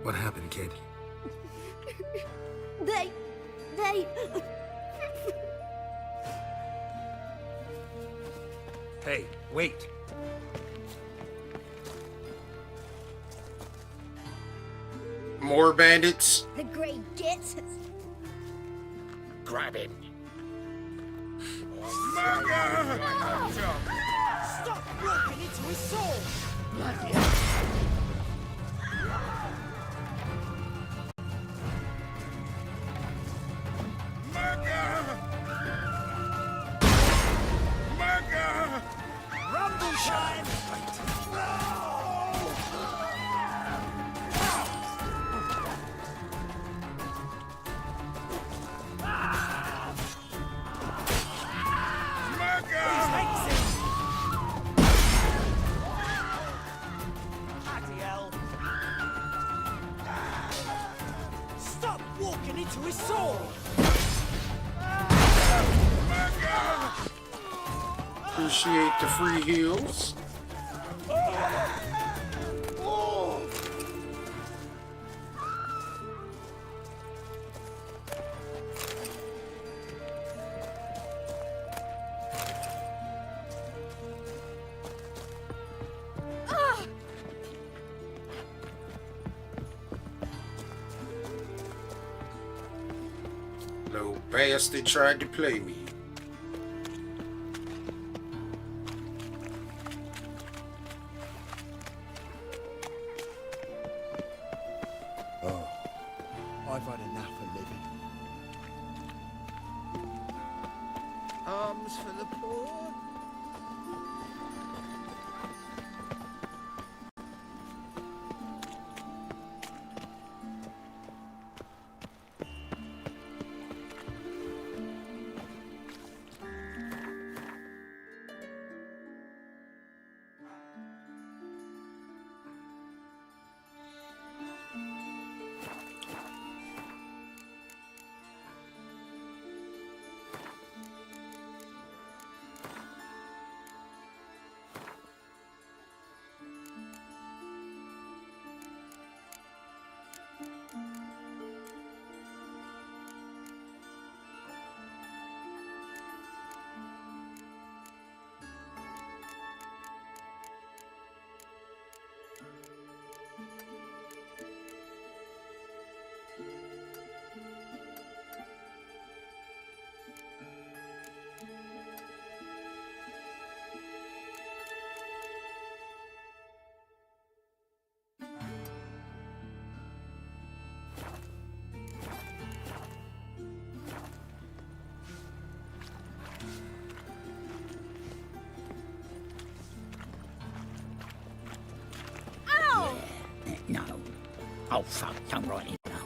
What happened, kid? They... Hey, wait. More bandits. The great gets us. Grab him. Stop walking into his soul! Bloody hell. Rumble time! Stop walking into his soul! Appreciate the free heals. Little bastard tried to play me. I've had enough of living. Arms for the poor. Oh, fuck, don't write it down.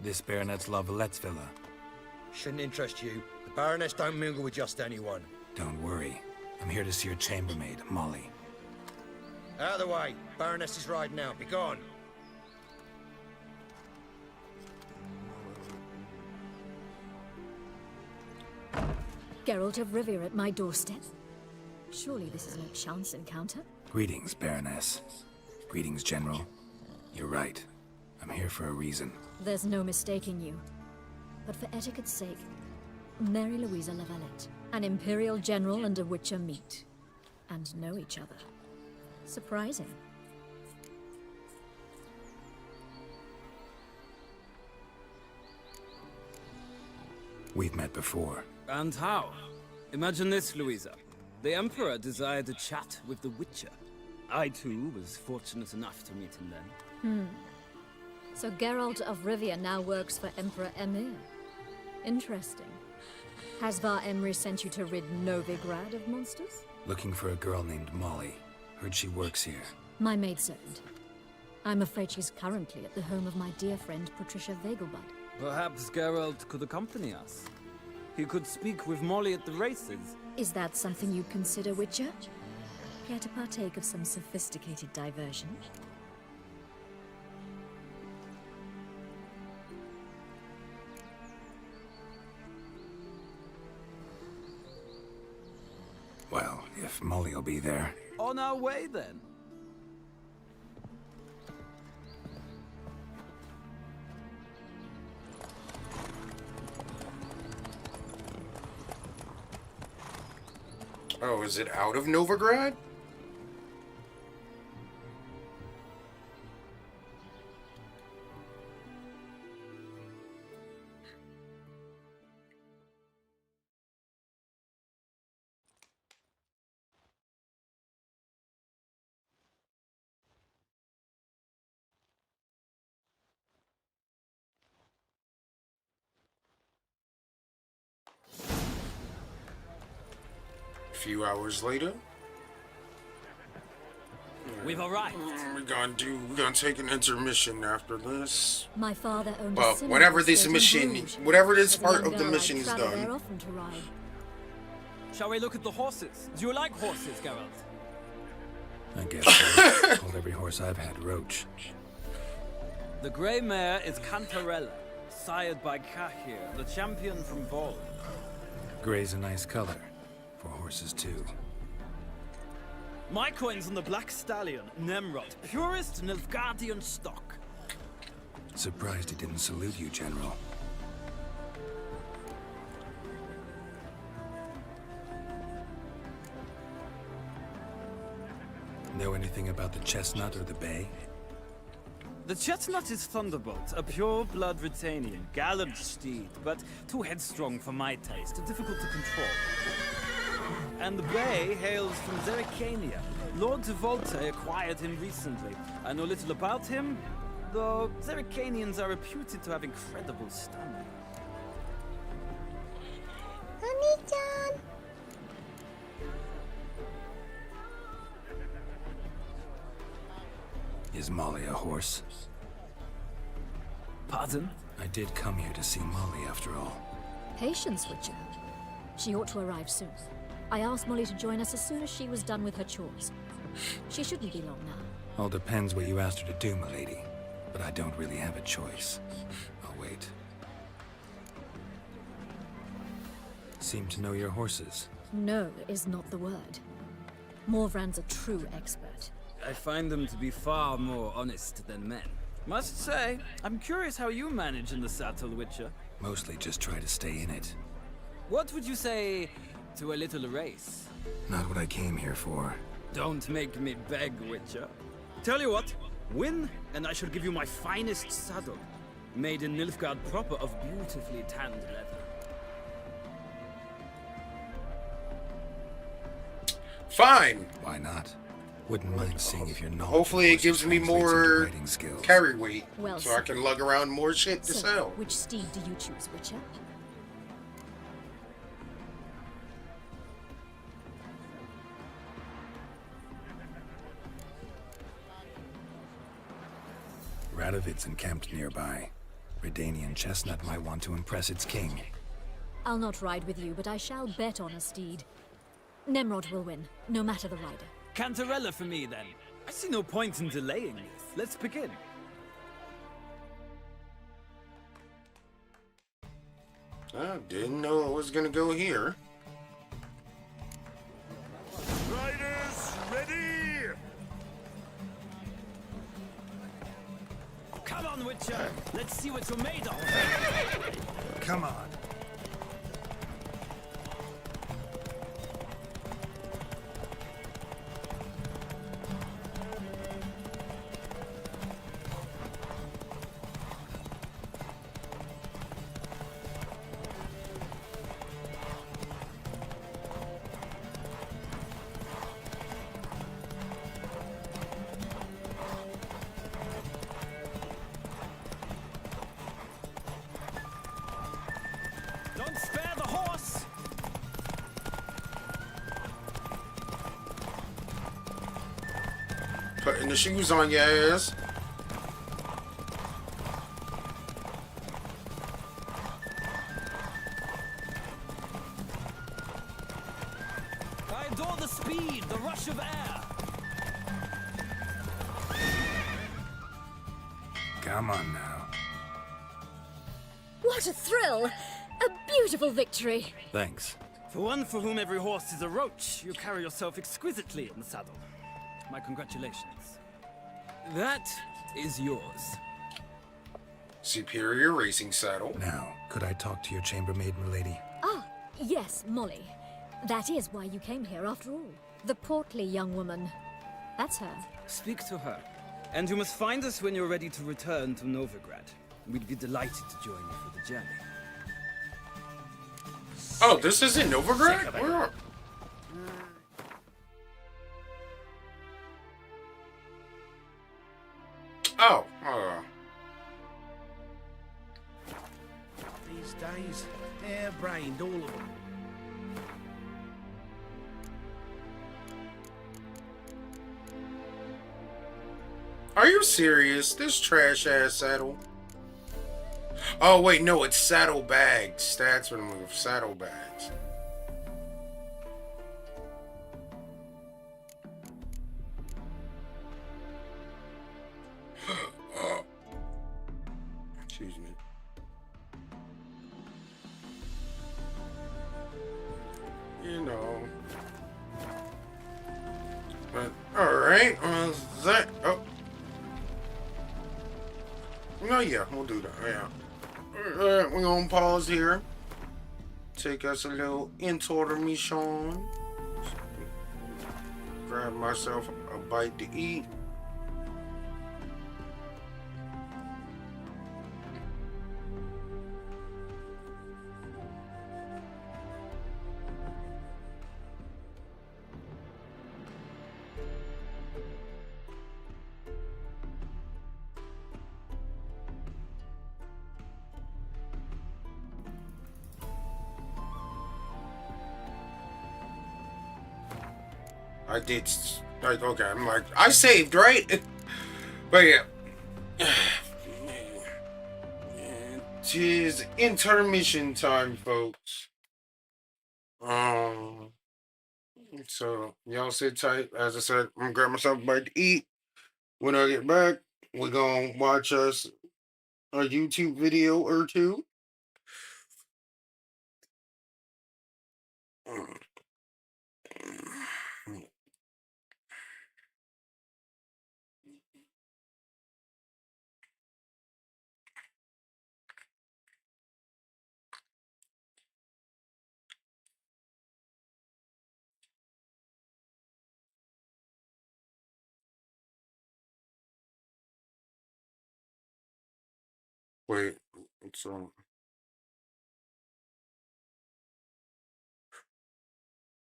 This Baronet's La Vallette's villa. Shouldn't interest you. The Baroness don't mingle with just anyone. Don't worry. I'm here to see your chambermaid, Molly. Out of the way. Baroness is riding out. Be gone. Geralt of Rivia at my doorstep. Surely this is no chance encounter. Greetings, Baroness. Greetings, General. You're right. I'm here for a reason. There's no mistaking you. But for etiquette's sake, Mary Louisa La Valette, an Imperial General and a Witcher meet. And know each other. Surprising. We've met before. And how? Imagine this, Louisa. The Emperor desired a chat with the Witcher. I, too, was fortunate enough to meet him then. So Geralt of Rivia now works for Emperor Emir. Interesting. Has Var Emry sent you to rid Novigrad of monsters? Looking for a girl named Molly. Heard she works here. My maidservant. I'm afraid she's currently at the home of my dear friend Patricia Vegelbud. Perhaps Geralt could accompany us. He could speak with Molly at the races. Is that something you'd consider, Witcher? Care to partake of some sophisticated diversion? Well, if Molly'll be there. On our way, then. Oh, is it out of Novigrad? A few hours later. We've arrived. We're gonna take an intermission after this. My father owned Well, whenever this mission, whatever this part of the mission is done. Shall we look at the horses? Do you like horses, Geralt? I guess so. Called every horse I've had Roach. The grey mare is Cantarella, sired by Cahir, the champion from Vol. Gray's a nice color. For horses, too. My coin's on the Black Stallion, Nemrod, purest Nilfgaardian stock. Surprised he didn't salute you, General. Know anything about the chestnut or the bay? The chestnut is Thunderbolt, a pure-blood Britannian, gallant steed, but too headstrong for my taste, difficult to control. And the bay hails from Zerrikania. Lord de Volte acquired him recently. I know little about him, though Zerrikanians are reputed to have incredible stamina. Honey-chan! Is Molly a horse? Pardon? I did come here to see Molly, after all. Patience, Witcher. She ought to arrive soon. I asked Molly to join us as soon as she was done with her chores. She shouldn't be long now. All depends what you asked her to do, milady. But I don't really have a choice. I'll wait. Seem to know your horses. No is not the word. Morvran's a true expert. I find them to be far more honest than men. Must say, I'm curious how you manage in the saddle, Witcher. Mostly just try to stay in it. What would you say to a little race? Not what I came here for. Don't make me beg, Witcher. Tell you what, win, and I shall give you my finest saddle. Made in Nilfgaard proper of beautifully tanned leather. Fine. Why not? Wouldn't mind seeing if you're not. Hopefully it gives me more carry weight, Well so I can lug around more shit to So, sell. which steed do you choose, Witcher? Radovid's encamped nearby. Redanian chestnut might want to impress its king. I'll not ride with you, but I shall bet on a steed. Nemrod will win, no matter the rider. Cantarella for me, then. I see no point in delaying this. Let's begin. I didn't know it was gonna go here. Riders, ready! Come on, Witcher. Let's see what you're made of. Come on. Don't spare the horse. Putting the shoes on your ass. I adore the speed, the rush of air. Come on now. What a thrill! A beautiful victory! Thanks. For one for whom every horse is a roach, you carry yourself exquisitely in the saddle. My congratulations. That is yours. Superior racing saddle. Now, could I talk to your chambermaid, milady? Ah, yes, Molly. That is why you came here after all. The portly young woman. That's her. Speak to her. And you must find us when you're ready to return to Novigrad. We'd be delighted to join you for the journey. Oh, this is in Novigrad? Where are... Oh, These days, hair-brained, all of them. Are you serious? This trash-ass saddle? Oh, wait, no, it's saddlebags. That's what I'm looking for, saddlebags. Excuse me. You know. But, alright, that... Oh. No, yeah, we'll do that, yeah. Alright, we're gonna pause here. Take us a little intermission. Grab myself a bite to eat. I did, like, okay, I'm like, I saved, right? But yeah. It is intermission time, folks. So, y'all sit tight. As I said, I'm gonna grab myself a bite to eat. When I get back, we're gonna watch us a YouTube video or two. Wait, so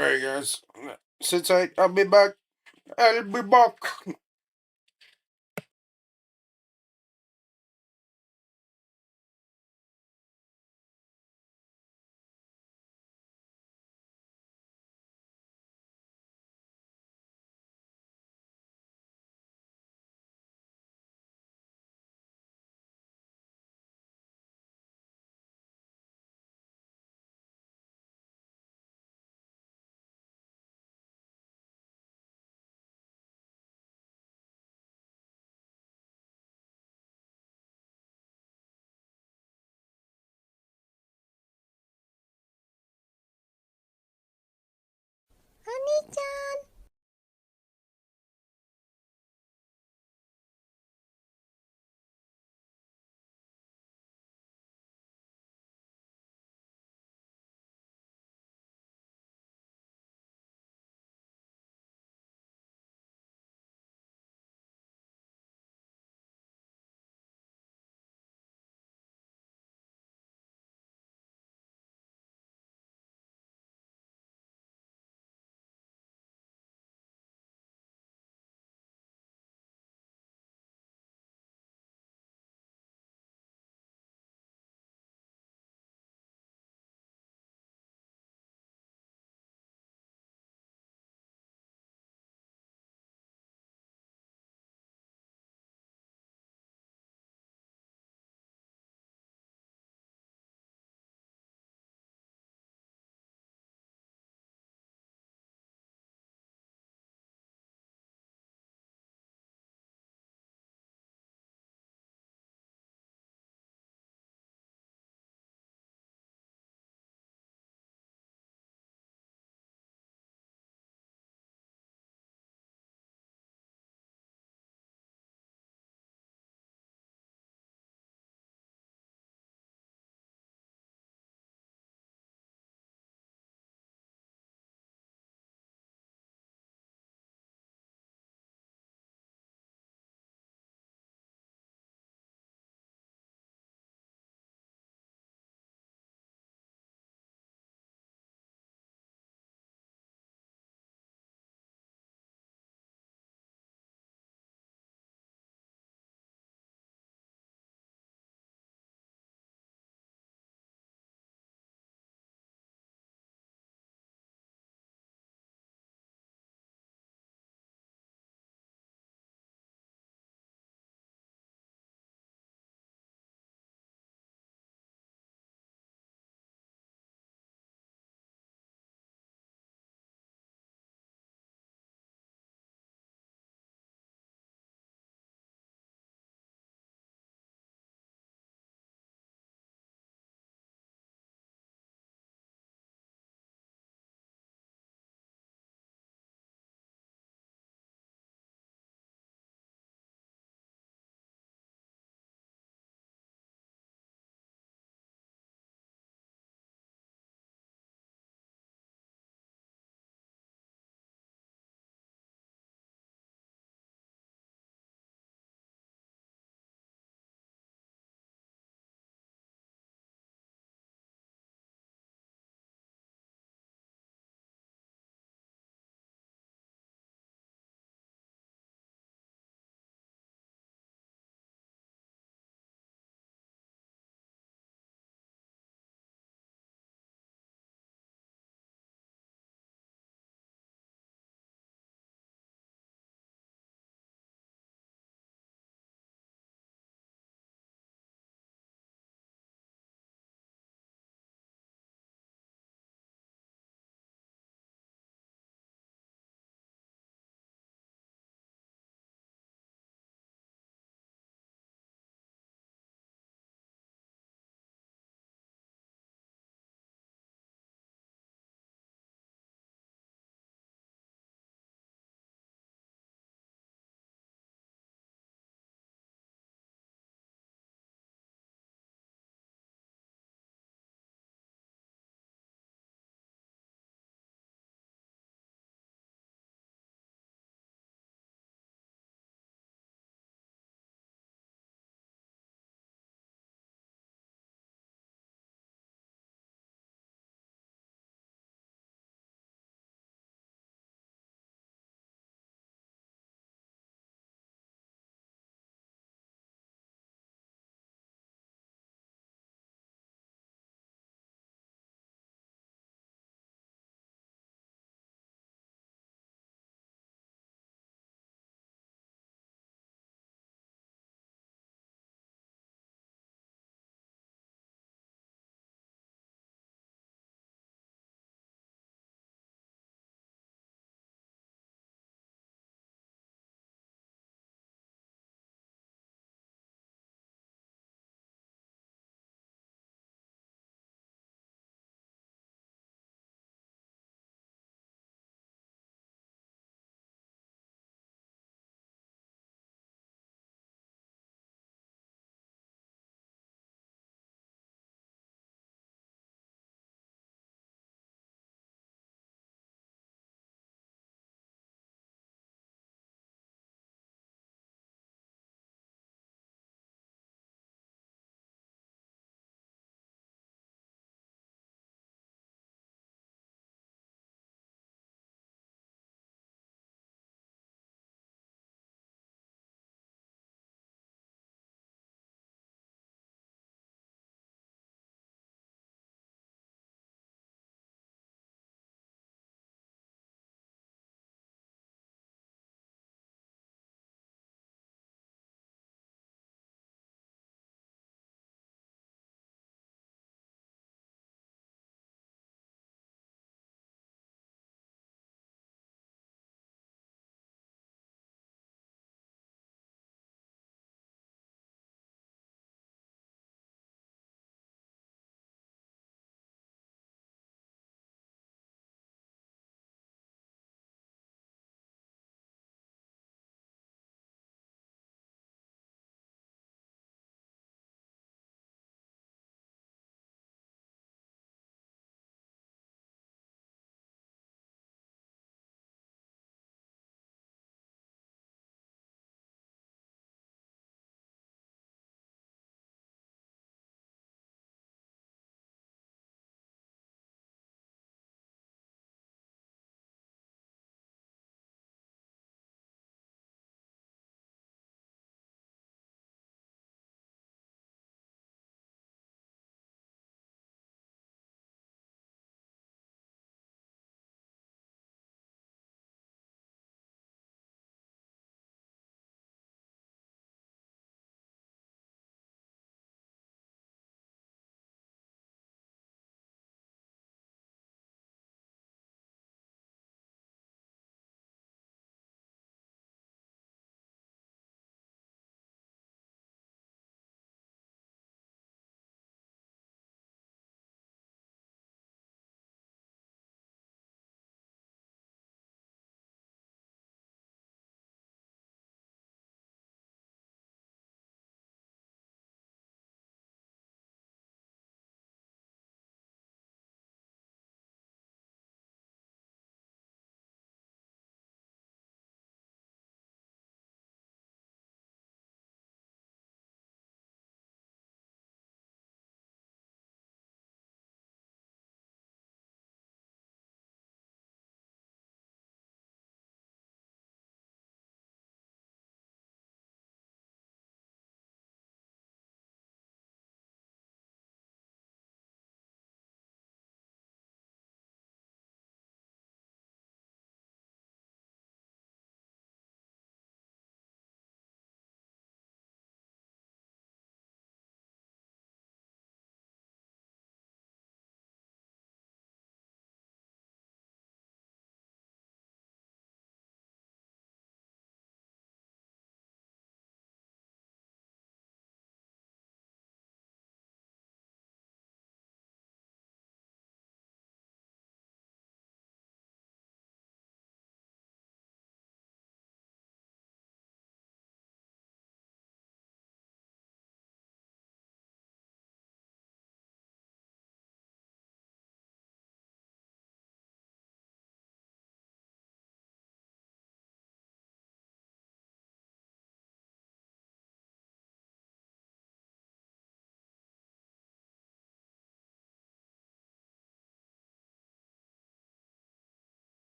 alright guys. Since I'll be back. I'll be back. Honey-chan!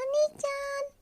兄ちゃん。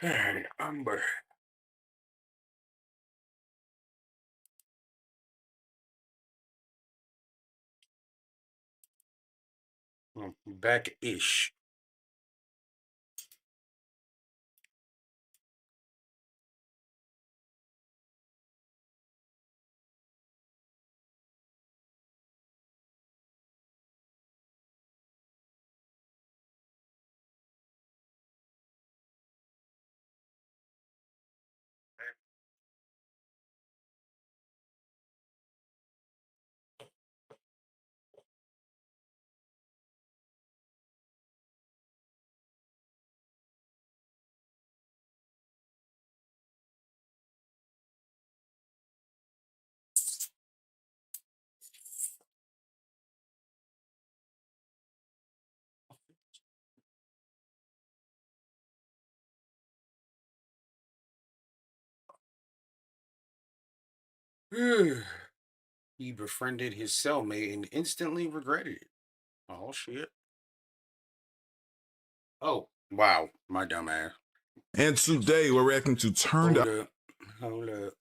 And Umber. Back-ish. He befriended his cellmate and instantly regretted it. Oh, shit. Oh, wow. My dumb ass. And today we're reacting to Turned Out. Hold up. Hold up.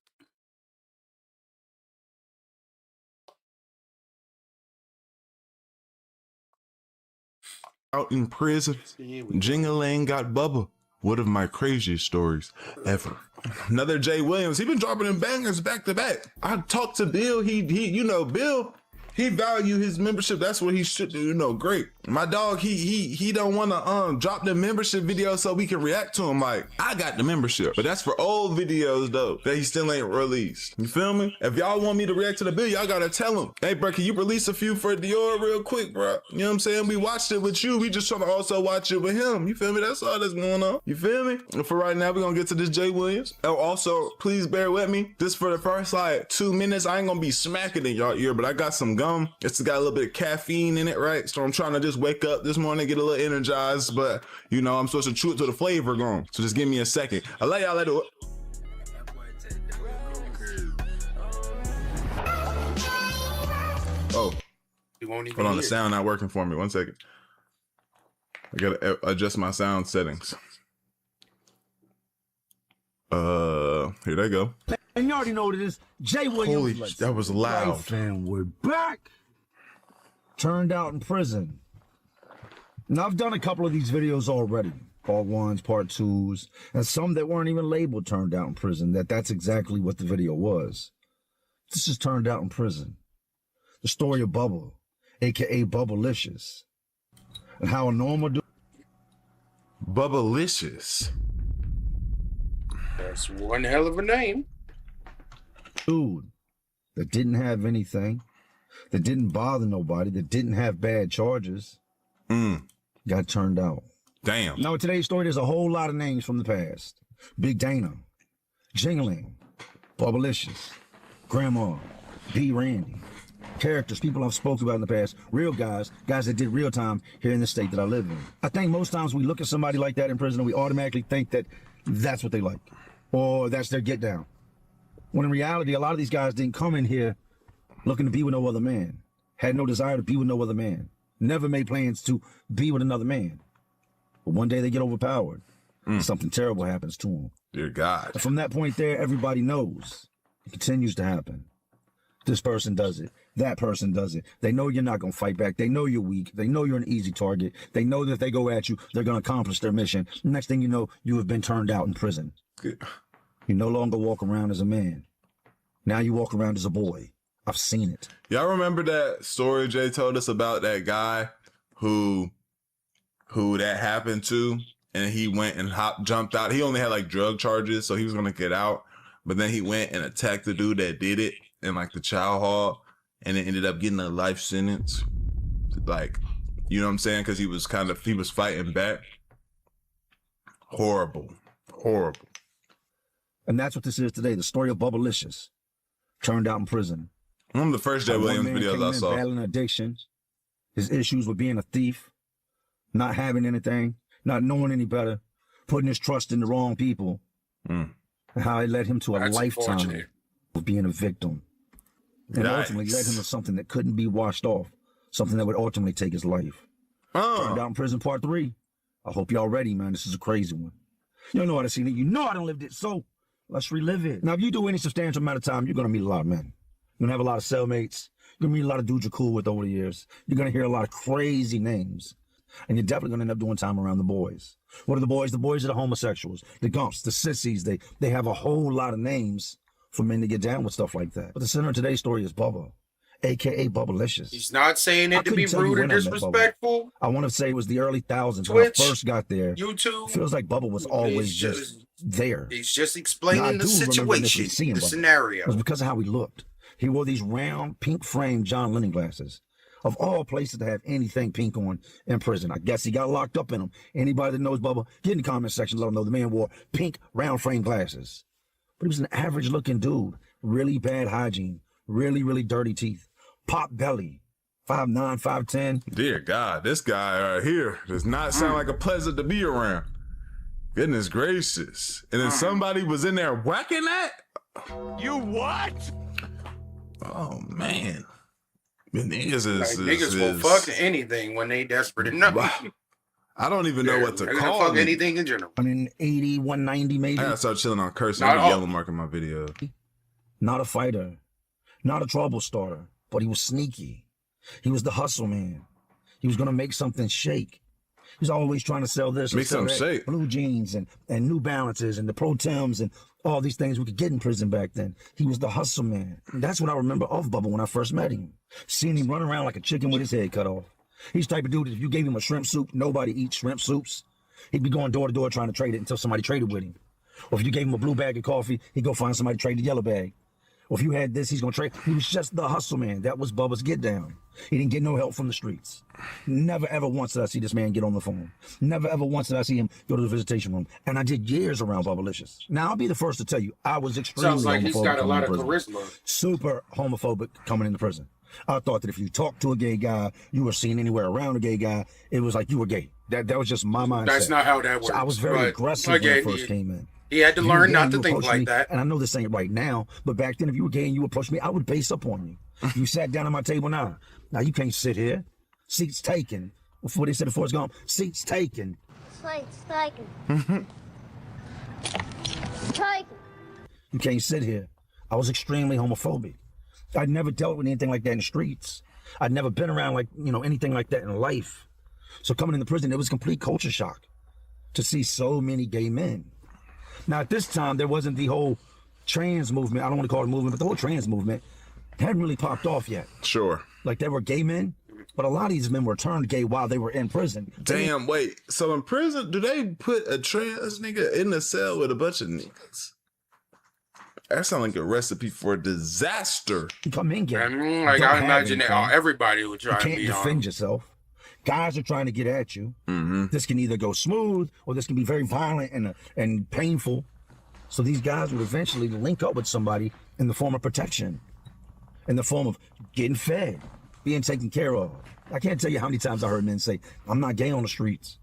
Out in prison, Jingalang got Bubba. One of my craziest stories ever. Another Jay Williams. He been dropping them bangers back to back. I talked to Bill. Bill, he value his membership. That's what he should do. Great. My dog, he don't want to drop the membership video so we can react to him. Like, I got the membership, but that's for old videos though that he still ain't released. You feel me? If y'all want me to react to the Bill, y'all gotta tell him, hey bro, can you release a few for Dior real quick, bro? You know what I'm saying? We watched it with you. We just trying to also watch it with him. You feel me? That's all that's going on. You feel me? And for right now, we're gonna get to this Jay Williams. Oh, also, please bear with me. This for the first like 2 minutes. I ain't gonna be smacking in y'all ear, but I got some gum. It's got a little bit of caffeine in it, right? So I'm trying to just wake up this morning, get a little energized, but I'm supposed to chew it till the flavor gone. So just give me a second. I'll let y'all do it. Oh, hold on, the sound not working for me. 1 second. I gotta adjust my sound settings. Here they go. And you already know what it is. Jay Williams. Holy, that was loud. And we're back. Turned Out in Prison. Now, I've done a couple of these videos already. Part 1s, Part 2s, and some that weren't even labeled Turned Out in Prison. That's exactly what the video was. This is Turned Out in Prison. The story of Bubba, a.k.a. Bubbalicious. And how a normal dude... Bubbalicious. That's one hell of a name. Dude that didn't have anything, that didn't bother nobody, that didn't have bad charges, got turned out. Damn. Now, in today's story, there's a whole lot of names from the past. Big Dana, Jingling, Bubbalicious, Grandma, B. Randy. Characters, people I've spoken about in the past, real guys that did real time here in the state that I live in. I think most times we look at somebody like that in prison and we automatically think that that's what they like, or that's their get down. When in reality, a lot of these guys didn't come in here looking to be with no other man, had no desire to be with no other man, never made plans to be with another man. But one day they get overpowered. Something terrible happens to them. Dear God. And from that point there, everybody knows. It continues to happen. This person does it. That person does it. They know you're not going to fight back. They know you're weak. They know you're an easy target. They know that if they go at you, they're going to accomplish their mission. Next thing you know, you have been turned out in prison. You no longer walk around as a man. Now you walk around as a boy. I've seen it. Y'all remember that story Jay told us about that guy who that happened to, and he went and jumped out. He only had like drug charges, so he was going to get out. But then he went and attacked the dude that did it in like the chow hall, and it ended up getting a life sentence. Like, you know what I'm saying? Because he was fighting back. Horrible. Horrible. And that's what this is today. The story of Bubbalicious. Turned out in prison. One of the first Jay Williams videos I saw. Battling addiction. His issues with being a thief. Not having anything. Not knowing any better. Putting his trust in the wrong people. And how it led him to a lifetime of being a victim. And ultimately led him to something that couldn't be washed off. Something that would ultimately take his life. Turned Out in Prison Part 3. I hope y'all ready, man. This is a crazy one. You know I done seen it. You know I done lived it. So let's relive it. Now, if you do any substantial amount of time, you're going to meet a lot of men. You're going to have a lot of cellmates. You're going to meet a lot of dudes you're cool with over the years. You're going to hear a lot of crazy names. And you're definitely going to end up doing time around the boys. What are the boys? The boys are the homosexuals, the gumps, the sissies. They have a whole lot of names for men to get down with stuff like that. But the center of today's story is Bubba, a.k.a. Bubbalicious. He's not saying it to be rude or disrespectful. I want to say it was the early thousands when I Twitch, first got there. YouTube. It feels like Bubba was always just there. He's just explaining the situation, the scenario. It was because of how he looked. He wore these round, pink-framed John Lennon glasses. Of all places to have anything pink on in prison. I guess he got locked up in them. Anybody that knows Bubba, get in the comment section, let him know the man wore pink, round-frame glasses. But he was an average-looking dude. Really bad hygiene. Really, really dirty teeth. Pop belly. 5'9", 5'10". Dear God, this guy right here does not sound like a pleasant to be around. Goodness gracious. And then somebody was in there whacking that? You what? Oh, man. Niggas will fuck anything when they desperate enough. I don't even know what to call fuck anything in general. 180, 190 maybe. I gotta start chilling on cursing. I'm yellow marking my video. Not a fighter. Not a trouble starter. But he was sneaky. He was the hustle man. He was gonna make something shake. He was always trying to sell this. Make something shake. Blue jeans and New Balances and the Pro Tims and all these things we could get in prison back then. He was the hustle man. And that's what I remember of Bubba when I first met him. Seeing him run around like a chicken with his head cut off. He's the type of dude that if you gave him a shrimp soup, nobody eats shrimp soups. He'd be going door to door trying to trade it until somebody traded with him. Or if you gave him a blue bag of coffee, he'd go find somebody to trade the yellow bag. Or if you had this, he's going to trade. He was just the hustle man. That was Bubba's get down. He didn't get no help from the streets. Never ever once did I see this man get on the phone. Never ever once did I see him go to the visitation room. And I did years around Bubbalicious. Now, I'll be the first to tell you, I was extremely Sounds like homophobic. he's got a lot of prison. charisma. Super homophobic coming into prison. I thought that if you talked to a gay guy, you were seen anywhere around a gay guy, it was like you were gay. That was just my mindset. That's not how that works. So I was very aggressive when I first came in. He had to learn not to think like me, that. And I know this ain't right now, but back then, if you were gay and you approached me, I would base up on you. You sat down at my table now. Now, you can't sit here. Seats taken. Before they said before it's gone, seats taken. Seats taken. Taken. You can't sit here. I was extremely homophobic. I'd never dealt with anything like that in the streets. I'd never been around like, anything like that in life. So coming into prison, it was complete culture shock to see so many gay men. Now, at this time, there wasn't the whole trans movement. I don't want to call it a movement, but the whole trans movement hadn't really popped off yet. Sure. Like, there were gay men, but a lot of these men were turned gay while they were in prison. Damn, wait. So in prison, do they put a trans nigga in the cell with a bunch of niggas? That sounds like a recipe for disaster. You come in gay. I imagine that everybody would try to be You can't defend yourself. Guys are trying to get at you. Mm-hmm. This can either go smooth or this can be very violent and painful. So these guys would eventually link up with somebody in the form of protection, in the form of getting fed, being taken care of. I can't tell you how many times I heard men say, I'm not gay on the streets.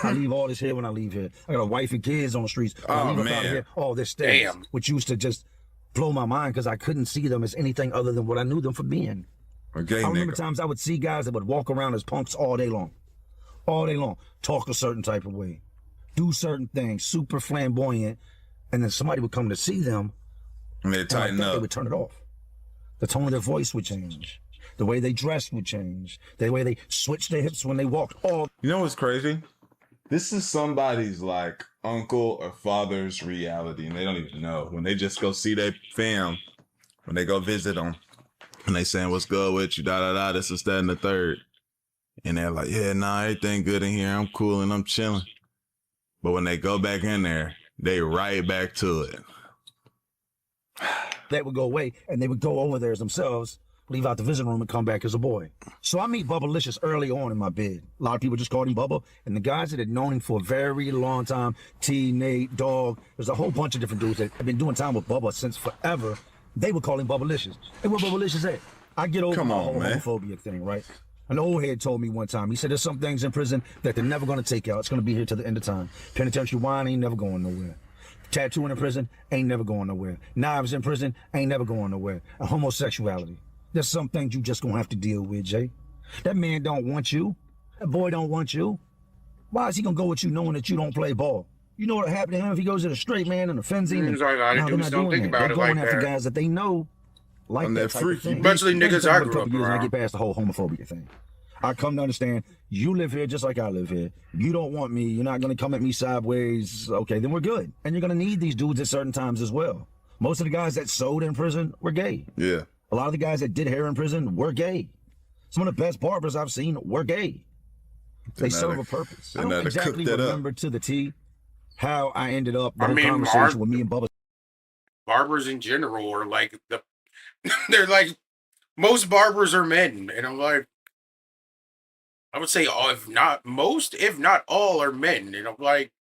I leave all this here when I leave here. I got a wife and kids on the streets. I leave out of here. All this stuff, which used to just blow my mind because I couldn't see them as anything other than what I knew them for being. I remember times I would see guys that would walk around as punks all day long, talk a certain type of way, do certain things, super flamboyant, and then somebody would come to see them, and they'd tighten up. They would turn it off. The tone of their voice would change. The way they dressed would change. The way they switched their hips when they walked. You know what's crazy? This is somebody's like uncle or father's reality, and they don't even know. When they just go see their fam, when they go visit them, and they saying, what's good with you, da-da-da, this is that and the third. And they're like, yeah, nah, everything good in here. I'm cool and I'm chilling. But when they go back in there, they right back to it. That would go away, and they would go over there as themselves, leave out the visiting room and come back as a boy. So I meet Bubbalicious early on in my bid. A lot of people just called him Bubba, and the guys that had known him for a very long time, T, Nate, Dog, there's a whole bunch of different dudes that have been doing time with Bubba since forever. They would call him Bubbalicious. Hey, where Bubbalicious at? I get over my whole homophobia thing, right? An old head told me one time, he said, there's some things in prison that they're never going to take out. It's going to be here till the end of time. Penitentiary wine ain't never going nowhere. Tattooing in prison ain't never going nowhere. Knives in prison ain't never going nowhere. And homosexuality. There's some things you just going to have to deal with, Jay. That man don't want you. That boy don't want you. Why is he going to go with you knowing that you don't play ball? You know what happened to him if he goes to the straight man and offends him? Seems like I No, they're dudes not don't doing think that. about They're it going like after that. guys that they know like that type of thing. Especially niggas I a grew couple up years and I around. get past the whole homophobia thing. I come to understand you live here just like I live here. You don't want me. You're not going to come at me sideways. Okay, then we're good. And you're going to need these dudes at certain times as well. Most of the guys that sold in prison were gay. Yeah. A lot of the guys that did hair in prison were gay. Some of the best barbers I've seen were gay. They serve a purpose. I don't exactly remember to the T how I ended up the whole conversation with me and Bubba. Barbers in general are like they're like most barbers are men, and I'm like, I would say all, if not most, if not all, are men, and I'm like,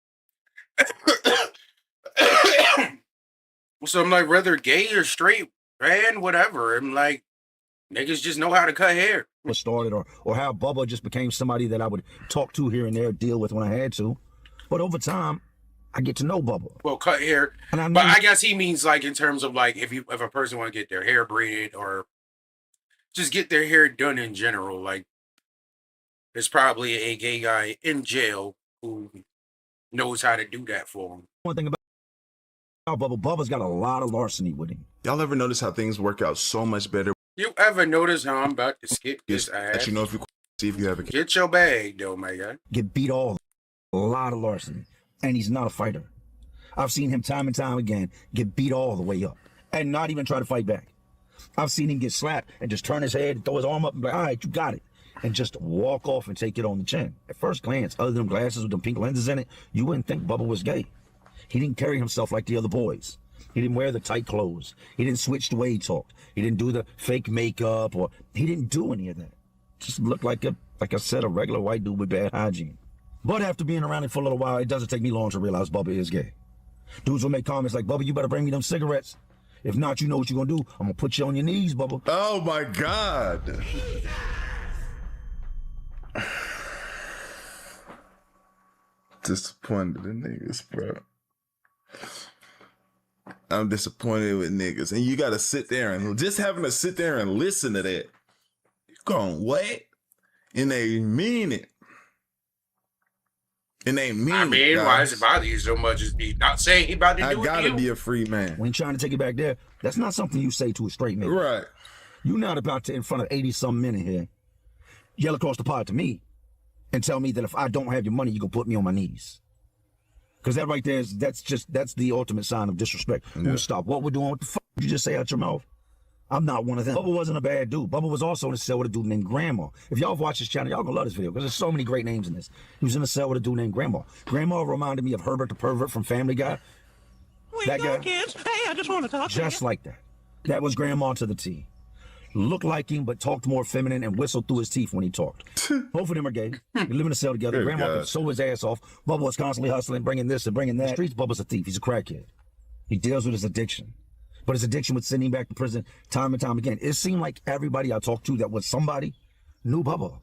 so I'm like, whether gay or straight, man, whatever. I'm like, niggas just know how to cut hair. Started or how Bubba just became somebody that I would talk to here and there, deal with when I had to. But over time, I get to know Bubba. Well, cut hair, but I guess he means like in terms of like if a person want to get their hair braided or just get their hair done in general, like there's probably a gay guy in jail who knows how to do that for him. One thing about Bubba's got a lot of larceny with him. Y'all ever notice how things work out so much better? You ever notice how I'm about to skip this ass? Let you know if you see if you have a Get your bag though, my guy. Get beat all, a lot of larceny, and he's not a fighter. I've seen him time and time again get beat all the way up and not even try to fight back. I've seen him get slapped and just turn his head, throw his arm up and be like, all right, you got it. And just walk off and take it on the chin. At first glance, other than glasses with them pink lenses in it, you wouldn't think Bubba was gay. He didn't carry himself like the other boys. He didn't wear the tight clothes. He didn't switch the way he talked. He didn't do the fake makeup, or he didn't do any of that. Just looked like I said, a regular white dude with bad hygiene. But after being around him for a little while, it doesn't take me long to realize Bubba is gay. Dudes will make comments like, Bubba, you better bring me them cigarettes. If not, you know what you're gonna do. I'm gonna put you on your knees, Bubba. Oh my God. Disappointed in niggas, bro. I'm disappointed with niggas. And you gotta sit there and just having to sit there and listen to that. You going, what? And they mean it. And they mean it. I mean, why does it bother you so much? Is he not saying he about to do it? I gotta to be a free man. When trying to take it back there, that's not something you say to a straight man. Right. You're not about to, in front of 80-some men in here, yell across the pod to me and tell me that if I don't have your money, you gonna put me on my knees. Because that right there that's the ultimate sign of disrespect. Yeah. We'll stop what we're doing. What the fuck did you just say out your mouth? I'm not one of them. Bubba wasn't a bad dude. Bubba was also in a cell with a dude named Grandma. If y'all have watched this channel, y'all gonna love this video because there's so many great names in this. He was in a cell with a dude named Grandma. Grandma reminded me of Herbert the Pervert from Family Guy. That guy, kids. Hey, I just want to talk to you. just like that. That was Grandma to the T. Looked like him, but talked more feminine and whistled through his teeth when he talked. Both of them are gay. They live in a cell together. Good Grandma God. could sew his ass off. Bubba was constantly hustling, bringing this and bringing that. In the streets, Bubba's a thief. He's a crackhead. He deals with his addiction. But his addiction would send him back to prison time and time again. It seemed like everybody I talked to that was somebody knew Bubba.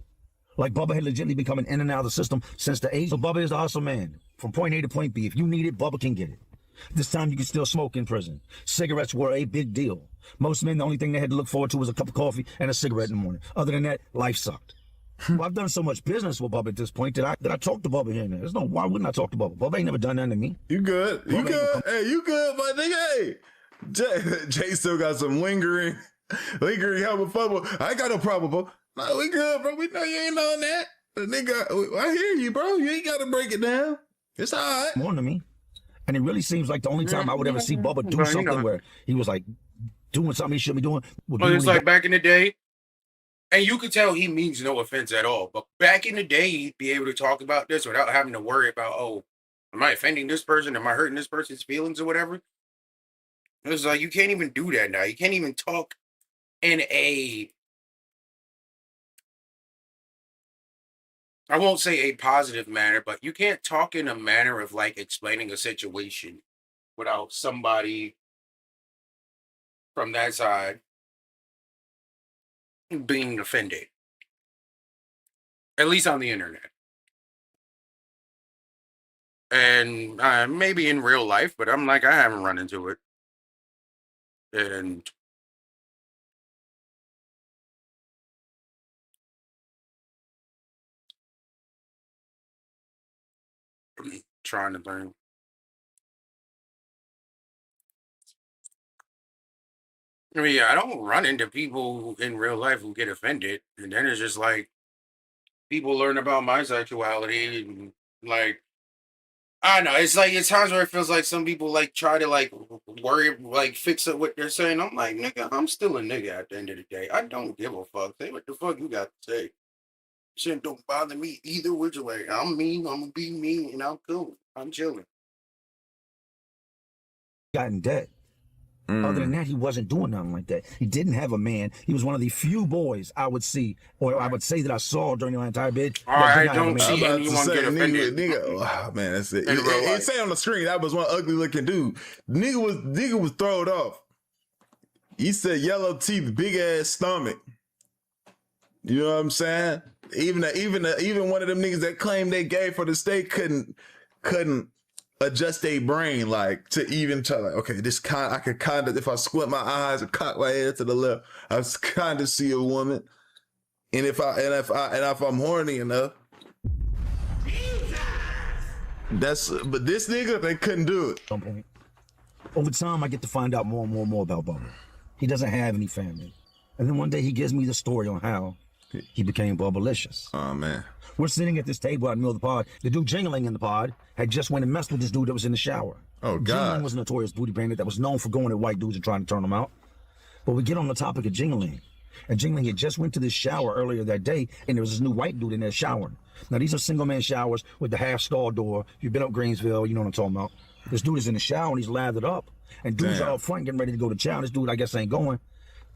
Like Bubba had legitimately become an in and out of the system since the age. So Bubba is the hustle man. From point A to point B. If you need it, Bubba can get it. This time you can still smoke in prison. Cigarettes were a big deal. Most men, the only thing they had to look forward to was a cup of coffee and a cigarette in the morning. Other than that, life sucked. Well, I've done so much business with Bubba at this point that I talk to Bubba here and there. There's no, why wouldn't I talk to Bubba? Bubba ain't never done nothing to me. You good? You good? Hey, you good, my nigga? Hey, Jay still got some lingering homophobic. I ain't got no problem, bro. No, we good, bro. We know you ain't on that. Nigga, I hear you, bro. You ain't got to break it down. It's all right. More to me. And it really seems like the only time I would ever see Bubba do something where he was like doing something he shouldn't be doing. Well, it's like back in the day, and you could tell he means no offense at all. But back in the day, he'd be able to talk about this without having to worry about, oh, am I offending this person? Am I hurting this person's feelings or whatever? It was like, you can't even do that now. You can't even talk in I won't say a positive manner, but you can't talk in a manner of like explaining a situation without somebody from that side being offended. At least on the internet. And maybe in real life, but I'm like, I haven't run into it. And I'm trying to think. I mean, yeah, I don't run into people in real life who get offended, and then it's just like people learn about my sexuality, and like I don't know. It's like it's times where it feels like some people like try to like worry, like fix up what they're saying. I'm like, nigga, I'm still a nigga at the end of the day. I don't give a fuck. Say what the fuck you got to say. Shit don't bother me either which way. I'm me. I'm gonna be me, and I'm cool. I'm chilling. Got in debt. Other than that, he wasn't doing nothing like that. He didn't have a man. He was one of the few boys I would see, or I would say that I saw during the entire bid that did not have a man. I'm about to say, nigga, oh, man, that's it. It say on the screen that was one ugly looking dude. Nigga was thrown off. He said yellow teeth, big ass stomach. You know what I'm saying? Even one of them niggas that claimed they gay for the state couldn't adjust their brain like to even tell like, okay, I could kind of, if I squint my eyes and cock my head to the left, I kind of see a woman. And if I'm horny enough, but this nigga, they couldn't do it. Over time, I get to find out more and more about Bubba. He doesn't have any family. And then one day he gives me the story on how he became Bubbalicious. Oh, man. We're sitting at this table out in the middle of the pod. The dude Jingling in the pod had just went and messed with this dude that was in the shower. Oh, God. Jingling was a notorious booty bandit that was known for going at white dudes and trying to turn them out. But we get on the topic of Jingling. And Jingling had just went to this shower earlier that day, and there was this new white dude in there showering. Now, these are single-man showers with the half-stall door. If you've been up Greensville, you know what I'm talking about. This dude is in the shower, and he's lathered up. And dudes are up front getting ready to go to chow. This dude, I guess, ain't going.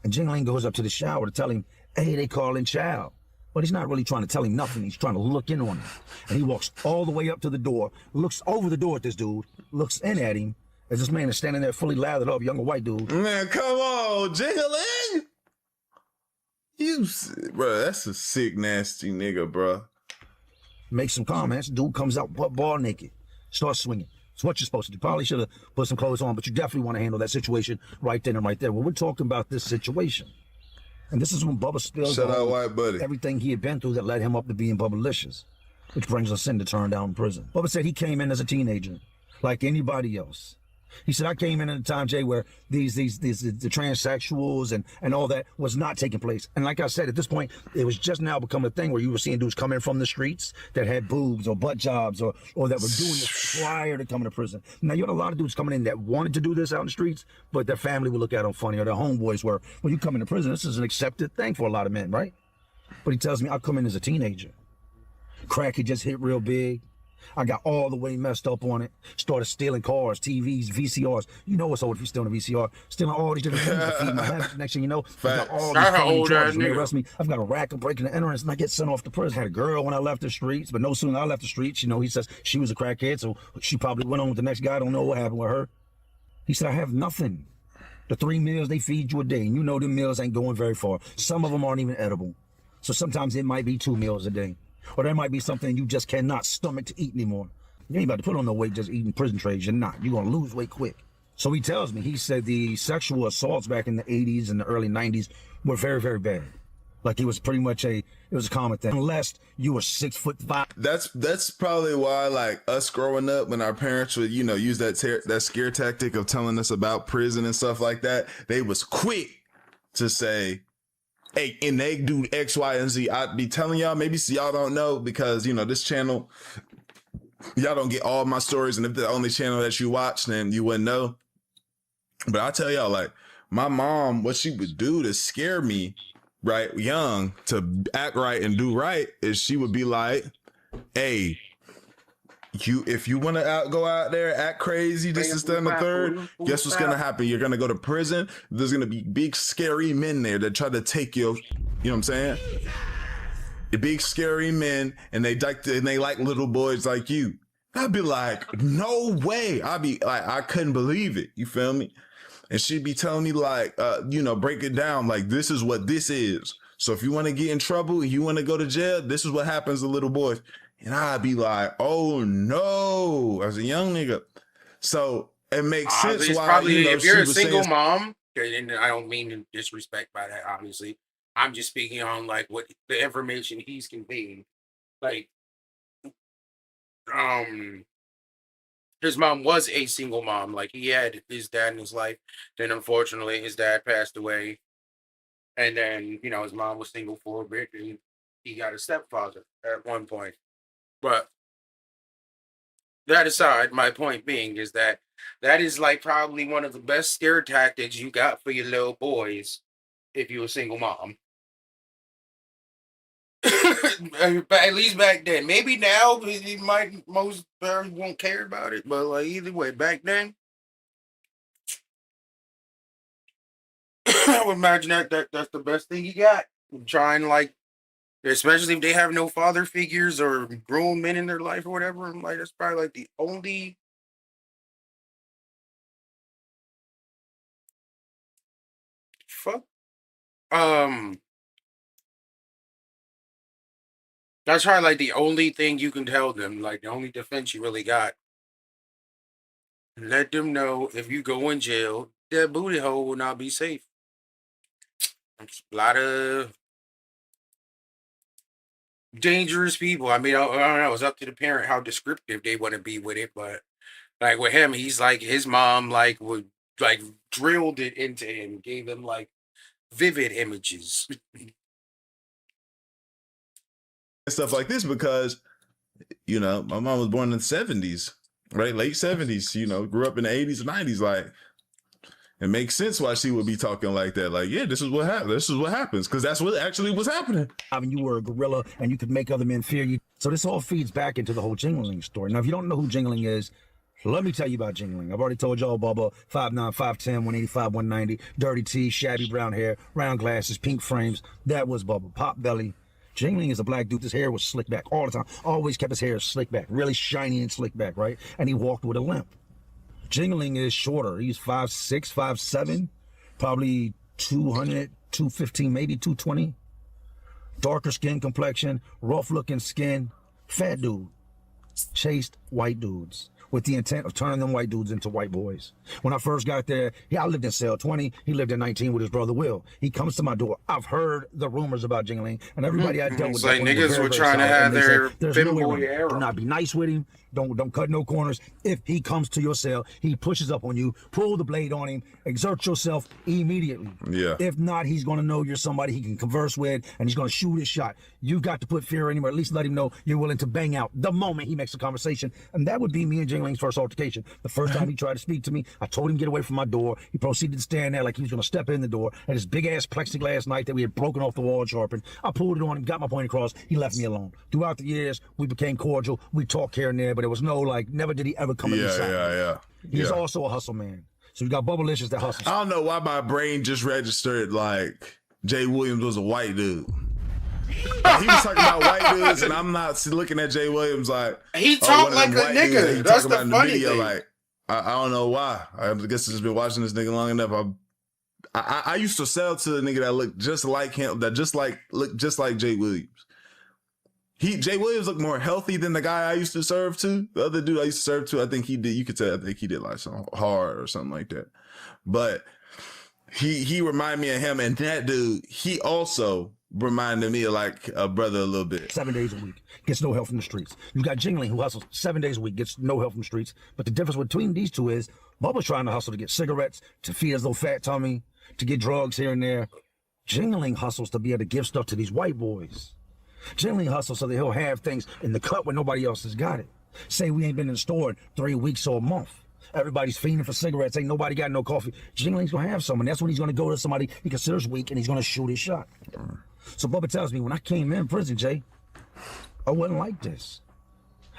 And Jingling goes up to the shower to tell him, hey, they calling chow. But he's not really trying to tell him nothing. He's trying to look in on him. And he walks all the way up to the door, looks over the door at this dude, looks in at him, as this man is standing there fully lathered up, younger white dude. Man, come on, Jingling! Bro, that's a sick, nasty nigga, bro. Makes some comments. Dude comes out butt ball naked, starts swinging. It's what you're supposed to do. Probably should have put some clothes on, but you definitely want to handle that situation right then and right there. Well, we're talking about this situation. And this is when Bubba spills Shout out White Buddy. Everything he had been through that led him up to being Bubbalicious, which brings us in to turn down in prison. Bubba said he came in as a teenager, like anybody else. He said, I came in at a time, Jay, where the transsexuals and all that was not taking place. And like I said, at this point, it was just now becoming a thing where you were seeing dudes come in from the streets that had boobs or butt jobs or that were doing this prior to coming to prison. Now, you had a lot of dudes coming in that wanted to do this out in the streets, but their family would look at them funny, or their homeboys were, when you come into prison, this is an accepted thing for a lot of men, right? But he tells me, I'll come in as a teenager. Crack had just hit real big. I got all the way messed up on it. Started stealing cars, TVs, VCRs. You know what's old if you're stealing a VCR. Stealing all these different things to feed my habits. Next thing you know, I got all these felony charges. When they arrest me, I've got a rack of breaking and entering, and I get sent off to prison. Had a girl when I left the streets, but no sooner I left the streets, you know, he says she was a crackhead, so she probably went on with the next guy. I don't know what happened with her. He said, I have nothing. The 3 meals they feed you a day, and you know them meals ain't going very far. Some of them aren't even edible. So sometimes it might be 2 meals a day. Or there might be something you just cannot stomach to eat anymore. You ain't about to put on no weight just eating prison trades. You're not. You're going to lose weight quick. So he tells me, he said the sexual assaults back in the 80s and the early 90s were very, very bad. Like it was pretty much it was a common thing. Unless you were 6'5". That's probably why, like, us growing up, when our parents would, you know, use that scare tactic of telling us about prison and stuff like that, they was quick to say, hey, and they do X, Y, and Z. I'd be telling y'all, maybe y'all don't know, because, you know, this channel, y'all don't get all my stories, and if the only channel that you watch, then you wouldn't know. But I tell y'all, like, my mom, what she would do to scare me, right, young, to act right and do right, is she would be like, hey, if you want to go out there, act crazy, this is the third, guess what's going to happen? You're going to go to prison. There's going to be big, scary men there that try to take you know what I'm saying? The big, scary men, and they like little boys like you. I'd be like, no way. I'd be like, I couldn't believe it. You feel me? And she'd be telling me, like, you know, break it down. Like, this is what this is. So if you want to get in trouble, you want to go to jail, this is what happens to little boys. And I'd be like, oh no, as a young nigga. So it makes sense why, probably, you know, if you're a she was single saying, mom, and I don't mean to disrespect by that, obviously. I'm just speaking on like what the information he's conveying. Like, his mom was a single mom. Like, he had his dad in his life. Then, unfortunately, his dad passed away. And then, his mom was single for a bit, and he got a stepfather at one point. But that aside, my point being is that is like probably one of the best scare tactics you got for your little boys if you're a single mom. But at least back then. Maybe now he might most parents won't care about it, but like either way, back then I would imagine that's the best thing you got. Trying like, especially if they have no father figures or grown men in their life or whatever. I'm like, that's probably like the only fuck. Um, that's probably like the only thing you can tell them. Like the only defense you really got. Let them know if you go in jail, that booty hole will not be safe. It's a lot of dangerous people. I mean, I don't know. It's up to the parent how descriptive they want to be with it, but like with him, he's like his mom like would like drilled it into him, gave him like vivid images. Stuff like this because, my mom was born in the 70s, right? Late 70s, grew up in the 80s and 90s. Like, it makes sense why she would be talking like that. Like, yeah, this is what happened. This is what happens because that's what actually was happening. I mean, you were a gorilla and you could make other men fear you. So this all feeds back into the whole Jingling story. Now, if you don't know who Jingling is, let me tell you about Jingling. I've already told y'all, Bubba, 5'9", 5'10", 185, 190, dirty teeth, shabby brown hair, round glasses, pink frames. That was Bubba. Pop belly. Jingling is a black dude. His hair was slicked back all the time. Always kept his hair slicked back, really shiny and slicked back, right? And he walked with a limp. Jingling is shorter. He's 5'6", 5'7", probably 200, 215, maybe 220. Darker skin complexion, rough looking skin, fat dude. Chased white dudes with the intent of turning them white dudes into white boys. When I first got there, I lived in cell 20. He lived in 19 with his brother Will. He comes to my door. I've heard the rumors about Jingling, and everybody I dealt with. It's like niggas were trying to have their femboy era. Do not be nice with him. Don't cut no corners. If he comes to your cell, he pushes up on you, pull the blade on him, exert yourself immediately. Yeah. If not, he's going to know you're somebody he can converse with, and he's going to shoot his shot. You've got to put fear in him, or at least let him know you're willing to bang out the moment he makes a conversation. And that would be me and Jingling's first altercation. The first time he tried to speak to me, I told him get away from my door. He proceeded to stand there like he was going to step in the door. And his big-ass plexiglass knife that we had broken off the wall and sharpened, I pulled it on him, got my point across. He left me alone. Throughout the years, we became cordial. We talked here and there, but there was no, like, never did he ever come in the side. Yeah. He's also a hustle man. So we got Bubblicious that hustles. I don't know why my brain just registered like Jay Williams was a white dude. Like, he was talking about white dudes, and I'm not looking at Jay Williams like he talked like a nigga. That's the funny thing. Like, I don't know why. I guess I've just been watching this nigga long enough. I used to sell to a nigga that looked just like him, that looked just like Jay Williams. Jay Williams looked more healthy than the guy I used to serve to. The other dude I used to serve to, I think he did. You could tell. I think he did like some hard or something like that. But he reminded me of him, and that dude, he also reminded me of like a brother a little bit. 7 days a week, gets no help from the streets. You got Jingling, who hustles 7 days a week, gets no help from the streets. But the difference between these two is Bubba's trying to hustle to get cigarettes, to feed his little fat tummy, to get drugs here and there. Jingling hustles to be able to give stuff to these white boys. Jingling hustles so that he'll have things in the cut when nobody else has got it. Say we ain't been in the store in 3 weeks or a month. Everybody's fiending for cigarettes. Ain't nobody got no coffee. Jingling's gonna have some, and that's when he's gonna go to somebody he considers weak, and he's gonna shoot his shot. So Bubba tells me when I came in prison, Jay, I wasn't like this.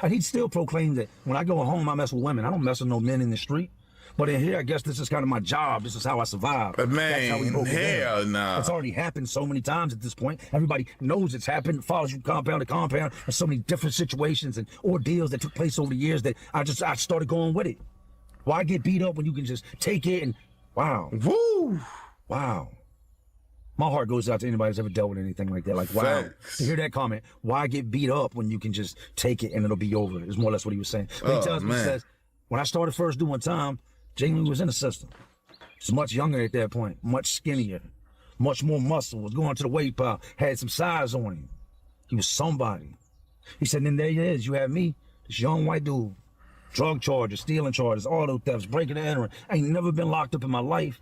And he'd still proclaim that when I go home, I mess with women. I don't mess with no men in the street. But in here, I guess this is kind of my job. This is how I survive. But man, hell nah. It's already happened so many times at this point. Everybody knows it's happened. It follows you compound to compound. There's so many different situations and ordeals that took place over the years that I started going with it. Why get beat up when you can just take it and wow. Woo! Wow. My heart goes out to anybody who's ever dealt with anything like that. Like, wow. To hear that comment, why get beat up when you can just take it and it'll be over? Is more or less what he was saying. But he tells me, he says, when I started first doing time, Jingling was in the system. He's much younger at that point, much skinnier, much more muscle, was going to the weight pile, had some size on him. He was somebody. He said, then there he is. You have me, this young white dude, Drug charges, stealing charges, auto thefts, breaking and entering. I ain't never been locked up in my life.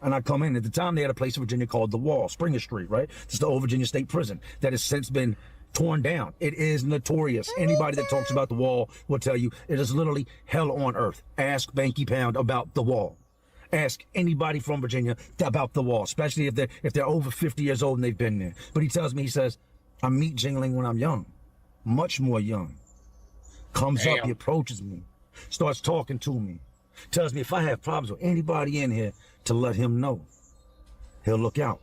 And I come in. At the time, they had a place in Virginia called The Wall, Springer Street, right? It's the old Virginia State Prison that has since been torn down. It is notorious. Anybody that talks about The Wall will tell you it is literally hell on earth. Ask Banky Pound about The Wall. Ask anybody from Virginia about The Wall, especially if they're over 50 years old and they've been there. But he tells me, he says, I meet Jingling when I'm young, much more young. Comes up, he approaches me, starts talking to me, tells me if I have problems with anybody in here to let him know. He'll look out.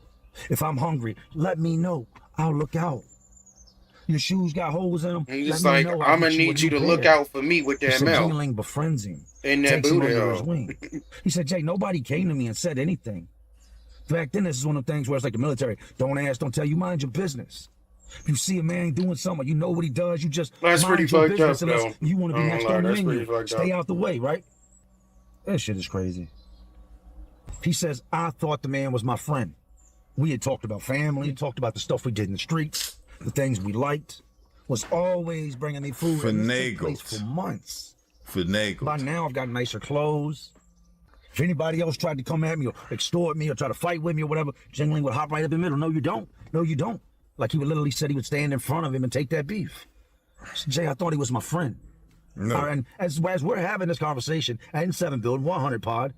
If I'm hungry, let me know. I'll look out. Your shoes got holes in them. He's just like, I'm gonna need you to look out for me with that mouth. Jingling befriends him. And that takes him under his booty wing. He said, Jay, nobody came to me and said anything. Back then, this is one of the things where it's like the military. Don't ask, don't tell, you mind your business. If you see a man doing something, you know what he does, you just That's mind pretty your fucked business up, unless though. you want to be next on the menu. Stay up. out the way, right? That shit is crazy. He says, I thought the man was my friend. We had talked about family, talked about the stuff we did in the streets, the things we liked. Was always bringing me food. Finagled. For months. Finagled. By now, I've got nicer clothes. If anybody else tried to come at me or extort me or try to fight with me or whatever, Jingling would hop right up in the middle. No, you don't. No, you don't. Like he would literally said he would stand in front of him and take that beef. So, Jay, I thought he was my friend. No. And as we're having this conversation in 7 Build 100 pod,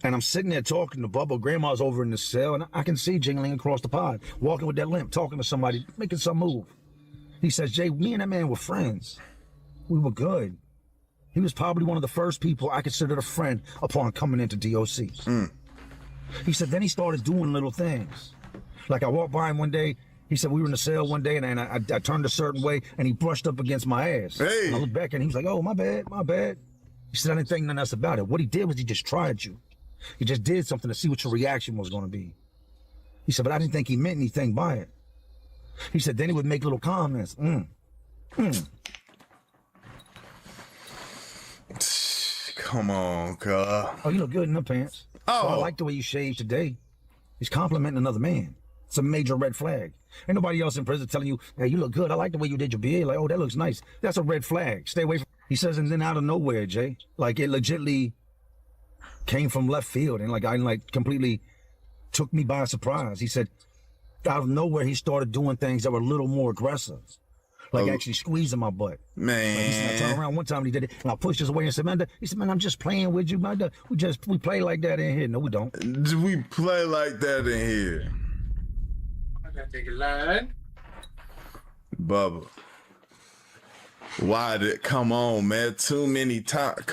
and I'm sitting there talking to Bubba, Grandma's over in the cell, and I can see Jingling across the pod, walking with that limp, talking to somebody, making some move. He says, Jay, me and that man were friends. We were good. He was probably one of the first people I considered a friend upon coming into DOC. He said, then he started doing little things. Like I walked by him one day, he said we were in the cell one day and I turned a certain way and he brushed up against my ass. Hey. And I looked back and he was like, oh, my bad, my bad. He said, I didn't think nothing else about it. What he did was he just tried you. He just did something to see what your reaction was going to be. He said, but I didn't think he meant anything by it. He said, then he would make little comments. Come on, cuz. Oh, you look good in them pants. Oh, I like the way you shaved today. He's complimenting another man. It's a major red flag. Ain't nobody else in prison telling you, hey, you look good. I like the way you did your beard. Like, oh, that looks nice. That's a red flag. Stay away from. He says, and then out of nowhere, Jay, like it legitly came from left field and like completely took me by surprise. He said, out of nowhere, he started doing things that were a little more aggressive. Like actually squeezing my butt. Man. Like he said, I turned around one time and he did it, and I pushed his away and said, man, I'm just playing with you, man. We play like that in here. No, we don't. We play like that in here. I gotta take a line. Bubba. Why did, come on, man. Too many times.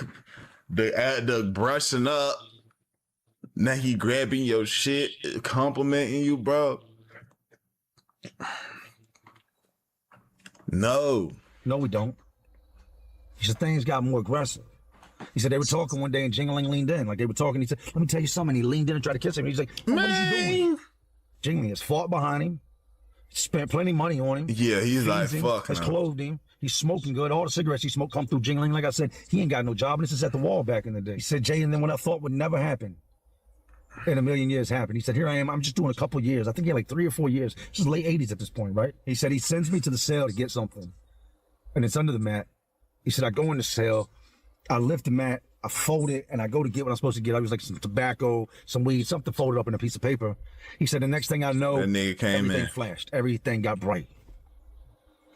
The brushing up. Now he grabbing your shit, complimenting you, bro. No, we don't. He said things got more aggressive. He said they were talking one day and Jingling leaned in. Like they were talking, he said, let me tell you something. He leaned in and tried to kiss him. He's like, oh, what is he doing? Jingling has fought behind him, spent plenty of money on him. Yeah, he's like, fuck. Has clothed him. He's smoking good. All the cigarettes he smoked come through Jingling. Like I said, he ain't got no job. And this is at the Wall back in the day. He said, Jay, and then what I thought would never happen in a million years happened. He said, here I am. I'm just doing a couple years. I think he had like 3 or 4 years. This is late 80s at this point, right? He said he sends me to the cell to get something. And it's under the mat. He said, I go in the cell. I lift the mat. I fold it. And I go to get what I'm supposed to get. I was like some tobacco, some weed, something folded up in a piece of paper. He said, the next thing I know, that nigga came everything in. Flashed. Everything got bright.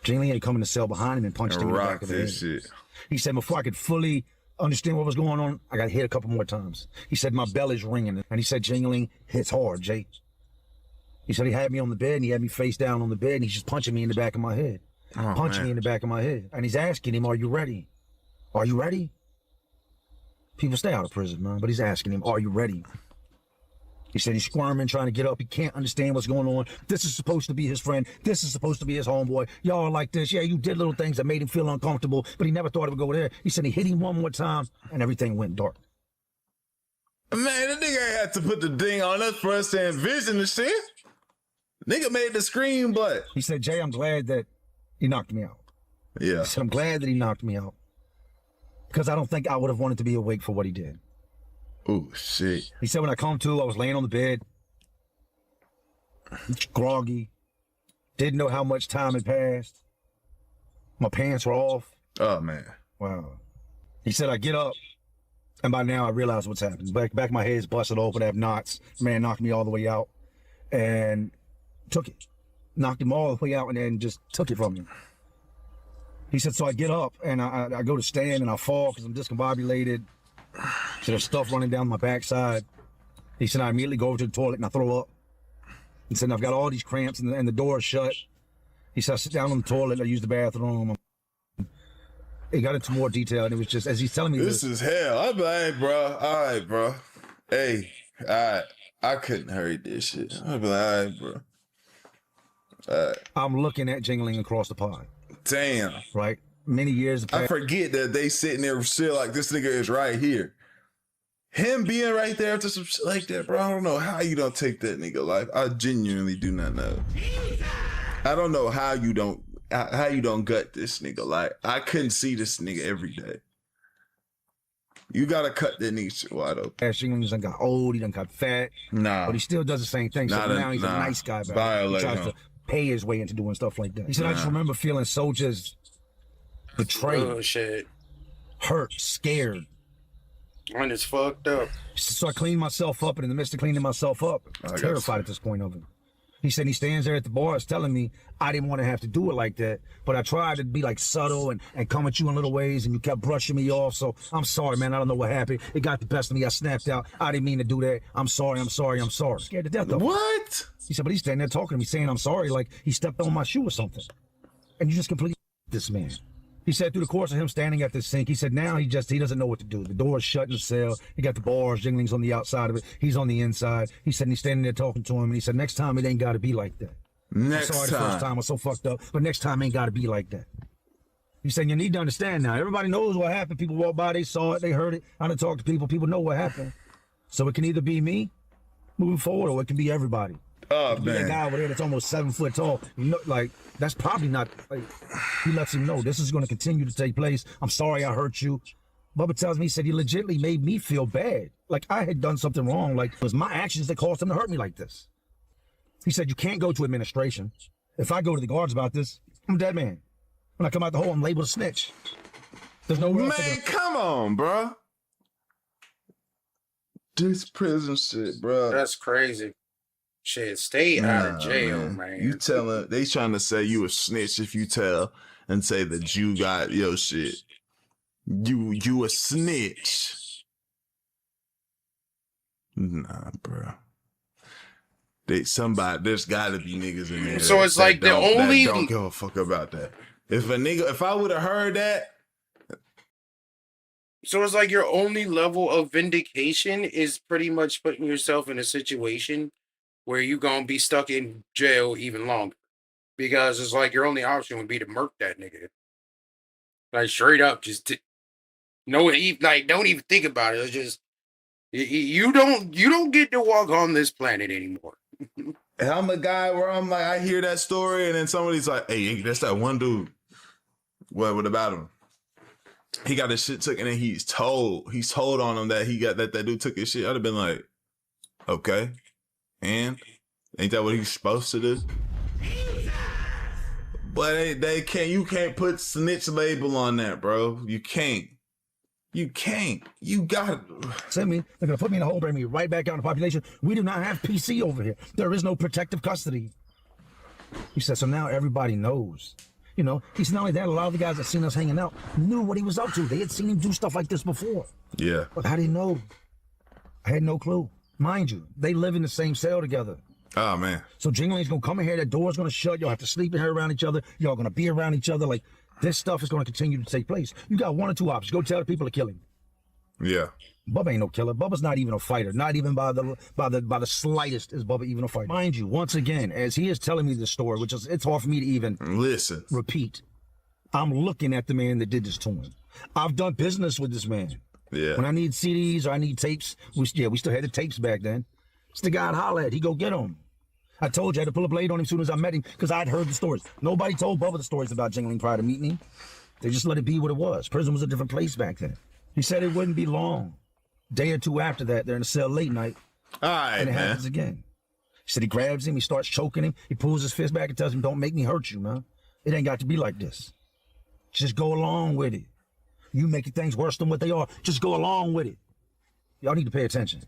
Jingling had come in the cell behind him and punched him in the back of the head. Shit. He said, before I could fully understand what was going on, I got hit a couple more times. He said, my belly's ringing. And he said, Jingling hits hard, Jay. He said he had me on the bed and he had me face down on the bed and he's just punching me in the back of my head. Punching me in the back of my head. And he's asking him, are you ready? Are you ready? People stay out of prison, man. But he's asking him, are you ready? He said he's squirming, trying to get up. He can't understand what's going on. This is supposed to be his friend. This is supposed to be his homeboy. Y'all are like this. Yeah, you did little things that made him feel uncomfortable, but he never thought it would go there. He said he hit him one more time, and everything went dark. Man, that nigga had to put the ding on us for us to envision the shit. Nigga made the scream, but... He said, Jay, I'm glad that he knocked me out. Yeah. He said, I'm glad that he knocked me out. Because I don't think I would have wanted to be awake for what he did. Oh, shit. He said when I come to, I was laying on the bed, groggy, didn't know how much time had passed. My pants were off. Oh, man. Wow. He said, I get up, and by now I realize what's happened. Back of my head's busted open, I have knots. Man knocked me all the way out and took it. Knocked him all the way out and then just took it from me. He said, so I get up and I go to stand and I fall because I'm discombobulated. So there's stuff running down my backside. He said, I immediately go over to the toilet and I throw up. He said, I've got all these cramps and the door is shut. He said, I sit down on the toilet, I use the bathroom. He got into more detail, and it was just, as he's telling me this is hell. I'm like, bro, all right, bro. Hey, all right. I couldn't hurry this shit. I'm like, all right, bro. All right. I'm looking at Jingling across the pond. Damn. Right? Many years I forget that they sitting there still like this nigga is right here. Him being right there after some shit like that, bro, I don't know how you don't take that nigga life. I genuinely do not know. I don't know how you don't gut this nigga. Like, I couldn't see this nigga every day. You gotta cut that nigga shit wide open. Jingling done got old, he done got fat. Nah. But he still does the same thing. So now he's a nice guy back. He tries to pay his way into doing stuff like that. He said, I just remember feeling so just betrayed. Oh, shit. Hurt, scared. And it's fucked up. So I cleaned myself up, and in the midst of cleaning myself up, I was terrified at this point of it. He said he stands there at the bars telling me I didn't want to have to do it like that, but I tried to be like subtle and come at you in little ways, and you kept brushing me off. So I'm sorry, man. I don't know what happened. It got the best of me. I snapped out. I didn't mean to do that. I'm sorry. Scared to death of him. What? He said, but he's standing there talking to me saying I'm sorry, like he stepped on my shoe or something. And you just completely this man. He said through the course of him standing at this sink, he said now he doesn't know what to do. The door is shut in the cell. He got the bars, Jingling's on the outside of it. He's on the inside. He said, and he's standing there talking to him, and he said, next time it ain't got to be like that. Next I'm sorry time. The first time was so fucked up, but next time ain't got to be like that. He said, you need to understand now. Everybody knows what happened. People walk by, they saw it, they heard it. I done talked to people. People know what happened. So it can either be me moving forward, or it can be everybody. Oh, man. man. That guy over there that's almost 7 foot tall, you know, like, that's probably not, like, he lets him know this is going to continue to take place. I'm sorry I hurt you. Bubba tells me, he said, he legitimately made me feel bad. Like I had done something wrong. Like it was my actions that caused him to hurt me like this. He said, you can't go to administration. If I go to the guards about this, I'm a dead man. When I come out the hole, I'm labeled a snitch. There's no way. Man, come on, bro. This prison shit, bro. That's crazy. Shit, stay out of jail, man. You telling they trying to say you a snitch if you tell and say that you got your shit. You a snitch. Nah, bro. There's gotta be niggas in there. So it's like the only that don't give a fuck about that. If I would have heard that. So it's like your only level of vindication is pretty much putting yourself in a situation where you gonna be stuck in jail even longer. Because it's like your only option would be to murk that nigga. Like straight up, just don't even think about it. It's just you don't get to walk on this planet anymore. And I'm a guy where I'm like, I hear that story, and then somebody's like, hey, that's that one dude. What about him? He got his shit taken, and he's told on him that that dude took his shit. I'd have been like, okay. And ain't that what he's supposed to do? But you can't put snitch label on that, bro. You can't. You gotta. Send me. They're gonna put me in a hole, bring me right back out in the population. We do not have PC over here. There is no protective custody. He said, so now everybody knows. You know, he said not only that, a lot of the guys that seen us hanging out knew what he was up to. They had seen him do stuff like this before. Yeah. But how did he know? I had no clue. Mind you, they live in the same cell together. Oh, man. So Jingling's gonna come in here, that door's gonna shut, y'all have to sleep in here around each other, y'all gonna be around each other, like, this stuff is gonna continue to take place. You got one or two options. Go tell the people to kill him. Yeah. Bubba ain't no killer. Bubba's not even a fighter. Not even by the slightest is Bubba even a fighter. Mind you, once again, as he is telling me this story, which is, it's hard for me to even repeat, I'm looking at the man that did this to him. I've done business with this man. Yeah. When I need CDs or I need tapes, we still had the tapes back then. It's the guy I'd holler at. He go get them. I told you I had to pull a blade on him as soon as I met him because I'd heard the stories. Nobody told Bubba the stories about Jingling prior to meeting him. They just let it be what it was. Prison was a different place back then. He said it wouldn't be long. Day or two after that, they're in the cell late night. All right, and it man. happens again. He said he grabs him, he starts choking him, he pulls his fist back and tells him, don't make me hurt you, man. It ain't got to be like this. Just go along with it. You making things worse than what they are. Just go along with it. Y'all need to pay attention.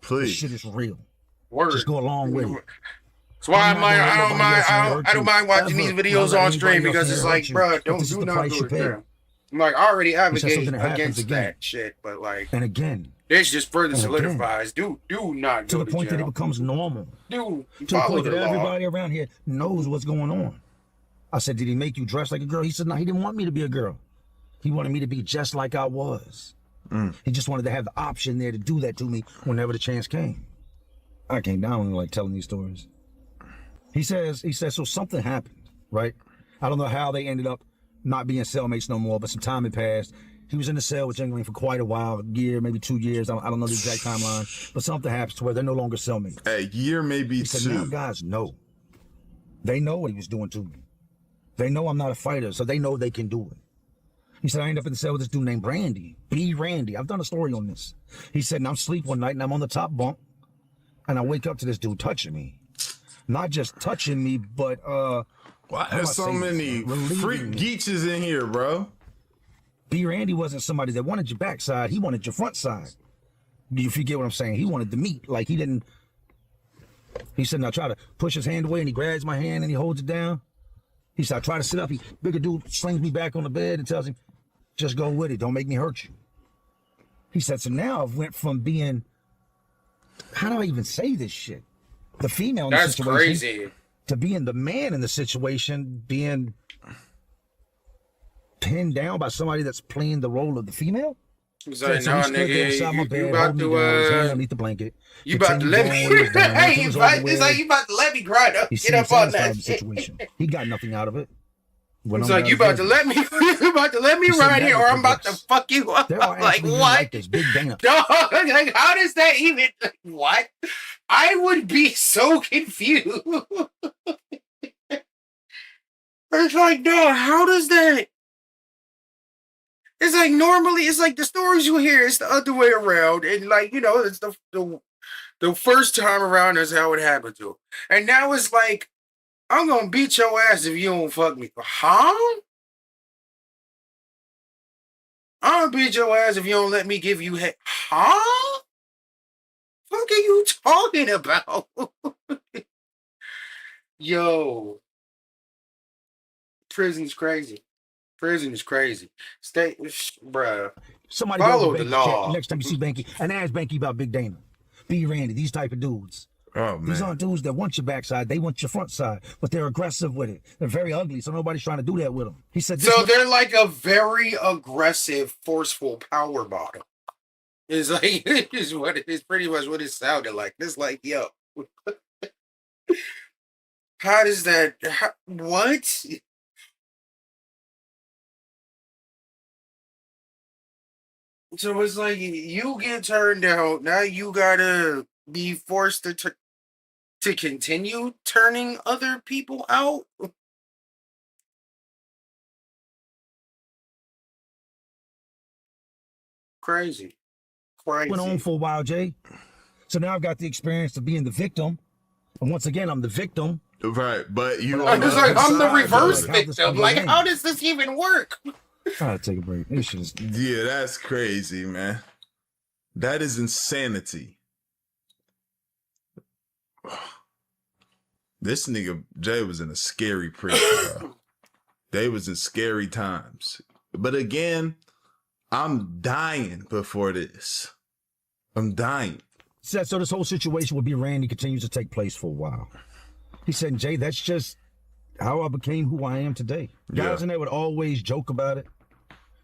Please. This shit is real. Word. Just go along with it. That's why I'm not gonna let I nobody else in here hurt I don't you, mind watching ever. these videos Not let on stream anybody else because in it's here like, hurt you. bro, But don't this is do the not price do you it. pay. Yeah. I'm like, I already He said something advocate that happens against again. that shit, but like, And again. this just further And again. solidifies. Do not To go the point to that it jail. becomes normal. Do To the follow point the that law. everybody around here knows what's going on. I said, did he make you dress like a girl? He said, no, he didn't want me to be a girl. He wanted me to be just like I was. He just wanted to have the option there to do that to me whenever the chance came. I came down and like telling these stories. He says, so something happened, right? I don't know how they ended up not being cellmates no more, but some time had passed. He was in the cell with Jingling for quite a while, a year, maybe 2 years. I don't know the exact timeline, but something happens to where they're no longer cellmates. A year, maybe He two. said, now guys know. They know what he was doing to me. They know I'm not a fighter, so they know they can do it. He said, I ended up in the cell with this dude named Randy. B. Randy. I've done a story on this. He said, and I'm asleep one night, and I'm on the top bunk, and I wake up to this dude touching me. Not just touching me, but, why there's so many freak geeches in here, bro? B. Randy wasn't somebody that wanted your backside. He wanted your front side. Do you forget what I'm saying? He wanted the meat. Like, he didn't... He said, now try to push his hand away, and he grabs my hand, and he holds it down. He said, I try to sit up. Bigger dude slings me back on the bed and tells him, just go with it. Don't make me hurt you. He said, so now I've went from being... How do I even say this shit? The female in the That's situation. crazy. To being the man in the situation, being pinned down by somebody that's playing the role of the female. He's So like, he no, stood there nigga, beside my you bed, about holding me down, his hand underneath the blanket. You about to continued let me? going when it was done. Like it was over It's like with. you about to let me grind up. He Get seemed up on satisfied that with the shit. situation. He got nothing out of it. When It's I'm like done you about with to it. let me, you about to let me He said, ride here, "Never or I'm about to progress. fuck you up. There are Like actually men what? like this, Big Dana. Dog, like how does that even? What? I would be so confused. It's like, dog, how does that? It's like normally, it's like the stories you hear, it's the other way around, and like it's the first time around is how it happened to him, and now it's like I'm gonna beat your ass if you don't fuck me, huh? I'm gonna beat your ass if you don't let me give you head, huh? What are you talking about? Yo, prison's crazy. Prison is crazy. Stay, bruh. Somebody Follow go the to Banky law. next time you see Banky and ask Banky about Big Dana. B. Randy, these type of dudes. Oh, These man. aren't dudes that want your backside. They want your front side, but they're aggressive with it. They're very ugly, so nobody's trying to do that with them. He said, this So they're like a very aggressive, forceful power bottom. It's like it's what it is, pretty much what it sounded like. It's like, yo, how does that? What? So it's like you get turned out. Now you gotta be forced to continue turning other people out. Crazy. went on for a while, Jay. So now I've got the experience of being the victim. And once again, I'm the victim. Right, but you I'm just like, I'm the reverse Like, how this victim. gonna Like, end? how does this even work? I'll take a break. This shit is... Yeah, that's crazy, man. That is insanity. This nigga Jay was in a scary prison, bro. They was in scary times. But again, I'm dying before this. I'm dying. So this whole situation with B. Randy continues to take place for a while. He said, Jay, that's just how I became who I am today. Guys in there would always joke about it.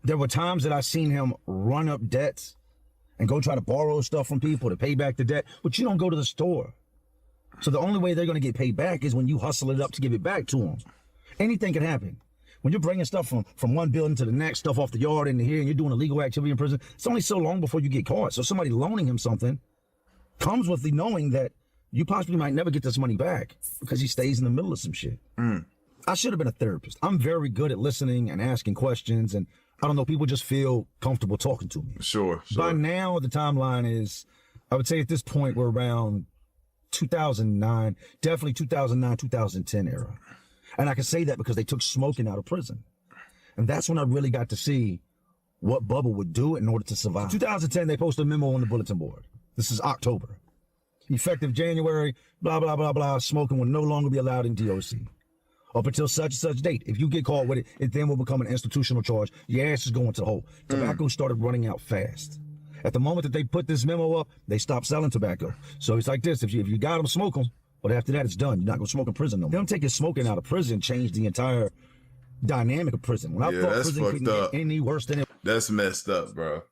There were times that I seen him run up debts and go try to borrow stuff from people to pay back the debt, but you don't go to the store. So the only way they're going to get paid back is when you hustle it up to give it back to them. Anything can happen. When you're bringing stuff from one building to the next, stuff off the yard into here, and you're doing illegal activity in prison, it's only so long before you get caught. So somebody loaning him something comes with the knowing that you possibly might never get this money back because he stays in the middle of some shit. I should have been a therapist. I'm very good at listening and asking questions, and I don't know, people just feel comfortable talking to me. Sure. By now, the timeline is, I would say at this point, we're around 2009, definitely 2009, 2010 era. And I can say that because they took smoking out of prison. And that's when I really got to see what Bubba would do in order to survive. 2010, they posted a memo on the bulletin board. This is October. Effective January, blah, blah, blah, blah, smoking will no longer be allowed in DOC. Up until such and such date. If you get caught with it, it then will become an institutional charge. Your ass is going to the hole. Tobacco started running out fast. At the moment that they put this memo up, they stopped selling tobacco. So it's like this, if you got them, smoke them. But after that, it's done. You're not going to smoke in prison no more. Them taking smoking out of prison changed the entire dynamic of prison. When I thought prison couldn't get any worse than it. That's messed up, bro.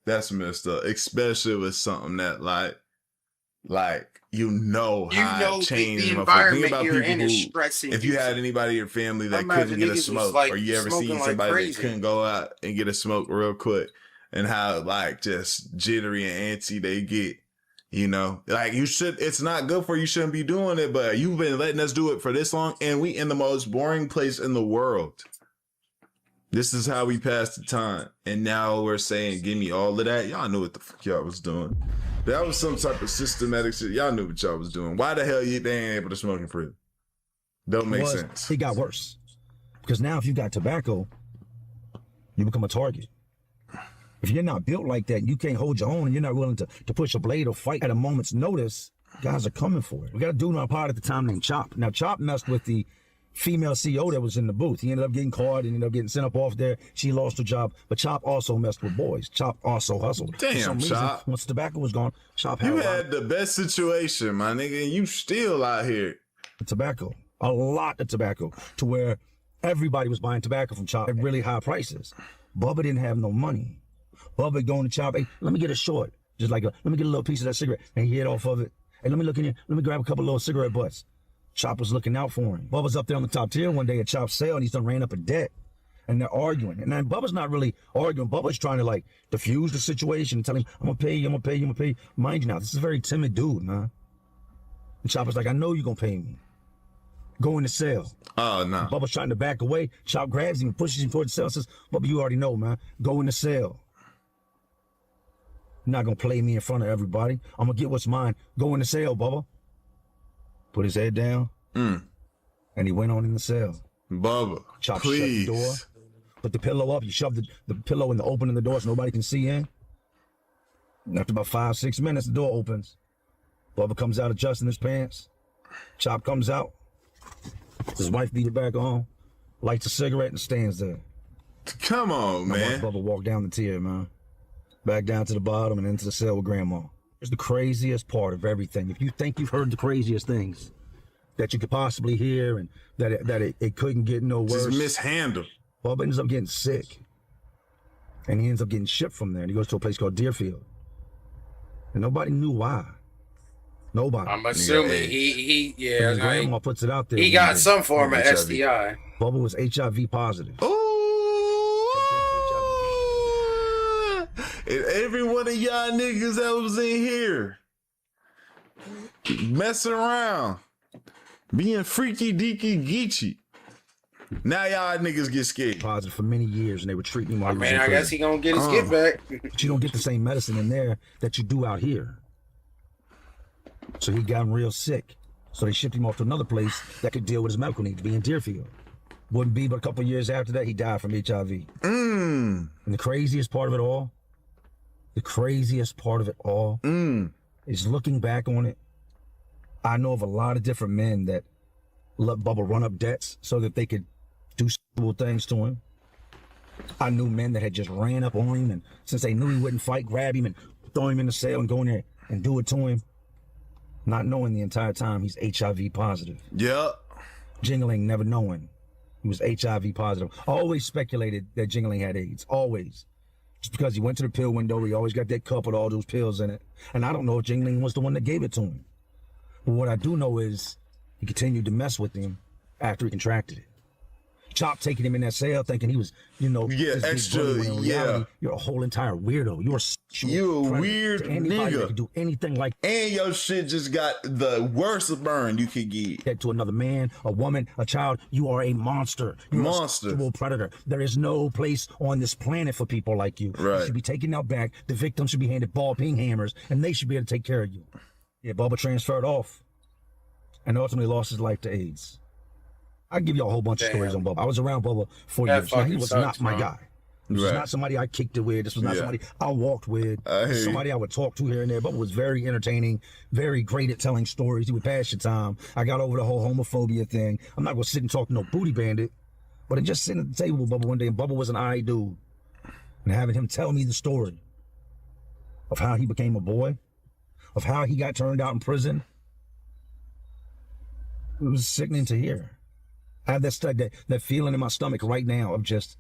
That's messed up. Especially with something that like how it changed. The environment you're in is who, stressing. if you had anybody in your family that couldn't get a smoke, or you ever seen somebody that couldn't go out and get a smoke real quick, and how like just jittery and antsy they get, you know, like it's not good for you. You shouldn't be doing it, but you've been letting us do it for this long, and we in the most boring place in the world. This is how we passed the time, and now we're saying, give me all of that. Y'all knew what the fuck y'all was doing. That was some type of systematic shit. Y'all knew what y'all was doing. Why the hell they ain't able to smoke in prison? Don't make sense. It got worse. Because now if you got tobacco, you become a target. If you're not built like that, you can't hold your own, and you're not willing to push a blade or fight at a moment's notice, guys are coming for it. We got a dude on our pod at the time named Chop. Now, Chop messed with the female CEO that was in the booth. He ended up getting caught and ended up getting sent up off there. She lost her job, but Chop also messed with boys. Chop also hustled. Damn, Chop. Once tobacco was gone, Chop had you had the best situation, my nigga, and you still out here. Tobacco. A lot of tobacco, to where everybody was buying tobacco from Chop at really high prices. Bubba didn't have no money. Bubba going to Chop, hey, let me get a short. Just like, let me get a little piece of that cigarette. And he hit off of it. Hey, let me look in here. Let me grab a couple little cigarette butts. Chop was looking out for him. Bubba's up there on the top tier one day at Chop's sale, and he's done ran up a debt. And they're arguing. And then Bubba's not really arguing. Bubba's trying to like diffuse the situation and tell him, I'm gonna pay you, I'm gonna pay you, I'm gonna pay you. Mind you now, this is a very timid dude, man. And Chop was like, I know you're gonna pay me. Go in the cell. Oh, no. Bubba's trying to back away. Chop grabs him and pushes him toward the cell and says, Bubba, you already know, man. Go in the cell. You're not gonna play me in front of everybody. I'm gonna get what's mine. Go in the cell, Bubba. Put his head down, and he went on in the cell. Bubba, Chop please. shut the door, put the pillow up. You shove the pillow in the opening of the door so nobody can see in. And after about 5-6 minutes, the door opens. Bubba comes out adjusting his pants. Chop comes out. His wife beat it back on, lights a cigarette, and stands there. Come on, man. Bubba walked down the tier, man. Back down to the bottom and into the cell with Grandma. It's the craziest part of everything. If you think you've heard the craziest things that you could possibly hear and that it couldn't get no worse. Just mishandled. Bubba ends up getting sick. And he ends up getting shipped from there. And he goes to a place called Deerfield. And nobody knew why. Nobody. I'm assuming he His grandma puts it out there. He got some form of STI. Bubba was HIV positive. And every one of y'all niggas that was in here messing around, being freaky deaky geeky. Now y'all niggas get scared. Positive for many years, and they were treating him while he was in I prison. guess he gonna get his get back. But you don't get the same medicine in there that you do out here. So he got real sick. So they shipped him off to another place that could deal with his medical needs, being Deerfield. Wouldn't be but a couple of years after that, he died from HIV. And the craziest part of it all, is looking back on it. I know of a lot of different men that let Bubba run up debts so that they could do cool things to him. I knew men that had just ran up on him, and since they knew he wouldn't fight, grab him and throw him in the cell and go in there and do it to him, not knowing the entire time he's HIV positive. Yep. Jingling, never knowing he was HIV positive. I always speculated that Jingling had AIDS, always. Just because he went to the pill window, he always got that cup with all those pills in it. And I don't know if Jingling was the one that gave it to him. But what I do know is he continued to mess with him after he contracted it. Chop taking him in that cell thinking he was, this extra, big brother, when in reality, you're a whole entire weirdo. You're a weird nigga. That could do anything like and your shit just got the worst burn you could get. That to another man, a woman, a child, you are a monster. You're a sexual predator. There is no place on this planet for people like you. Right. You should be taken out back. The victim should be handed ball peen hammers, and they should be able to take care of you. Yeah, Bubba transferred off and ultimately lost his life to AIDS. I can give you a whole bunch of stories on Bubba. I was around Bubba for years. Now, he was not my guy. This was Right. not somebody I kicked it with. This was not Yeah. somebody I walked with. I This hear is you. somebody I would talk to here and there. Bubba was very entertaining, very great at telling stories. He would pass your time. I got over the whole homophobia thing. I'm not going to sit and talk to no booty bandit. But in just sitting at the table with Bubba one day, and Bubba was an eye dude. And having him tell me the story of how he became a boy, of how he got turned out in prison. It was sickening to hear. I have that feeling in my stomach right now of just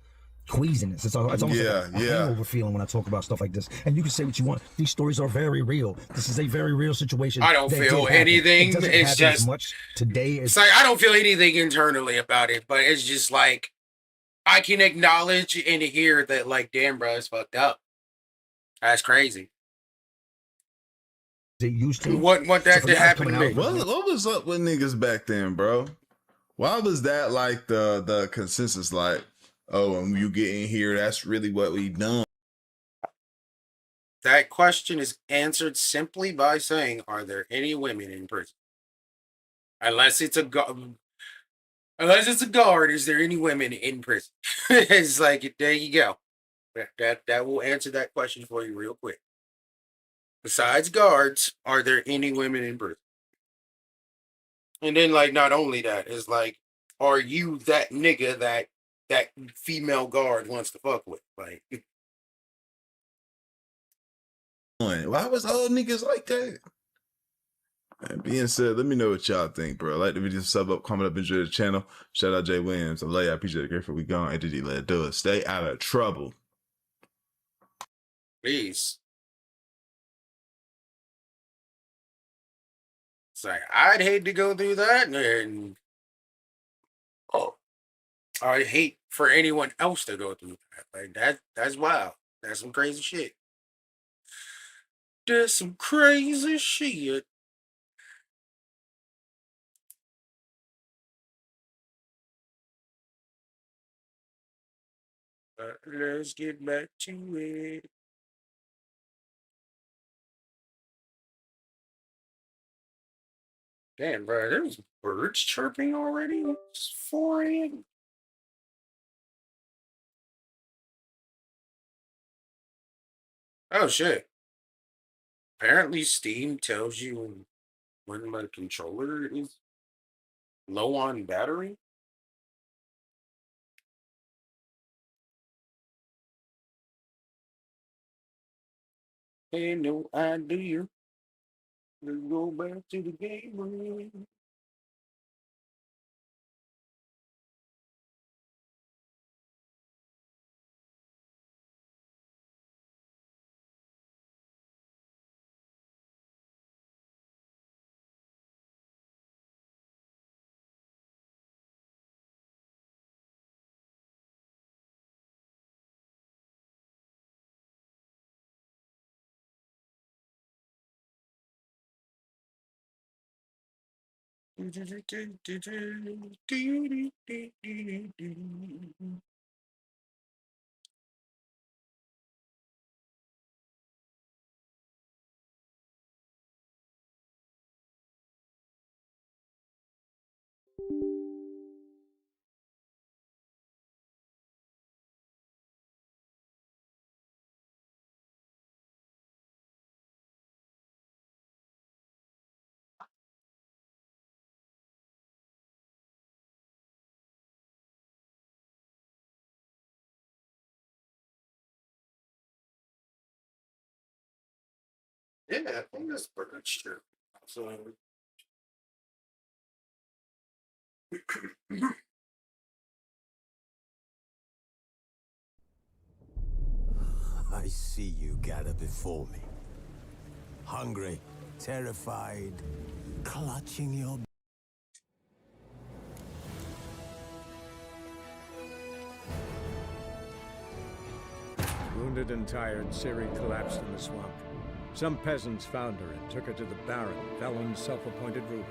queasiness. It's almost like a hangover feeling when I talk about stuff like this. And you can say what you want. These stories are very real. This is a very real situation. I don't feel anything. It doesn't It's happen just as much today as it's like I don't feel anything internally about it, but it's just like I can acknowledge and hear that, like, damn, bro, it's fucked up. That's crazy. they used to. Want that to happen to me. What was up with niggas back then, bro? Why was that like the consensus? Like, oh, when you get in here, that's really what we done. That question is answered simply by saying, "Are there any women in prison?" Unless it's a guard, is there any women in prison? It's like, there you go. That will answer that question for you real quick. Besides guards, are there any women in prison? And then, like, not only that, it's like, are you that nigga that female guard wants to fuck with? Like, Why was all niggas like that? And being said, let me know what y'all think, bro. Like the video, sub up, comment up, enjoy the channel. Shout out Jay Williams. I love you. I appreciate it. Grateful we gone. Entity, let it do it. Stay out of trouble. please. It's like, I'd hate to go through that, and I'd hate for anyone else to go through that. Like, that's wild. That's some crazy shit. That's some crazy shit. Let's get back to it. Damn, bro, there's birds chirping already? It's 4 a.m. Oh, shit. Apparently, Steam tells you when my controller is low on battery. Ain't no idea. Let's go back to the game room. Yeah, I think that's pretty much true. So, I see you gather before me. Hungry, terrified, clutching your... Wounded and tired, Ciri collapsed in the swamp. Some peasants found her and took her to the Baron, Valen's self-appointed ruler.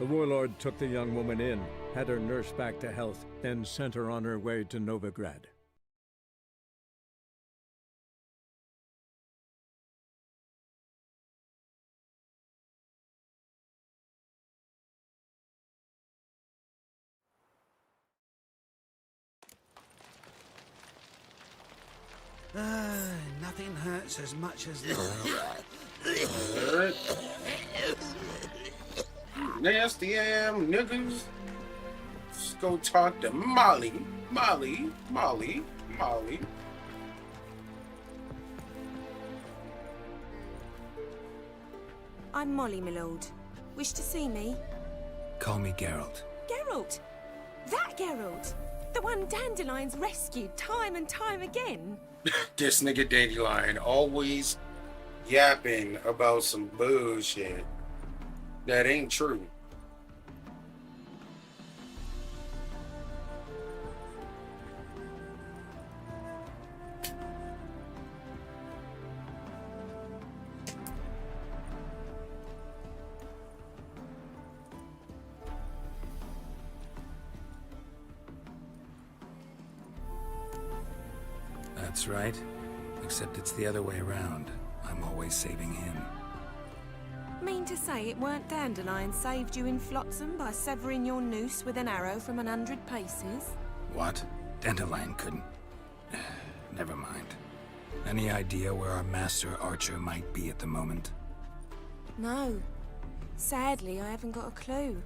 The warlord took the young woman in, had her nursed back to health, then sent her on her way to Novigrad. Nothing hurts as much as Alright. Nasty am niggas. Let's go talk to Molly. Molly. I'm Molly, my lord. Wish to see me? Call me Geralt. Geralt! That Geralt! The one Dandelion's rescued time and time again. This nigga Dandelion always yapping about some bullshit that ain't true. That's right. Except it's the other way around. I'm always saving him. Mean to say it weren't Dandelion saved you in Flotsam by severing your noose with an arrow from 100 paces? What? Dandelion couldn't. Never mind. Any idea where our master archer might be at the moment? No. Sadly, I haven't got a clue.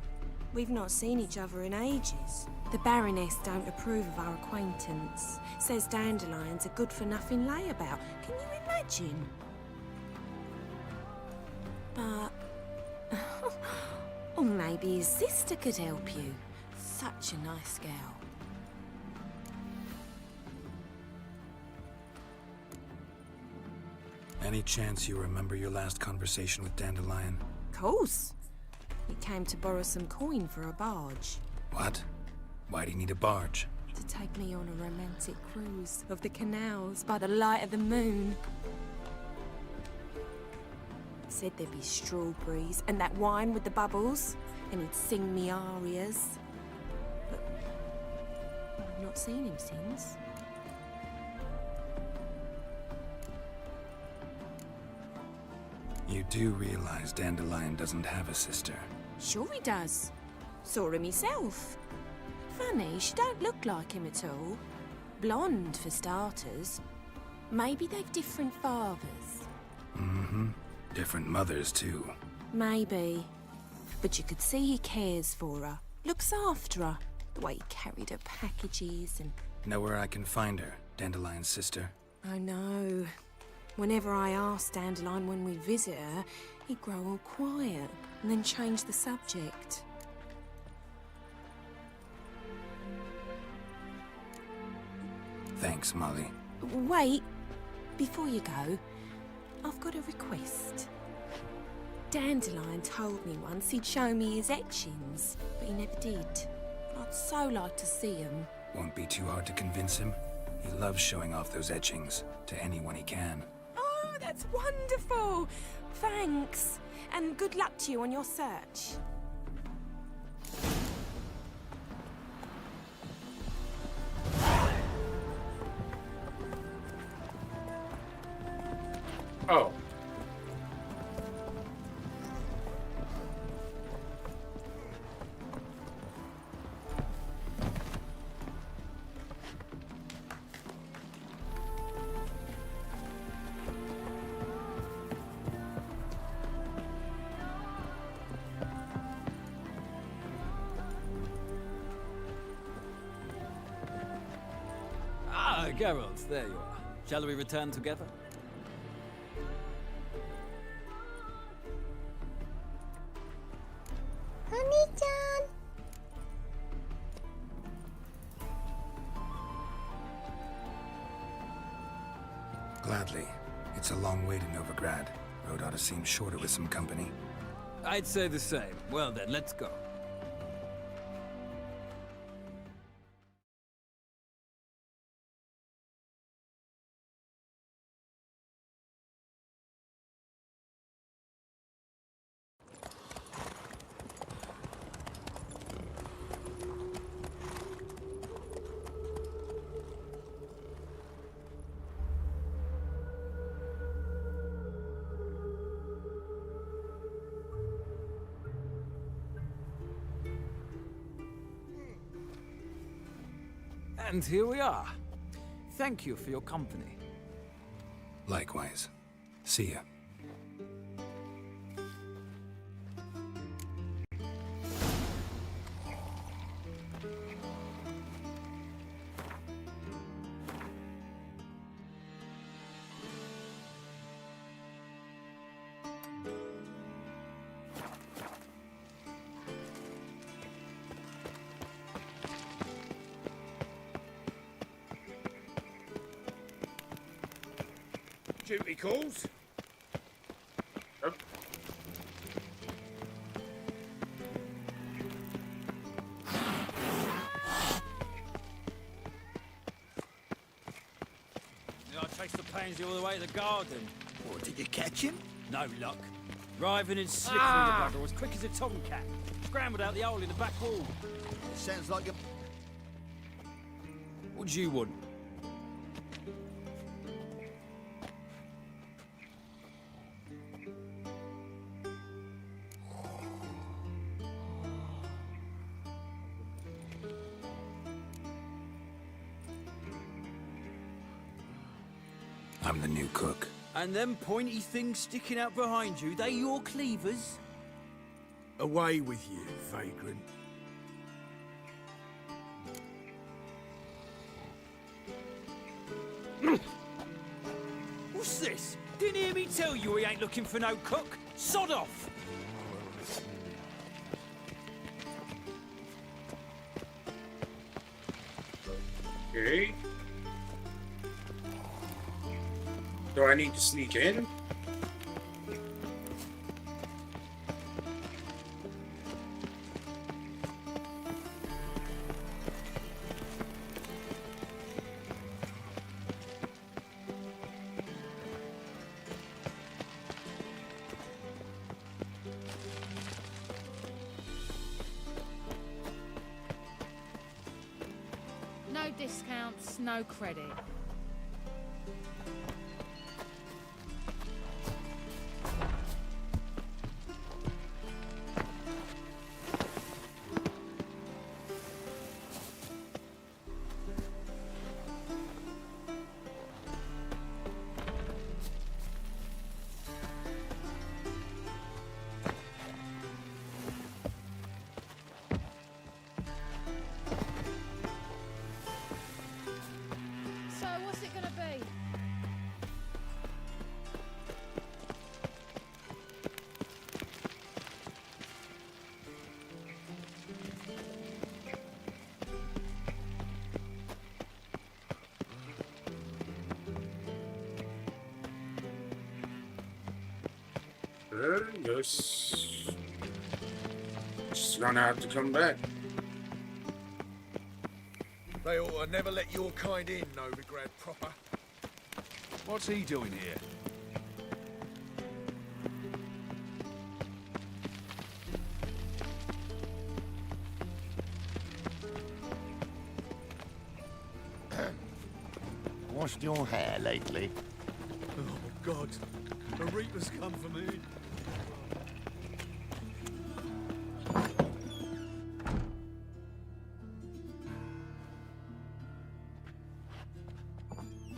We've not seen each other in ages. The Baroness don't approve of our acquaintance. Says Dandelion's a good-for-nothing layabout. Can you imagine? But... or maybe his sister could help you. Such a nice girl. Any chance you remember your last conversation with Dandelion? Course. He came to borrow some coin for a barge. What? Why do you need a barge? To take me on a romantic cruise of the canals by the light of the moon. Said there'd be strawberries and that wine with the bubbles, and he'd sing me arias. But I've not seen him since. You do realize Dandelion doesn't have a sister? Sure he does. Saw him himself. Funny, she don't look like him at all. Blonde, for starters. Maybe they've different fathers. Mm-hmm. Different mothers, too. Maybe. But you could see he cares for her. Looks after her. The way he carried her packages and... Know where I can find her, Dandelion's sister? I know. Whenever I asked Dandelion when we visit her, he'd grow all quiet and then change the subject. Thanks, Molly. Wait, before you go, I've got a request. Dandelion told me once he'd show me his etchings, but he never did. I'd so like to see them. Won't be too hard to convince him. He loves showing off those etchings to anyone he can. Oh, that's wonderful! Thanks, and good luck to you on your search. Oh. Ah, Geralt, there you are. Shall we return together? Honey-chan! Gladly. It's a long way to Novigrad. Road ought to seem shorter with some company. I'd say the same. Well then, let's go. And here we are. Thank you for your company. Likewise. See ya. Duty calls. Yep. I chased the pansy all the way to the garden. What, did you catch him? No luck. Driving and slippery the bugger, as quick as a tomcat. Scrambled out the hole in the back wall. Sounds like a... What do you want? I'm the new cook. And them pointy things sticking out behind you, they your cleavers? Away with you, vagrant. What's this? Didn't hear me tell you he ain't looking for no cook? Sod off! Okay. Do I need to sneak in? No discounts, no credit. So, what's it gonna be? Yes. Just gonna have to come back. They ought to never let your kind in, Novigrad proper. What's he doing here? Washed your hair lately? Oh, God. The Reaper's come for me.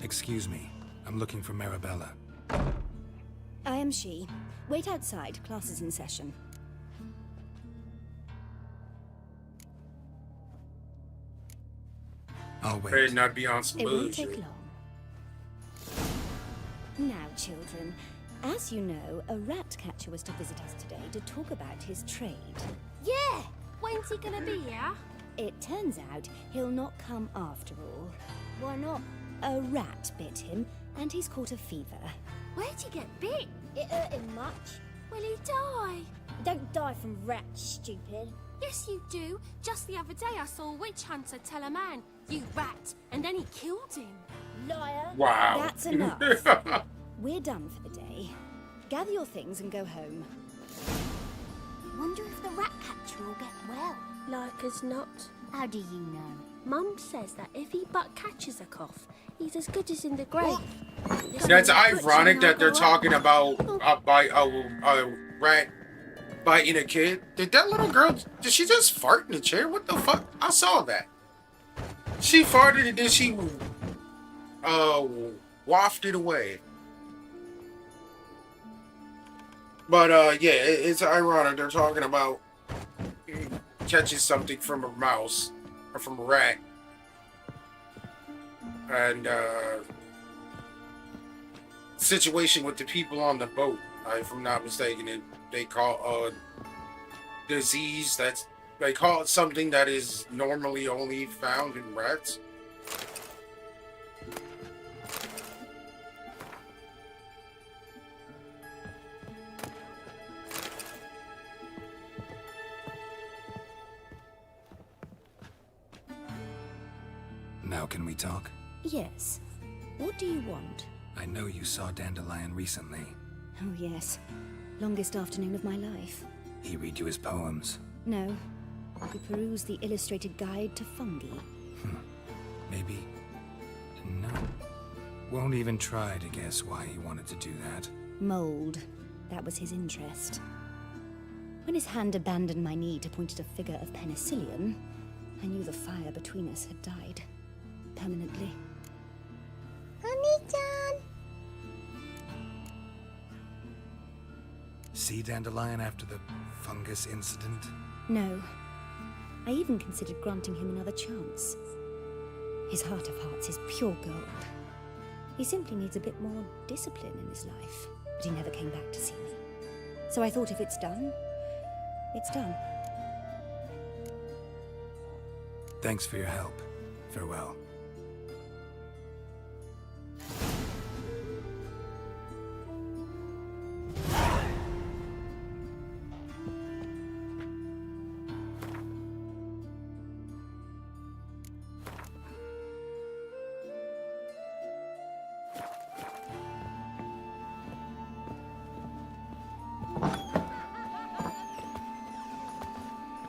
Excuse me. I'm looking for Marabella. I am she. Wait outside. Class is in session. I'll wait. Better not be on some It won't bullshit. take long. Now, children, as you know, a rat catcher was to visit us today to talk about his trade. Yeah! When's he gonna be here? It turns out he'll not come after all. Why not? A rat bit him, and he's caught a fever. Where'd he get bit? It hurt him much. Will he die? Don't die from rats, stupid. Yes, you do. Just the other day I saw a witch hunter tell a man, "You rat," and then he killed him. Liar. Wow. That's enough. We're done for the day. Gather your things and go home. Wonder if the rat catcher will get well. Like as not. How do you know? Mum says that if he but catches a cough, he's as good as in the grave. That's ironic that they're talking about a rat biting a kid. Did that little girl, did she just fart in the chair? What the fuck? I saw that. She farted and then she wafted away. But yeah, it's ironic. They're talking about catching something from a mouse or from a rat, and situation with the people on the boat. If I'm not mistaken, they call disease that's they call it something that is normally only found in rats. Now can we talk? Yes. What do you want? I know you saw Dandelion recently. Oh, yes. Longest afternoon of my life. He read you his poems. No. We perused the illustrated guide to fungi. Maybe. No. Won't even try to guess why he wanted to do that. Mold. That was his interest. When his hand abandoned my knee to point at a figure of penicillium, I knew the fire between us had died. Permanently. Honey-chan! See Dandelion after the fungus incident? No. I even considered granting him another chance. His heart of hearts is pure gold. He simply needs a bit more discipline in his life. But he never came back to see me. So I thought if it's done, it's done. Thanks for your help. Farewell.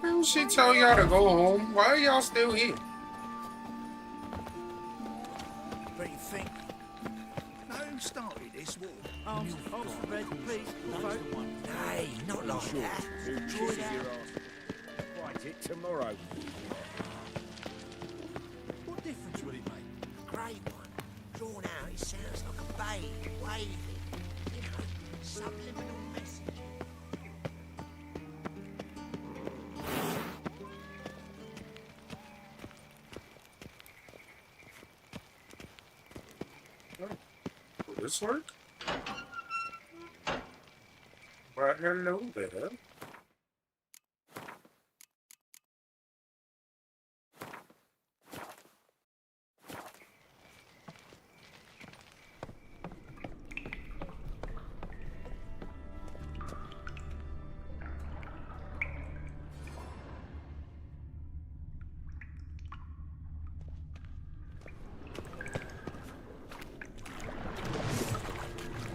Man, she tell y'all to go home. Why are y'all still here? What do you think? Now who started this war? Arms for red, please. Hey, not like that. Draw it out. Fight it tomorrow. What difference would it make? A grey one. Drawn out, it sounds like a babe waving. You know, subliminal message. Will this work? Well, hello there.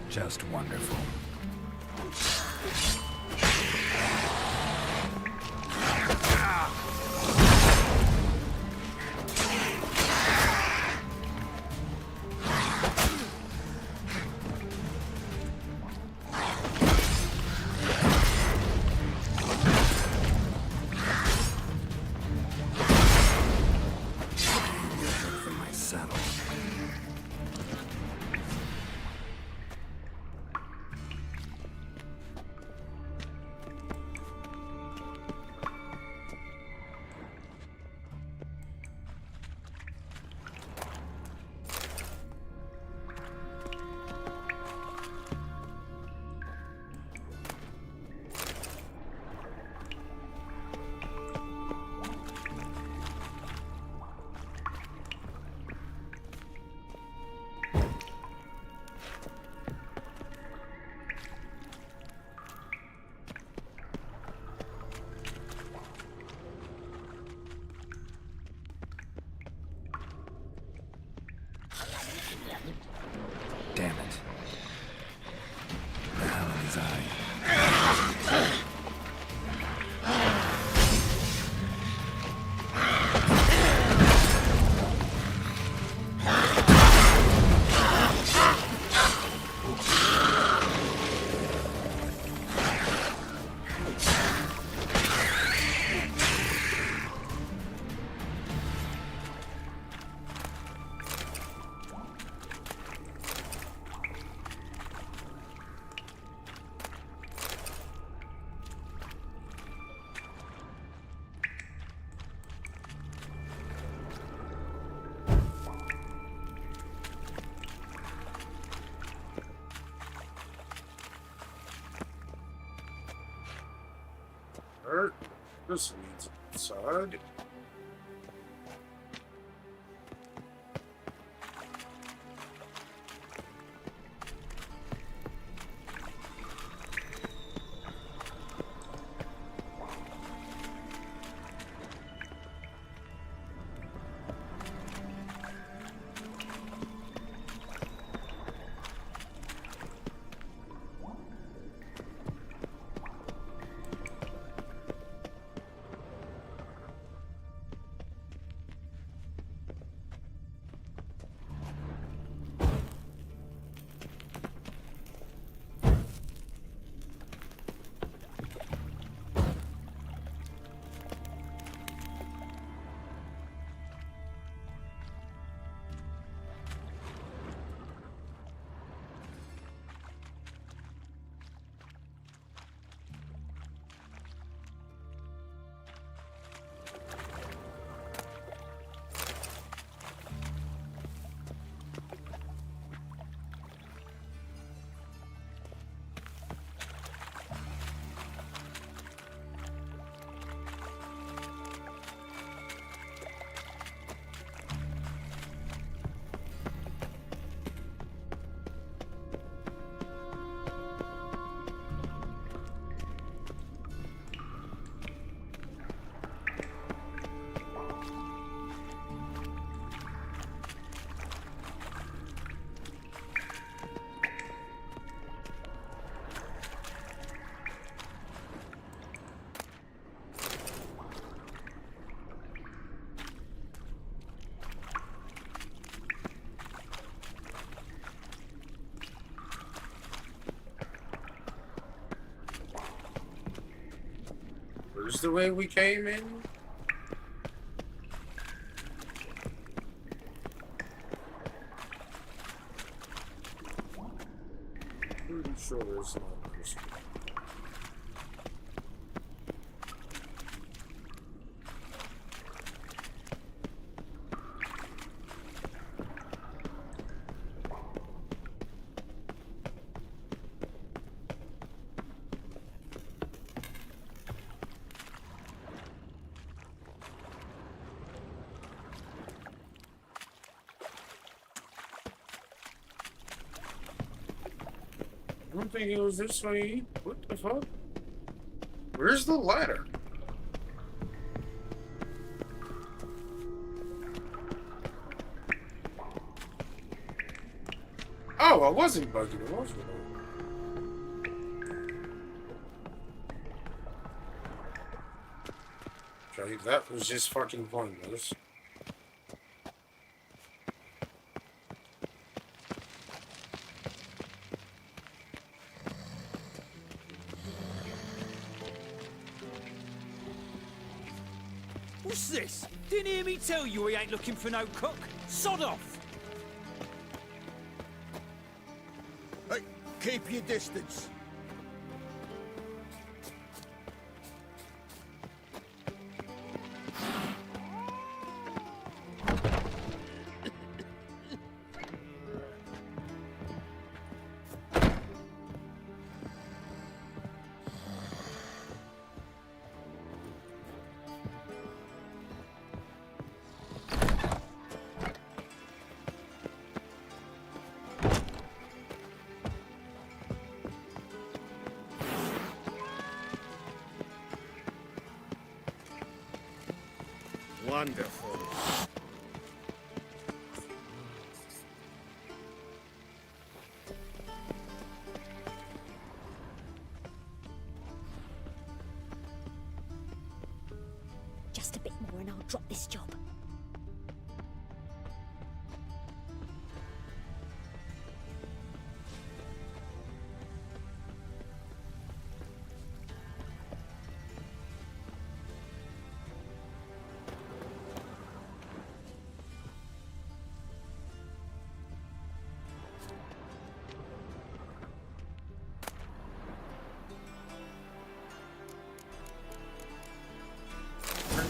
Just wonderful. For my saddle. Damn it. The hell in his eye. This leads inside. Where's the way we came in? Pretty sure there's not this way. I don't think it was this way. What the fuck? Where's the ladder? Oh, I wasn't bugging. It was okay, that was just fucking pointless. What's this? Didn't hear me tell you we ain't looking for no cook? Sod off! Hey, keep your distance. Wonderful. Just a bit more and I'll drop this job.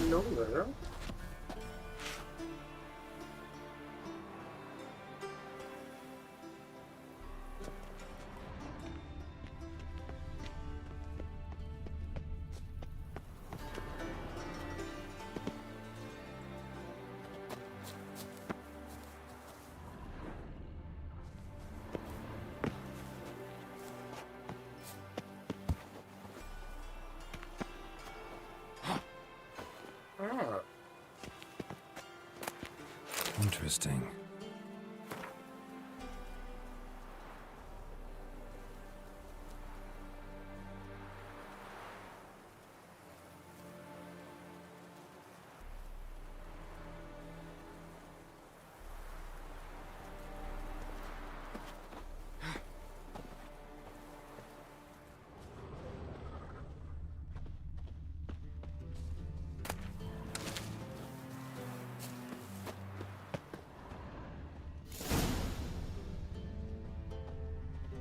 Know that. Interesting.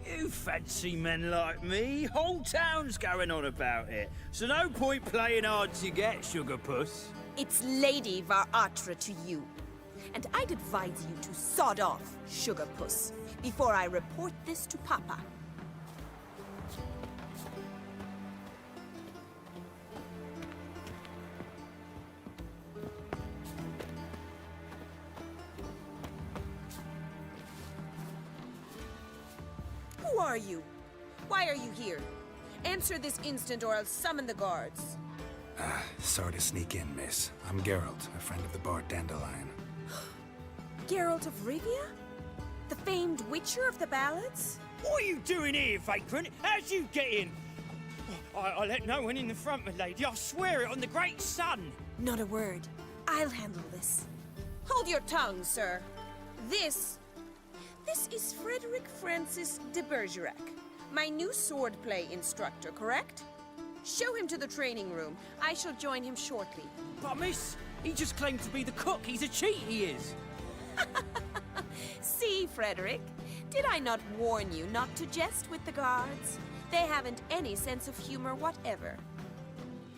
You fancy men like me? Whole town's going on about it. So no point playing hard to get, sugar puss. It's Lady Varatra to you. And I'd advise you to sod off, sugar puss, before I report this to Papa. Who are you? Why are you here? Answer this instant or I'll summon the guards. Sorry to sneak in, miss. I'm Geralt, a friend of the bard Dandelion. Geralt of Rivia? The famed witcher of the ballads? What are you doing here, vagrant? How'd you get in? I let no one in the front, my lady. I swear it on the great sun. Not a word. I'll handle this. Hold your tongue, sir. This is Frederick Francis de Bergerac, my new swordplay instructor, correct? Show him to the training room. I shall join him shortly. But miss, he just claimed to be the cook. He's a cheat, he is. See, Frederick, did I not warn you not to jest with the guards? They haven't any sense of humor whatever.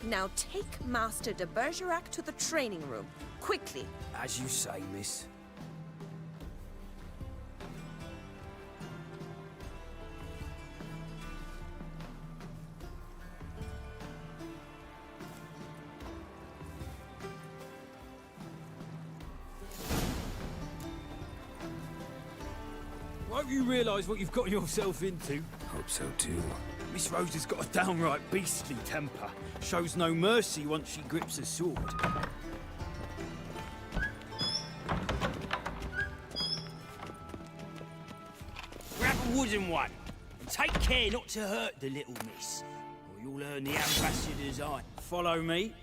Now take Master de Bergerac to the training room, quickly. As you say, miss. Won't you realise what you've got yourself into? Hope so too. Miss Rose has got a downright beastly temper. Shows no mercy once she grips a sword. Grab a wooden one. And take care not to hurt the little miss. Or you'll earn the ambassador's eye. Follow me.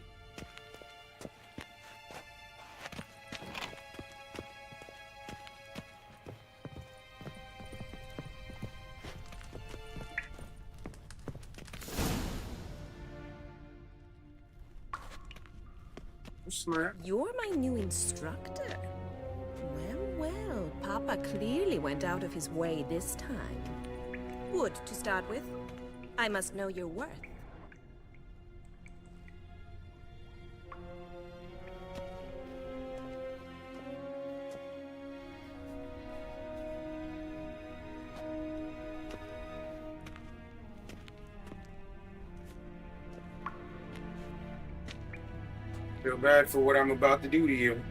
You're my new instructor? Well, Papa clearly went out of his way this time. Wood, to start with. I must know your worth. Feel bad for what I'm about to do to you.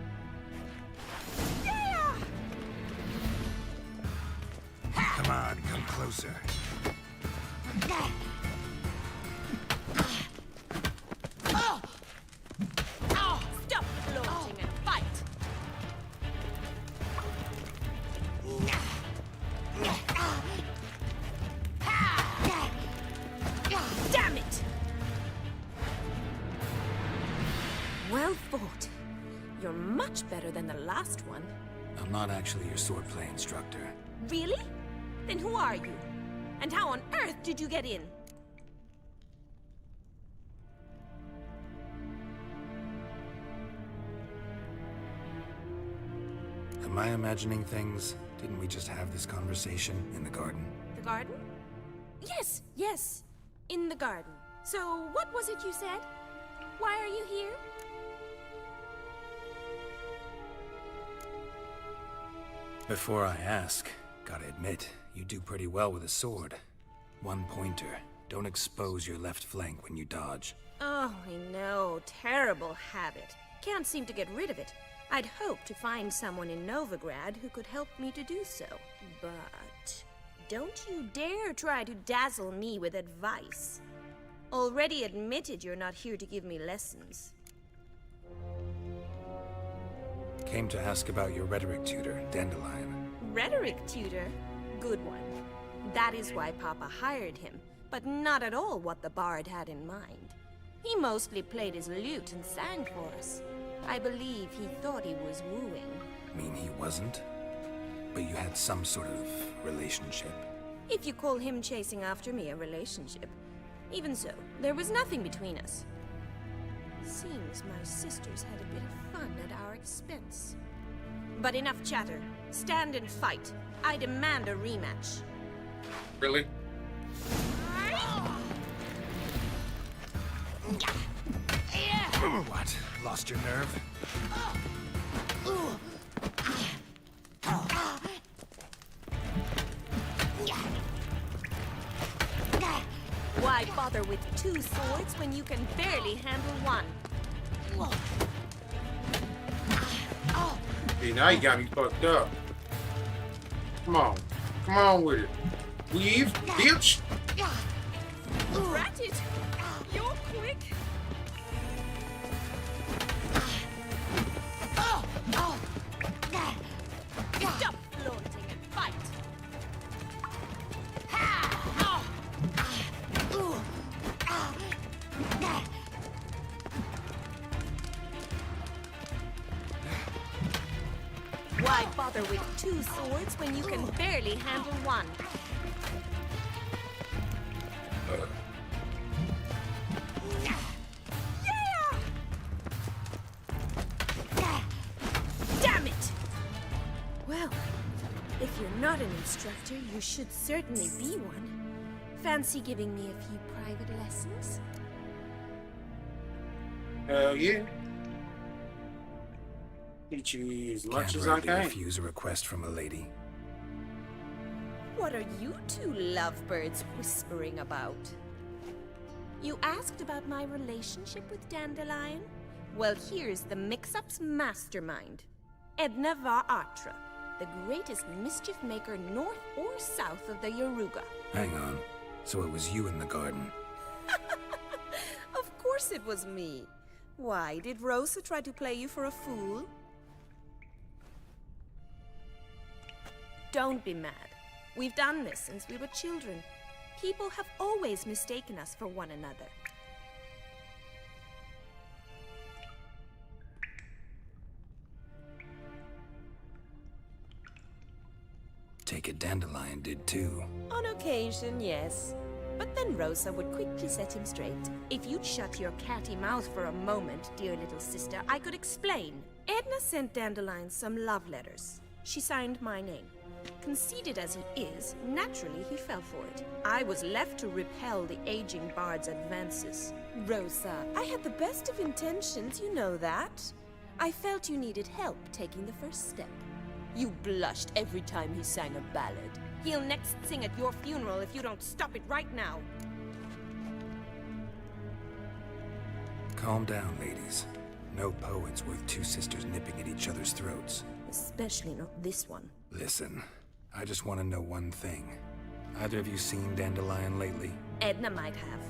Come on, come closer. Stop gloating and fight! Damn it! Well fought. You're much better than the last one. I'm not actually your swordplay instructor. Really? Then who are you? And how on earth did you get in? Am I imagining things? Didn't we just have this conversation in the garden? The garden? Yes. In the garden. So, what was it you said? Why are you here? Before I ask, gotta admit, you do pretty well with a sword. One pointer. Don't expose your left flank when you dodge. Oh, I know. Terrible habit. Can't seem to get rid of it. I'd hoped to find someone in Novigrad who could help me to do so. But don't you dare try to dazzle me with advice. Already admitted you're not here to give me lessons. Came to ask about your rhetoric tutor, Dandelion. Rhetoric tutor? Good one. That is why Papa hired him, but not at all what the bard had in mind. He mostly played his lute and sang for us. I believe he thought he was wooing. Mean he wasn't? But you had some sort of relationship? If you call him chasing after me a relationship. Even so, there was nothing between us. Seems my sisters had a bit of fun at our expense. But enough chatter. Stand and fight. I demand a rematch. Really? What? Lost your nerve? Why bother with 2 swords when you can barely handle one? Hey, now you got me fucked up. Come on. Come on with it. Weave, bitch. Rat it! You're quick! Stop flaunting and fight! Why bother with 2 swords when you can barely handle one? Damn it! Well, if you're not an instructor, you should certainly be one. Fancy giving me a few private lessons? Hell yeah. Teach you as much as I Can't can. refuse a request from a lady. What are you two lovebirds whispering about? You asked about my relationship with Dandelion? Well, here's the mix-up's mastermind. Edna var Atra, the greatest mischief maker north or south of the Yaruga. Hang on. So it was you in the garden. Of course it was me. Why, did Rosa try to play you for a fool? Don't be mad. We've done this since we were children. People have always mistaken us for one another. Take it Dandelion did too. On occasion, yes. But then Rosa would quickly set him straight. If you'd shut your catty mouth for a moment, dear little sister, I could explain. Edna sent Dandelion some love letters. She signed my name. Conceited as he is, naturally he fell for it. I was left to repel the aging bard's advances. Rosa, I had the best of intentions, you know that. I felt you needed help taking the first step. You blushed every time he sang a ballad. He'll next sing at your funeral if you don't stop it right now. Calm down, ladies. No poet's worth 2 sisters nipping at each other's throats. Especially not this one. Listen, I just want to know one thing. Either of you seen Dandelion lately? Edna might have.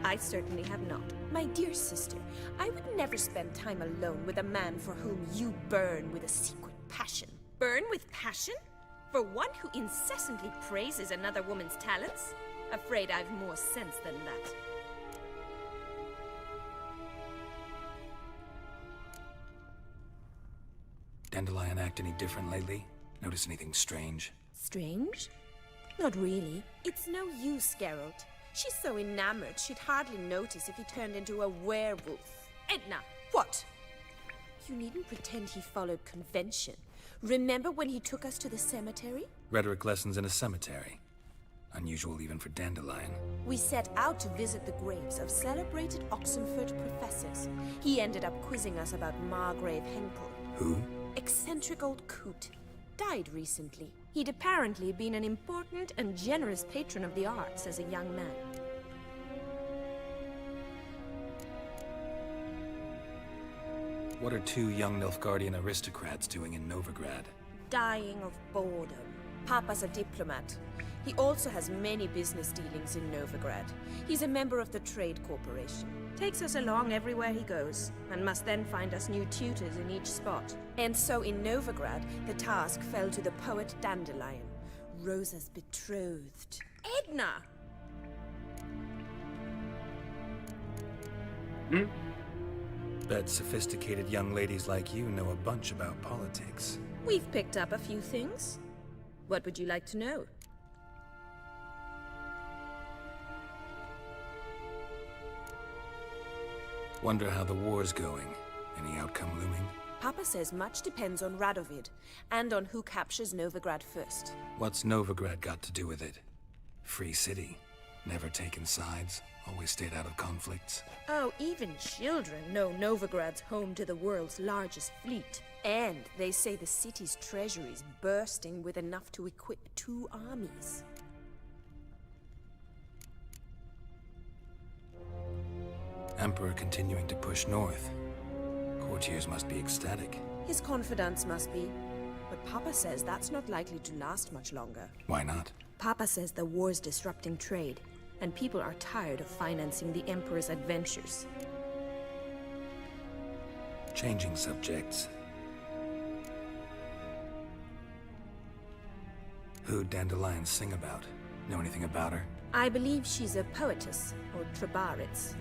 I certainly have not. My dear sister, I would never spend time alone with a man for whom you burn with a secret passion. Burn with passion? For one who incessantly praises another woman's talents? Afraid I've more sense than that. Dandelion act any different lately? Notice anything strange? Strange? Not really. It's no use, Geralt. She's so enamored she'd hardly notice if he turned into a werewolf. Edna, what? You needn't pretend he followed convention. Remember when he took us to the cemetery? Rhetoric lessons in a cemetery. Unusual even for Dandelion. We set out to visit the graves of celebrated Oxenford professors. He ended up quizzing us about Margrave Henkel. Who? Eccentric old coot. Died recently. He'd apparently been an important and generous patron of the arts as a young man. What are 2 young Nilfgaardian aristocrats doing in Novigrad? dying of boredom. Papa's a diplomat. He also has many business dealings in Novigrad. He's a member of the Trade Corporation. Takes us along everywhere he goes, and must then find us new tutors in each spot. And so in Novigrad, the task fell to the poet Dandelion, Rosa's betrothed. Edna! Bet sophisticated young ladies like you know a bunch about politics. We've picked up a few things. What would you like to know? Wonder how the war's going. Any outcome looming? Papa says much depends on Radovid, and on who captures Novigrad first. What's Novigrad got to do with it? Free city. Never taken sides. Always stayed out of conflicts. Oh, even children know Novigrad's home to the world's largest fleet. And they say the city's treasury is bursting with enough to equip 2 armies. Emperor continuing to push north. Courtiers must be ecstatic. His confidants must be. But Papa says that's not likely to last much longer. Why not? Papa says the war's disrupting trade, and people are tired of financing the Emperor's adventures. Changing subjects. Who'd Dandelion sing about? Know anything about her? I believe she's a poetess, or Trebaritz.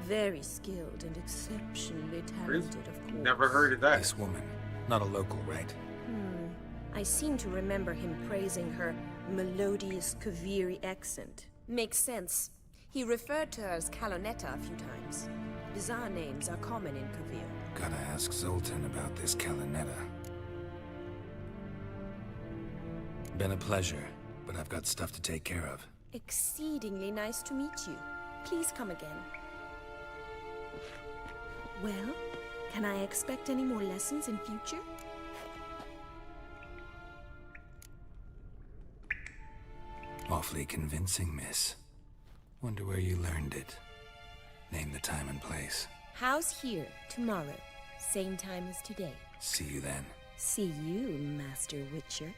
Very skilled and exceptionally talented, of course. Never heard of that. This woman. Not a local, right? I seem to remember him praising her melodious Kaviri accent. Makes sense. He referred to her as Kalonetta a few times. Bizarre names are common in Kavir. Gotta ask Zoltan about this Kalonetta. Been a pleasure, but I've got stuff to take care of. Exceedingly nice to meet you. Please come again. Well, can I expect any more lessons in future? Awfully convincing, miss. Wonder where you learned it. Name the time and place. House here, tomorrow. Same time as today. See you then. See you, Master Witcher.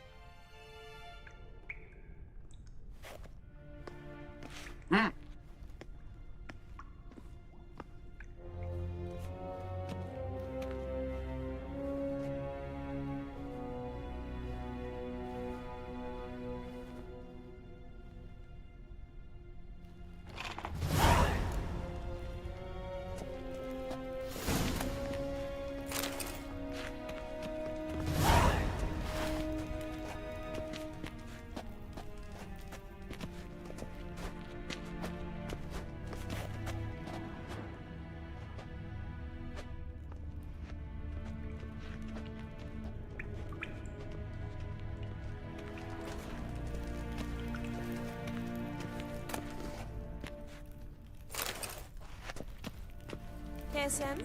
Sam?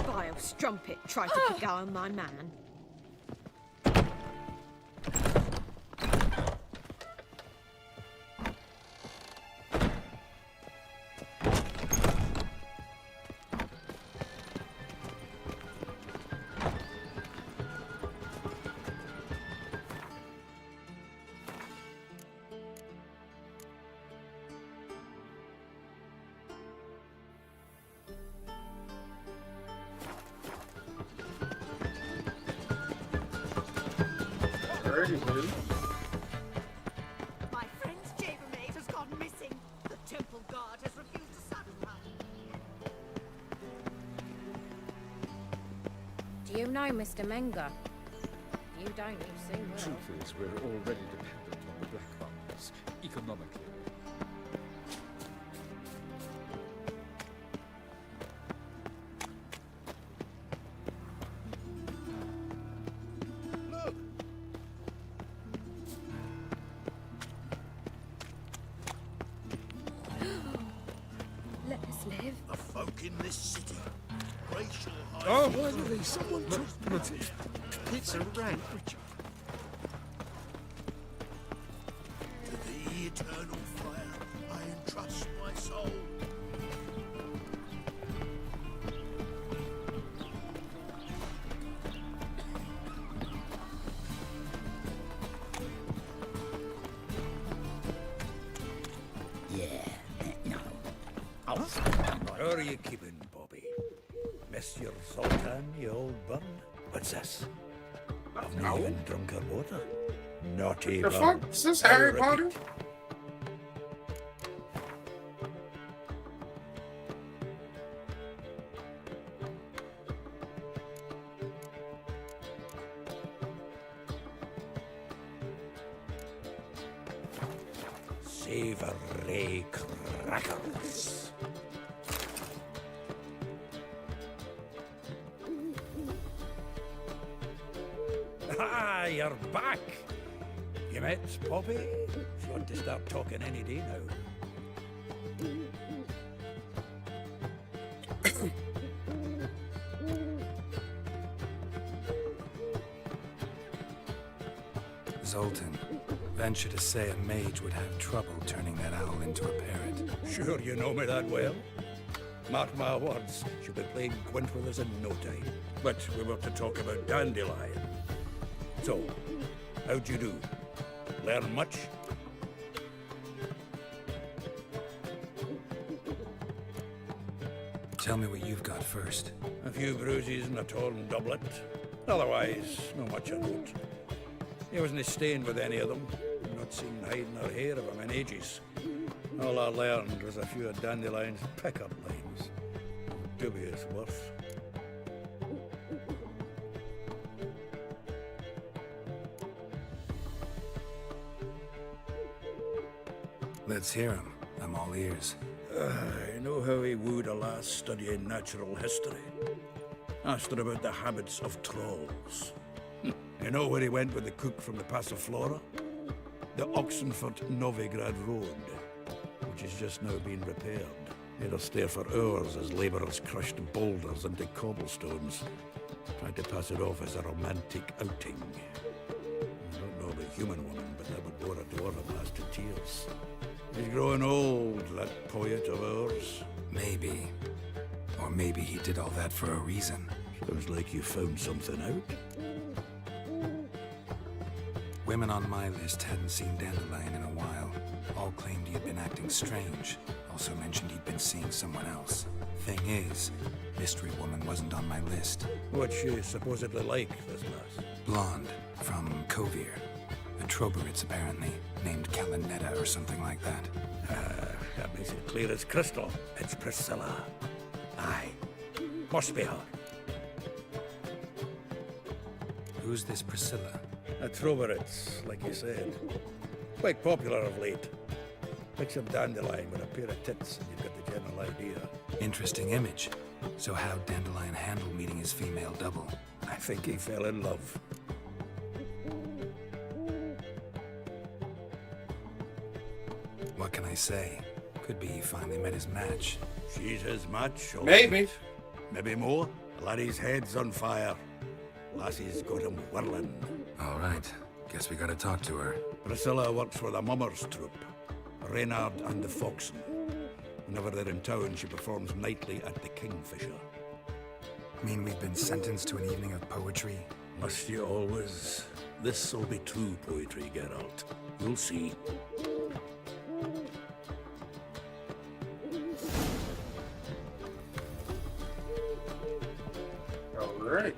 Vile strumpet tried to beguile my man. My friend's chambermaid has gone missing. The temple guard has refused to saddle her. Do you know Mr. Menger? You don't, you see well. Truth is, we're already dependent on the Black Markets, economically. Let us live. The folk in this city. Racial Oh, finally, someone took it. It's a rat. To the eternal fire, I entrust my soul. How are you keeping, Bobby? Miss your Zoltan, you old burn? What's this? I've not even drunk her water. Naughty The burn. fuck? Is this I Harry repeat. Potter? Savory crackers. Ah, you're back. You met Poppy? She ought to start talking any day now. Zoltan, venture to say a mage would have trouble turning that owl into a parrot. Sure you know me that well. Mark my words, she'll be playing quint with us in no time. But we were to talk about Dandelion. So, how'd you do? Learn much? Tell me what you've got first. A few bruises and a torn doublet. Otherwise, not much of note. He wasn't staying with any of them. Not seen hide nor hair of him in ages. All I learned was a few of Dandelion's pickup lines. Dubious worth. Let's hear him. I'm all ears. You know how he wooed a lass studying natural history? Asked her about the habits of trolls. You know where he went with the cook from the Passiflora? The Oxenford-Novigrad Road, which is just now being repaired. It'll stay for hours as labourers crushed boulders into cobblestones, trying to pass it off as a romantic outing. I don't know about human woman, but that would bore a dwarven lass to tears. He's growing old, that poet of ours. Maybe. Or maybe he did all that for a reason. Sounds like you found something out. Women on my list hadn't seen Dandelion in a while. All claimed he had been acting strange. Also mentioned he'd been seeing someone else. Thing is, Mystery Woman wasn't on my list. What's she supposedly like, this lass? Blonde, from Kovir. A Troberitz, apparently, named Kalinetta or something like that. That makes it clear as crystal. It's Priscilla. Aye. Must be her. Who's this Priscilla? A Troberitz, like you said. Quite popular of late. Picture Dandelion with a pair of tits and you've got the general idea. Interesting image. So how'd Dandelion handle meeting his female double? I think he fell in love. What can I say? Could be he finally met his match. She's his match, all Maybe. right. Maybe more. Laddie's head's on fire. Lassie's got him whirling. All right. Guess we gotta talk to her. Priscilla works for the Mummers troupe. Reynard and the Foxen. Whenever they're in town, she performs nightly at the Kingfisher. Mean we've been sentenced to an evening of poetry? Must you always? This'll be true poetry, Geralt. You'll see. All right.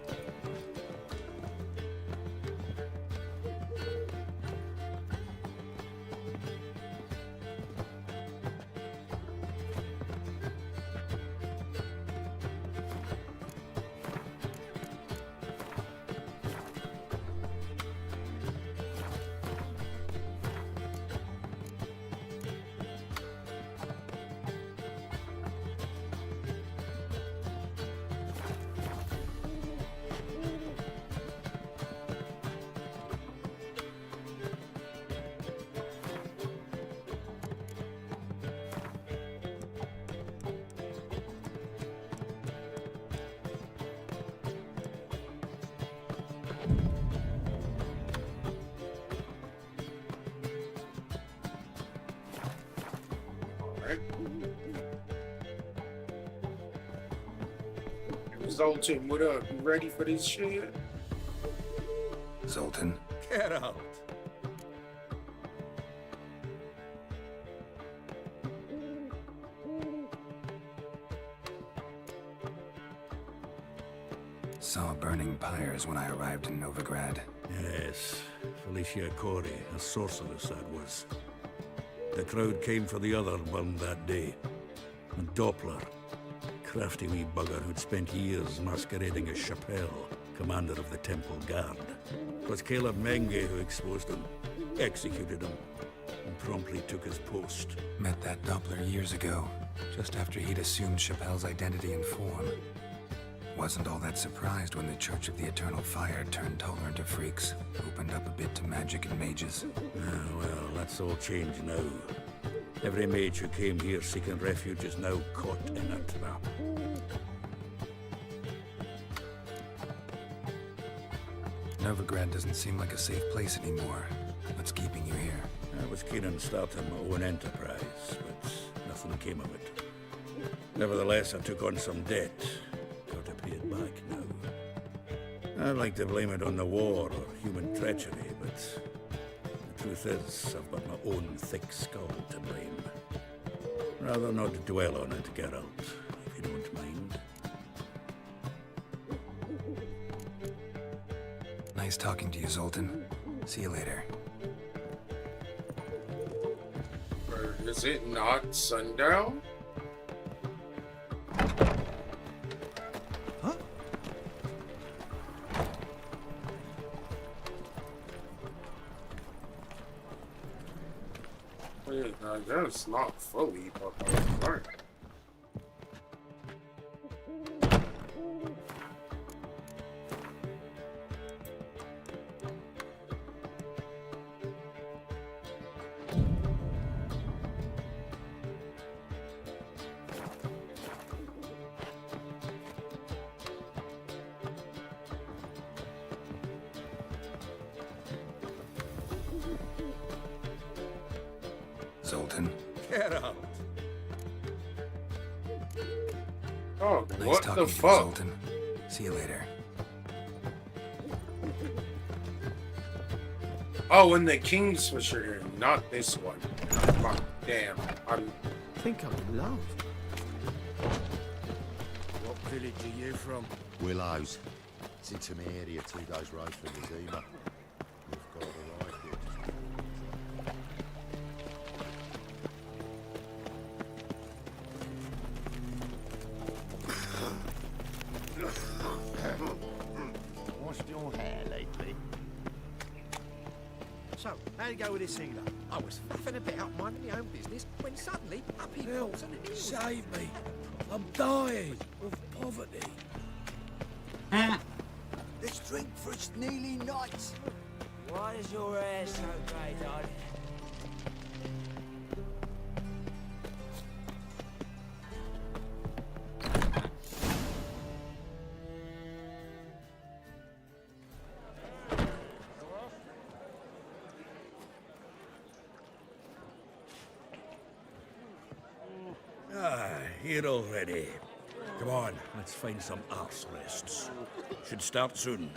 Alright. Zoltan, what up? You ready for this shit? Zoltan? Get out. Saw burning pyres when I arrived in Novigrad. Yes, Felicia Corey, a sorceress that was. The crowd came for the other one that day. And Doppler, crafty wee bugger who'd spent years masquerading as Chappelle, commander of the Temple Guard. It was Caleb Menge who exposed him, executed him, and promptly took his post. Met that Doppler years ago, just after he'd assumed Chappelle's identity and form. Wasn't all that surprised when the Church of the Eternal Fire turned tolerant of freaks, opened up a bit to magic and mages. Well, that's all changed now. Every mage who came here seeking refuge is now caught in a trap. Novigrad doesn't seem like a safe place anymore. What's keeping you here? I was keen on starting my own enterprise, but nothing came of it. Nevertheless, I took on some debt. Got to pay it back now. I'd like to blame it on the war or human treachery, but the truth is, I've got my own thick skull to blame. Rather not dwell on it, Geralt, if you don't mind. Nice talking to you, Zoltan. See you later. Is it not sundown? Huh? Wait, that's not fully, but alright. Zoltan. Get out. Oh, Nice what talking the to you, fuck? Zoltan. See you later. Oh, and the Kingsfisher, not this one. Fuck, damn. I think I'm in love. What village are you from? Willows. It's into my area 2 days ride from Redeemer. We've got a ride here. Washed your hair lately? So, how'd you go with this healer? I was faffing about minding my own business when suddenly up he pops and it Save me. I'm dying of poverty. Let's drink for its nearly night. Why is your hair so grey, darling? Here already. Come on, let's find some arse rests. Should start soon.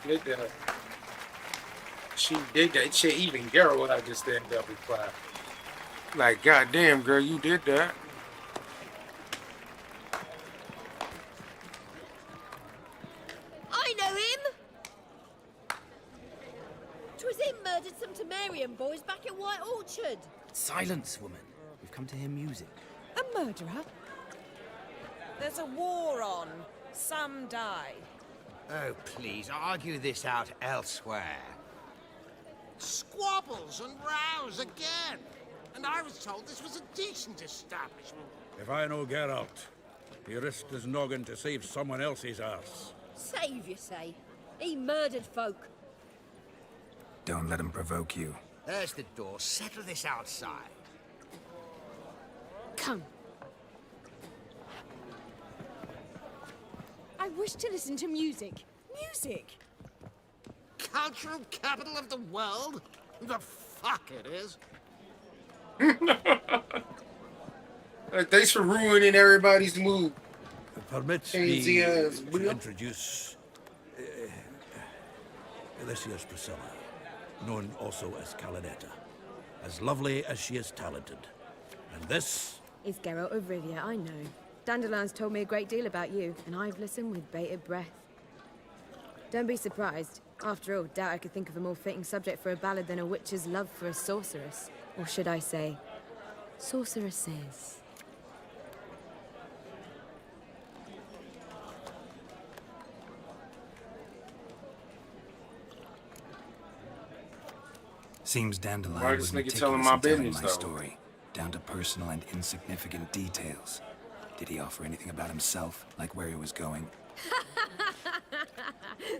did that. She did that shit. Even Geralt had to stand up and clap. Like, goddamn, girl, you did that. I know him! 'Twas him murdered some Temerian boys back at White Orchard. Silence, woman. We've come to hear music. A murderer? There's a war on. Some die. Oh, please, argue this out elsewhere. Squabbles and rows again. And I was told this was a decent establishment. If I know Geralt, he risked his noggin to save someone else's ass. Save, you say? He murdered folk. Don't let him provoke you. There's the door. Settle this outside. Come. I wish to listen to music. Music! Cultural capital of the world? The fuck it is. Thanks for ruining everybody's mood. Permits me Easy to as Will. introduce this here's Priscilla, known also as Calinetta, as lovely as she is talented. And this Is Geralt of Rivia, I know. Dandelion's told me a great deal about you, and I've listened with bated breath. Don't be surprised. After all, doubt I could think of a more fitting subject for a ballad than a witch's love for a sorceress. Or should I say, sorceresses. Seems Dandelion Why was this nigga meticulous telling my in telling business, my though? story, down to personal and insignificant details. Did he offer anything about himself, like where he was going?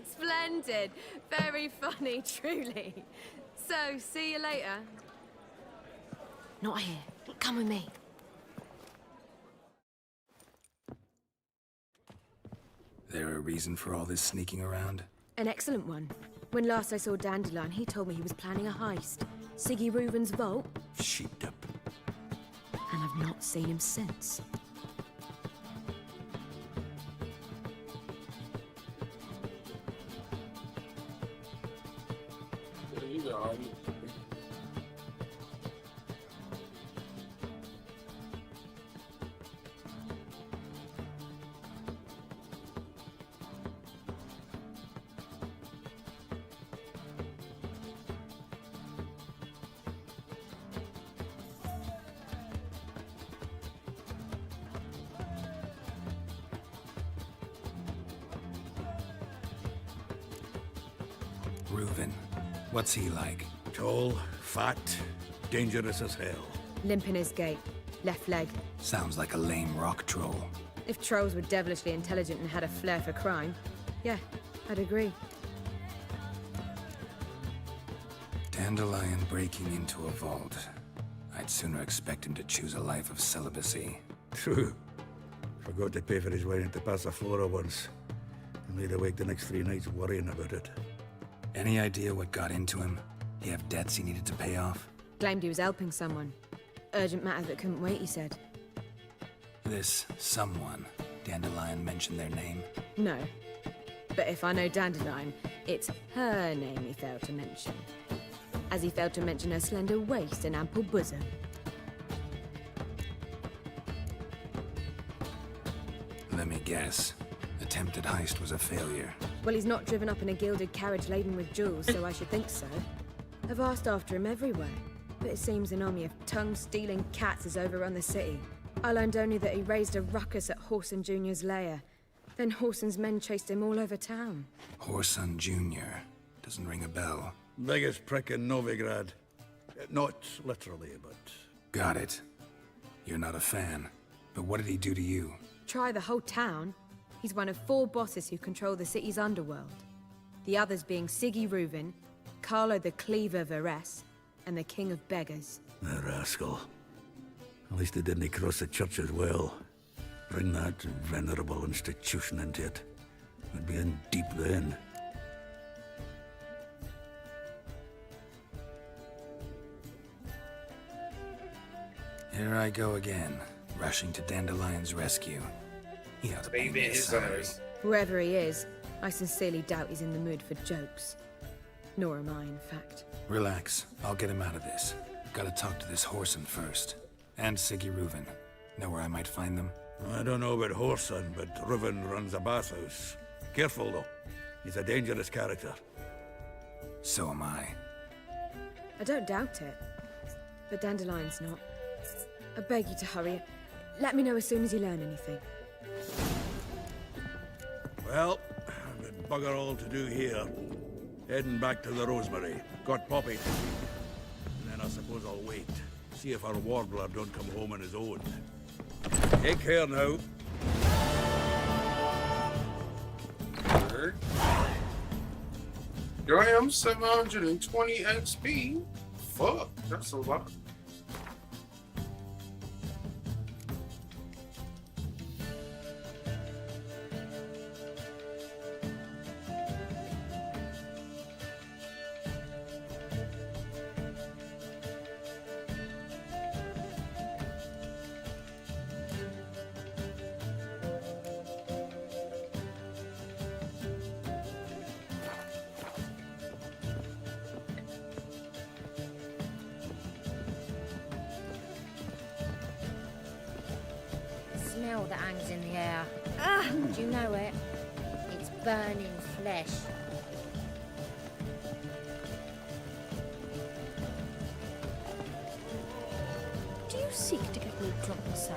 Splendid. Very funny, truly. So, see you later. Not here. Come with me. There a reason for all this sneaking around? An excellent one. When last I saw Dandelion, he told me he was planning a heist. Siggy Reuven's vault. sheeped up. And I've not seen him since. Reuven. What's he like? Tall, fat, dangerous as hell. Limp in his gait. Left leg. Sounds like a lame rock troll. If trolls were devilishly intelligent and had a flair for crime, yeah, I'd agree. Dandelion breaking into a vault. I'd sooner expect him to choose a life of celibacy. True. Forgot to pay for his way into Passaflora once. And laid awake the next 3 nights worrying about it. Any idea what got into him? He have debts he needed to pay off? Claimed he was helping someone. Urgent matter that couldn't wait, he said. This someone, Dandelion mentioned their name? No. But if I know Dandelion, it's her name he failed to mention. As he failed to mention her slender waist and ample bosom. Let me guess. Attempted heist was a failure. Well, he's not driven up in a gilded carriage laden with jewels, so I should think so. I've asked after him everywhere, but it seems an army of tongue-stealing cats has overrun the city. I learned only that he raised a ruckus at Whoreson Jr.'s lair. Then Whoreson's men chased him all over town. Whoreson Jr. Doesn't ring a bell. Biggest prick in Novigrad. Not literally, but... Got it. You're not a fan. But what did he do to you? Try the whole town. He's one of 4 bosses who control the city's underworld. The others being Siggy Reuven, Carlo the Cleaver Varese, and the King of Beggars. The rascal. At least he didn't cross the church as well. Bring that venerable institution into it. We'd be in deep then. Here I go again, rushing to Dandelion's rescue. He ought to pay me a Baby his salary. eyes. Wherever he is, I sincerely doubt he's in the mood for jokes. Nor am I, in fact. Relax. I'll get him out of this. Gotta talk to this Whoreson first. And Siggy Reuven. Know where I might find them? I don't know about Whoreson, but Reuven runs a bathhouse. Careful, though. He's a dangerous character. So am I. I don't doubt it. But Dandelion's not. I beg you to hurry. Let me know as soon as you learn anything. Well, I've got bugger all to do here. Heading back to the Rosemary. Got Poppy. And then I suppose I'll wait. See if our warbler don't come home on his own. Take care now. Damn, 720 XP. Fuck, that's a lot. Smell that hangs in the air. Ah, do you know it? It's burning flesh. Do you seek to get me drunk, sir?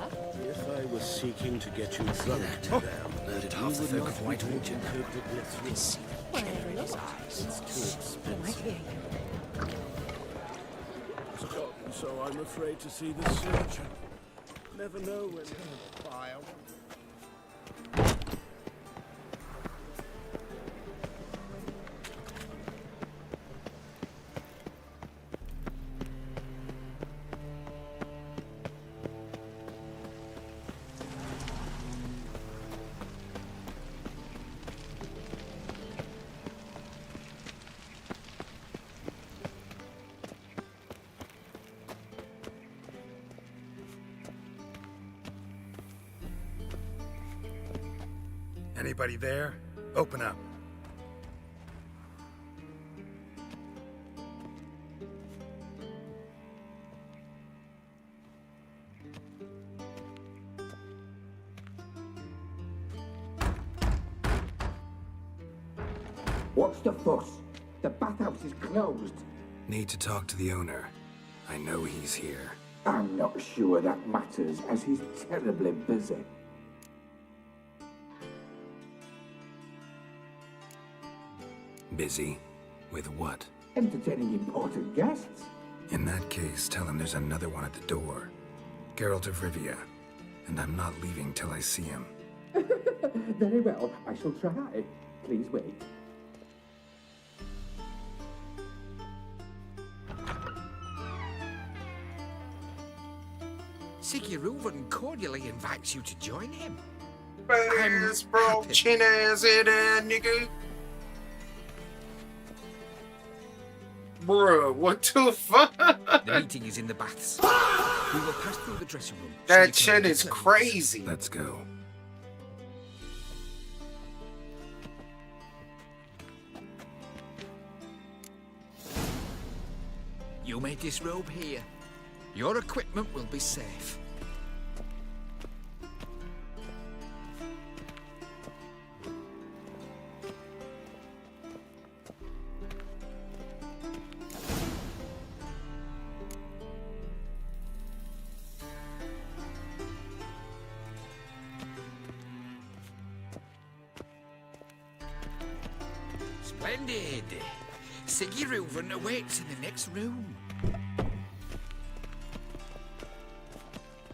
If I was seeking to get you drunk, madame, murdered half the folk of Whitehall. You can see the killer in his eyes. It's too expensive. So I'm afraid to see the surgeon. Never know when. Fire. Anybody there? Open up. What's the fuss? The bathhouse is closed. Need to talk to the owner. I know he's here. I'm not sure that matters, as he's terribly busy. Busy? With what? Entertaining important guests. In that case, tell him there's another one at the door. Geralt of Rivia. And I'm not leaving till I see him. Very well, I shall try. Please wait. Siggy Reuven cordially invites you to join him. Bass, bro, chin ass it, nigga. Bruh, what the fuck? The meeting is in the baths. We will pass through the dressing room. That shit is crazy. Let's go. You may disrobe here. Your equipment will be safe. Splendid. Siggy Reuven awaits in the next room.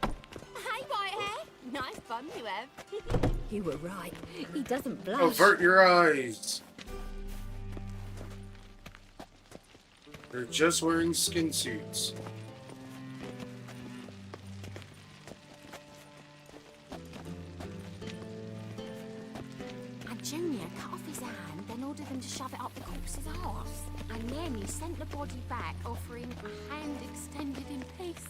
Hey, Whitehair. Nice bun you have. You were right. He doesn't blush. Avert your eyes. They're just wearing skin suits. And Junior cut off his hand, then ordered him to shove it up the corpse's arse. And then he sent the body back, offering a hand extended in peace.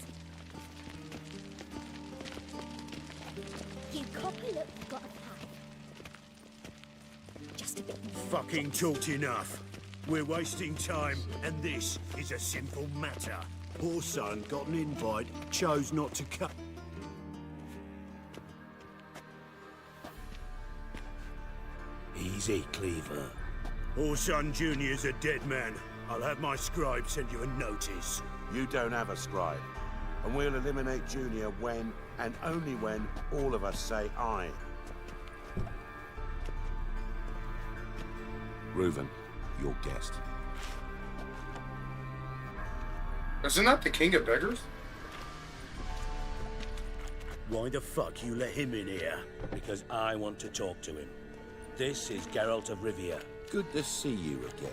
You copy look got a pie. Just a bit. fucking talked enough. We're wasting time, and this is a simple matter. Poor son got an invite, chose not to come. Easy, Cleaver. Orson Jr.'s a dead man. I'll have my scribe send you a notice. You don't have a scribe. And we'll eliminate Junior when, and only when, all of us say aye. Reuven, your guest. Isn't that the king of beggars? Why the fuck you let him in here? Because I want to talk to him. This is Geralt of Rivia. Good to see you again.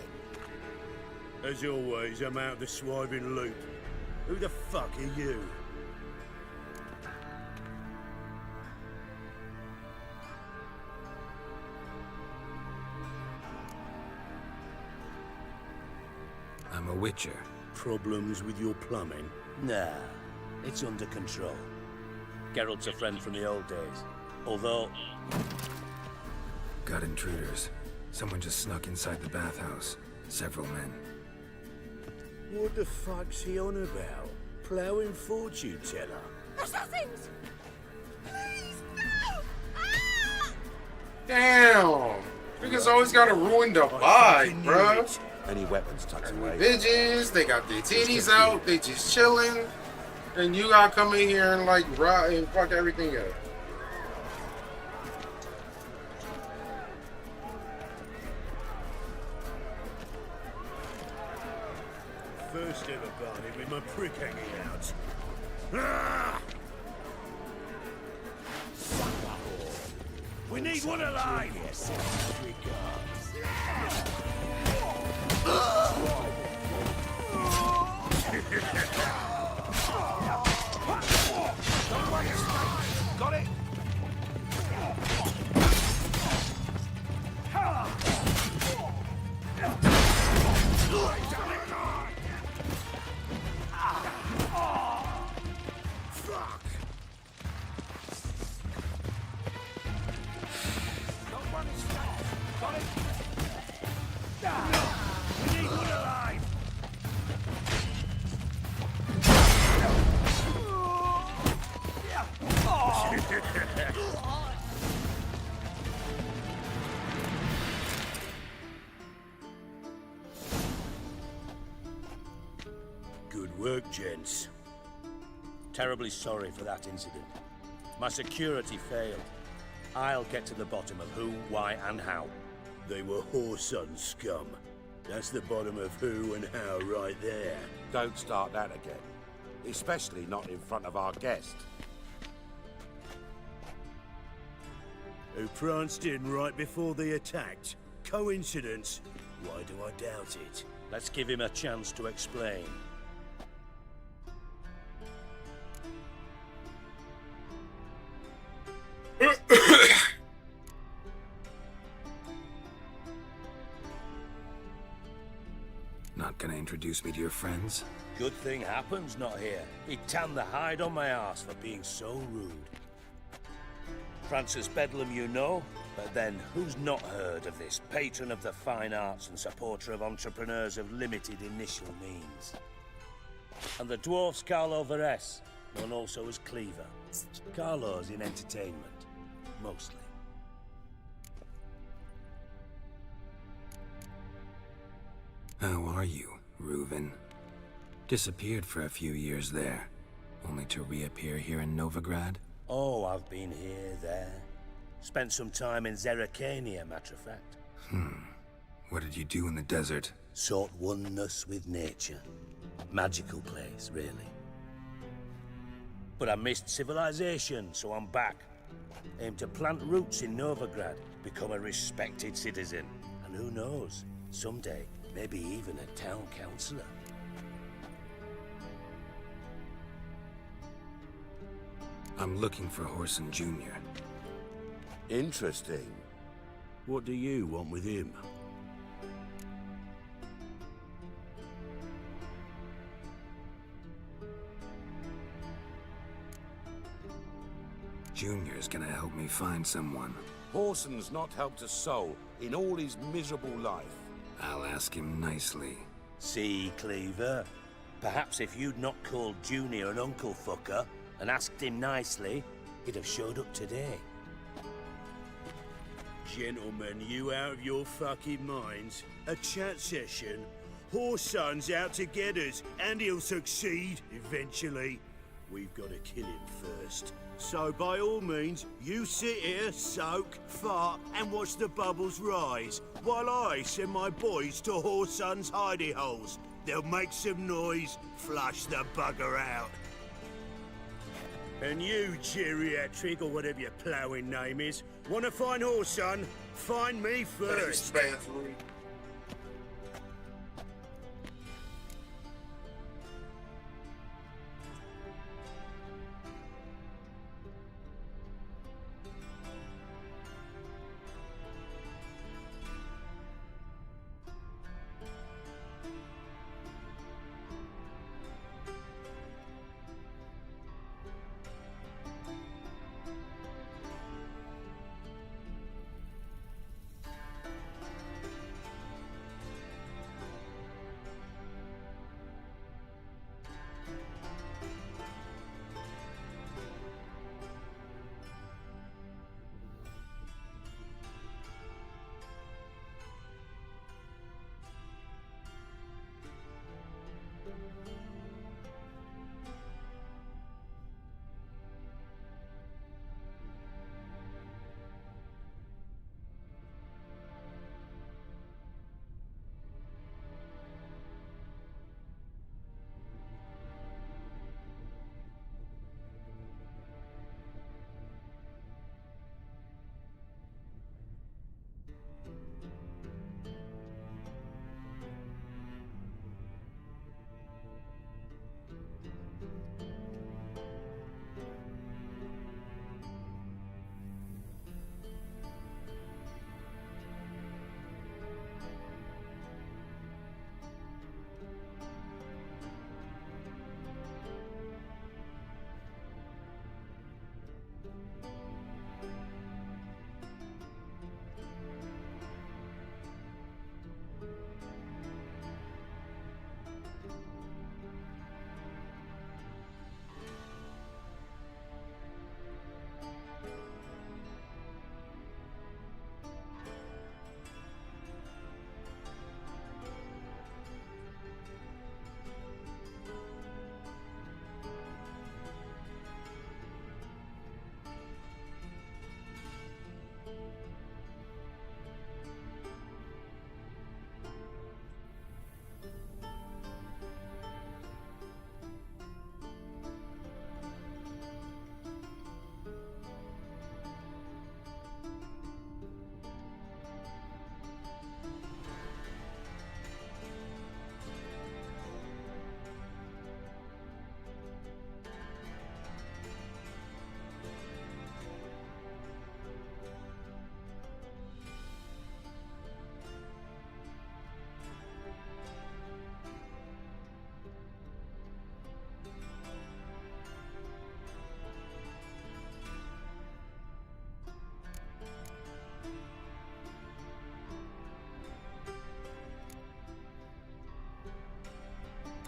As always, I'm out of the swiving loop. Who the fuck are you? I'm a witcher. Problems with your plumbing? Nah, it's under control. Geralt's a friend from the old days. Although... Got intruders. Someone just snuck inside the bathhouse. Several men. What the fuck's he on about? Plowing fortune teller? Assassins! Please, no! Ah! Damn! Niggas always gotta ruin the vibe, bruh. Any weapons tucked away? Bitches, they got their titties out, they just chilling. And you gotta come in here and like rot and fuck everything up. First ever party with my prick hanging out. Ah! We need one alive! Yes, Got it? Fuck! Got it? We need one alive! Good work, gents. Terribly sorry for that incident. My security failed. I'll get to the bottom of who, why, and how. They were whoreson scum. That's the bottom of who and how right there. Don't start that again. Especially not in front of our guest. Who pranced in right before they attacked. Coincidence? Why do I doubt it? Let's give him a chance to explain. Not gonna introduce me to your friends? Good thing Happen's not here. He'd tan the hide on my arse for being so rude. Francis Bedlam you know, but then who's not heard of this patron of the fine arts and supporter of entrepreneurs of limited initial means? And the dwarf's Carlo Veres, known also as Cleaver. Carlo's in entertainment, mostly. How are you, Reuven? Disappeared for a few years there, only to reappear here in Novigrad? Oh, I've been here, there. Spent some time in Zerrikania, matter of fact. What did you do in the desert? Sought oneness with nature. Magical place, really. But I missed civilization, so I'm back. Aim to plant roots in Novigrad, become a respected citizen. And who knows, someday, maybe even a town councillor. I'm looking for Whoreson Jr. Interesting. What do you want with him? Junior's gonna help me find someone. Horson's not helped a soul in all his miserable life. I'll ask him nicely. See, Cleaver? Perhaps if you'd not called Junior an uncle fucker and asked him nicely, he'd have showed up today. Gentlemen, you out of your fucking minds? A chat session? Horson's out to get us, and he'll succeed eventually. We've got to kill him first. So by all means, you sit here, soak, fart, and watch the bubbles rise, while I send my boys to Horson's hidey holes. They'll make some noise, flush the bugger out. And you, geriatric, or whatever your ploughing name is, want to find Horson? Find me first.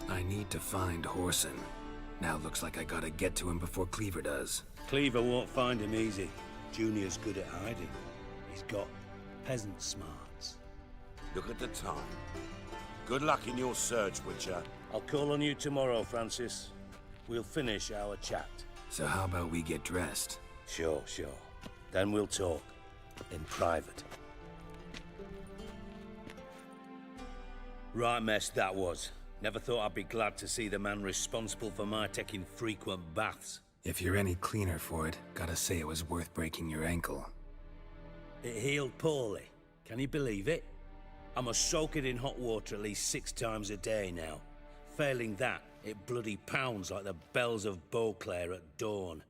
I need to find Horson. Now looks like I gotta get to him before Cleaver does. Cleaver won't find him easy. Junior's good at hiding. He's got peasant smarts. Look at the time. Good luck in your search, Witcher. I'll call on you tomorrow, Francis. We'll finish our chat. So how about we get dressed? Sure. Then we'll talk. In private. Right mess that was. Never thought I'd be glad to see the man responsible for my taking frequent baths. If you're any cleaner for it, gotta say it was worth breaking your ankle. It healed poorly. Can you believe it? I must soak it in hot water at least 6 times a day now. Failing that, it bloody pounds like the bells of Beauclair at dawn.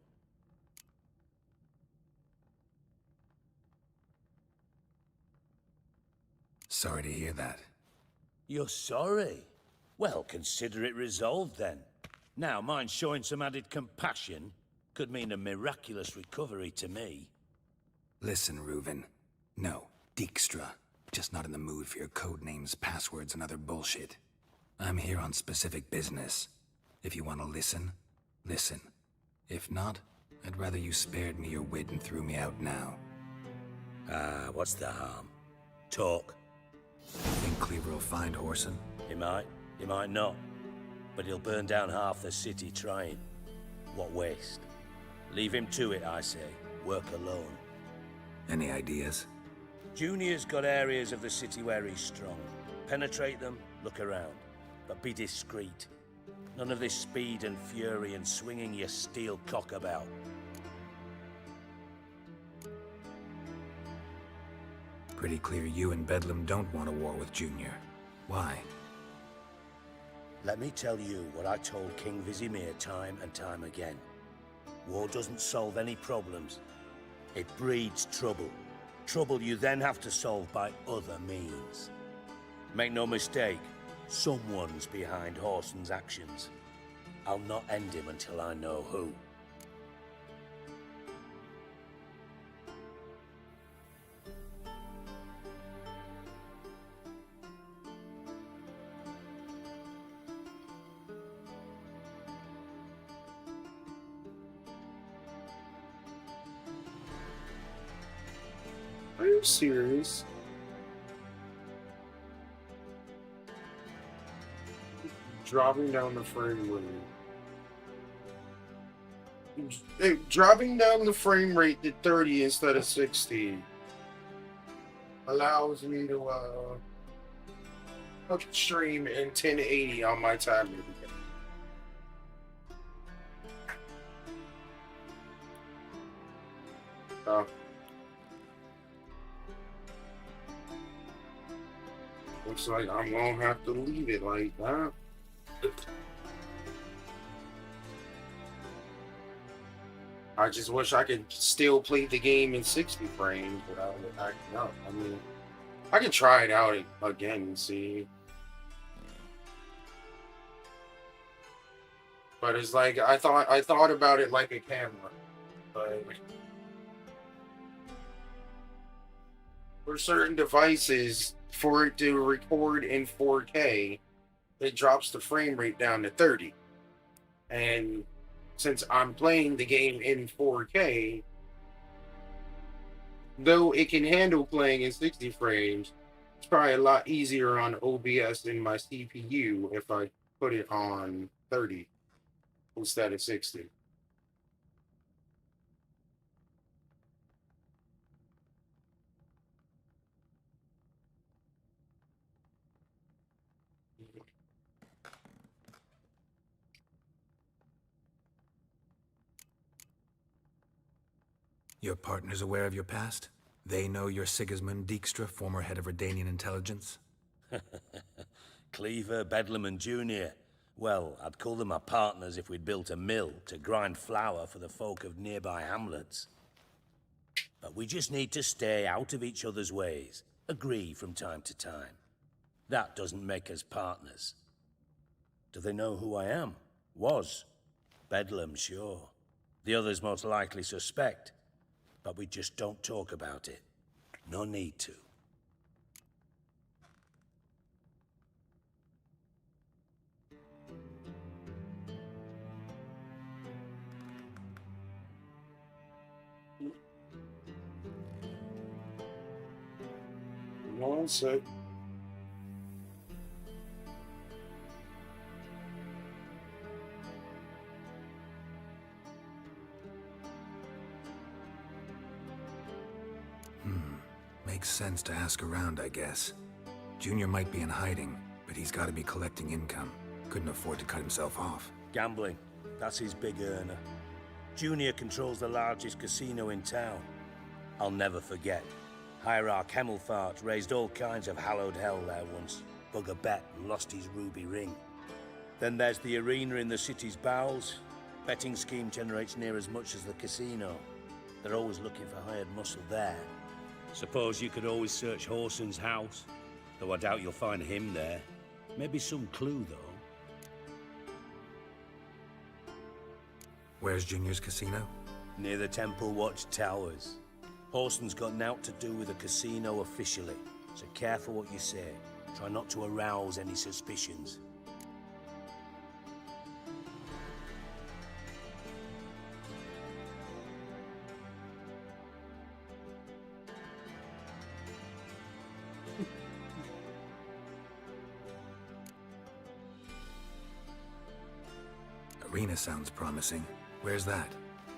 Sorry to hear that. You're sorry? Well, consider it resolved then. Now, mine showing some added compassion could mean a miraculous recovery to me. Listen, Reuven. No, Dijkstra. Just not in the mood for your code names, passwords, and other bullshit. I'm here on specific business. If you want to listen, listen. If not, I'd rather you spared me your wit and threw me out now. What's the harm? Talk. Think Cleaver will find Whoreson? He might not. But he'll burn down half the city trying. What waste? Leave him to it, I say. Work alone. Any ideas? Junior's got areas of the city where he's strong. Penetrate them, look around. But be discreet. None of this speed and fury and swinging your steel cock about. Pretty clear you and Bedlam don't want a war with Junior. Why? Let me tell you what I told King Vizimir time and time again. War doesn't solve any problems. It breeds trouble. Trouble you then have to solve by other means. Make no mistake, someone's behind Whoreson's actions. I'll not end him until I know who. Are you serious? Dropping down the frame rate. Dropping down the frame rate to 30 instead of 60 allows me to stream in 1080 on my tablet. Looks like I'm gonna have to leave it like that. I just wish I could still play the game in 60 frames without it acting up. I mean, I can try it out again and see. But it's like I thought about it like a camera. But for certain devices, for it to record in 4K, it drops the frame rate down to 30. And since I'm playing the game in 4K, though it can handle playing in 60 frames, it's probably a lot easier on OBS in my CPU if I put it on 30 instead of 60. Your partner's aware of your past? They know you're Sigismund Dijkstra, former head of Redanian intelligence? Cleaver, Bedlam, and Junior. Well, I'd call them my partners if we'd built a mill to grind flour for the folk of nearby hamlets. But we just need to stay out of each other's ways. Agree from time to time. That doesn't make us partners. Do they know who I am? Was. Bedlam, sure. The others most likely suspect. But we just don't talk about it. No need to. One sec. Makes sense to ask around, I guess. Junior might be in hiding, but he's got to be collecting income. Couldn't afford to cut himself off. Gambling. That's his big earner. Junior controls the largest casino in town. I'll never forget. Hierarch Hemmelfart raised all kinds of hallowed hell there once. Bug a bet and lost his ruby ring. Then there's the arena in the city's bowels. Betting scheme generates near as much as the casino. They're always looking for hired muscle there. Suppose you could always search Whoreson's house. Though I doubt you'll find him there. Maybe some clue, though. Where's Junior's casino? Near the Temple Watch Towers. Horson's got nought to do with the casino officially, so careful what you say. Try not to arouse any suspicions. Arena sounds promising. Where's that?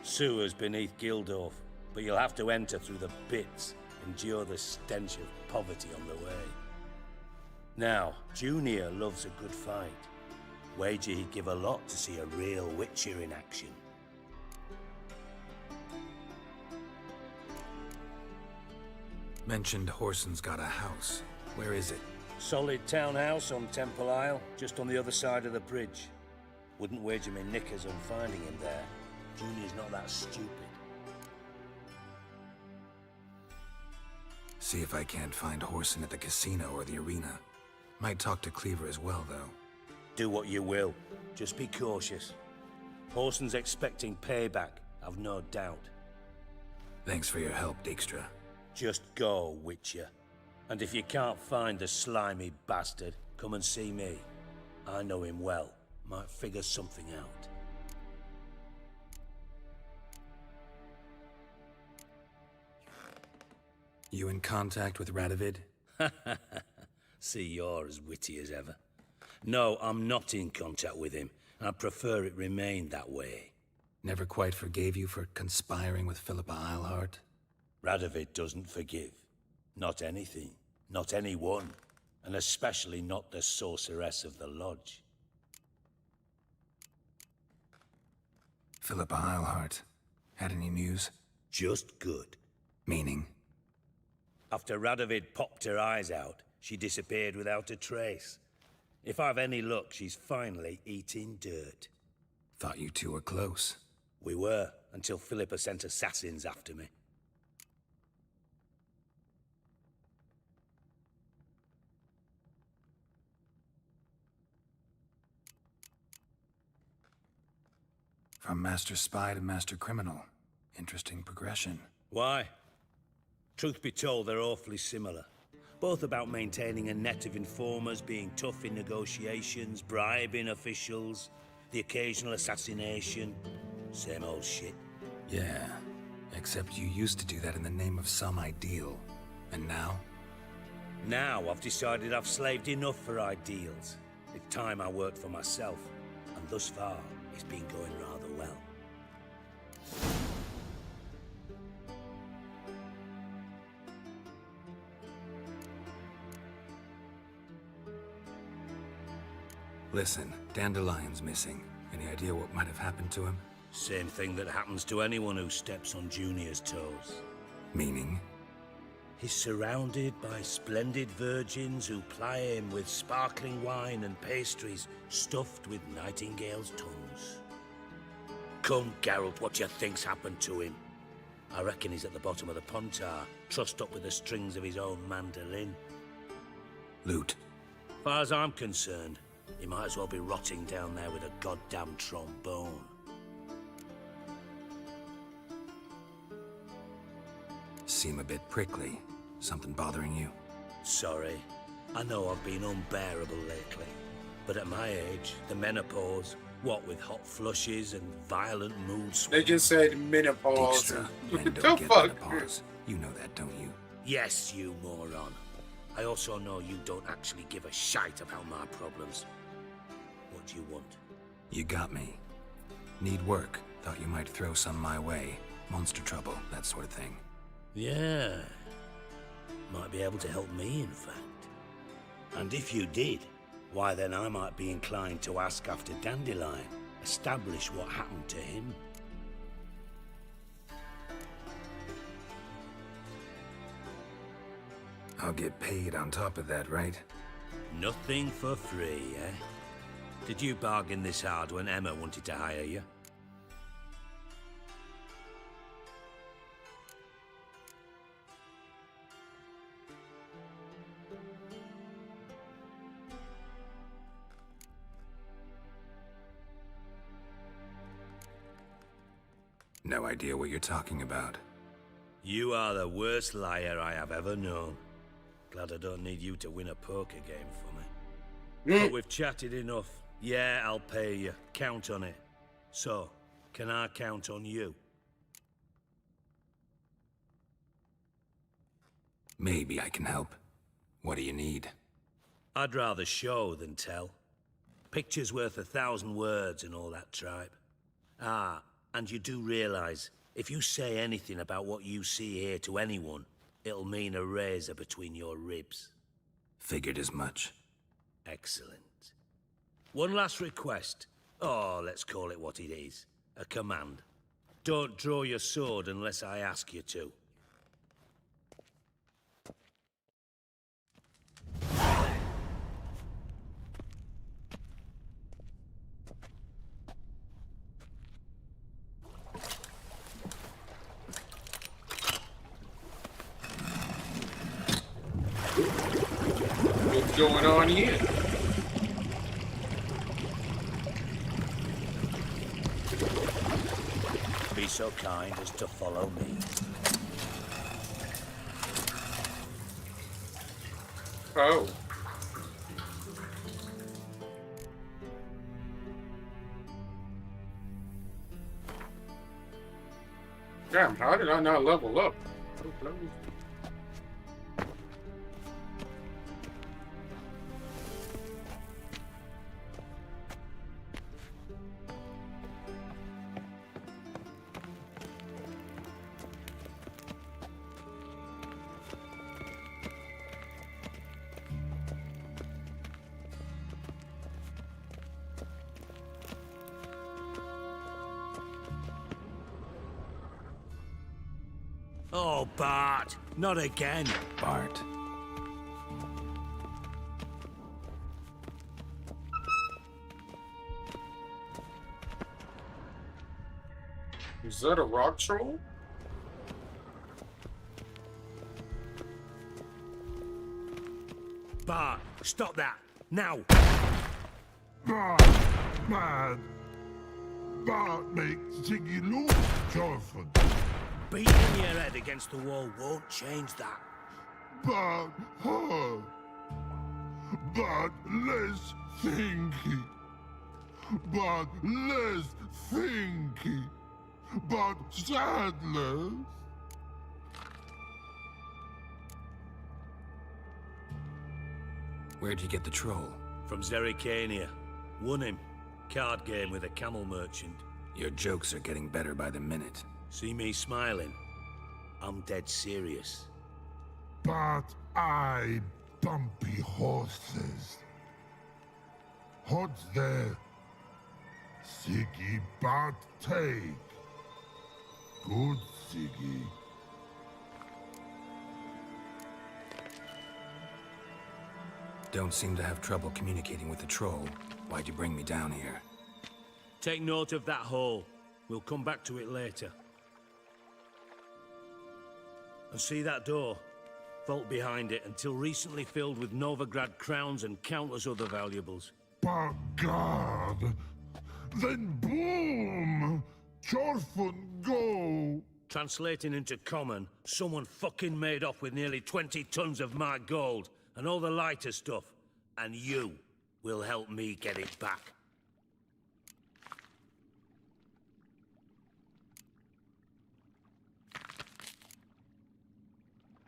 Sewers beneath Gildorf, but you'll have to enter through the pits, endure the stench of poverty on the way. Now, Junior loves a good fight. Wager he'd give a lot to see a real Witcher in action. Mentioned Horson's got a house. Where is it? Solid townhouse on Temple Isle, just on the other side of the bridge. Wouldn't wager me knickers on finding him there. Junior's not that stupid. See if I can't find Horson at the casino or the arena. Might talk to Cleaver as well, though. Do what you will. Just be cautious. Horson's expecting payback, I've no doubt. Thanks for your help, Dijkstra. Just go, Witcher. And if you can't find the slimy bastard, come and see me. I know him well. Might figure something out. You in contact with Radovid? See, you're as witty as ever. No, I'm not in contact with him. I prefer it remain that way. Never quite forgave you for conspiring with Philippa Eilhart? Radovid doesn't forgive. Not anything. Not anyone. And especially not the sorceress of the Lodge. Philippa Eilhart. Had any news? Just good. Meaning? After Radovid popped her eyes out, she disappeared without a trace. If I've any luck, she's finally eating dirt. Thought you two were close. We were, until Philippa sent assassins after me. From Master Spy to Master Criminal. Interesting progression. Why? Truth be told, they're awfully similar. Both about maintaining a net of informers, being tough in negotiations, bribing officials, the occasional assassination. Same old shit. Yeah, except you used to do that in the name of some ideal. And now? Now I've decided I've slaved enough for ideals. It's time I worked for myself. And thus far, it's been going rather well. Listen, Dandelion's missing. Any idea what might have happened to him? Same thing that happens to anyone who steps on Junior's toes. Meaning? He's surrounded by splendid virgins who ply him with sparkling wine and pastries stuffed with nightingales' tongues. Come, Geralt, what do you think's happened to him? I reckon he's at the bottom of the Pontar, trussed up with the strings of his own mandolin. Loot. Far as I'm concerned, he might as well be rotting down there with a goddamn trombone. Seem a bit prickly. Something bothering you? Sorry. I know I've been unbearable lately. But at my age, the menopause, what with hot flushes and violent mood swings... They just said menopause. Dijkstra, men What don't the get fuck? menopause. You know that, don't you? Yes, you moron. I also know you don't actually give a shite about my problems. What do you want? You got me. Need work. Thought you might throw some my way. Monster trouble, that sort of thing. Yeah. Might be able to help me, in fact. And if you did, why then I might be inclined to ask after Dandelion. Establish what happened to him. I'll get paid on top of that, right? Nothing for free, eh? Did you bargain this hard when Emma wanted to hire you? No idea what you're talking about. You are the worst liar I have ever known. Glad I don't need you to win a poker game for me. But we've chatted enough. Yeah, I'll pay you. Count on it. So, can I count on you? Maybe I can help. What do you need? I'd rather show than tell. Picture's worth 1,000 words and all that tripe. Ah, and you do realize, if you say anything about what you see here to anyone, it'll mean a razor between your ribs. Figured as much. Excellent. One last request. Oh, let's call it what it is. A command. Don't draw your sword unless I ask you to. What's going on here? Be so kind as to follow me. Oh. Damn, how did I not level up? Oh, Bart! Not again! Bart. Is that a rock troll? Bart, stop that! Now! Bart, man. Bart makes Ziggy lose, Jonathan. Beating your head against the wall won't change that. Bart, hard. Bart, less thinky. Bart, less thinky. Bart, sadness. Where'd you get the troll? From Isekaied. Won him. Card game with a camel merchant. Your jokes are getting better by the minute. See me smiling? I'm dead serious. But I bumpy horses. What's there? Siggy Bart take. Good Siggy. Don't seem to have trouble communicating with the troll. Why'd you bring me down here? Take note of that hole. We'll come back to it later. And see that door? Vault behind it, until recently filled with Novigrad crowns and countless other valuables. But God! Then boom! Chorfun go! Translating into common, someone fucking made off with nearly 20 tons of my gold, and all the lighter stuff. And you will help me get it back.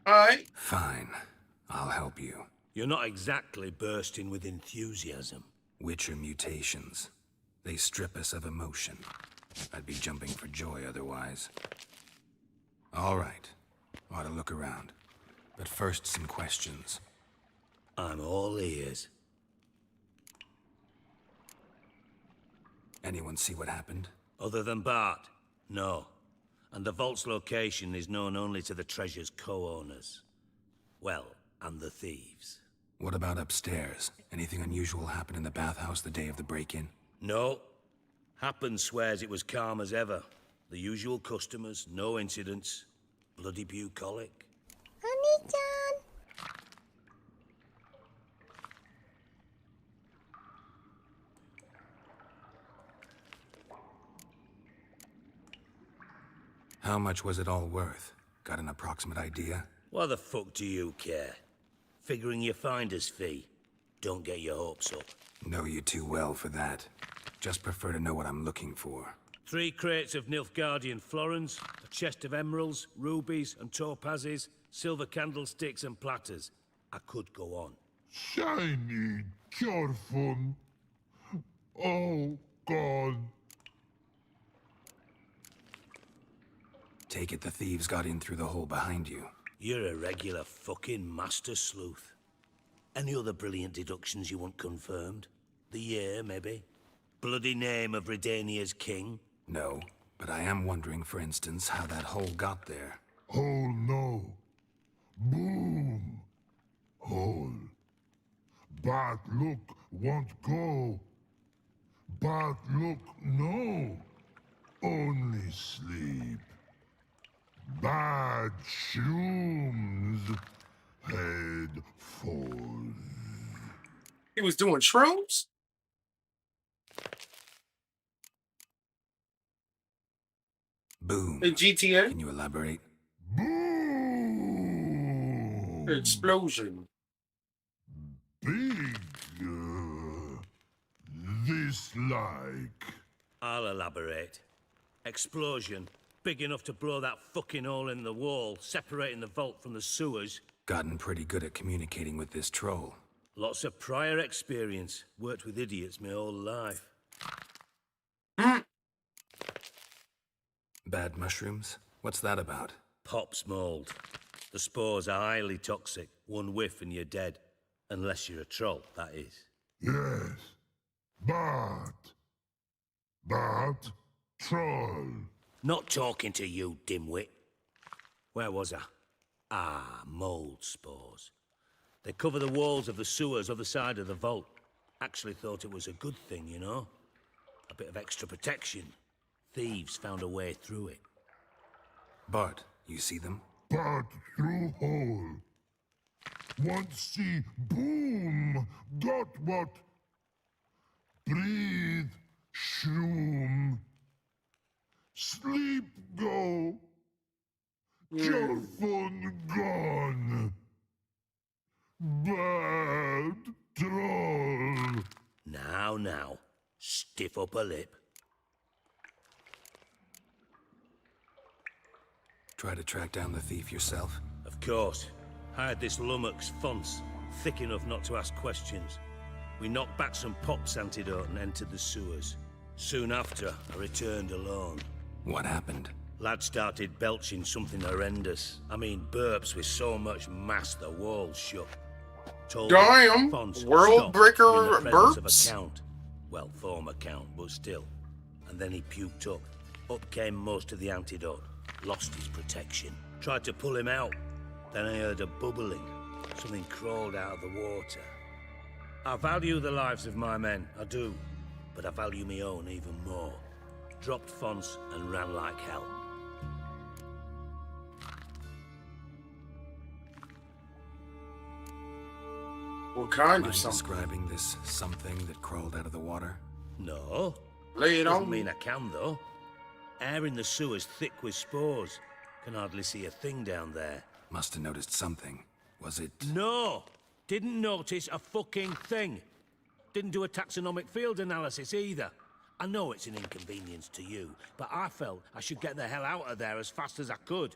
Alright. Fine. I'll help you. You're not exactly bursting with enthusiasm. Witcher mutations. They strip us of emotion. I'd be jumping for joy otherwise. All right. Ought to look around. But first, some questions. I'm all ears. Anyone see what happened? Other than Bart? No. And the vault's location is known only to the treasure's co-owners. Well, and the thieves. What about upstairs? Anything unusual happen in the bathhouse the day of the break-in? No. Happen swears it was calm as ever. The usual customers, no incidents. Bloody bucolic. Honey-chan! How much was it all worth? Got an approximate idea? Why the fuck do you care? Figuring your finder's fee. Don't get your hopes up. Know you too well for that. Just prefer to know what I'm looking for. 3 crates of Nilfgaardian florins, a chest of emeralds, rubies and topazes, silver candlesticks and platters. I could go on. Shiny Chorfun. Oh, God. Take it the thieves got in through the hole behind you. You're a regular fucking master sleuth. Any other brilliant deductions you want confirmed? The year, maybe? Bloody name of Redania's king? No, but I am wondering, for instance, how that hole got there. Hole no. Boom. Hole. Bad look won't go. Bad look no. Only sleep. Bad shrooms. Head falls. He was doing shrooms? Boom. In GTA? Can you elaborate? Boom. Explosion. Big. This like. I'll elaborate. Explosion. Big enough to blow that fucking hole in the wall, separating the vault from the sewers. Gotten pretty good at communicating with this troll. Lots of prior experience. Worked with idiots my whole life. Bad mushrooms? What's that about? Pops mold. The spores are highly toxic. One whiff and you're dead. Unless you're a troll, that is. Yes. But. Troll. Not talking to you, dimwit. Where was I? Ah, mold spores. They cover the walls of the sewers other side of the vault. Actually thought it was a good thing, you know? A bit of extra protection. Thieves found a way through it. Bart, you see them? But through hole. Want see boom. Got what? Breathe. Shroom. Sleep go. Your phone gone. Bad troll. Now. Stiff upper lip. Try to track down the thief yourself? Of course. Hired this lummox Fonce, thick enough not to ask questions. We knocked back some pops antidote and entered the sewers. Soon after, I returned alone. What happened? Lad started belching something horrendous. I mean, burps with so much mass the walls shook. Told Damn! Fonce World stop breaker in the presence burps? of a count. Well, former count, but still. And then he puked up. Up came most of the antidote. Lost his protection. Tried to pull him out. Then I heard a bubbling. Something crawled out of the water. I value the lives of my men, I do. But I value my own even more. Dropped Fonce and ran like hell. What kind Mind of something? describing this something that crawled out of the water? No. Lay it Doesn't on mean I can, though. Air in the sewers thick with spores. Can hardly see a thing down there. Must have noticed something. Was it... No! Didn't notice a fucking thing. Didn't do a taxonomic field analysis either. I know it's an inconvenience to you, but I felt I should get the hell out of there as fast as I could.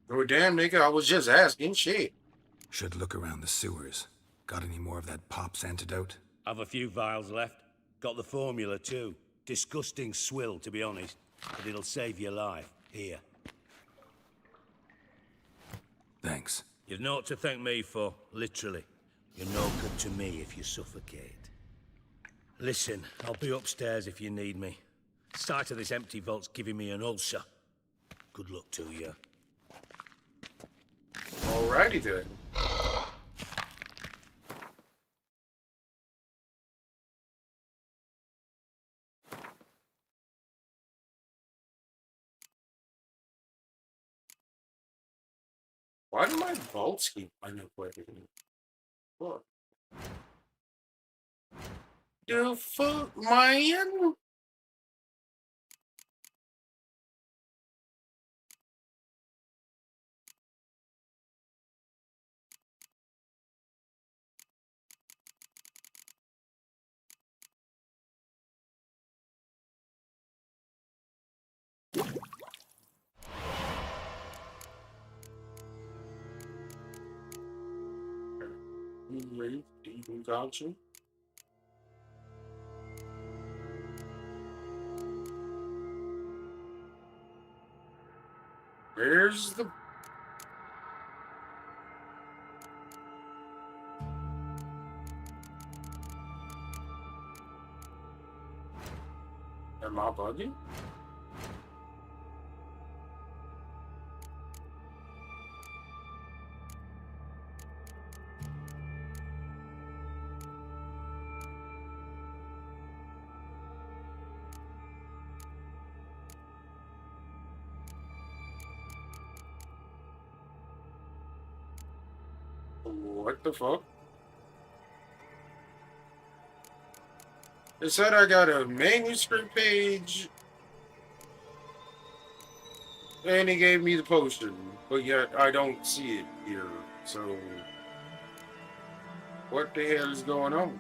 Oh, damn, nigga, I was just asking. Shit. Should look around the sewers. Got any more of that Pop's antidote? I've a few vials left. Got the formula too. Disgusting swill, to be honest. But it'll save your life. Here. Thanks. You've naught to thank me for, literally. You're no good to me if you suffocate. Listen, I'll be upstairs if you need me. Sight of this empty vault's giving me an ulcer. Good luck to you. Alrighty then. Why do my vaults keep unupgrading? Fuck. The fuck, man? Wait, got you. Where's the... Am I bugging? What the fuck? It said I got a manuscript page, and it gave me the potion, but yet I don't see it here. So, what the hell is going on?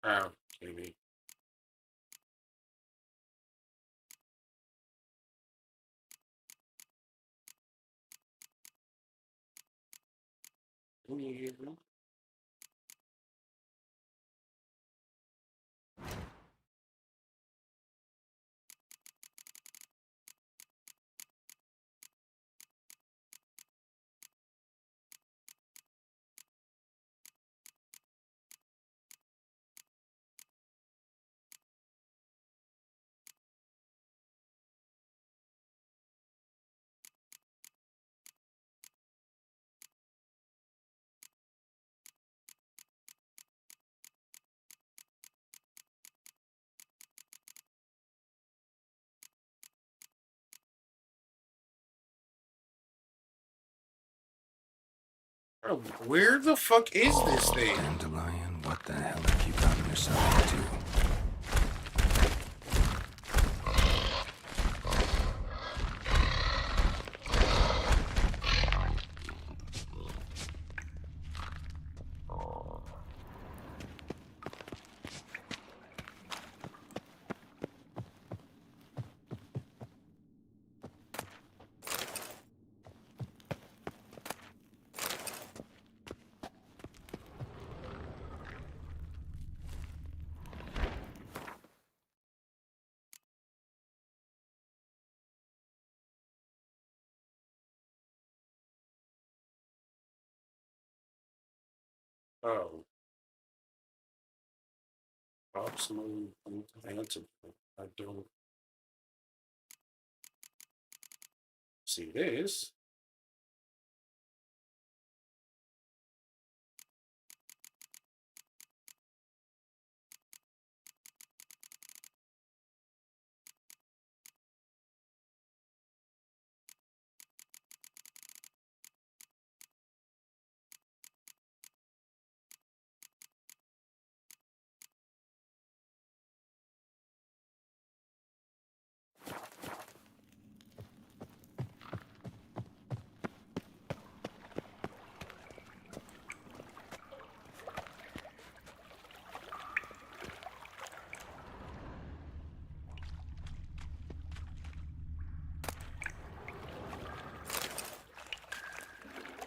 Oh, maybe. Oh, where the fuck is this thing? Dandelion, what the hell have you gotten yourself into? Oh, absolutely answer. I don't see this.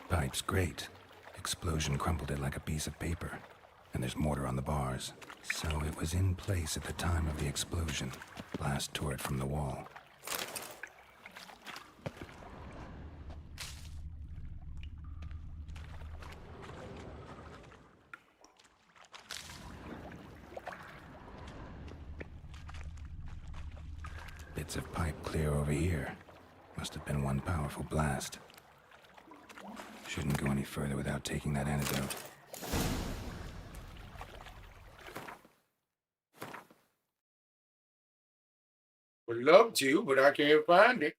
Pipe's great. Explosion crumpled it like a piece of paper. And there's mortar on the bars. So it was in place at the time of the explosion. Blast tore it from the wall. Bits of pipe clear over here. Must have been one powerful blast. Shouldn't go any further without taking that antidote. Would love to, but I can't find it.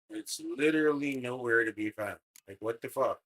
It's literally nowhere to be found. Like, what the fuck?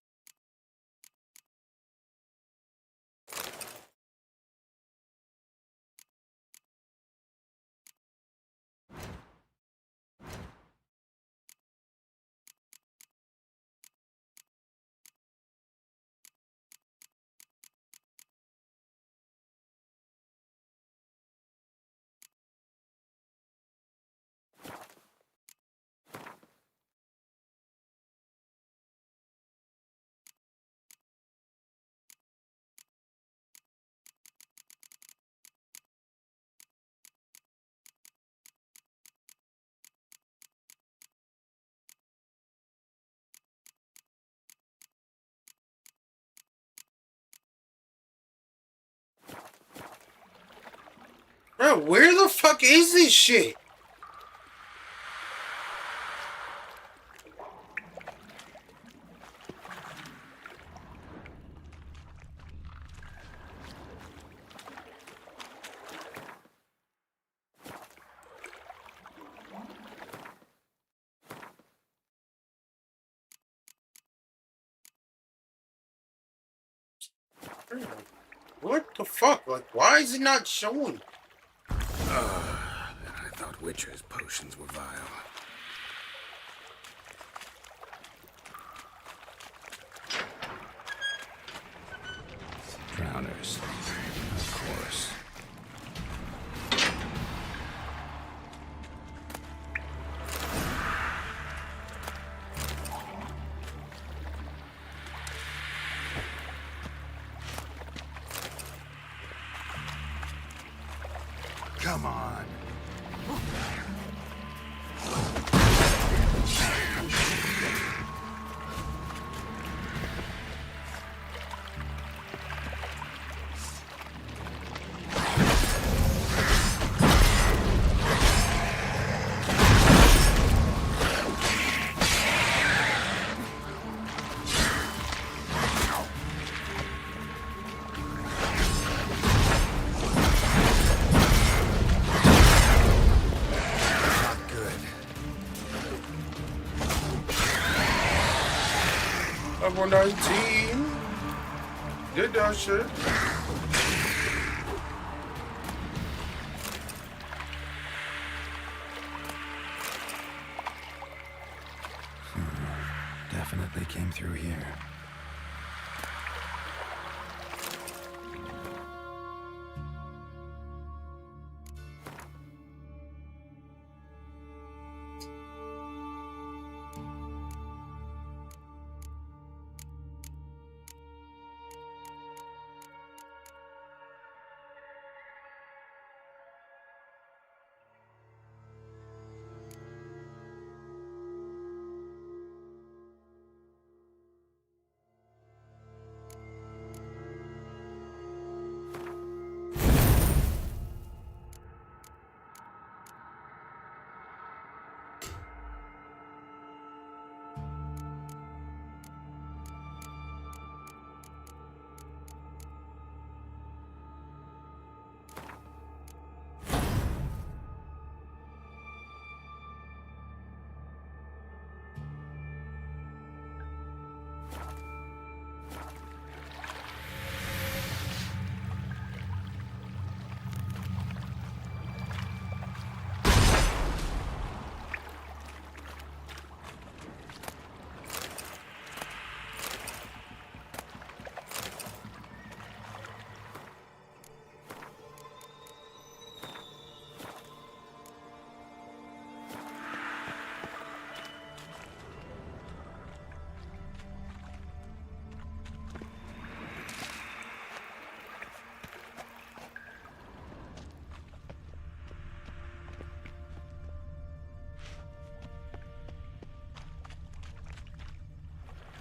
Bro, where the fuck is this shit? What the fuck? Like, why is it not showing? I thought Witcher's potions were vile. Drowners, of course. Come on. Level 19. Did that shit. Definitely came through here.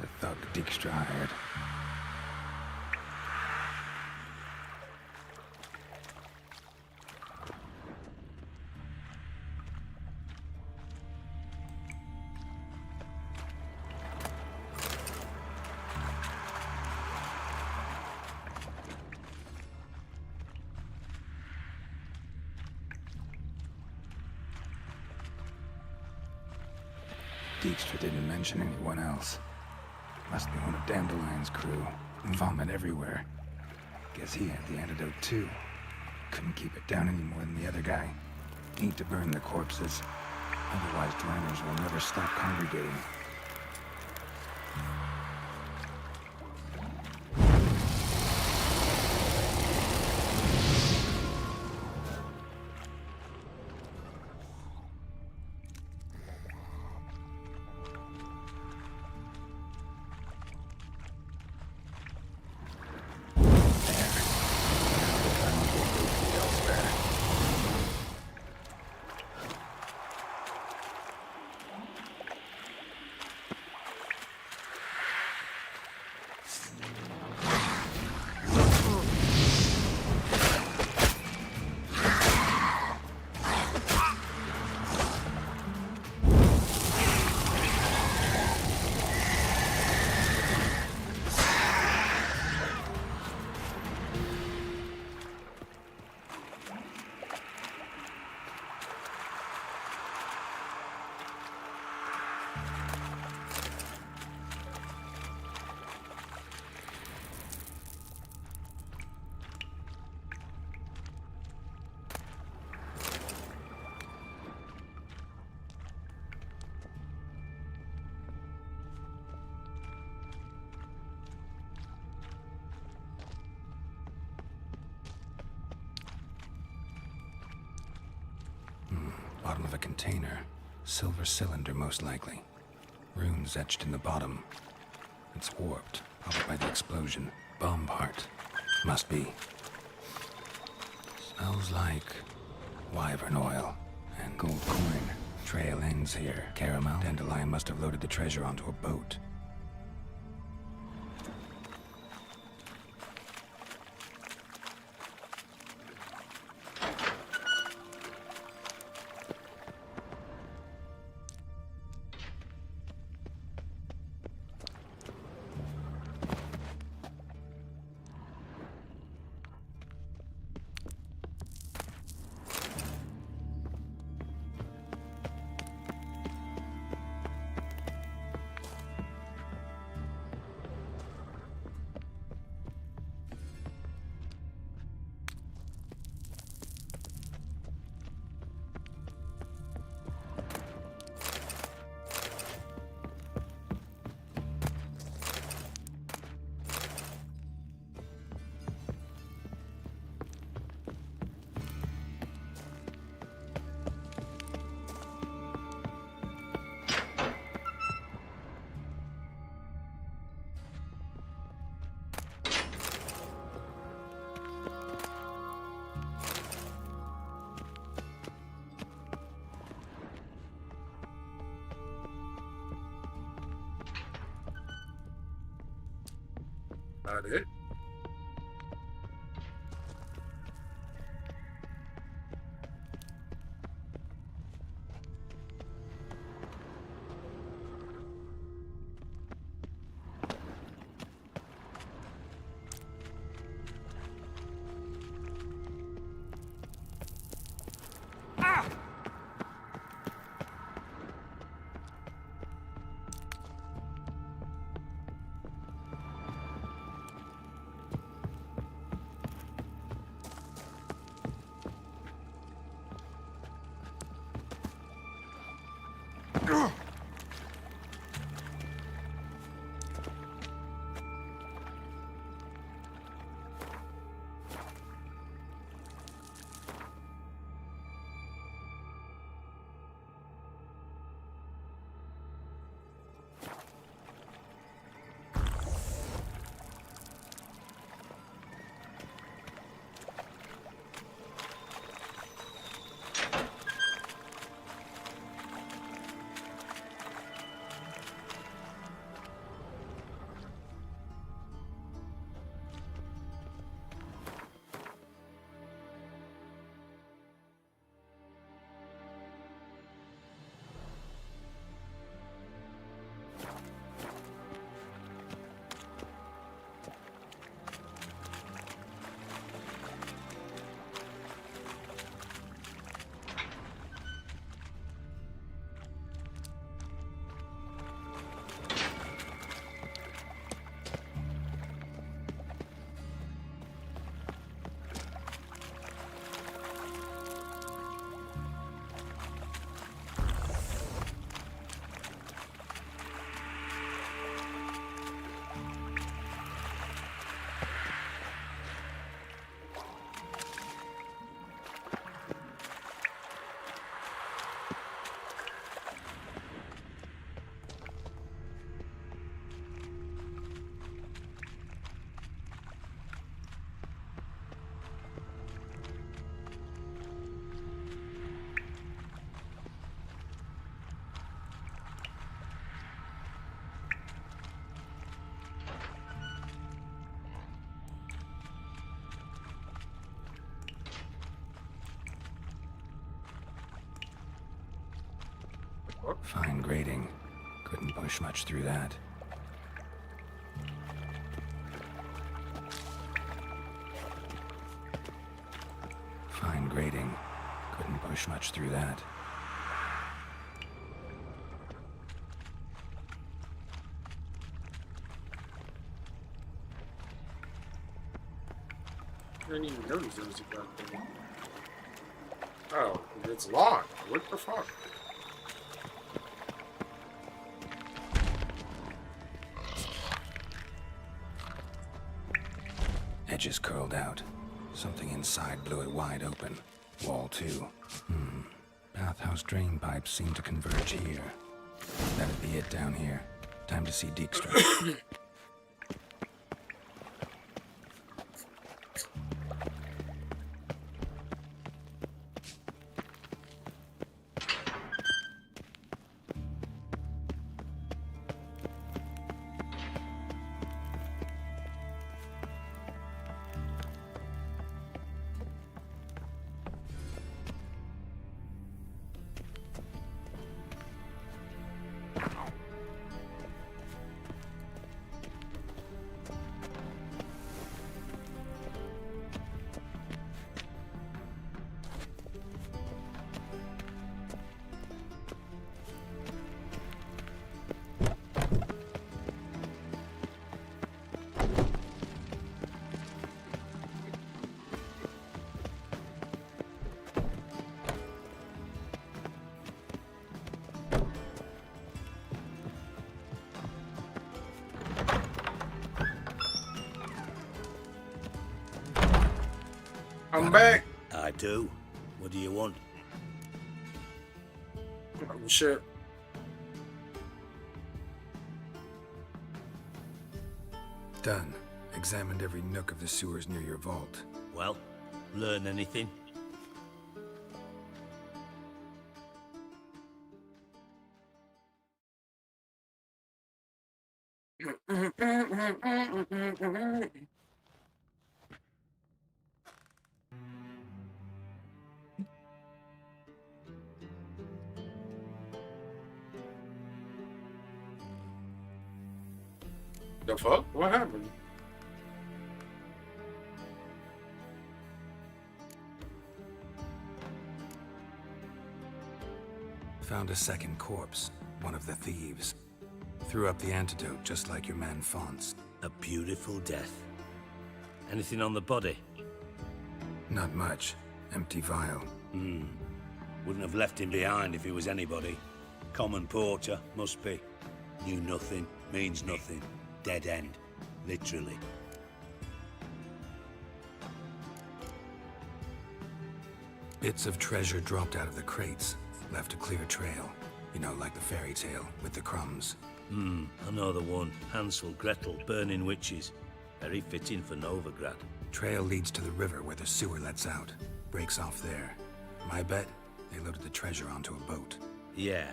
The thug Isekaied. Dijkstra didn't mention anyone else. Must be one of Dandelion's crew. Vomit everywhere. Guess he had the antidote too. Couldn't keep it down any more than the other guy. Need to burn the corpses. Otherwise, Dwanners will never stop congregating. Bottom of a container. Silver cylinder, most likely. Runes etched in the bottom. It's warped, probably by the explosion. Bomb part. Must be. Smells like wyvern oil and gold coin. Trail ends here. Caramel. Dandelion must have loaded the treasure onto a boat. Not it. fuck? Fine grating. Couldn't push much through that. Fine grating. Couldn't push much through that. I didn't even notice there was a goddamn. Oh, it's locked. What the fuck? Edges curled out. Something inside blew it wide open. Wall too. Bathhouse drain pipes seem to converge here. That'd be it down here. Time to see Dijkstra. I'm back. I do. What do you want? Oh, shit. Done. Examined every nook of the sewers near your vault. Well, learn anything? The fuck? What happened? Found a second corpse. One of the thieves. Threw up the antidote just like your man Fonts. A beautiful death. Anything on the body? Not much. Empty vial. Wouldn't have left him behind if he was anybody. Common porter, must be. Knew nothing, means nothing. Dead end. Literally. Bits of treasure dropped out of the crates. Left a clear trail. You know, like the fairy tale, with the crumbs. I know the one. Hansel, Gretel, burning witches. Very fitting for Novigrad. Trail leads to the river where the sewer lets out. Breaks off there. My bet, they loaded the treasure onto a boat. Yeah.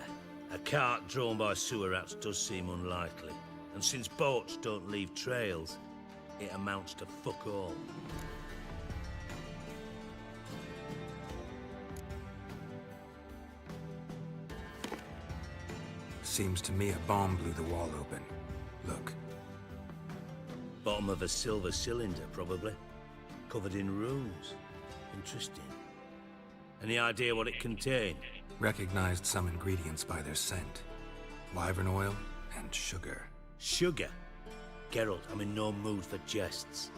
A cart drawn by sewer rats does seem unlikely. And since boats don't leave trails, it amounts to fuck all. Seems to me a bomb blew the wall open. Look. Bottom of a silver cylinder, probably. Covered in runes. Interesting. Any idea what it contained? Recognized some ingredients by their scent. Wyvern oil and sugar. Sugar? Geralt, I'm in no mood for jests.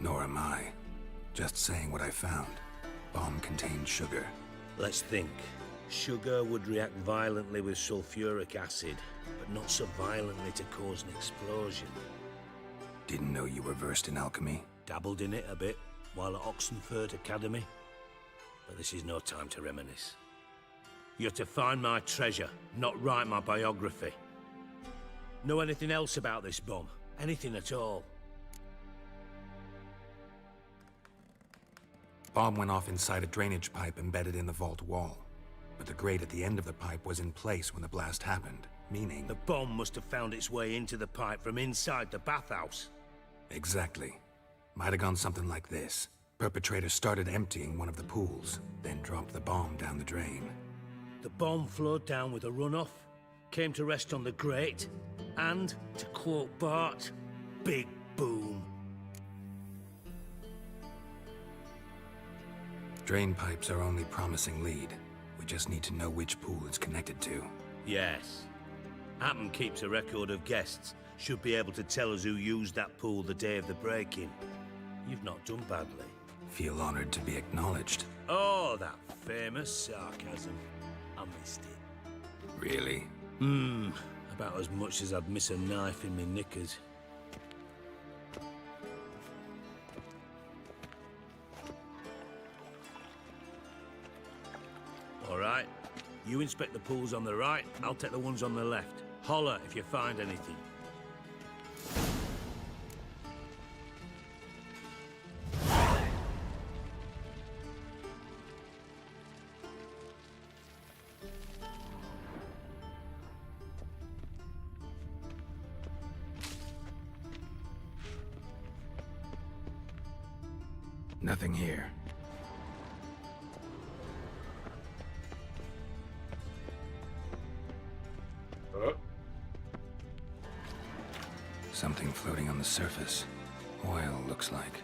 Nor am I. Just saying what I found. Bomb contained sugar. Let's think. Sugar would react violently with sulfuric acid, but not so violently to cause an explosion. Didn't know you were versed in alchemy. Dabbled in it a bit while at Oxenford Academy. But this is no time to reminisce. You're to find my treasure, not write my biography. Know anything else about this bomb? Anything at all? Bomb went off inside a drainage pipe embedded in the vault wall. But the grate at the end of the pipe was in place when the blast happened, meaning... The bomb must have found its way into the pipe from inside the bathhouse. Exactly. Might have gone something like this. Perpetrator started emptying one of the pools, then dropped the bomb down the drain. The bomb flowed down with a runoff, came to rest on the grate, and, to quote Bart, big boom. Drain pipes are only promising lead. We just need to know which pool it's connected to. Yes. Happen keeps a record of guests. Should be able to tell us who used that pool the day of the break-in. You've not done badly. Feel honored to be acknowledged. Oh, that famous sarcasm. I missed it. Really? About as much as I'd miss a knife in me knickers. All right. You inspect the pools on the right, I'll take the ones on the left. Holler if you find anything. Nothing here. Something floating on the surface. Oil, looks like.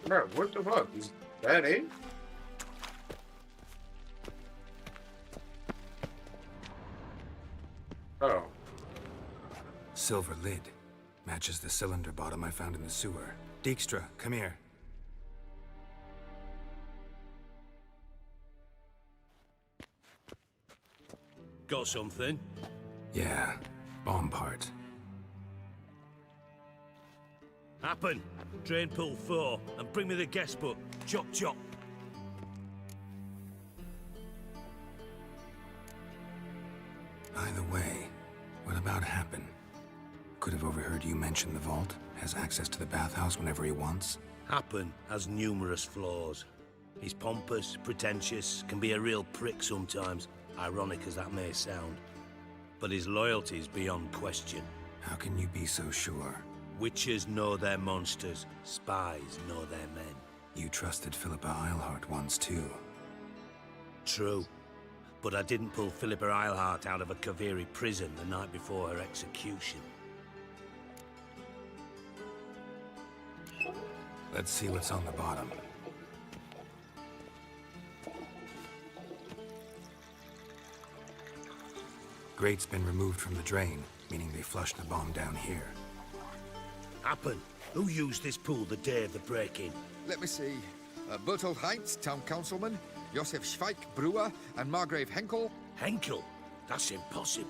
Bro, what the fuck? Is that it? Oh. Silver lid. Matches the cylinder bottom I found in the sewer. Dijkstra, come here. Got something? Yeah, bomb part. Happen. Drain pool 4, and bring me the guest book. Chop chop. Either way, what about Happen? Could have overheard you mention the vault. Has access to the bathhouse whenever he wants. Happen has numerous flaws. He's pompous, pretentious, can be a real prick sometimes, ironic as that may sound. But his loyalty is beyond question. How can you be so sure? Witches know their monsters, spies know their men. You trusted Philippa Eilhart once too. True. But I didn't pull Philippa Eilhart out of a Kaviri prison the night before her execution. Let's see what's on the bottom. Grate's been removed from the drain, meaning they flushed the bomb down here. Happen. Who used this pool the day of the break-in? Let me see. Bertolt Heinz, town councilman, Josef Schweik, brewer, and Margrave Henkel. Henkel? That's impossible.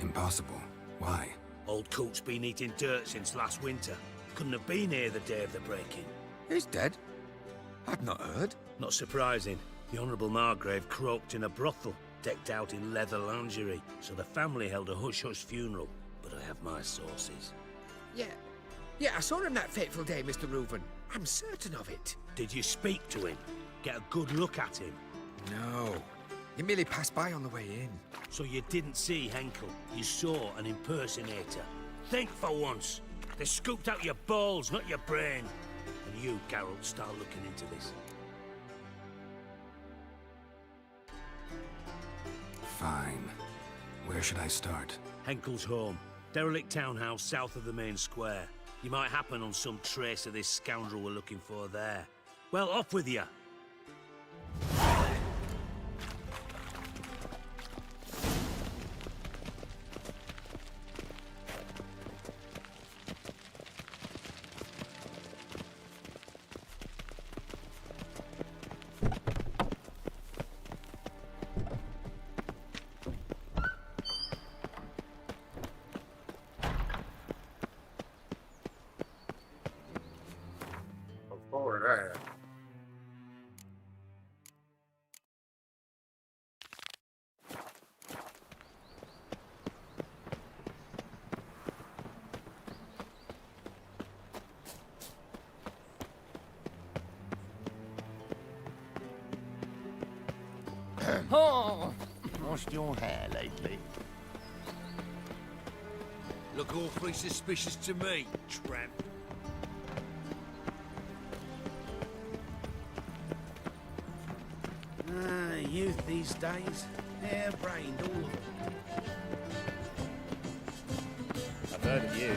Impossible. Why? Old Coot's been eating dirt since last winter. Couldn't have been here the day of the break-in. He's dead? I've not heard. Not surprising. The Honourable Margrave croaked in a brothel, decked out in leather lingerie, so the family held a hush-hush funeral. But I have my sources. Yeah, I saw him that fateful day, Mr. Reuven. I'm certain of it. Did you speak to him? Get a good look at him? No. He merely passed by on the way in. So you didn't see Henkel. You saw an impersonator. Think for once. They scooped out your balls, not your brain. And you, Carol, start looking into this. Fine. Where should I start? Henkel's home. Derelict townhouse south of the main square. You might happen on some trace of this scoundrel we're looking for there. Well, off with you. Oh! Washed your hair lately? Look awfully suspicious to me, tramp. Youth these days, hair-brained, all of them. I've heard of you.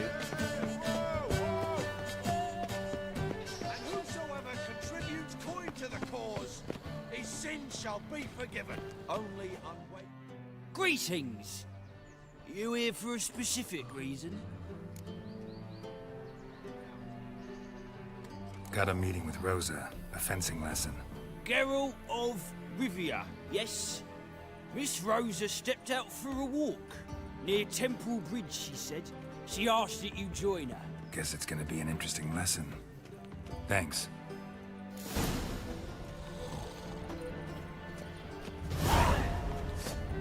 And whosoever contributes coin to the cause, his sins shall be forgiven. Only unwait. Greetings! You here for a specific reason? Got a meeting with Rosa, a fencing lesson. Geralt of Rivia, yes? Miss Rosa stepped out for a walk. Near Temple Bridge, she said. She asked that you join her. Guess it's gonna be an interesting lesson. Thanks.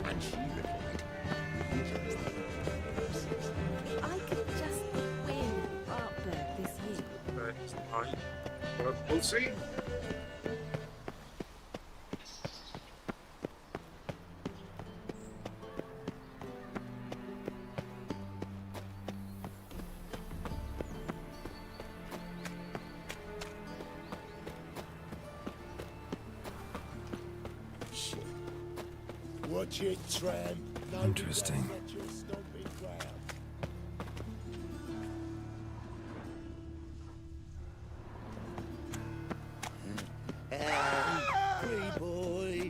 And she replied, I could just win Artburg this year. That's fine. But we'll see. Watch it, tramp. Interesting. Hey, boy.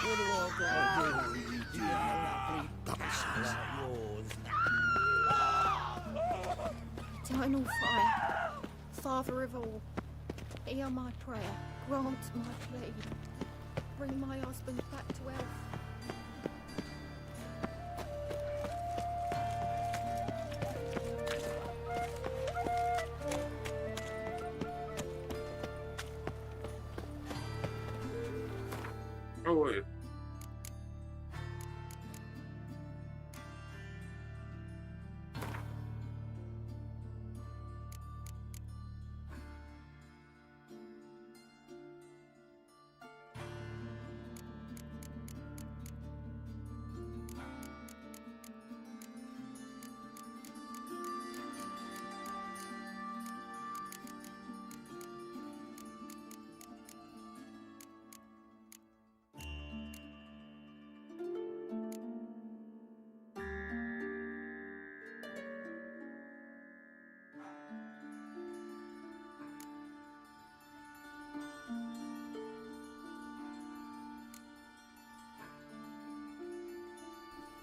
What do I gotta do? You lovely bastard like yours. Eternal fire, Father of all, hear my prayer, grant my plea, bring my husband back to health. Oh, wait.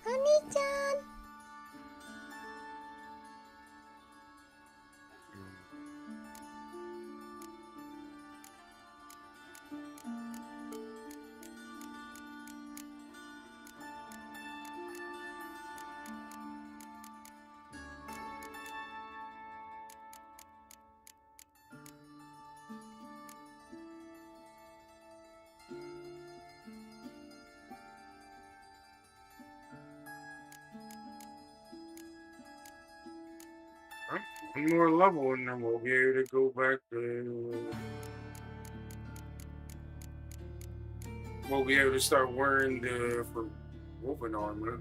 Honey-chan! One more level and then we'll be able to go back to... We'll be able to start wearing the woven armor.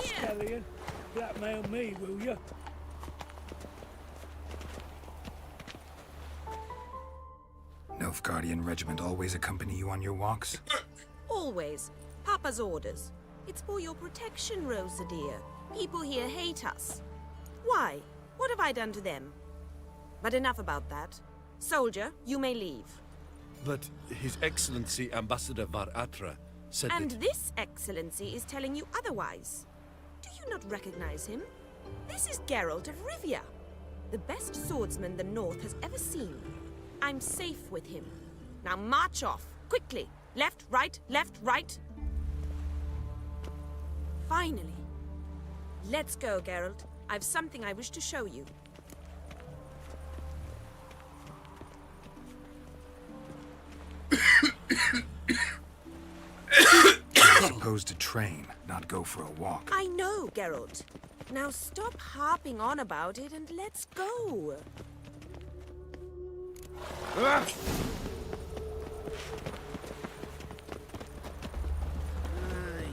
Stallion, blackmail me, will you? Nilfgaardian regiment always accompany you on your walks? Always. Papa's orders. It's for your protection, Rosa dear. People here hate us. Why? What have I done to them? But enough about that. Soldier, you may leave. But His Excellency Ambassador Var Atra said And that... this excellency is telling you otherwise. Do you not recognize him? This is Geralt of Rivia, the best swordsman the North has ever seen. I'm safe with him. Now march off, quickly. Left, right, left, right. Finally. Let's go, Geralt. I've something I wish to show you. You're supposed to train, not go for a walk. I know, Geralt. Now stop harping on about it and let's go.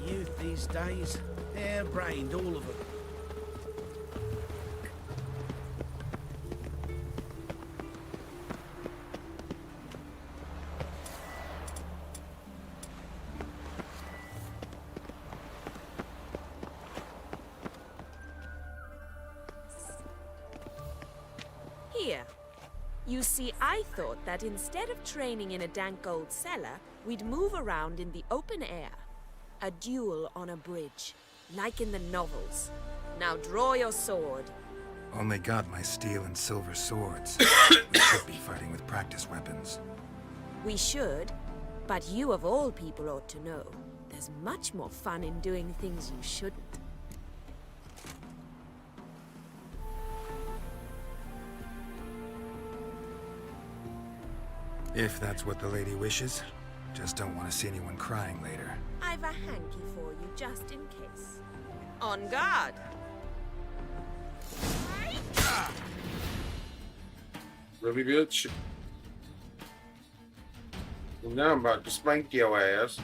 Youth these days, hair-brained, all of them. Here. You see, I thought that instead of training in a dank old cellar, we'd move around in the open air. A duel on a bridge, like in the novels. Now draw your sword. Only got my steel and silver swords. We should be fighting with practice weapons. We should, but you of all people ought to know. There's much more fun in doing things you shouldn't. If that's what the lady wishes. Just don't want to see anyone crying later. I've a hanky for you, just in case. On guard! Really, bitch? Well, now I'm about to spank your ass.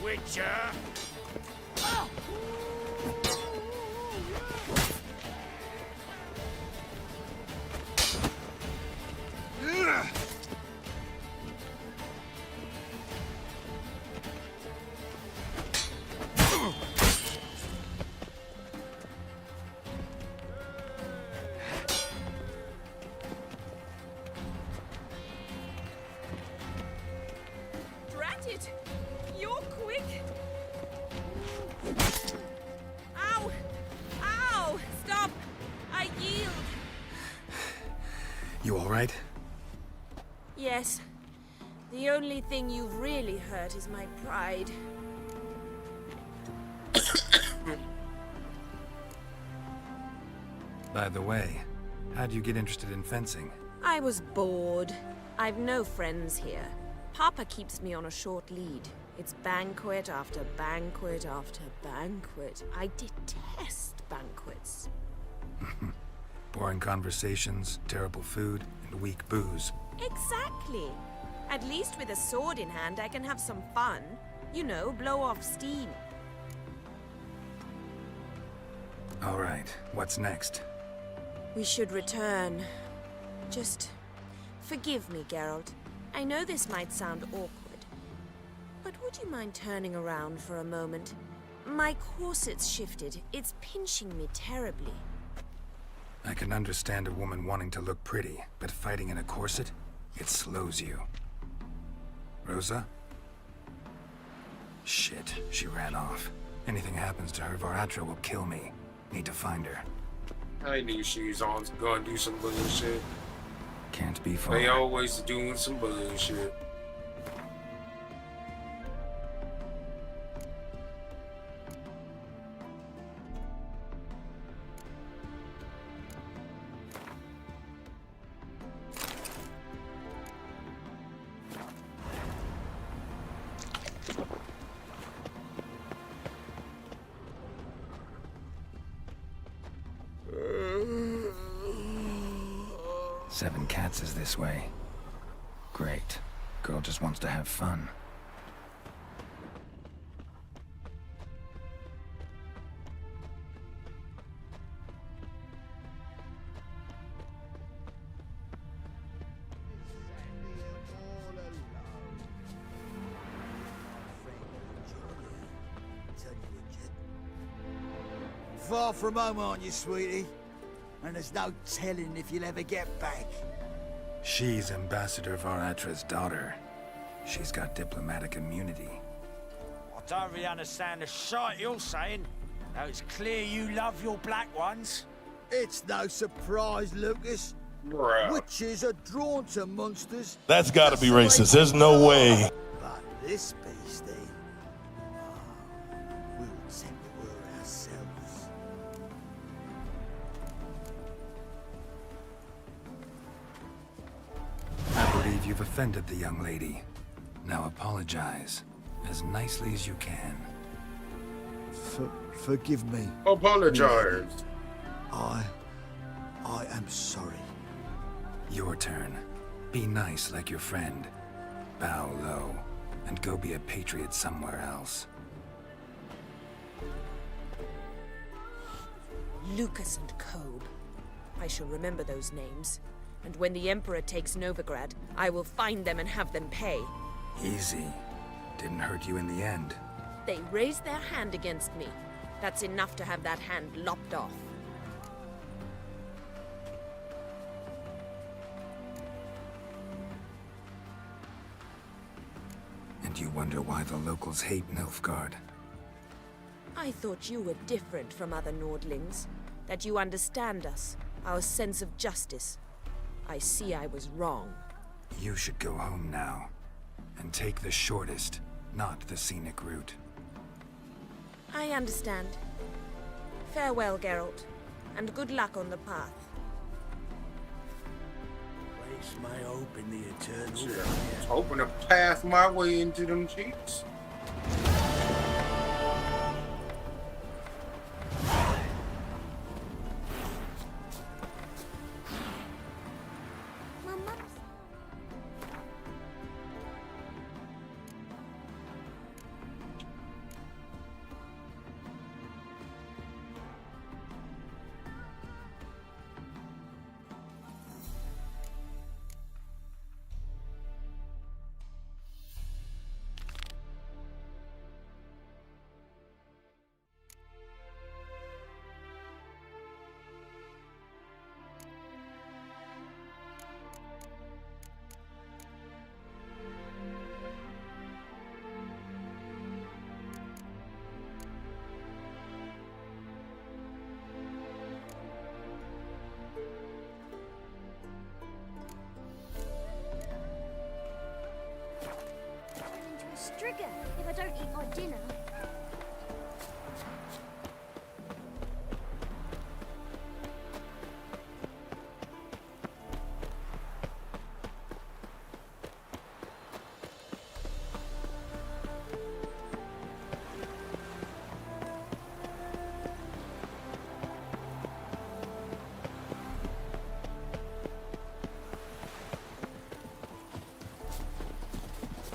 Witcher! Drat it! You're quick! Ow! Ow! Stop! I yield! You alright? Yes. The only thing you've really hurt is my pride. By the way, how'd you get interested in fencing? I was bored. I've no friends here. Papa keeps me on a short lead. It's banquet after banquet after banquet. I detest banquets. Boring conversations, terrible food, and weak booze. Exactly. At least with a sword in hand, I can have some fun. You know, blow off steam. Alright, what's next? We should return. Just forgive me, Geralt. I know this might sound awkward, but would you mind turning around for a moment? My corset's shifted. It's pinching me terribly. I can understand a woman wanting to look pretty, but fighting in a corset? It slows you. Rosa? Shit, she ran off. Anything happens to her, Varatra will kill me. Need to find her. I knew she was gonna do some bullshit. Can't be far. They always doing some bullshit. Seven Cats is this way. Great. Girl just wants to have fun. Far from home, aren't you, sweetie? And there's no telling if you'll ever get back. She's Ambassador Varatra's daughter. She's got diplomatic immunity. I don't really understand the shite you're saying. Now it's clear you love your black ones. It's no surprise, Lucas. Bruh. Witches are drawn to monsters. That's gotta be racist. There's no way. But this beastie, we'll tend to her ourselves. I believe you've offended the young lady. Now apologize as nicely as you can. Forgive me. Apologize. I am sorry. Your turn. Be nice like your friend. Bow low, and go be a patriot somewhere else. Lucas and Kobe. I shall remember those names. And when the Emperor takes Novigrad, I will find them and have them pay. Easy. Didn't hurt you in the end. They raised their hand against me. That's enough to have that hand lopped off. And you wonder why the locals hate Nilfgaard. I thought you were different from other Nordlings. That you understand us, our sense of justice. I see I was wrong. You should go home now. And take the shortest, not the scenic route. I understand. Farewell, Geralt. And good luck on the path. Place my hope in the eternal Shit, fire. I was hoping to path my way into them cheeks. Into a strigger if I don't eat my dinner.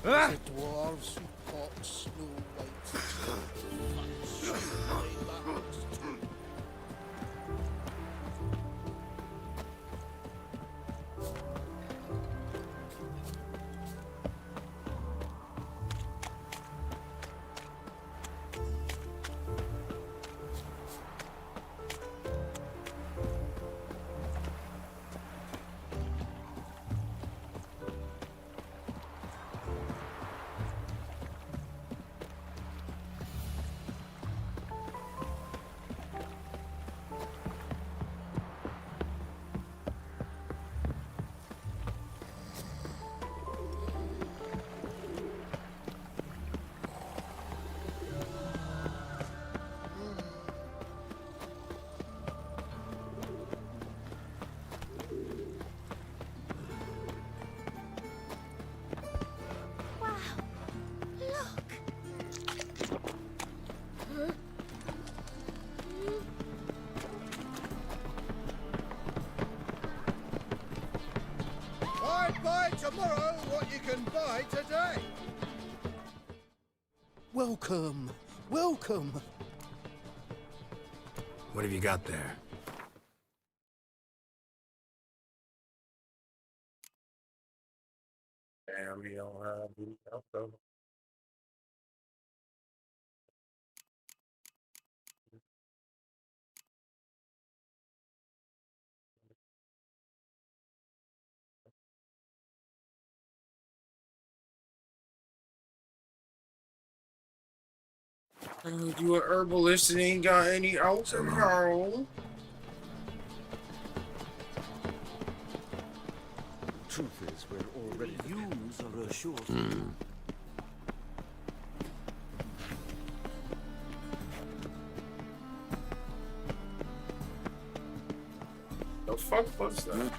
The dwarves who caught Snow you can buy today. Welcome. Welcome. What have you got there? Damn, you don't have any help though. You an herbalist and ain't got any alcohol? Truth is, we're already use or a short. The fuck was that?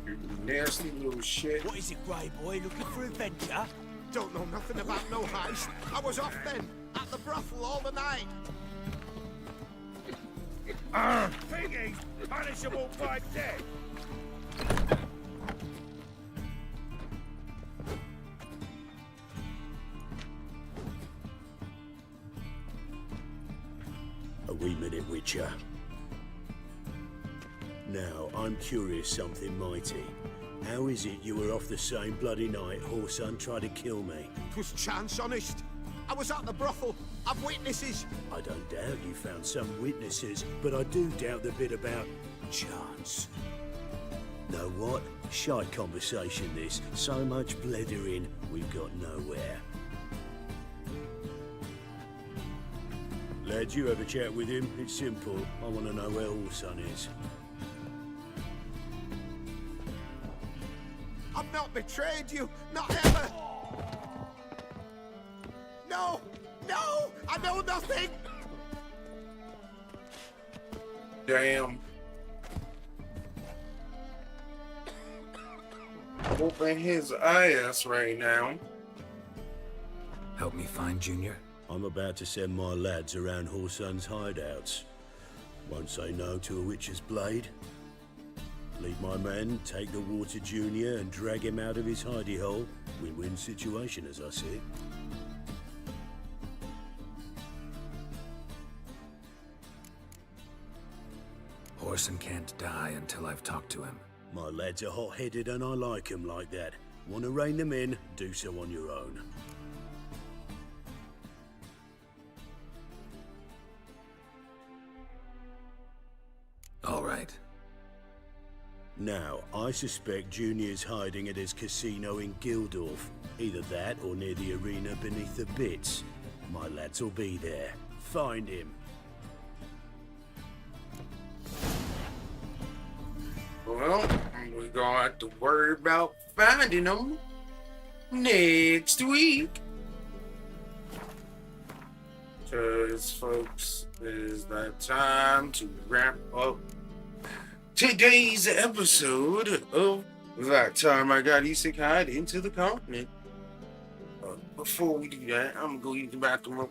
You nasty little shit. What is it, Grey Boy? Looking for adventure? Don't know nothing about no heist. I was off then, at the brothel all the night. Piggies, punishable by death. A wee minute, Witcher. Now, I'm curious something mighty. How is it you were off the same bloody night Whoreson tried to kill me? 'Twas chance, honest. I was at the brothel. I've witnesses. I don't doubt you found some witnesses, but I do doubt the bit about chance. Know what? Shite conversation this. So much blethering, we've got nowhere. Lads, you have a chat with him. It's simple. I want to know where Whoreson is. I've not betrayed you. Not ever. No! No! I know nothing! Damn. Whooping his ass right now. Help me find Junior? I'm about to send my lads around Whoreson's hideouts. Won't say no to a witch's blade. Lead my men, take the water Junior and drag him out of his hidey hole. Win-win situation, as I see it. Whoreson can't die until I've talked to him. My lads are hot-headed and I like 'em like that. Want to rein them in? Do so on your own. All right. Now, I suspect Junior's hiding at his casino in Gildorf. Either that or near the arena beneath the bits. My lads will be there. Find him. Well, we're gonna have to worry about finding them next week. Because, folks, it is that time to wrap up today's episode of That Time I Got Isekaied into the Continent. Before we do that, I'm gonna go use the bathroom.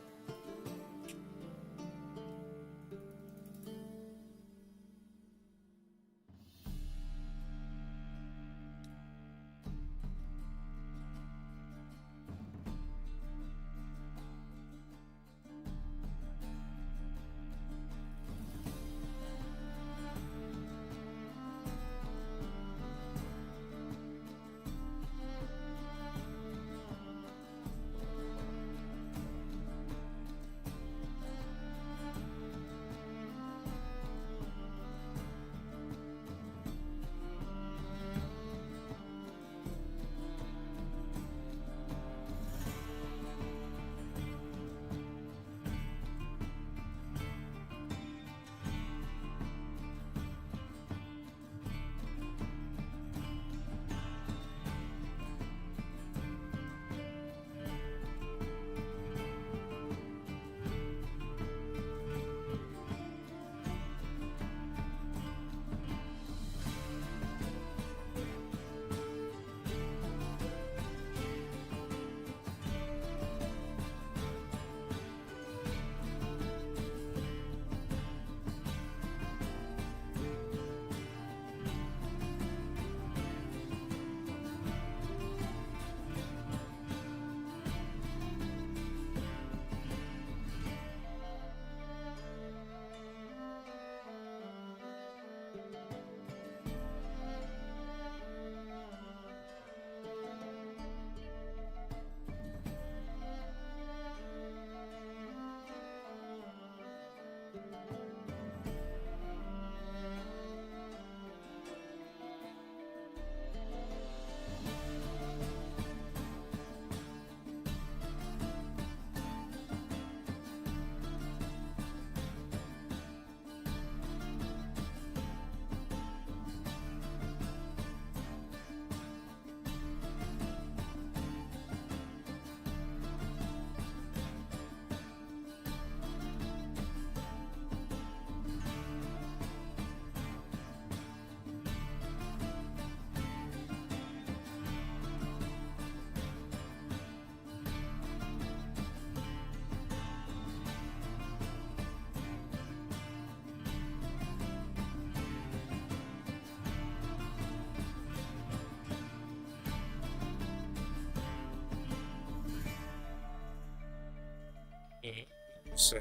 So,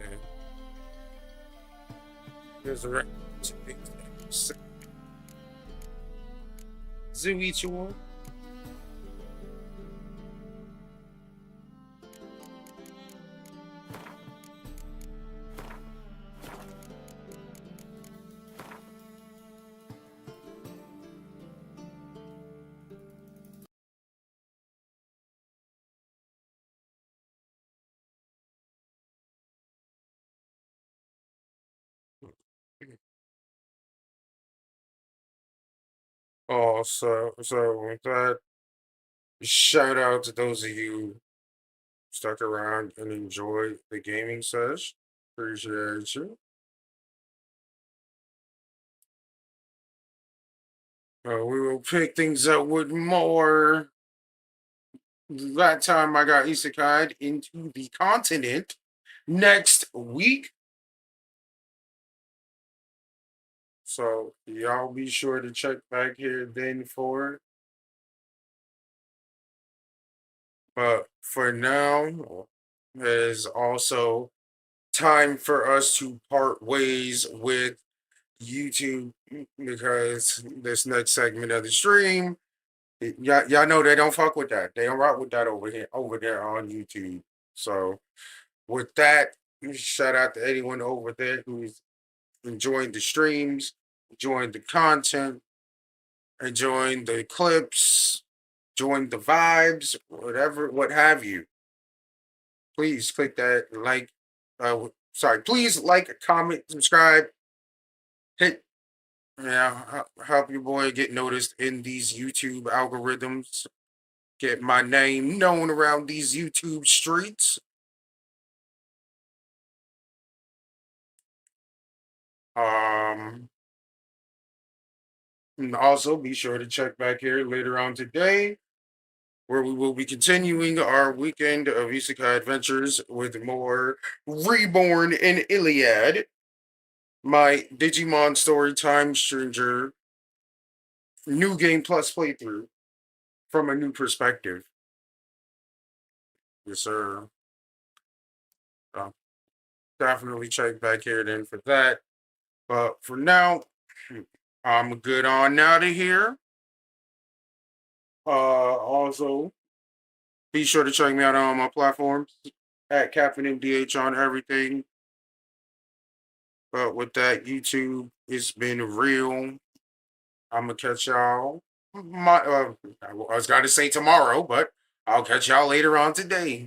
there's a record. Zuichuo. Oh, so with that, shout out to those of you who stuck around and enjoyed the gaming sesh. Appreciate you. We will pick things up with more. That time I got Isekaied into the continent next week. So y'all be sure to check back here then for it. But for now, it is also time for us to part ways with YouTube because this next segment of the stream, y'all know they don't fuck with that. They don't rock with that over there on YouTube. So with that, shout out to anyone over there who's enjoying the streams, enjoying the content, enjoying the clips, enjoying the vibes, whatever, what have you. Please click that like. Please like, comment, subscribe, hit. Yeah, help your boy get noticed in these YouTube algorithms. Get my name known around these YouTube streets. Um, and also be sure to check back here later on today, where we will be continuing our weekend of Isekai adventures with more Reborn and Iliad, my Digimon Story Time Stranger New Game Plus playthrough from a new perspective. Yes, sir. Uh, Definitely check back here then for that. But for now, I'm good on out of here. Also, be sure to check me out on my platforms at Captain MDH on everything. But with that, YouTube, it's been real. I'm gonna catch y'all. I was gonna say tomorrow, but I'll catch y'all later on today.